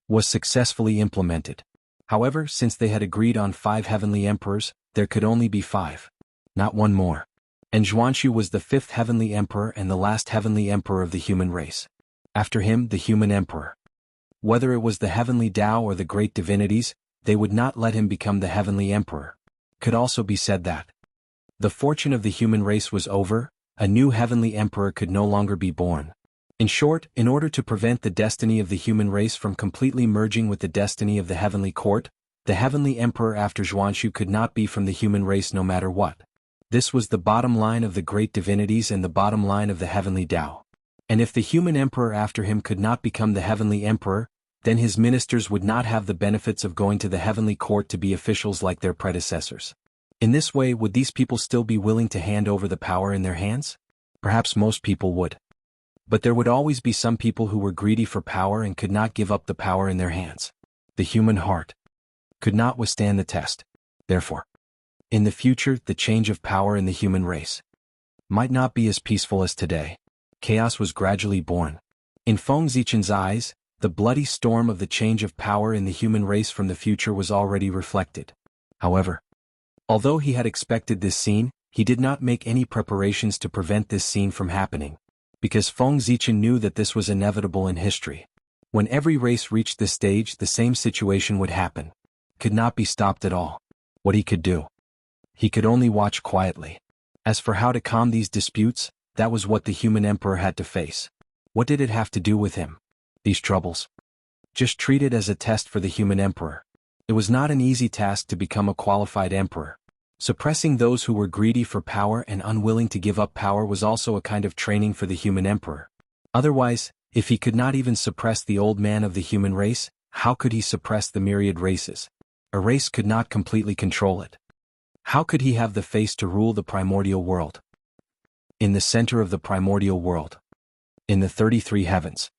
was successfully implemented. However, since they had agreed on 5 heavenly emperors, there could only be 5, not one more. And Zhuanshu was the 5th heavenly emperor and the last heavenly emperor of the human race. After him, the human emperor. Whether it was the heavenly Tao or the great divinities, they would not let him become the heavenly emperor. Could also be said that the fortune of the human race was over, a new heavenly emperor could no longer be born. In short, in order to prevent the destiny of the human race from completely merging with the destiny of the heavenly court, the heavenly emperor after Zhuanshu could not be from the human race no matter what. This was the bottom line of the great divinities and the bottom line of the heavenly Tao. And if the human emperor after him could not become the heavenly emperor, then his ministers would not have the benefits of going to the heavenly court to be officials like their predecessors. In this way, would these people still be willing to hand over the power in their hands? Perhaps most people would. But there would always be some people who were greedy for power and could not give up the power in their hands. The human heart could not withstand the test. Therefore, in the future, the change of power in the human race might not be as peaceful as today. Chaos was gradually born. In Feng Zichen's eyes, the bloody storm of the change of power in the human race from the future was already reflected. However, although he had expected this scene, he did not make any preparations to prevent this scene from happening, because Feng Zichen knew that this was inevitable in history. When every race reached this stage, the same situation would happen. Could not be stopped at all. What he could do? He could only watch quietly. As for how to calm these disputes, that was what the human emperor had to face. What did it have to do with him? These troubles? Just treat it as a test for the human emperor. It was not an easy task to become a qualified emperor. Suppressing those who were greedy for power and unwilling to give up power was also a kind of training for the human emperor. Otherwise, if he could not even suppress the old man of the human race, how could he suppress the myriad races? A race could not completely control it. How could he have the face to rule the primordial world? In the center of the primordial world, in the 33 heavens,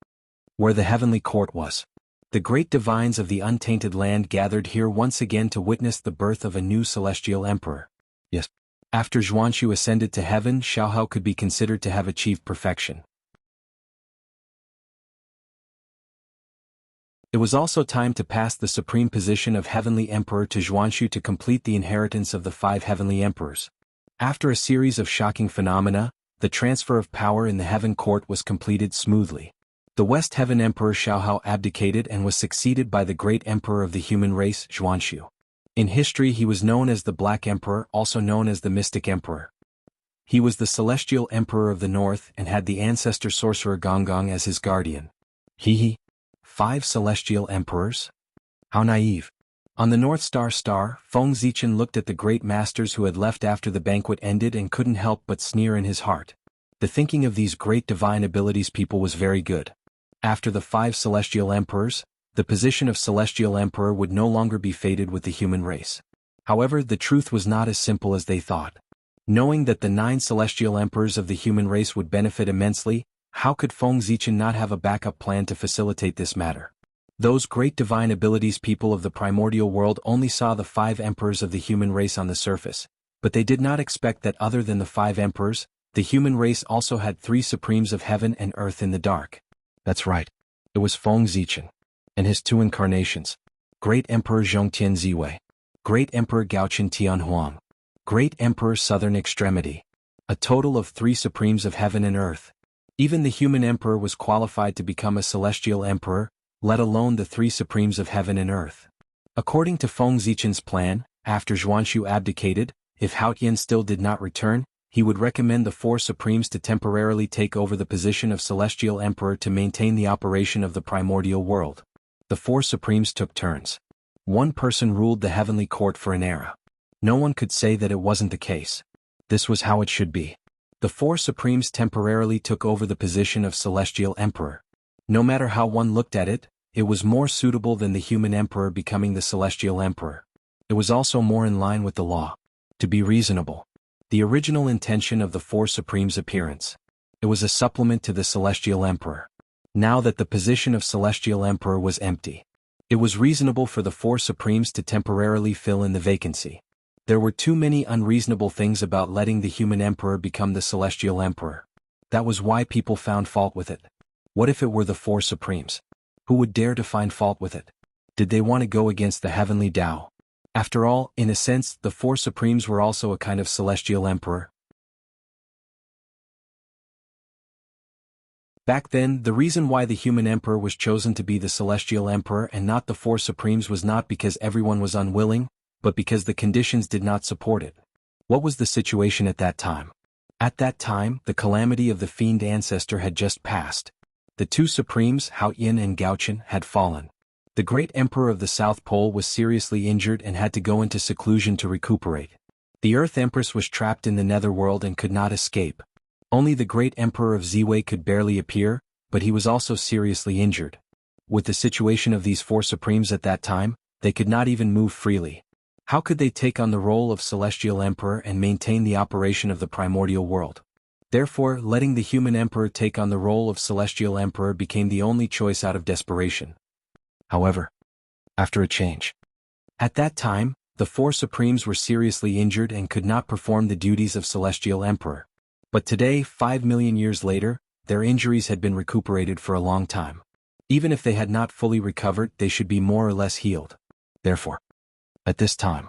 where the heavenly court was, the great divines of the untainted land gathered here once again to witness the birth of a new celestial emperor. Yes, after Zhuanshu ascended to heaven, Xiaohao could be considered to have achieved perfection. It was also time to pass the supreme position of heavenly emperor to Zhuanshu to complete the inheritance of the 5 heavenly emperors. After a series of shocking phenomena, the transfer of power in the heaven court was completed smoothly. The West Heaven Emperor Xiaohao abdicated and was succeeded by the great emperor of the human race, Zhuanshu. In history he was known as the Black Emperor, also known as the Mystic Emperor. He was the celestial emperor of the north and had the ancestor sorcerer Gonggong as his guardian. 5 celestial emperors? How naive. On the North Star, Feng Zichen looked at the great masters who had left after the banquet ended and couldn't help but sneer in his heart. The thinking of these great divine abilities people was very good. After the 5 celestial emperors, the position of celestial emperor would no longer be fated with the human race. However, the truth was not as simple as they thought. Knowing that the 9 celestial emperors of the human race would benefit immensely, how could Feng Zichen not have a backup plan to facilitate this matter? Those great divine abilities people of the primordial world only saw the 5 emperors of the human race on the surface, but they did not expect that other than the 5 emperors, the human race also had 3 supremes of heaven and earth in the dark. That's right. It was Feng Zichen. And his 2 incarnations. Great Emperor Zhongtian Ziwei. Great Emperor Gaochen Tianhuang. Great Emperor Southern Extremity. A total of 3 supremes of heaven and earth. Even the human emperor was qualified to become a celestial emperor, let alone the 3 supremes of heaven and earth. According to Feng Zichen's plan, after Zhuanshu abdicated, if Hao Tian still did not return, he would recommend the 4 supremes to temporarily take over the position of celestial emperor to maintain the operation of the primordial world. The 4 supremes took turns. One person ruled the heavenly court for an era. No one could say that it wasn't the case. This was how it should be. The 4 supremes temporarily took over the position of celestial emperor. No matter how one looked at it, it was more suitable than the human emperor becoming the celestial emperor. It was also more in line with the law. To be reasonable. The original intention of the 4 supremes' appearance. It was a supplement to the celestial emperor. Now that the position of celestial emperor was empty, it was reasonable for the 4 supremes to temporarily fill in the vacancy. There were too many unreasonable things about letting the human emperor become the celestial emperor. That was why people found fault with it. What if it were the 4 supremes? Who would dare to find fault with it? Did they want to go against the heavenly Tao? After all, in a sense, the 4 supremes were also a kind of celestial emperor. Back then, the reason why the human emperor was chosen to be the celestial emperor and not the 4 supremes was not because everyone was unwilling, but because the conditions did not support it. What was the situation at that time? At that time, the calamity of the fiend ancestor had just passed. The 2 supremes, Hao Yin and Gaochen, had fallen. The great emperor of the South Pole was seriously injured and had to go into seclusion to recuperate. The Earth Empress was trapped in the netherworld and could not escape. Only the great emperor of Ziwei could barely appear, but he was also seriously injured. With the situation of these 4 supremes at that time, they could not even move freely. How could they take on the role of celestial emperor and maintain the operation of the primordial world? Therefore, letting the human emperor take on the role of celestial emperor became the only choice out of desperation. However, After a change. At that time, the four supremes were seriously injured and could not perform the duties of celestial emperor. But today, 5 million years later, their injuries had been recuperated for a long time. Even if they had not fully recovered, they should be more or less healed. Therefore, at this time,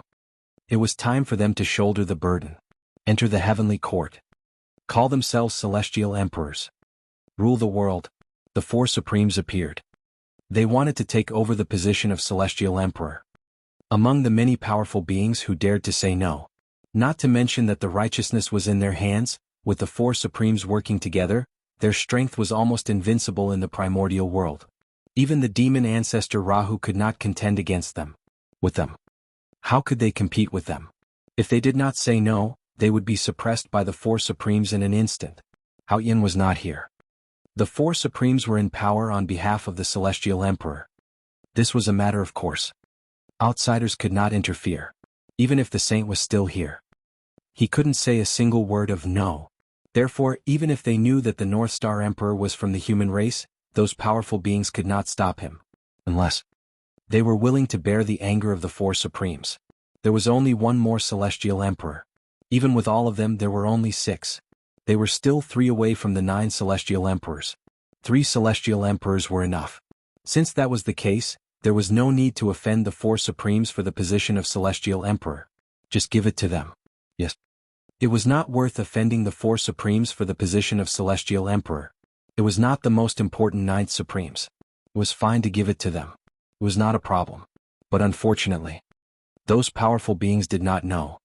it was time for them to shoulder the burden, enter the heavenly court, call themselves celestial emperors, rule the world. The four supremes appeared. They wanted to take over the position of celestial emperor. Among the many powerful beings who dared to say no, not to mention that the righteousness was in their hands, with the four supremes working together, their strength was almost invincible in the primordial world. Even the demon ancestor Rahu could not contend against them. With them, how could they compete with them? If they did not say no, they would be suppressed by the four supremes in an instant. Hao Yin was not here. The four supremes were in power on behalf of the celestial emperor. This was a matter of course. Outsiders could not interfere. Even if the saint was still here, he couldn't say a single word of no. Therefore, even if they knew that the North Star Emperor was from the human race, those powerful beings could not stop him. Unless they were willing to bear the anger of the four supremes. There was only one more celestial emperor. Even with all of them, there were only 6. They were still 3 away from the 9 celestial emperors. 3 celestial emperors were enough. Since that was the case, there was no need to offend the four supremes for the position of celestial emperor. Just give it to them. Yes. It was not worth offending the four supremes for the position of celestial emperor. It was not the most important 9th supremes. It was fine to give it to them. It was not a problem. But unfortunately, those powerful beings did not know.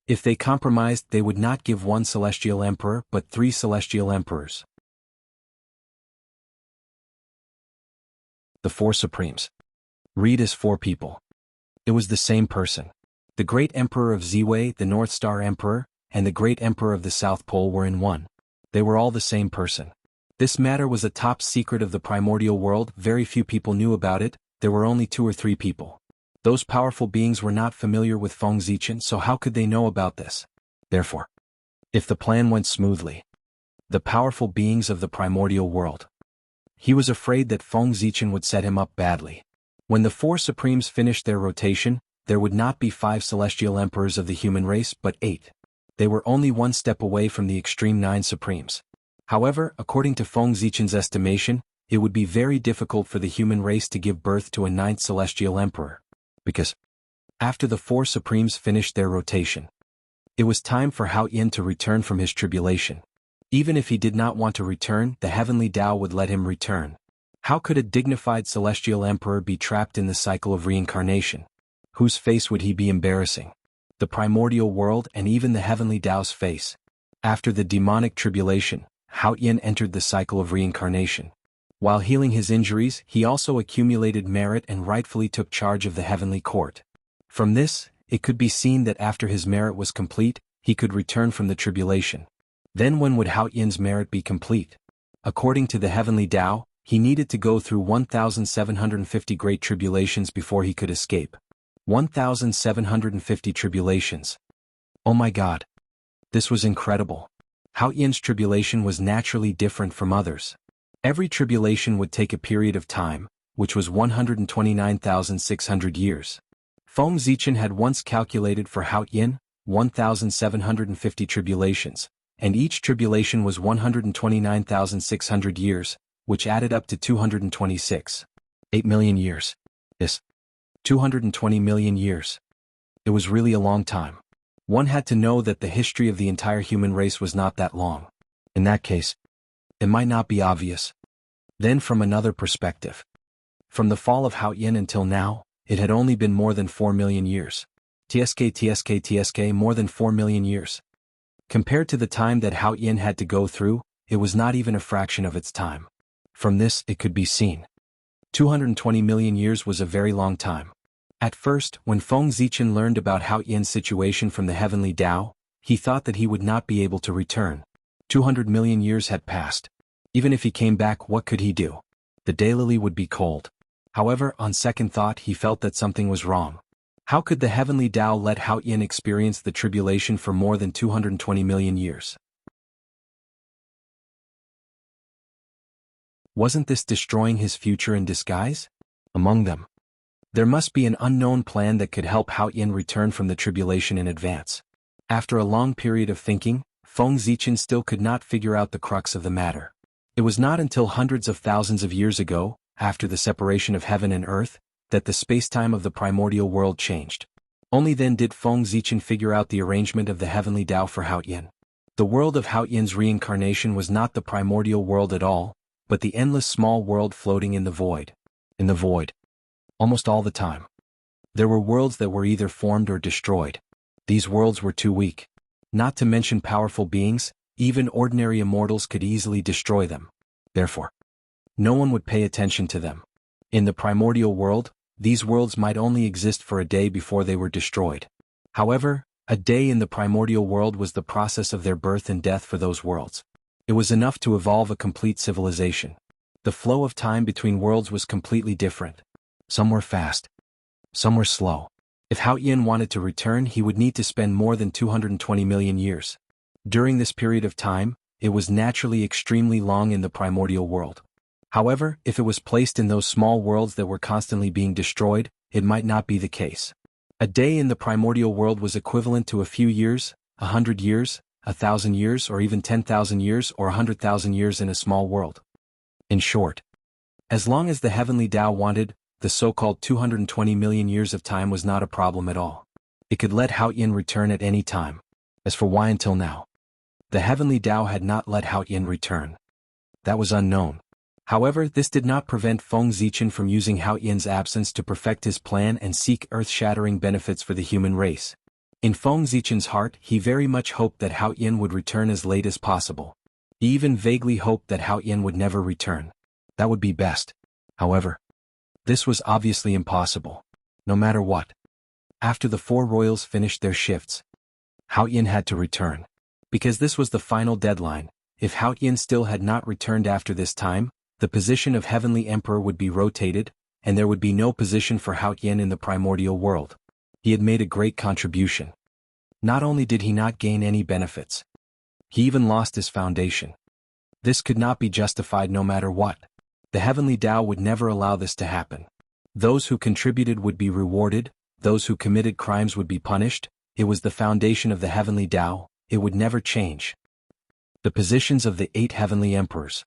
If they compromised, they would not give 1 celestial emperor but 3 celestial emperors. The four supremes. Read as 4 people. It was the same person. The great emperor of Ziwei, the North Star Emperor, and the great emperor of the South Pole were in one. They were all the same person. This matter was a top secret of the primordial world. Very few people knew about it. There were only 2 or 3 people. Those powerful beings were not familiar with Feng Zichen, so how could they know about this? Therefore, if the plan went smoothly, the powerful beings of the primordial world, he was afraid that Feng Zichen would set him up badly. When the four supremes finished their rotation, there would not be 5 celestial emperors of the human race but 8. They were only 1 step away from the extreme 9 supremes. However, according to Feng Zichen's estimation, it would be very difficult for the human race to give birth to a 9th celestial emperor. Because, after the 4 supremes finished their rotation, it was time for Hao Yin to return from his tribulation. Even if he did not want to return, the heavenly Tao would let him return. How could a dignified celestial emperor be trapped in the cycle of reincarnation? Whose face would he be embarrassing? The primordial world and even the heavenly Tao's face. After the demonic tribulation, Hao Yin entered the cycle of reincarnation. While healing his injuries, he also accumulated merit and rightfully took charge of the heavenly court. From this, it could be seen that after his merit was complete, he could return from the tribulation. Then when would Hao Yin's merit be complete? According to the heavenly Tao, he needed to go through 1,750 great tribulations before he could escape. 1,750 tribulations. Oh my God! This was incredible. Hao Yin's tribulation was naturally different from others. Every tribulation would take a period of time, which was 129,600 years. Feng Zichen had once calculated for Hao Yin 1,750 tribulations, and each tribulation was 129,600 years, which added up to 226. 8 million years. Yes. 220 million years. It was really a long time. One had to know that the history of the entire human race was not that long. In that case, it might not be obvious. Then from another perspective. From the fall of Hao Yin until now, it had only been more than 4 million years. TSK more than 4 million years. Compared to the time that Hao Yin had to go through, it was not even a fraction of its time. From this, it could be seen. 220 million years was a very long time. At first, when Feng Zichen learned about Hao Yin's situation from the heavenly Tao, he thought that he would not be able to return. 200 million years had passed. Even if he came back, what could he do? The daylily would be cold. However, on second thought, he felt that something was wrong. How could the heavenly Tao let Hao Yin experience the tribulation for more than 220 million years? Wasn't this destroying his future in disguise? Among them, There must be an unknown plan that could help Hao Yin return from the tribulation in advance. After a long period of thinking, Feng Zichen still could not figure out the crux of the matter. It was not until hundreds of thousands of years ago, after the separation of heaven and earth, that the spacetime of the primordial world changed. Only then did Feng Zichen figure out the arrangement of the heavenly Tao for Hao Yin. The world of Hao Yin's reincarnation was not the primordial world at all, but the endless small world floating in the void. In the void. Almost all the time. There were worlds that were either formed or destroyed. These worlds were too weak. Not to mention powerful beings, even ordinary immortals could easily destroy them. Therefore, no one would pay attention to them. In the primordial world, these worlds might only exist for a day before they were destroyed. However, a day in the primordial world was the process of their birth and death for those worlds. It was enough to evolve a complete civilization. The flow of time between worlds was completely different. Some were fast. Some were slow. If Hao Yin wanted to return, he would need to spend more than 220 million years. During this period of time, it was naturally extremely long in the primordial world. However, if it was placed in those small worlds that were constantly being destroyed, it might not be the case. A day in the primordial world was equivalent to a few years, 100 years, 1,000 years, or even 10,000 years or 100,000 years in a small world. In short, as long as the heavenly Tao wanted, the so-called 220 million years of time was not a problem at all. It could let Hao Yin return at any time. As for why until now, the heavenly Tao had not let Hao Yin return. That was unknown. However, this did not prevent Feng Zichen from using Hao Yin's absence to perfect his plan and seek earth-shattering benefits for the human race. In Feng Zichen's heart, he very much hoped that Hao Yin would return as late as possible. He even vaguely hoped that Hao Yin would never return. That would be best. However, this was obviously impossible. No matter what. After the four royals finished their shifts, Hao Yin had to return. Because this was the final deadline, if Hao Yin still had not returned after this time, the position of Heavenly Emperor would be rotated, and there would be no position for Hao Yin in the primordial world. He had made a great contribution. Not only did he not gain any benefits, he even lost his foundation. This could not be justified no matter what. The heavenly Tao would never allow this to happen. Those who contributed would be rewarded, those who committed crimes would be punished. It was the foundation of the heavenly Tao, it would never change. The positions of the 8 heavenly emperors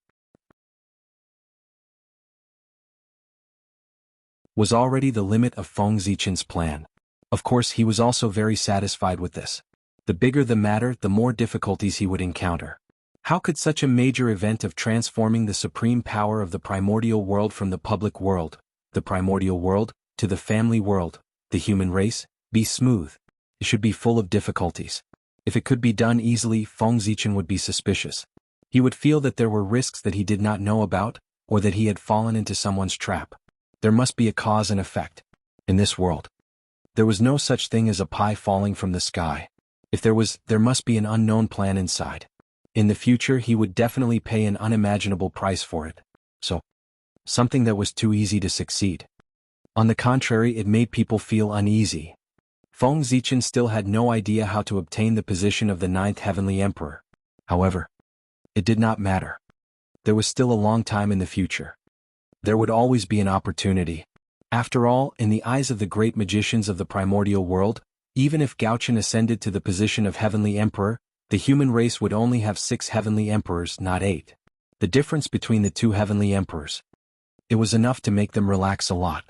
was already the limit of Feng Zichen's plan. Of course, he was also very satisfied with this. The bigger the matter, the more difficulties he would encounter. How could such a major event of transforming the supreme power of the primordial world from the public world, the primordial world, to the family world, the human race, be smooth? It should be full of difficulties. If it could be done easily, Feng Zichen would be suspicious. He would feel that there were risks that he did not know about, or that he had fallen into someone's trap. There must be a cause and effect. In this world, there was no such thing as a pie falling from the sky. If there was, there must be an unknown plan inside. In the future, he would definitely pay an unimaginable price for it. So, something that was too easy to succeed. On the contrary, it made people feel uneasy. Feng Zichen still had no idea how to obtain the position of the 9th heavenly emperor. However, it did not matter. There was still a long time in the future. There would always be an opportunity. After all, in the eyes of the great magicians of the primordial world, even if Gao Chen ascended to the position of heavenly emperor, the human race would only have 6 heavenly emperors, not 8. The difference between the 2 heavenly emperors. It was enough to make them relax a lot.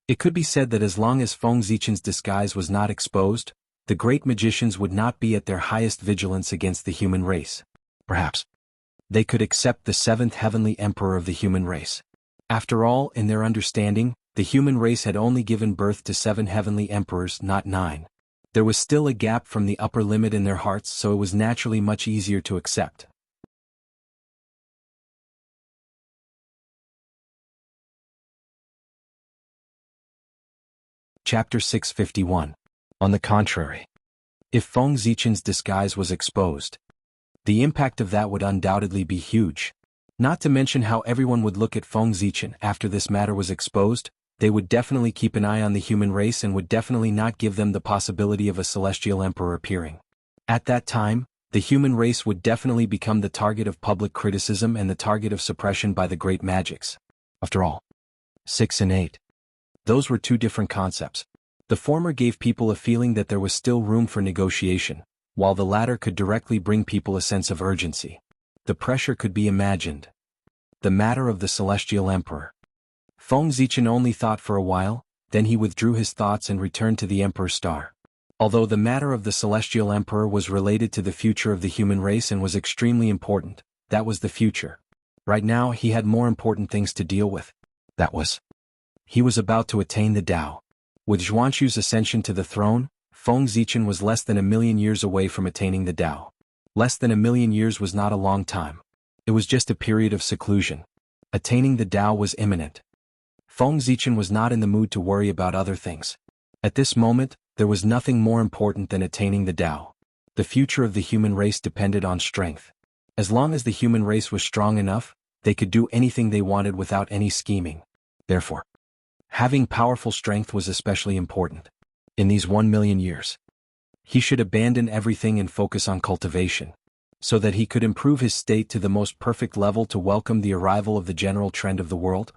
It could be said that as long as Feng Zichen's disguise was not exposed, the great magicians would not be at their highest vigilance against the human race. Perhaps they could accept the 7th heavenly emperor of the human race. After all, in their understanding, the human race had only given birth to 7 heavenly emperors, not 9. There was still a gap from the upper limit in their hearts, so it was naturally much easier to accept. Chapter 651. On the contrary, if Feng Zichen's disguise was exposed, the impact of that would undoubtedly be huge. Not to mention how everyone would look at Feng Zichen after this matter was exposed. They would definitely keep an eye on the human race and would definitely not give them the possibility of a celestial emperor appearing. At that time, the human race would definitely become the target of public criticism and the target of suppression by the great magics. After all, 6 and 8. Those were two different concepts. The former gave people a feeling that there was still room for negotiation, while the latter could directly bring people a sense of urgency. The pressure could be imagined. The matter of the Celestial Emperor. Feng Zichen only thought for a while, then he withdrew his thoughts and returned to the Emperor's star. Although the matter of the Celestial Emperor was related to the future of the human race and was extremely important, that was the future. Right now he had more important things to deal with. He was about to attain the Tao. With Zhuanshu's ascension to the throne, Feng Zichen was less than 1,000,000 years away from attaining the Tao. Less than 1,000,000 years was not a long time. It was just a period of seclusion. Attaining the Tao was imminent. Feng Zichen was not in the mood to worry about other things. At this moment, there was nothing more important than attaining the Tao. The future of the human race depended on strength. As long as the human race was strong enough, they could do anything they wanted without any scheming. Therefore, having powerful strength was especially important. In these 1,000,000 years, he should abandon everything and focus on cultivation, so that he could improve his state to the most perfect level to welcome the arrival of the general trend of the world.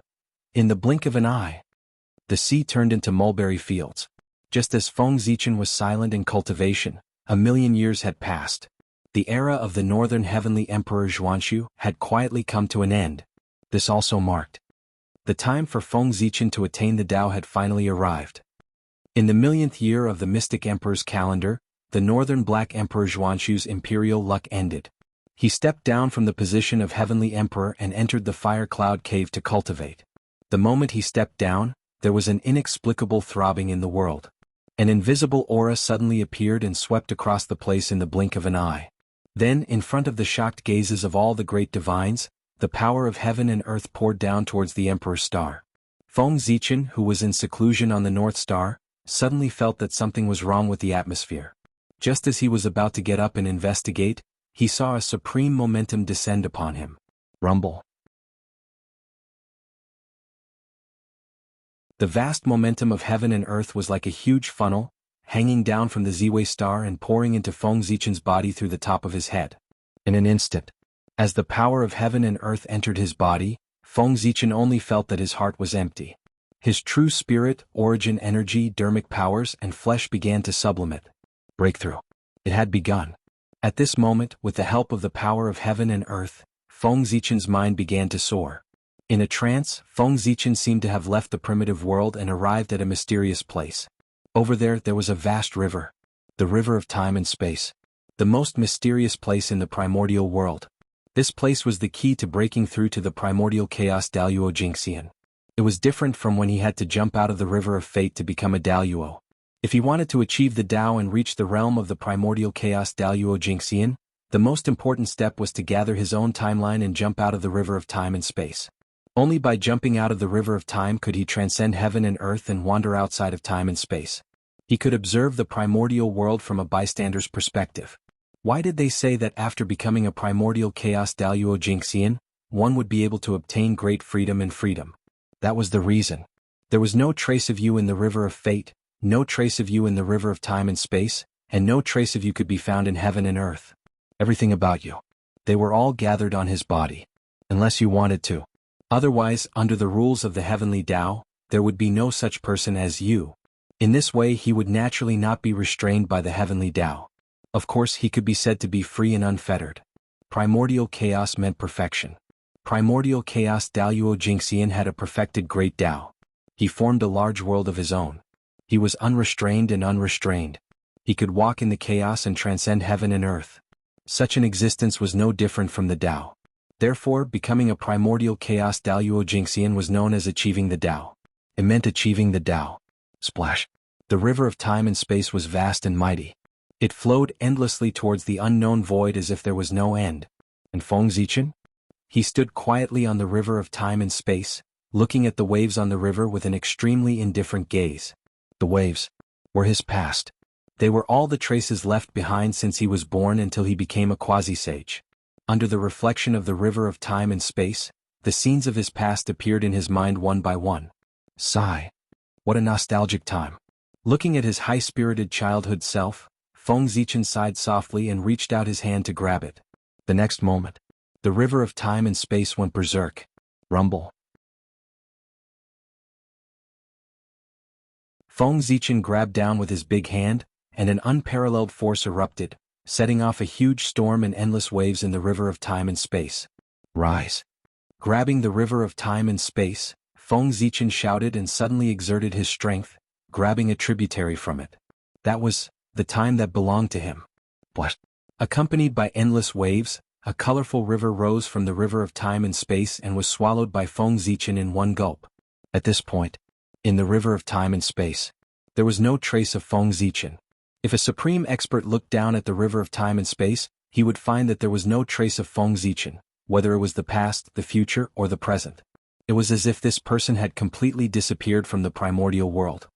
In the blink of an eye, the sea turned into mulberry fields. Just as Feng Zichen was silent in cultivation, 1,000,000 years had passed. The era of the northern heavenly emperor Zhuanshu had quietly come to an end. This also marked the time for Feng Zichen to attain the Tao had finally arrived. In the 1,000,000th year of the mystic emperor's calendar, the northern black emperor Zhuanshu's imperial luck ended. He stepped down from the position of heavenly emperor and entered the fire cloud cave to cultivate. The moment he stepped down, there was an inexplicable throbbing in the world. An invisible aura suddenly appeared and swept across the place in the blink of an eye. Then, in front of the shocked gazes of all the great divines, the power of heaven and earth poured down towards the emperor's star. Feng Zichen, who was in seclusion on the North Star, suddenly felt that something was wrong with the atmosphere. Just as he was about to get up and investigate, he saw a supreme momentum descend upon him. Rumble. The vast momentum of heaven and earth was like a huge funnel, hanging down from the Ziwei star and pouring into Feng Zichen's body through the top of his head. In an instant, as the power of heaven and earth entered his body, Feng Zichen only felt that his heart was empty. His true spirit, origin energy, dermic powers, and flesh began to sublimate. Breakthrough. It had begun. At this moment, with the help of the power of heaven and earth, Feng Zichen's mind began to soar. In a trance, Feng Zichen seemed to have left the primitive world and arrived at a mysterious place. Over there was a vast river. The river of time and space. The most mysterious place in the primordial world. This place was the key to breaking through to the primordial chaos Daluo Jingxian. It was different from when he had to jump out of the river of fate to become a Daluo. If he wanted to achieve the Tao and reach the realm of the primordial chaos Daluo Jingxian, the most important step was to gather his own timeline and jump out of the river of time and space. Only by jumping out of the river of time could he transcend heaven and earth and wander outside of time and space. He could observe the primordial world from a bystander's perspective. Why did they say that after becoming a primordial chaos Daluo Jingxian, one would be able to obtain great freedom and freedom? That was the reason. There was no trace of you in the river of fate, no trace of you in the river of time and space, and no trace of you could be found in heaven and earth. Everything about you. They were all gathered on his body. Unless you wanted to. Otherwise, under the rules of the heavenly Tao, there would be no such person as you. In this way he would naturally not be restrained by the heavenly Tao. Of course he could be said to be free and unfettered. Primordial chaos meant perfection. Primordial chaos Daluo Jingxian had a perfected great Tao. He formed a large world of his own. He was unrestrained and unrestrained. He could walk in the chaos and transcend heaven and earth. Such an existence was no different from the Tao. Therefore, becoming a primordial chaos Daluo Jingxian was known as achieving the Tao. It meant achieving the Tao. Splash. The river of time and space was vast and mighty. It flowed endlessly towards the unknown void as if there was no end. And Feng Zichen? He stood quietly on the river of time and space, looking at the waves on the river with an extremely indifferent gaze. The waves were his past. They were all the traces left behind since he was born until he became a quasi-sage. Under the reflection of the river of time and space, the scenes of his past appeared in his mind one by one. Sigh. What a nostalgic time. Looking at his high-spirited childhood self, Feng Zichen sighed softly and reached out his hand to grab it. The next moment, the river of time and space went berserk. Rumble. Feng Zichen grabbed down with his big hand, and an unparalleled force erupted, setting off a huge storm and endless waves in the river of time and space. Rise! Grabbing the river of time and space, Feng Zichen shouted and suddenly exerted his strength, grabbing a tributary from it. That was the time that belonged to him. What? Accompanied by endless waves, a colorful river rose from the river of time and space and was swallowed by Feng Zichen in one gulp. At this point, in the river of time and space, there was no trace of Feng Zichen. If a supreme expert looked down at the river of time and space, he would find that there was no trace of Feng Zichen, whether it was the past, the future, or the present. It was as if this person had completely disappeared from the primordial world.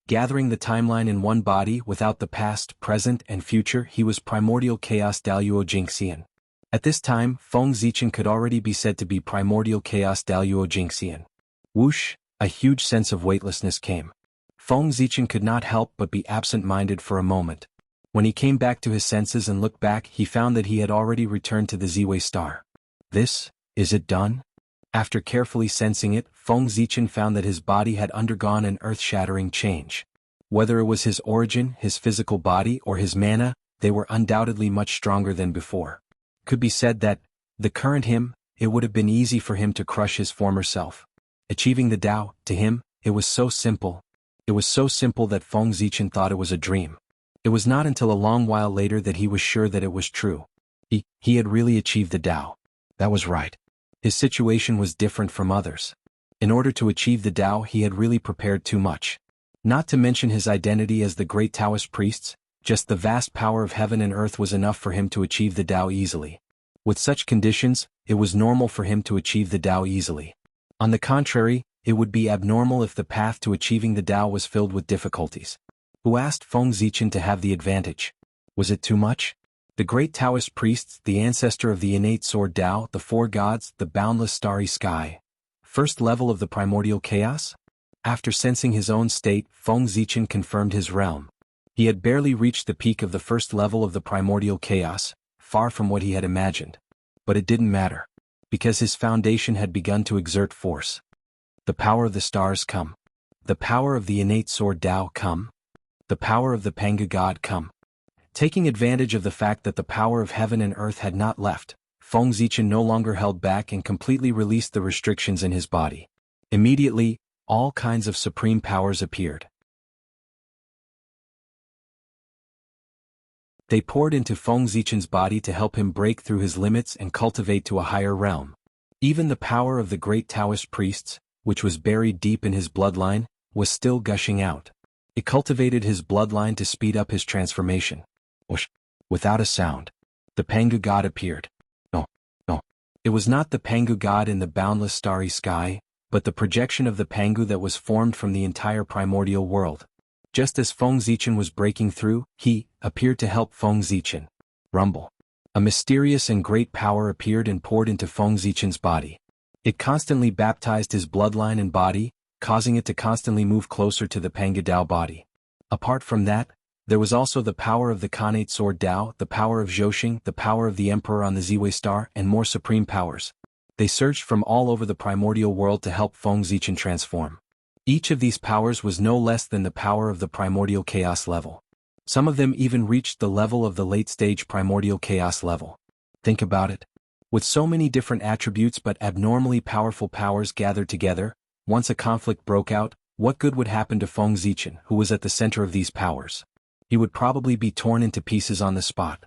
Gathering the timeline in one body without the past, present, and future, he was primordial chaos Daluo Jingxian. At this time, Feng Zichen could already be said to be primordial chaos Daluo Jingxian. Whoosh, a huge sense of weightlessness came. Feng Zichen could not help but be absent-minded for a moment. When he came back to his senses and looked back, he found that he had already returned to the Ziwei star. Is it done? After carefully sensing it, Feng Zichen found that his body had undergone an earth-shattering change. Whether it was his origin, his physical body, or his mana, they were undoubtedly much stronger than before. Could be said that, the current him, it would have been easy for him to crush his former self. Achieving the Tao, to him, it was so simple. It was so simple that Feng Zichen thought it was a dream. It was not until a long while later that he was sure that it was true. He had really achieved the Tao. That was right. His situation was different from others. In order to achieve the Tao, he had really prepared too much. Not to mention his identity as the great Taoist priests, just the vast power of heaven and earth was enough for him to achieve the Tao easily. With such conditions, it was normal for him to achieve the Tao easily. On the contrary, it would be abnormal if the path to achieving the Tao was filled with difficulties. Who asked Feng Zichen to have the advantage? Was it too much? The great Taoist priests, the ancestor of the innate sword Tao, the four gods, the boundless starry sky. First level of the primordial chaos? After sensing his own state, Feng Zichen confirmed his realm. He had barely reached the peak of the first level of the primordial chaos, far from what he had imagined. But it didn't matter, because his foundation had begun to exert force. The power of the stars come. The power of the innate sword Tao come. The power of the Panga god come. Taking advantage of the fact that the power of heaven and earth had not left, Feng Zichen no longer held back and completely released the restrictions in his body. Immediately, all kinds of supreme powers appeared. They poured into Feng Zichen's body to help him break through his limits and cultivate to a higher realm. Even the power of the great Taoist priests, which was buried deep in his bloodline, was still gushing out. It cultivated his bloodline to speed up his transformation. Whoosh! Without a sound, the Pangu god appeared. No. It was not the Pangu god in the boundless starry sky, but the projection of the Pangu that was formed from the entire primordial world. Just as Feng Zichen was breaking through, he appeared to help Feng Zichen. Rumble. A mysterious and great power appeared and poured into Feng Zichen's body. It constantly baptized his bloodline and body, causing it to constantly move closer to the Panga Dao body. Apart from that, there was also the power of the Khanate sword Dao, the power of Zhouxing, the power of the Emperor on the Ziwei star, and more supreme powers. They surged from all over the primordial world to help Feng Zichen transform. Each of these powers was no less than the power of the primordial chaos level. Some of them even reached the level of the late-stage primordial chaos level. Think about it. With so many different attributes but abnormally powerful powers gathered together, once a conflict broke out, what good would happen to Feng Zichen, who was at the center of these powers? He would probably be torn into pieces on the spot.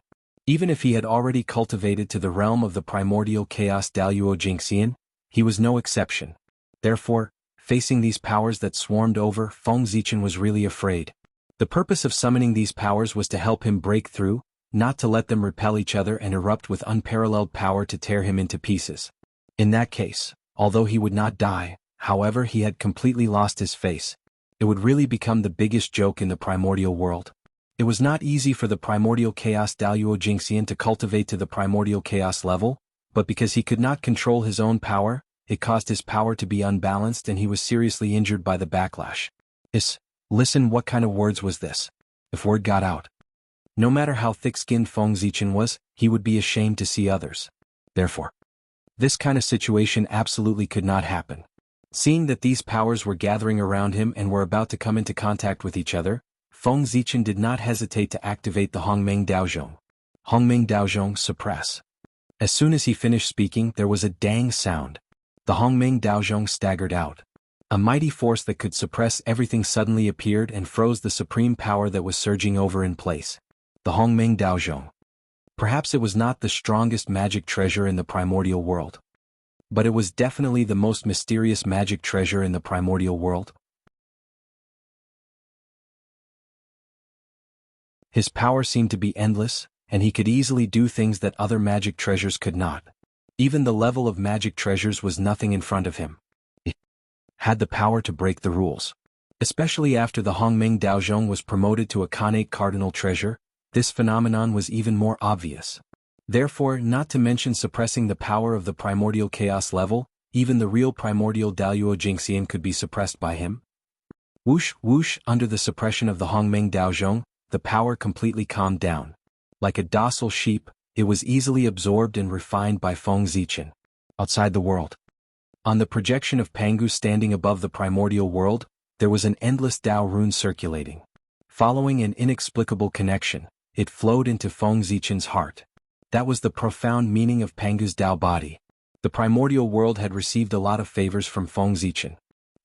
Even if he had already cultivated to the realm of the primordial chaos Daluo Jingxian, he was no exception. Therefore, facing these powers that swarmed over, Feng Zichen was really afraid. The purpose of summoning these powers was to help him break through, not to let them repel each other and erupt with unparalleled power to tear him into pieces. In that case, although he would not die, however, he had completely lost his face. It would really become the biggest joke in the primordial world. It was not easy for the primordial chaos Daluo Jingxian to cultivate to the primordial chaos level, but because he could not control his own power, it caused his power to be unbalanced and he was seriously injured by the backlash. Listen, what kind of words was this? If word got out, no matter how thick-skinned Feng Zichen was, he would be ashamed to see others. Therefore, this kind of situation absolutely could not happen. Seeing that these powers were gathering around him and were about to come into contact with each other, Feng Zichen did not hesitate to activate the Hongmeng Daozhong. Hongmeng Daozhong suppress. As soon as he finished speaking, there was a dang sound. The Hongmeng Daozhong staggered out. A mighty force that could suppress everything suddenly appeared and froze the supreme power that was surging over in place. The Hongmeng Daozhong. Perhaps it was not the strongest magic treasure in the primordial world, but it was definitely the most mysterious magic treasure in the primordial world. His power seemed to be endless, and he could easily do things that other magic treasures could not. Even the level of magic treasures was nothing in front of him. He had the power to break the rules. Especially after the Hongmeng Daozhong was promoted to a Khanate cardinal treasure, this phenomenon was even more obvious. Therefore, not to mention suppressing the power of the primordial chaos level, even the real primordial Daoyuo Jingxian could be suppressed by him. Whoosh, whoosh, under the suppression of the Hongmeng Daozhong, the power completely calmed down. Like a docile sheep, it was easily absorbed and refined by Feng Zichen. Outside the world. On the projection of Pangu standing above the primordial world, there was an endless Dao rune circulating. Following an inexplicable connection, it flowed into Feng Zichen's heart. That was the profound meaning of Pangu's Dao body. The primordial world had received a lot of favors from Feng Zichen.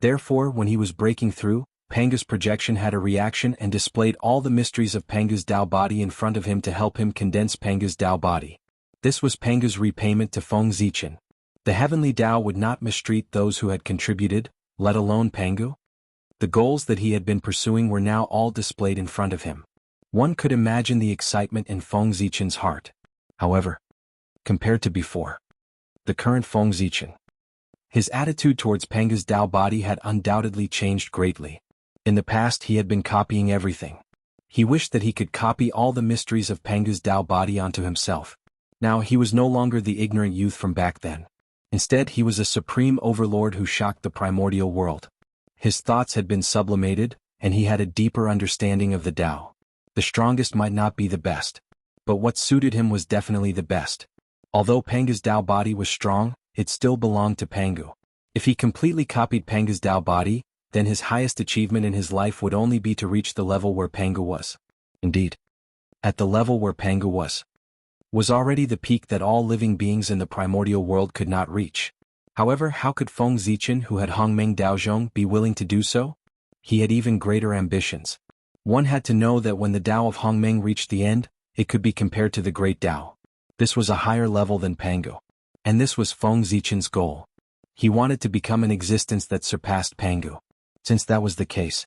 Therefore, when he was breaking through, Pangu's projection had a reaction and displayed all the mysteries of Pangu's Dao body in front of him to help him condense Pangu's Dao body. This was Pangu's repayment to Feng Zichen. The heavenly Dao would not mistreat those who had contributed, let alone Pangu. The goals that he had been pursuing were now all displayed in front of him. One could imagine the excitement in Feng Zichen's heart. However, compared to before, the current Feng Zichen, his attitude towards Pangu's Dao body had undoubtedly changed greatly. In the past he had been copying everything. He wished that he could copy all the mysteries of Pangu's Dao body onto himself. Now he was no longer the ignorant youth from back then. Instead he was a supreme overlord who shocked the primordial world. His thoughts had been sublimated, and he had a deeper understanding of the Dao. The strongest might not be the best, but what suited him was definitely the best. Although Pangu's Dao body was strong, it still belonged to Pangu. If he completely copied Pangu's Dao body, then his highest achievement in his life would only be to reach the level where Pangu was. Indeed, at the level where Pangu was already the peak that all living beings in the primordial world could not reach. However, how could Feng Zichen, who had Hongmeng Daozhong, be willing to do so? He had even greater ambitions. One had to know that when the Dao of Hongmeng reached the end, it could be compared to the great Dao. This was a higher level than Pangu. And this was Feng Zichen's goal. He wanted to become an existence that surpassed Pangu. Since that was the case,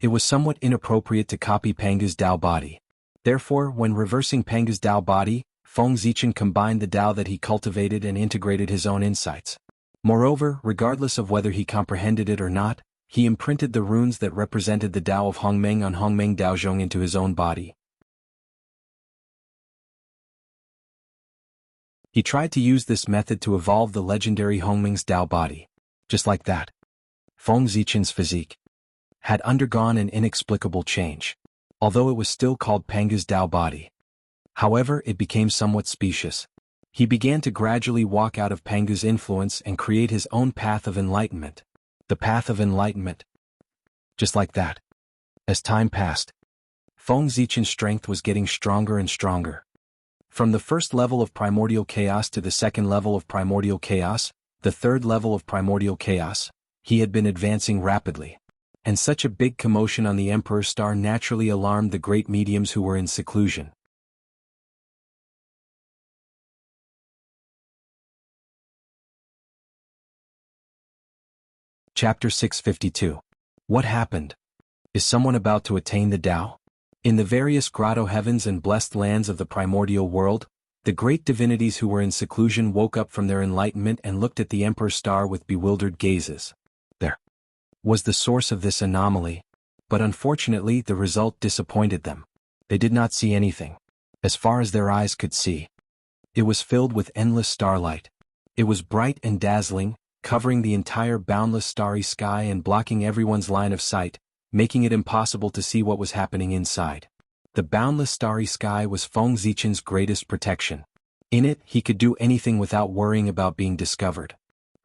it was somewhat inappropriate to copy Pangu's Dao body. Therefore, when reversing Pangu's Dao body, Feng Zichen combined the Dao that he cultivated and integrated his own insights. Moreover, regardless of whether he comprehended it or not, he imprinted the runes that represented the Dao of Hongmeng on Hongmeng Daozhong into his own body. He tried to use this method to evolve the legendary Hongmeng's Dao body. Just like that, Feng Zichen's physique had undergone an inexplicable change, although it was still called Pangu's Dao body. However, it became somewhat specious. He began to gradually walk out of Pangu's influence and create his own path of enlightenment. The path of enlightenment. Just like that. As time passed, Feng Zichen's strength was getting stronger and stronger. From the first level of primordial chaos to the second level of primordial chaos, the third level of primordial chaos, he had been advancing rapidly. And such a big commotion on the Emperor's Star naturally alarmed the great mediums who were in seclusion. Chapter 652. What happened? Is someone about to attain the Tao? In the various grotto heavens and blessed lands of the primordial world, the great divinities who were in seclusion woke up from their enlightenment and looked at the Emperor's Star with bewildered gazes. There was the source of this anomaly, but unfortunately the result disappointed them. They did not see anything. As far as their eyes could see, it was filled with endless starlight. It was bright and dazzling, covering the entire boundless starry sky and blocking everyone's line of sight, making it impossible to see what was happening inside. The boundless starry sky was Feng Zichen's greatest protection. In it, he could do anything without worrying about being discovered.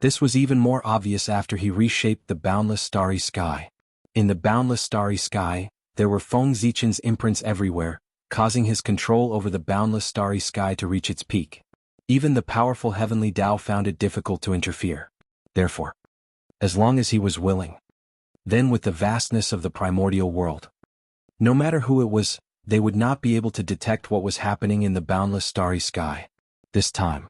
This was even more obvious after he reshaped the boundless starry sky. In the boundless starry sky, there were Feng Zichen's imprints everywhere, causing his control over the boundless starry sky to reach its peak. Even the powerful heavenly Tao found it difficult to interfere. Therefore, as long as he was willing. Then with the vastness of the primordial world, no matter who it was, they would not be able to detect what was happening in the boundless starry sky. This time,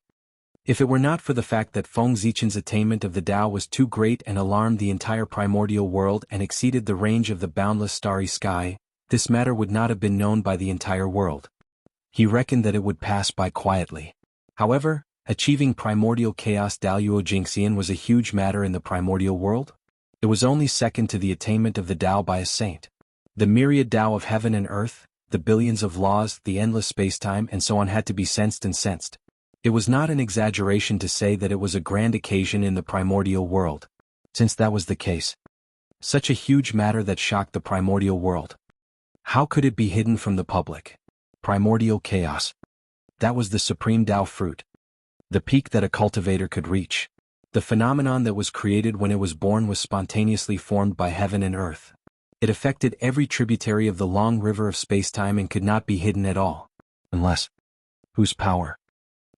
if it were not for the fact that Feng Zichen's attainment of the Tao was too great and alarmed the entire primordial world and exceeded the range of the boundless starry sky, this matter would not have been known by the entire world. He reckoned that it would pass by quietly. However, achieving primordial chaos Daluo Jingxian was a huge matter in the primordial world. It was only second to the attainment of the Tao by a saint. The myriad Tao of heaven and earth, the billions of laws, the endless spacetime and so on had to be sensed and sensed. It was not an exaggeration to say that it was a grand occasion in the primordial world. Since that was the case, such a huge matter that shocked the primordial world, how could it be hidden from the public? Primordial chaos. That was the supreme Tao fruit. The peak that a cultivator could reach. The phenomenon that was created when it was born was spontaneously formed by heaven and earth. It affected every tributary of the long river of spacetime and could not be hidden at all. Unless, whose power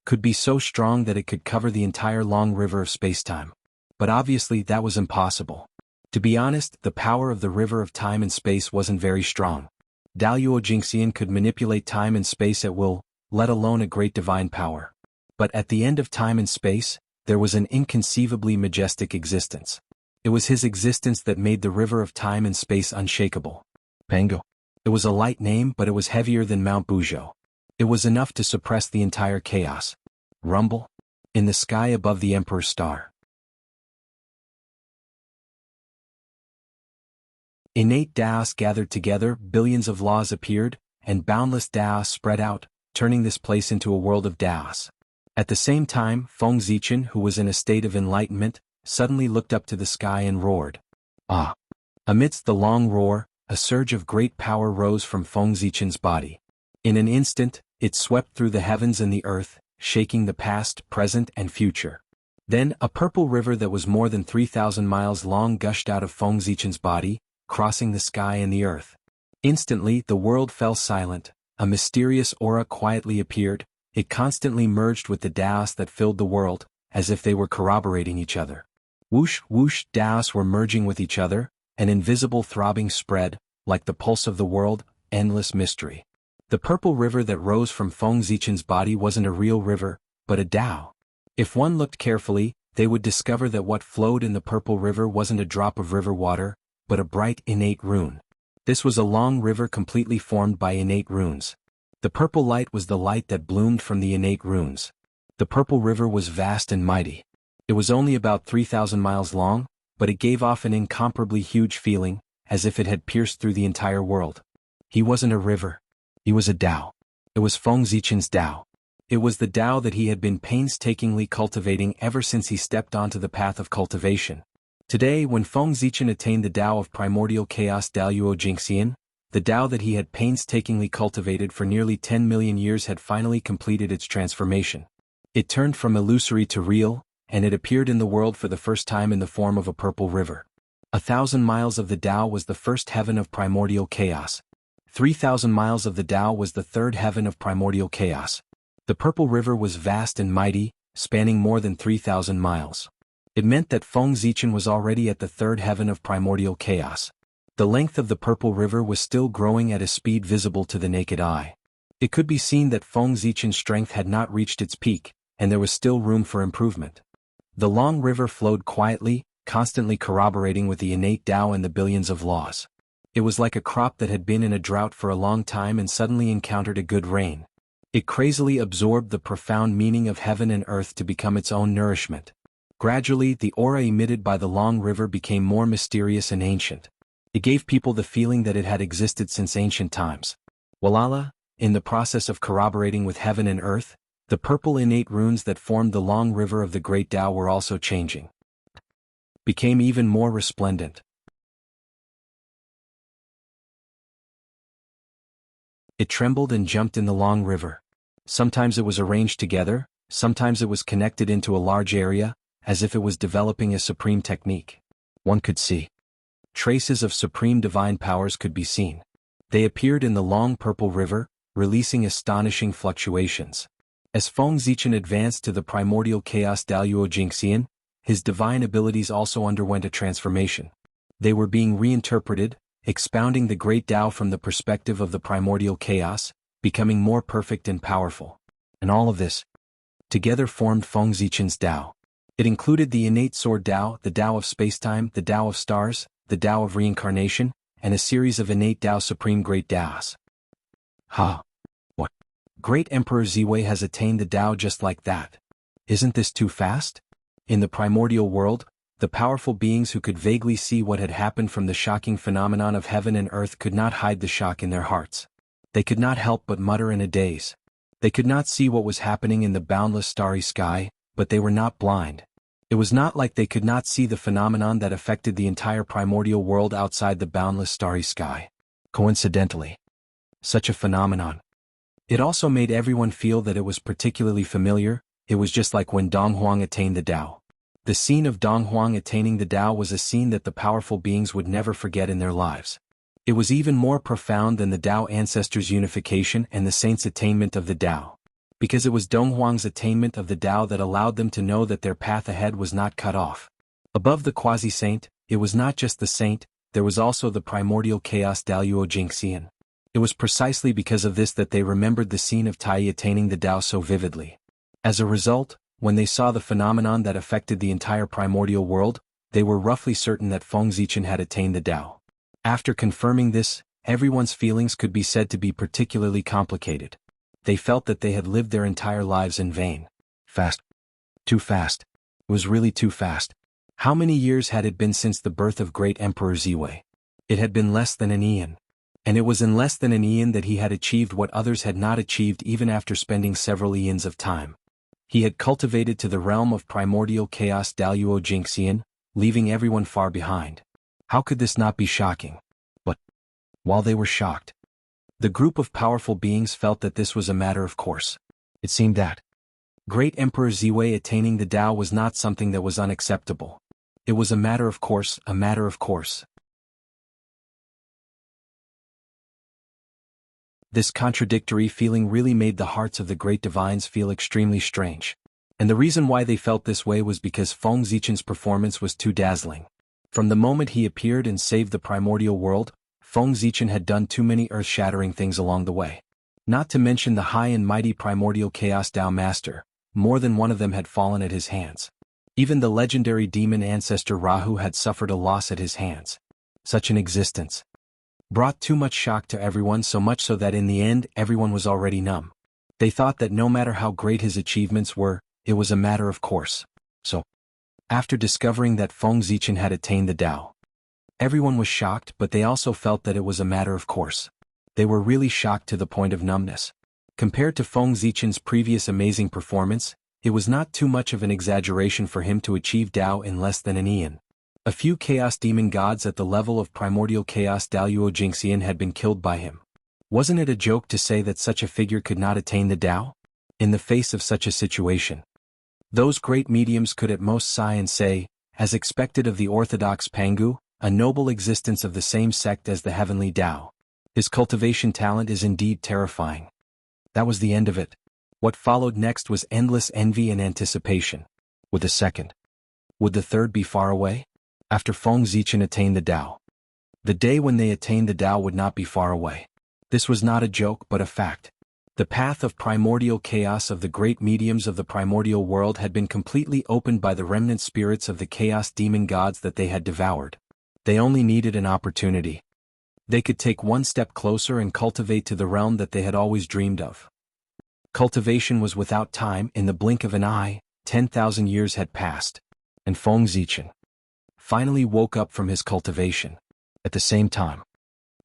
could be so strong that it could cover the entire long river of spacetime. But obviously that was impossible. To be honest, the power of the river of time and space wasn't very strong. Daluo Jingxian could manipulate time and space at will, let alone a great divine power. But at the end of time and space, there was an inconceivably majestic existence. It was his existence that made the river of time and space unshakable. Pango. It was a light name, but it was heavier than Mount Buzhou. It was enough to suppress the entire chaos. Rumble. In the sky above the Emperor's star. Innate Daos gathered together, billions of laws appeared, and boundless Daos spread out, turning this place into a world of Daos. At the same time, Feng Zichen, who was in a state of enlightenment, suddenly looked up to the sky and roared. Ah! Amidst the long roar, a surge of great power rose from Feng Zichen's body. In an instant, it swept through the heavens and the earth, shaking the past, present, and future. Then, a purple river that was more than 3,000 miles long gushed out of Feng Zichen's body, crossing the sky and the earth. Instantly, the world fell silent. A mysterious aura quietly appeared. It constantly merged with the Daos that filled the world, as if they were corroborating each other. Whoosh, whoosh, Daos were merging with each other, an invisible throbbing spread, like the pulse of the world, endless mystery. The purple river that rose from Feng Zichen's body wasn't a real river, but a Tao. If one looked carefully, they would discover that what flowed in the purple river wasn't a drop of river water, but a bright innate rune. This was a long river completely formed by innate runes. The purple light was the light that bloomed from the innate runes. The purple river was vast and mighty. It was only about 3,000 miles long, but it gave off an incomparably huge feeling, as if it had pierced through the entire world. He wasn't a river. He was a Tao. It was Feng Zichen's Tao. It was the Tao that he had been painstakingly cultivating ever since he stepped onto the path of cultivation. Today, when Feng Zichen attained the Tao of primordial chaos Daluo Jingxian, the Tao that he had painstakingly cultivated for nearly 10 million years had finally completed its transformation. It turned from illusory to real, and it appeared in the world for the first time in the form of a purple river. 1,000 miles of the Tao was the first heaven of primordial chaos. 3,000 miles of the Tao was the third heaven of primordial chaos. The purple river was vast and mighty, spanning more than 3,000 miles. It meant that Feng Zichen was already at the third heaven of primordial chaos. The length of the purple river was still growing at a speed visible to the naked eye. It could be seen that Feng Zichen's strength had not reached its peak, and there was still room for improvement. The long river flowed quietly, constantly corroborating with the innate Tao and the billions of laws. It was like a crop that had been in a drought for a long time and suddenly encountered a good rain. It crazily absorbed the profound meaning of heaven and earth to become its own nourishment. Gradually, the aura emitted by the long river became more mysterious and ancient. It gave people the feeling that it had existed since ancient times. Walala, in the process of corroborating with heaven and earth, the purple innate runes that formed the long river of the great Tao were also changing. Became even more resplendent. It trembled and jumped in the long river. Sometimes it was arranged together, sometimes it was connected into a large area, as if it was developing a supreme technique. One could see. Traces of supreme divine powers could be seen. They appeared in the long purple river, releasing astonishing fluctuations. As Feng Zichen advanced to the primordial chaos Daluo Jingxian, his divine abilities also underwent a transformation. They were being reinterpreted, expounding the great Tao from the perspective of the primordial chaos, becoming more perfect and powerful. And all of this, together formed Feng Zichen's Tao. It included the innate sword Tao, the Tao of spacetime, the Tao of stars, the Tao of reincarnation, and a series of innate Tao supreme great Taos. What? Great Emperor Ziwei has attained the Tao just like that. Isn't this too fast? In the primordial world, the powerful beings who could vaguely see what had happened from the shocking phenomenon of heaven and earth could not hide the shock in their hearts. They could not help but mutter in a daze. They could not see what was happening in the boundless starry sky, but they were not blind. It was not like they could not see the phenomenon that affected the entire primordial world outside the boundless starry sky. Coincidentally, such a phenomenon. It also made everyone feel that it was particularly familiar. It was just like when Dong Huang attained the Tao. The scene of Dong Huang attaining the Tao was a scene that the powerful beings would never forget in their lives. It was even more profound than the Tao ancestors' unification and the saints' attainment of the Tao. Because it was Dong Huang's attainment of the Tao that allowed them to know that their path ahead was not cut off. Above the quasi-saint, it was not just the saint, there was also the primordial chaos Daluo Jingxian. It was precisely because of this that they remembered the scene of Tai attaining the Tao so vividly. As a result, when they saw the phenomenon that affected the entire primordial world, they were roughly certain that Feng Zichen had attained the Tao. After confirming this, everyone's feelings could be said to be particularly complicated. They felt that they had lived their entire lives in vain. Fast. Too fast. It was really too fast. How many years had it been since the birth of great Emperor Ziwei? It had been less than an eon. And it was in less than an eon that he had achieved what others had not achieved even after spending several eons of time. He had cultivated to the realm of primordial chaos Daluo Jingxian, leaving everyone far behind. How could this not be shocking? But while they were shocked, the group of powerful beings felt that this was a matter of course. It seemed that great Emperor Ziwei attaining the Tao was not something that was unacceptable. It was a matter of course, a matter of course. This contradictory feeling really made the hearts of the great divines feel extremely strange. And the reason why they felt this way was because Feng Zichen's performance was too dazzling. From the moment he appeared and saved the primordial world, Feng Zichen had done too many earth-shattering things along the way. Not to mention the high and mighty primordial chaos Tao Master, more than one of them had fallen at his hands. Even the legendary demon ancestor Rahu had suffered a loss at his hands. Such an existence brought too much shock to everyone, so much so that in the end everyone was already numb. They thought that no matter how great his achievements were, it was a matter of course. So, after discovering that Feng Zichen had attained the Tao, everyone was shocked, but they also felt that it was a matter of course. They were really shocked to the point of numbness. Compared to Feng Zichen's previous amazing performance, it was not too much of an exaggeration for him to achieve Tao in less than an eon. A few chaos demon gods at the level of primordial chaos Daluo Jingxian had been killed by him. Wasn't it a joke to say that such a figure could not attain the Tao? In the face of such a situation, those great mediums could at most sigh and say, as expected of the orthodox Pangu, a noble existence of the same sect as the heavenly Tao. His cultivation talent is indeed terrifying. That was the end of it. What followed next was endless envy and anticipation. Would the second? Would the third be far away? After Feng Zichen attained the Tao, the day when they attained the Tao would not be far away. This was not a joke but a fact. The path of primordial chaos of the great mediums of the primordial world had been completely opened by the remnant spirits of the chaos demon gods that they had devoured. They only needed an opportunity. They could take one step closer and cultivate to the realm that they had always dreamed of. Cultivation was without time. In the blink of an eye, 10,000 years had passed. And Feng Zichen finally woke up from his cultivation. At the same time,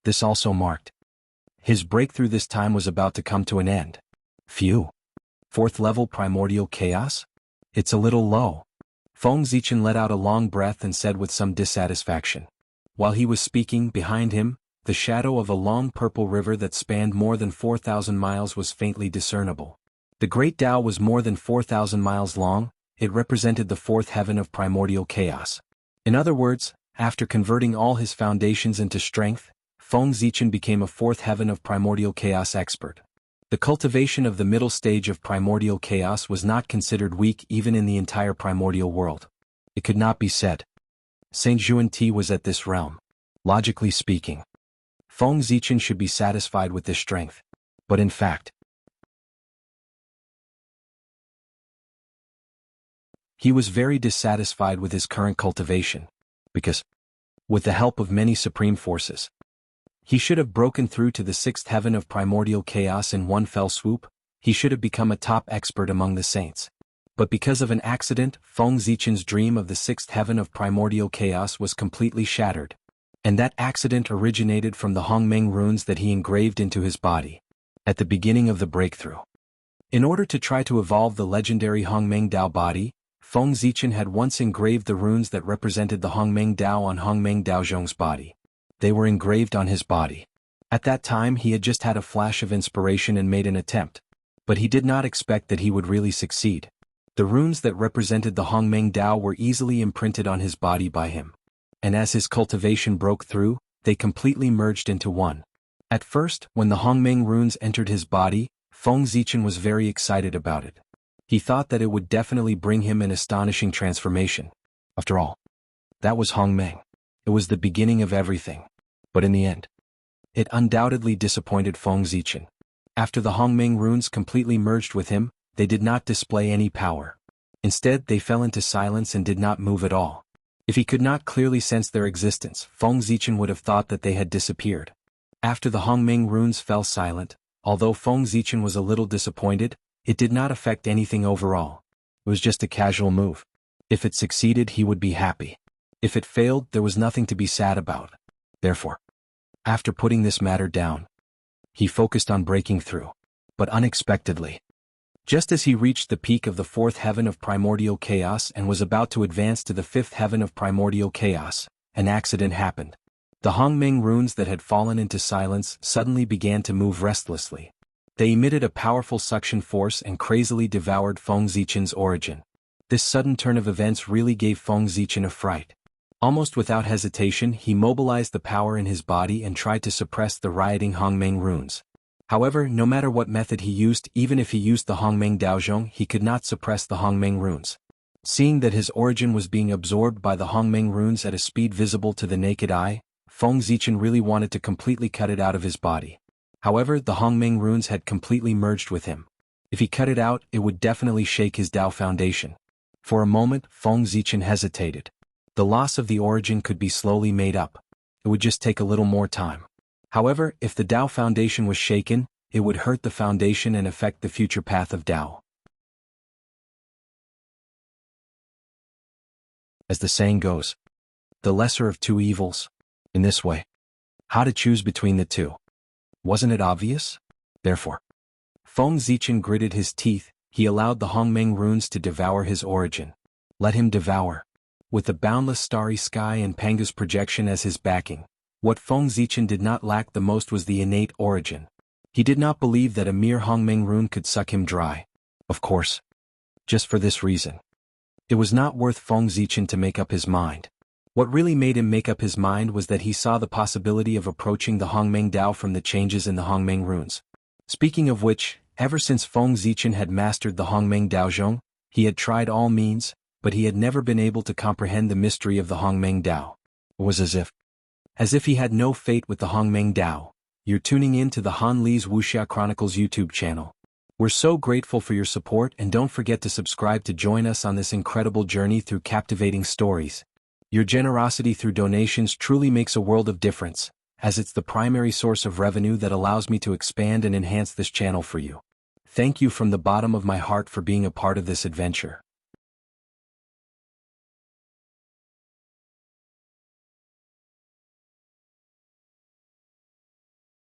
this also marked his breakthrough. This time was about to come to an end. Phew. Fourth level primordial chaos? It's a little low. Feng Zichen let out a long breath and said with some dissatisfaction. While he was speaking, behind him, the shadow of a long purple river that spanned more than 4,000 miles was faintly discernible. The great Tao was more than 4,000 miles long. it represented the fourth heaven of primordial chaos. In other words, after converting all his foundations into strength, Feng Zichen became a fourth heaven of primordial chaos expert. The cultivation of the middle stage of primordial chaos was not considered weak even in the entire primordial world. It could not be said Saint Juan-Ti was at this realm. Logically speaking, Feng Zichen should be satisfied with this strength. But in fact, he was very dissatisfied with his current cultivation, because, with the help of many supreme forces, he should have broken through to the sixth heaven of primordial chaos in one fell swoop. He should have become a top expert among the saints. But because of an accident, Feng Zichen's dream of the sixth heaven of primordial chaos was completely shattered. And that accident originated from the Hongmeng runes that he engraved into his body at the beginning of the breakthrough. In order to try to evolve the legendary Hongmeng Dao body, Feng Zichen had once engraved the runes that represented the Hongmeng Dao on Hongmeng Daozhong's body. They were engraved on his body. At that time he had just had a flash of inspiration and made an attempt. But he did not expect that he would really succeed. The runes that represented the Hongmeng Dao were easily imprinted on his body by him. And as his cultivation broke through, they completely merged into one. At first, when the Hongmeng runes entered his body, Feng Zichen was very excited about it. He thought that it would definitely bring him an astonishing transformation. After all, that was Hongmeng. It was the beginning of everything. But in the end, it undoubtedly disappointed Feng Zichen. After the Hongmeng runes completely merged with him, they did not display any power. Instead, they fell into silence and did not move at all. If he could not clearly sense their existence, Feng Zichen would have thought that they had disappeared. After the Hongmeng runes fell silent, although Feng Zichen was a little disappointed, it did not affect anything overall. It was just a casual move. If it succeeded, he would be happy. If it failed, there was nothing to be sad about. Therefore, after putting this matter down, he focused on breaking through. But unexpectedly, just as he reached the peak of the fourth heaven of primordial chaos and was about to advance to the fifth heaven of primordial chaos, an accident happened. The Hongmeng runes that had fallen into silence suddenly began to move restlessly. They emitted a powerful suction force and crazily devoured Feng Zichen's origin. This sudden turn of events really gave Feng Zichen a fright. Almost without hesitation, he mobilized the power in his body and tried to suppress the rioting Hongmeng runes. However, no matter what method he used, even if he used the Hongmeng Daozhong, he could not suppress the Hongmeng runes. Seeing that his origin was being absorbed by the Hongmeng runes at a speed visible to the naked eye, Feng Zichen really wanted to completely cut it out of his body. However, the Hongmeng runes had completely merged with him. If he cut it out, it would definitely shake his Dao foundation. For a moment, Feng Zichen hesitated. The loss of the origin could be slowly made up. It would just take a little more time. However, if the Dao foundation was shaken, it would hurt the foundation and affect the future path of Dao. As the saying goes, the lesser of two evils. In this way, how to choose between the two? Wasn't it obvious? Therefore, Feng Zichen gritted his teeth. He allowed the Hongmeng runes to devour his origin. Let him devour. With the boundless starry sky and Panga's projection as his backing, what Feng Zichen did not lack the most was the innate origin. He did not believe that a mere Hongmeng rune could suck him dry. Of course, just for this reason. It was not worth Feng Zichen to make up his mind. What really made him make up his mind was that he saw the possibility of approaching the Hongmeng Dao from the changes in the Hongmeng runes. Speaking of which, ever since Feng Zichen had mastered the Hongmeng Daozhong, he had tried all means, but he had never been able to comprehend the mystery of the Hongmeng Dao. It was as if he had no fate with the Hongmeng Dao. You're tuning in to the Han Li's Wuxia Chronicles YouTube channel. We're so grateful for your support, and don't forget to subscribe to join us on this incredible journey through captivating stories. Your generosity through donations truly makes a world of difference, as it's the primary source of revenue that allows me to expand and enhance this channel for you. Thank you from the bottom of my heart for being a part of this adventure.